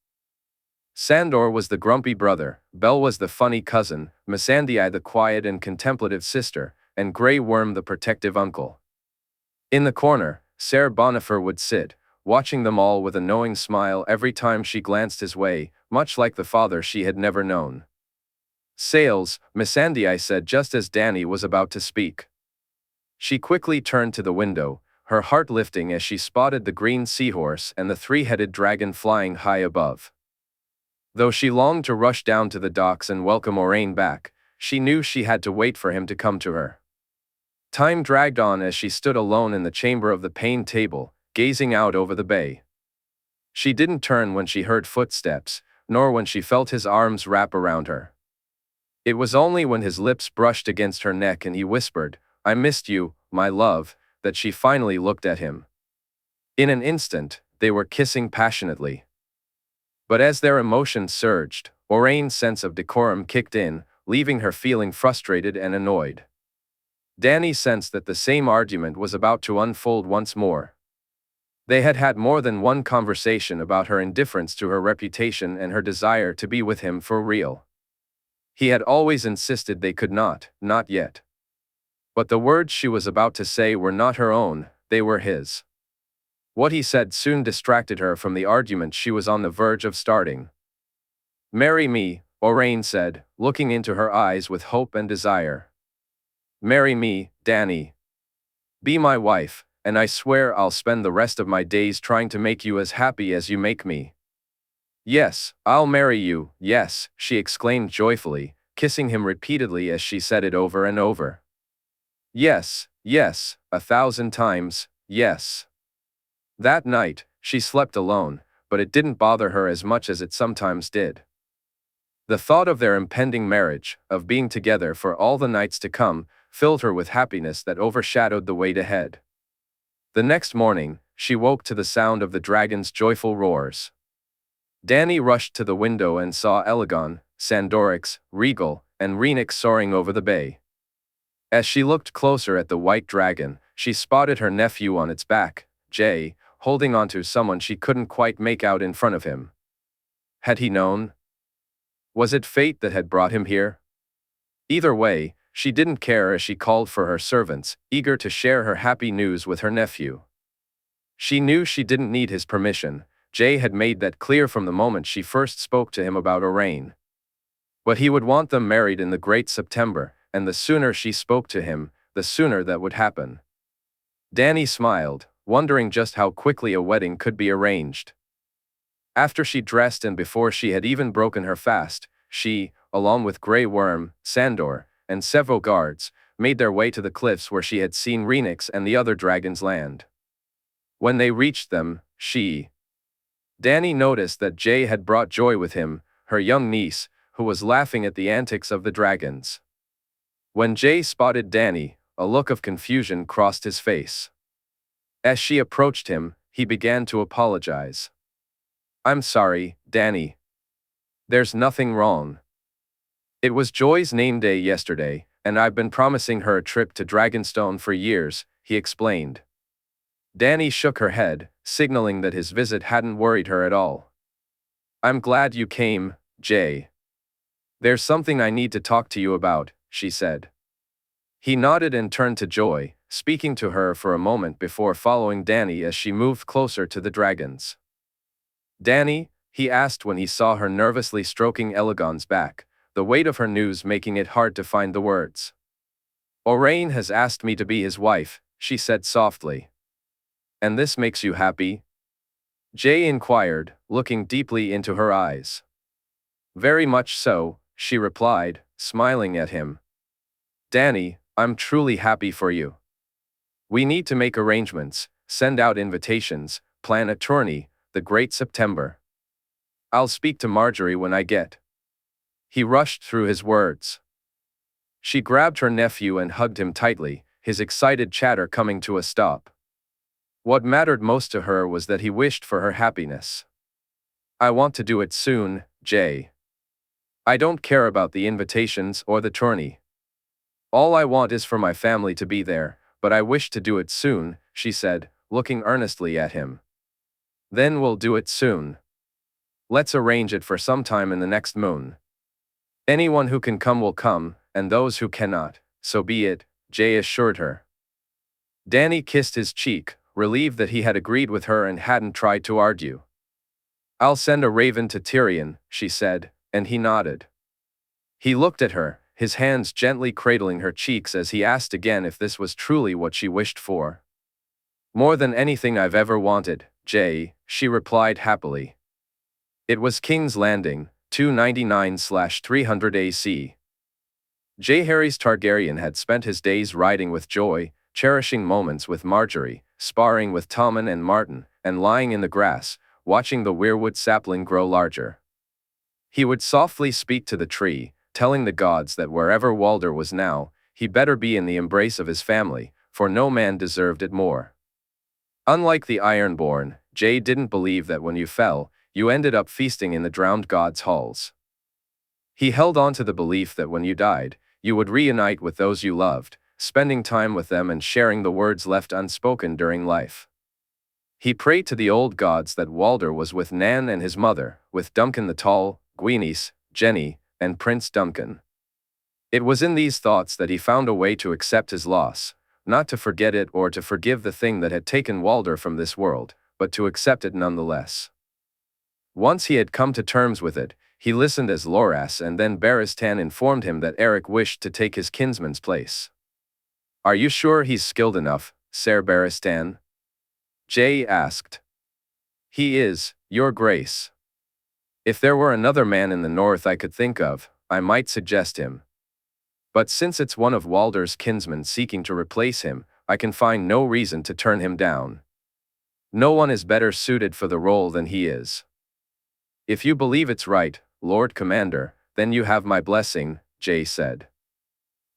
Sandor was the grumpy brother, Belwas the funny cousin, Missandei the quiet and contemplative sister, and Grey Worm the protective uncle. In the corner, Ser Bonifer would sit, watching them all with a knowing smile every time she glanced his way, much like the father she had never known. "Sails," Missandei said just as Dany was about to speak. She quickly turned to the window, her heart lifting as she spotted the green seahorse and the 3-headed dragon flying high above. Though she longed to rush down to the docks and welcome Oraine back, she knew she had to wait for him to come to her. Time dragged on as she stood alone in the chamber of the Pain Table, gazing out over the bay. She didn't turn when she heard footsteps, nor when she felt his arms wrap around her. It was only when his lips brushed against her neck and he whispered, "I missed you, my love," that she finally looked at him. In an instant, they were kissing passionately. But as their emotions surged, Oraine's sense of decorum kicked in, leaving her feeling frustrated and annoyed. Dany sensed that the same argument was about to unfold once more. They had had more than one conversation about her indifference to her reputation and her desire to be with him for real. He had always insisted they could not yet. But the words she was about to say were not her own, they were his. What he said soon distracted her from the argument she was on the verge of starting. "Marry me," Oraine said, looking into her eyes with hope and desire. "Marry me, Dany. Be my wife, and I swear I'll spend the rest of my days trying to make you as happy as you make me." "Yes, I'll marry you, yes," she exclaimed joyfully, kissing him repeatedly as she said it over and over. "Yes, yes, 1,000 times, yes." That night, she slept alone, but it didn't bother her as much as it sometimes did. The thought of their impending marriage, of being together for all the nights to come, filled her with happiness that overshadowed the wait ahead. The next morning, she woke to the sound of the dragon's joyful roars. Dany rushed to the window and saw Elegon, Sandorix, Regal, and Rhaenys soaring over the bay. As she looked closer at the white dragon, she spotted her nephew on its back, Jae, holding onto someone she couldn't quite make out in front of him. Had he known? Was it fate that had brought him here? Either way, she didn't care as she called for her servants, eager to share her happy news with her nephew. She knew she didn't need his permission. Jae had made that clear from the moment she first spoke to him about Oraine. But he would want them married in the Great September, and the sooner she spoke to him, the sooner that would happen. Dany smiled, wondering just how quickly a wedding could be arranged. After she dressed and before she had even broken her fast, she, along with Grey Worm, Sandor, and several guards, made their way to the cliffs where she had seen Rhaenys and the other dragons land. When they reached them, Dany noticed that Jae had brought Joy with him, her young niece, who was laughing at the antics of the dragons. When Jae spotted Dany, a look of confusion crossed his face. As she approached him, he began to apologize. "I'm sorry, Dany. There's nothing wrong. It was Joy's name day yesterday, and I've been promising her a trip to Dragonstone for years," he explained. Dany shook her head, signaling that his visit hadn't worried her at all. "I'm glad you came, Jae. There's something I need to talk to you about," she said. He nodded and turned to Joy, speaking to her for a moment before following Dany as she moved closer to the dragons. "Dany?" he asked when he saw her nervously stroking Elegon's back, the weight of her news making it hard to find the words. "Orain has asked me to be his wife," she said softly. "And this makes you happy?" Jae inquired, looking deeply into her eyes. "Very much so," she replied, smiling at him. "Dany, I'm truly happy for you. We need to make arrangements, send out invitations, plan a tourney, the Great September. I'll speak to Marjorie when I get." He rushed through his words. She grabbed her nephew and hugged him tightly, his excited chatter coming to a stop. What mattered most to her was that he wished for her happiness. "I want to do it soon, Jae. I don't care about the invitations or the tourney. All I want is for my family to be there, but I wish to do it soon," she said, looking earnestly at him. "Then we'll do it soon. Let's arrange it for some time in the next moon. Anyone who can come will come, and those who cannot, so be it," Jae assured her. Dany kissed his cheek, relieved that he had agreed with her and hadn't tried to argue. "I'll send a raven to Tyrion," she said, and he nodded. He looked at her, his hands gently cradling her cheeks as he asked again if this was truly what she wished for. "More than anything I've ever wanted, Jae," she replied happily. It was King's Landing, 299/300 AC. Jaehaerys Targaryen had spent his days riding with Joy, cherishing moments with Marjorie, sparring with Tommen and Martin, and lying in the grass, watching the weirwood sapling grow larger. He would softly speak to the tree, telling the gods that wherever Walder was now, he better be in the embrace of his family, for no man deserved it more. Unlike the Ironborn, Jae didn't believe that when you fell, you ended up feasting in the drowned gods' halls. He held on to the belief that when you died, you would reunite with those you loved, spending time with them and sharing the words left unspoken during life. He prayed to the old gods that Walder was with Nan and his mother, with Duncan the Tall, Gwynis, Jenny, and Prince Duncan. It was in these thoughts that he found a way to accept his loss, not to forget it or to forgive the thing that had taken Walder from this world, but to accept it nonetheless. Once he had come to terms with it, he listened as Loras and then Barristan informed him that Eric wished to take his kinsman's place. "Are you sure he's skilled enough, Ser Barristan?" Jae asked. "He is, Your Grace. If there were another man in the north I could think of, I might suggest him. But since it's one of Walder's kinsmen seeking to replace him, I can find no reason to turn him down. No one is better suited for the role than he is." "If you believe it's right, Lord Commander, then you have my blessing," Jae said.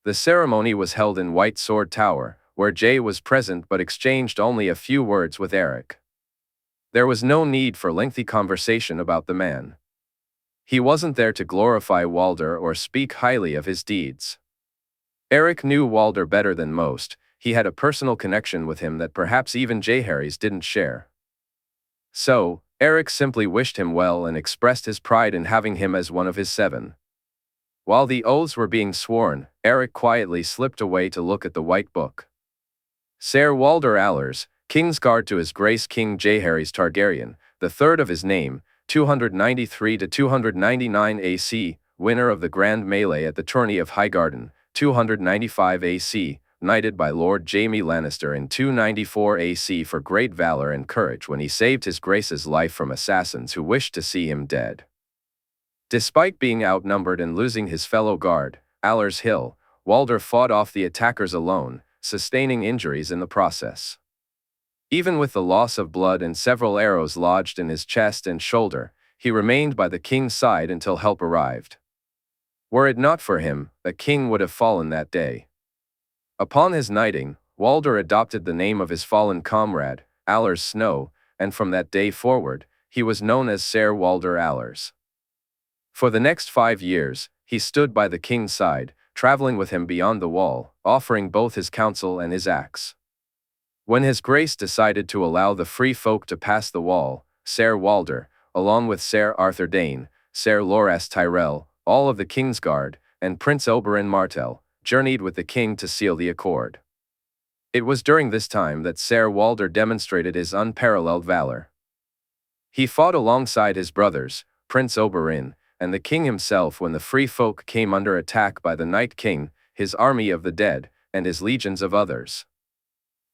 The ceremony was held in White Sword Tower, where Jae was present but exchanged only a few words with Eric. There was no need for lengthy conversation about the man. He wasn't there to glorify Walder or speak highly of his deeds. Eric knew Walder better than most. He had a personal connection with him that perhaps even Jaehaerys didn't share. So, Eric simply wished him well and expressed his pride in having him as one of his 7. While the oaths were being sworn, Eric quietly slipped away to look at the white book. Ser Walder Allers, Kingsguard to His Grace King Jaehaerys Targaryen, the third of his name, 293 to 299 AC, winner of the Grand Melee at the Tourney of Highgarden, 295 AC, knighted by Lord Jaime Lannister in 294 AC for great valor and courage when he saved his grace's life from assassins who wished to see him dead. Despite being outnumbered and losing his fellow guard, Allers Hill, Walder fought off the attackers alone, sustaining injuries in the process. Even with the loss of blood and several arrows lodged in his chest and shoulder, he remained by the king's side until help arrived. Were it not for him, a king would have fallen that day. Upon his knighting, Walder adopted the name of his fallen comrade, Allers Snow, and from that day forward, he was known as Ser Walder Allers. For the next 5 years, he stood by the king's side, traveling with him beyond the wall, offering both his counsel and his axe. When his grace decided to allow the free folk to pass the wall, Ser Walder, along with Ser Arthur Dane, Ser Loras Tyrell, all of the Kingsguard, and Prince Oberyn Martell, journeyed with the king to seal the accord. It was during this time that Ser Walder demonstrated his unparalleled valor. He fought alongside his brothers, Prince Oberyn, and the king himself when the free folk came under attack by the Night King, his army of the dead, and his legions of others.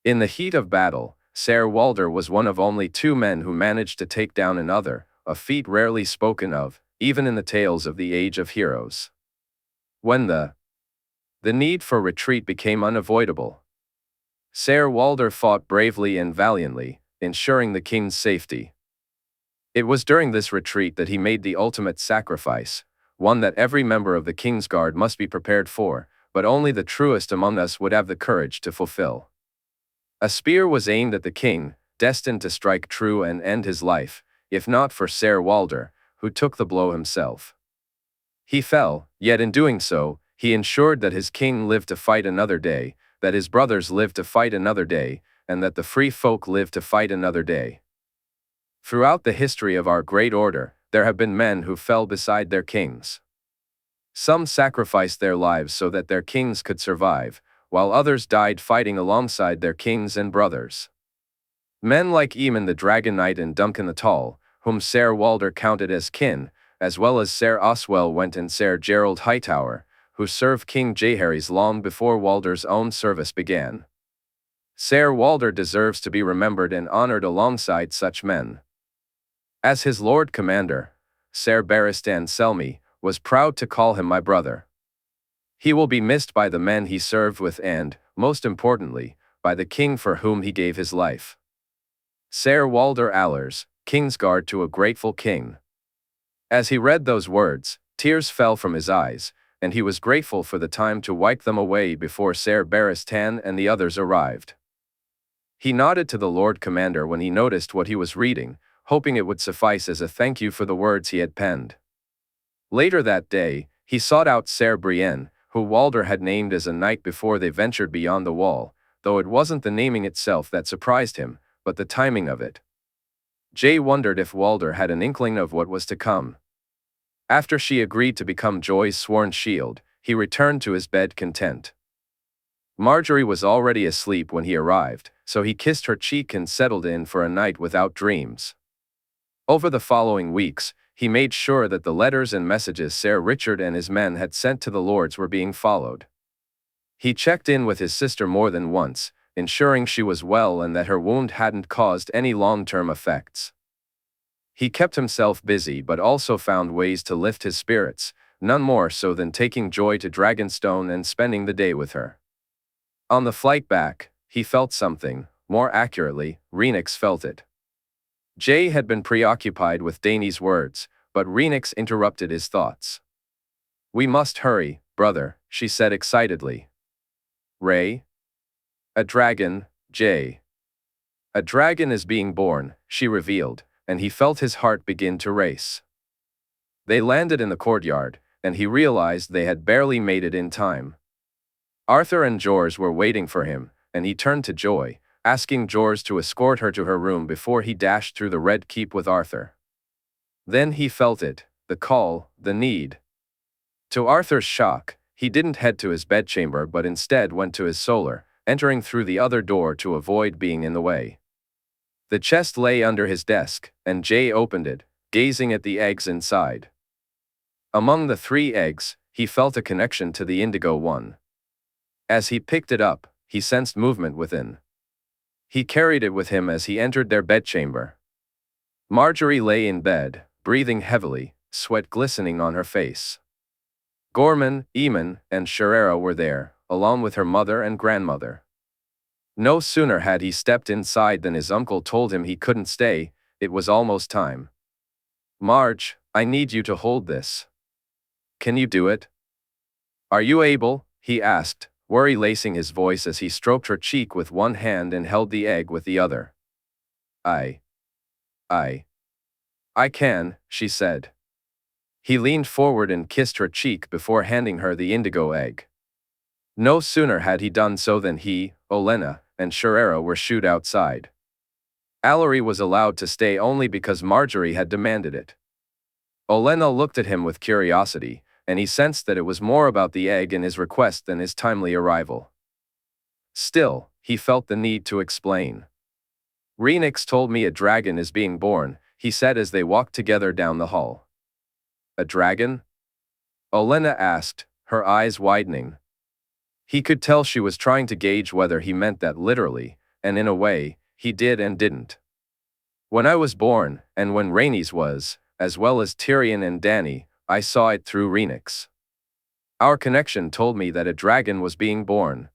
In the heat of battle, Ser Walder was one of only 2 men who managed to take down another, a feat rarely spoken of, even in the tales of the Age of Heroes. When the need for retreat became unavoidable, Ser Walder fought bravely and valiantly, ensuring the king's safety. It was during this retreat that he made the ultimate sacrifice, one that every member of the Kingsguard must be prepared for, but only the truest among us would have the courage to fulfill. A spear was aimed at the king, destined to strike true and end his life, if not for Ser Walder, who took the blow himself. He fell, yet in doing so, he ensured that his king lived to fight another day, that his brothers lived to fight another day, and that the free folk lived to fight another day. Throughout the history of our great order, there have been men who fell beside their kings. Some sacrificed their lives so that their kings could survive, while others died fighting alongside their kings and brothers. Men like Aemon the Dragon Knight and Duncan the Tall, whom Ser Walder counted as kin, as well as Ser Oswell Went and Ser Gerald Hightower, who served King Jaehaerys long before Walder's own service began. Ser Walder deserves to be remembered and honored alongside such men. As his Lord Commander, Ser Barristan Selmy was proud to call him my brother. He will be missed by the men he served with and, most importantly, by the king for whom he gave his life. Ser Walder Allers, Kingsguard to a grateful king. As he read those words, tears fell from his eyes, and he was grateful for the time to wipe them away before Ser Barristan and the others arrived. He nodded to the Lord Commander when he noticed what he was reading, hoping it would suffice as a thank you for the words he had penned. Later that day, he sought out Ser Brienne, who Walder had named as a knight before they ventured beyond the wall, though it wasn't the naming itself that surprised him, but the timing of it. Jay wondered if Walder had an inkling of what was to come. After she agreed to become Joy's sworn shield, he returned to his bed content. Marjorie was already asleep when he arrived, so he kissed her cheek and settled in for a night without dreams. Over the following weeks, he made sure that the letters and messages Ser Richard and his men had sent to the lords were being followed. He checked in with his sister more than once, ensuring she was well and that her wound hadn't caused any long-term effects. He kept himself busy but also found ways to lift his spirits, none more so than taking Joy to Dragonstone and spending the day with her. On the flight back, he felt something, more accurately, Rhaenys felt it. Jay had been preoccupied with Dany's words, but Rhaenys interrupted his thoughts. "We must hurry, brother," she said excitedly. "Ray?" "A dragon, Jay." "A dragon is being born," she revealed, and he felt his heart begin to race. They landed in the courtyard, and he realized they had barely made it in time. Arthur and Jors were waiting for him, and he turned to Joy, asking Jors to escort her to her room before he dashed through the Red Keep with Arthur. Then he felt it, the call, the need. To Arthur's shock, he didn't head to his bedchamber but instead went to his solar, entering through the other door to avoid being in the way. The chest lay under his desk, and Jay opened it, gazing at the eggs inside. Among the 3 eggs, he felt a connection to the indigo one. As he picked it up, he sensed movement within. He carried it with him as he entered their bedchamber. Marjorie lay in bed, breathing heavily, sweat glistening on her face. Gorman, Aemon, and Sherera were there, along with her mother and grandmother. No sooner had he stepped inside than his uncle told him he couldn't stay, it was almost time. Marge, I need you to hold this. Can you do it? Are you able? He asked, worry lacing his voice as he stroked her cheek with one hand and held the egg with the other. I can, she said. He leaned forward and kissed her cheek before handing her the indigo egg. No sooner had he done so than he, Olenna, and Sherera were shooed outside. Allery was allowed to stay only because Marjorie had demanded it. Olenna looked at him with curiosity, and he sensed that it was more about the egg and his request than his timely arrival. Still, he felt the need to explain. Rhaenys told me a dragon is being born, he said as they walked together down the hall. A dragon? Olenna asked, her eyes widening. He could tell she was trying to gauge whether he meant that literally, and in a way, he did and didn't. When I was born, and when Rhaenys was, as well as Tyrion and Dany, I saw it through Rhaenys. Our connection told me that a dragon was being born.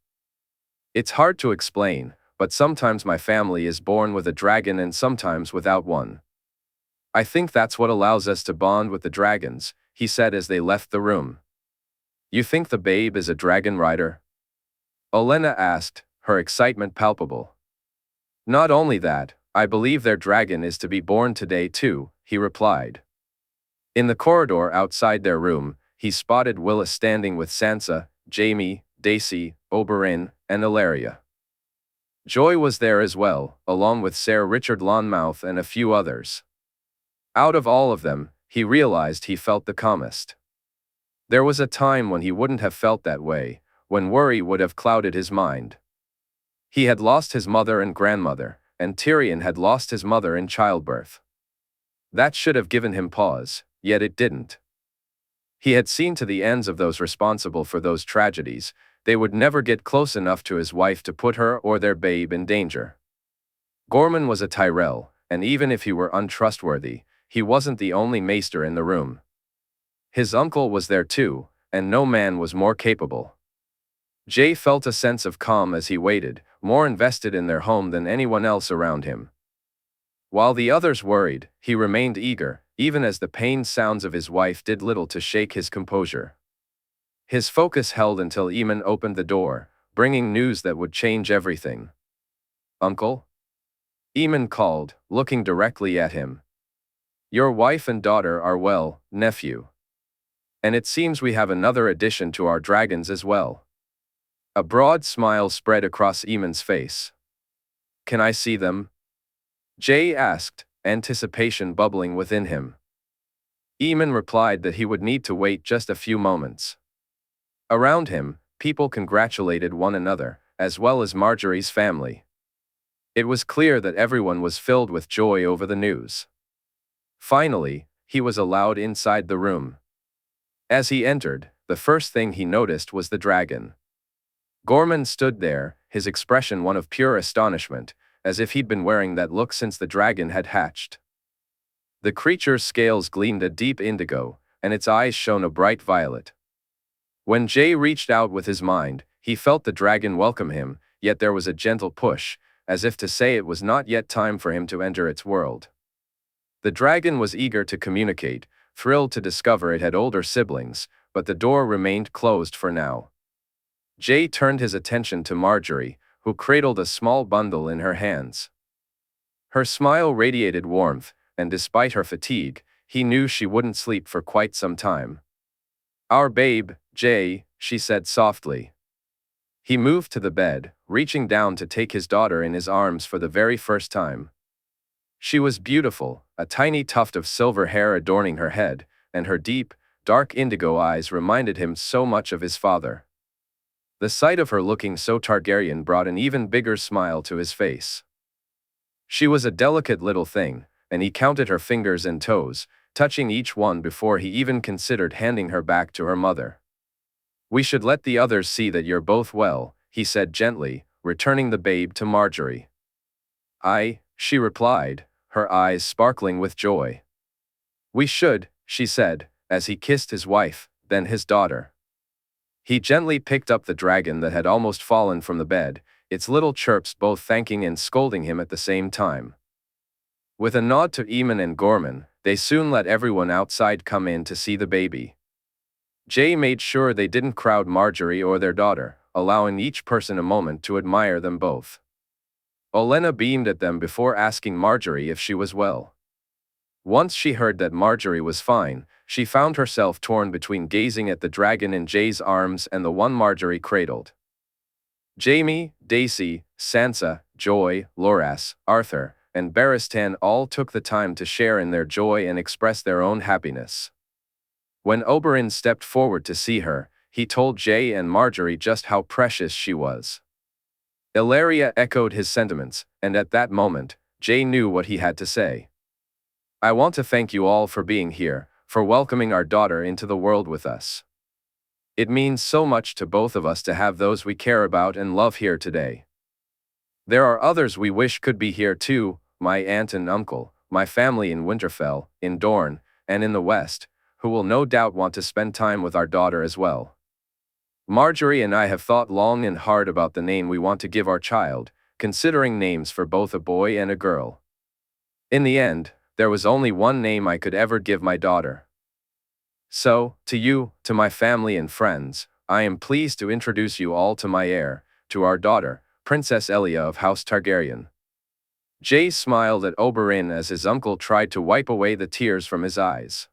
It's hard to explain, but sometimes my family is born with a dragon and sometimes without one. I think that's what allows us to bond with the dragons, he said as they left the room. You think the babe is a dragon rider? Olenna asked, her excitement palpable. Not only that, I believe their dragon is to be born today too, he replied. In the corridor outside their room, he spotted Willa standing with Sansa, Jaime, Daisy, Oberyn, and Ilaria. Joy was there as well, along with Sir Richard Lonmouth and a few others. Out of all of them, he realized he felt the calmest. There was a time when he wouldn't have felt that way, when worry would have clouded his mind. He had lost his mother and grandmother, and Tyrion had lost his mother in childbirth. That should have given him pause, yet it didn't. He had seen to the ends of those responsible for those tragedies, they would never get close enough to his wife to put her or their babe in danger. Gorman was a Tyrell, and even if he were untrustworthy, he wasn't the only maester in the room. His uncle was there too, and no man was more capable. Jay felt a sense of calm as he waited, more invested in their home than anyone else around him. While the others worried, he remained eager, even as the pained sounds of his wife did little to shake his composure. His focus held until Aemon opened the door, bringing news that would change everything. Uncle? Aemon called, looking directly at him. Your wife and daughter are well, nephew. And it seems we have another addition to our dragons as well. A broad smile spread across Aemon's face. Can I see them? Jay asked, anticipation bubbling within him. Aemon replied that he would need to wait just a few moments. Around him, people congratulated one another, as well as Marjorie's family. It was clear that everyone was filled with joy over the news. Finally, he was allowed inside the room. As he entered, the first thing he noticed was the dragon. Gorman stood there, his expression one of pure astonishment, as if he'd been wearing that look since the dragon had hatched. The creature's scales gleamed a deep indigo, and its eyes shone a bright violet. When Jay reached out with his mind, he felt the dragon welcome him, yet there was a gentle push, as if to say it was not yet time for him to enter its world. The dragon was eager to communicate, thrilled to discover it had older siblings, but the door remained closed for now. Jay turned his attention to Marjorie, who cradled a small bundle in her hands. Her smile radiated warmth, and despite her fatigue, he knew she wouldn't sleep for quite some time. Our babe, Jay, she said softly. He moved to the bed, reaching down to take his daughter in his arms for the very first time. She was beautiful, a tiny tuft of silver hair adorning her head, and her deep, dark indigo eyes reminded him so much of his father. The sight of her looking so Targaryen brought an even bigger smile to his face. She was a delicate little thing, and he counted her fingers and toes, touching each one before he even considered handing her back to her mother. We should let the others see that you're both well, he said gently, returning the babe to Marjorie. She replied, her eyes sparkling with joy. We should, she said, as he kissed his wife, then his daughter. He gently picked up the dragon that had almost fallen from the bed, its little chirps both thanking and scolding him at the same time. With a nod to Eamon and Gorman, they soon let everyone outside come in to see the baby. Jay made sure they didn't crowd Marjorie or their daughter, allowing each person a moment to admire them both. Olenna beamed at them before asking Marjorie if she was well. Once she heard that Marjorie was fine, she found herself torn between gazing at the dragon in Jay's arms and the one Marjorie cradled. Jaime, Daisy, Sansa, Joy, Loras, Arthur, and Barristan all took the time to share in their joy and express their own happiness. When Oberyn stepped forward to see her, he told Jay and Marjorie just how precious she was. Illyria echoed his sentiments, and at that moment, Jay knew what he had to say. "I want to thank you all for being here, for welcoming our daughter into the world with us. It means so much to both of us to have those we care about and love here today. There are others we wish could be here too, my aunt and uncle, my family in Winterfell, in Dorne, and in the West, who will no doubt want to spend time with our daughter as well. Marjorie and I have thought long and hard about the name we want to give our child, considering names for both a boy and a girl. In the end, there was only one name I could ever give my daughter. So, to you, to my family and friends, I am pleased to introduce you all to my heir, to our daughter, Princess Elia of House Targaryen." Jay smiled at Oberyn as his uncle tried to wipe away the tears from his eyes.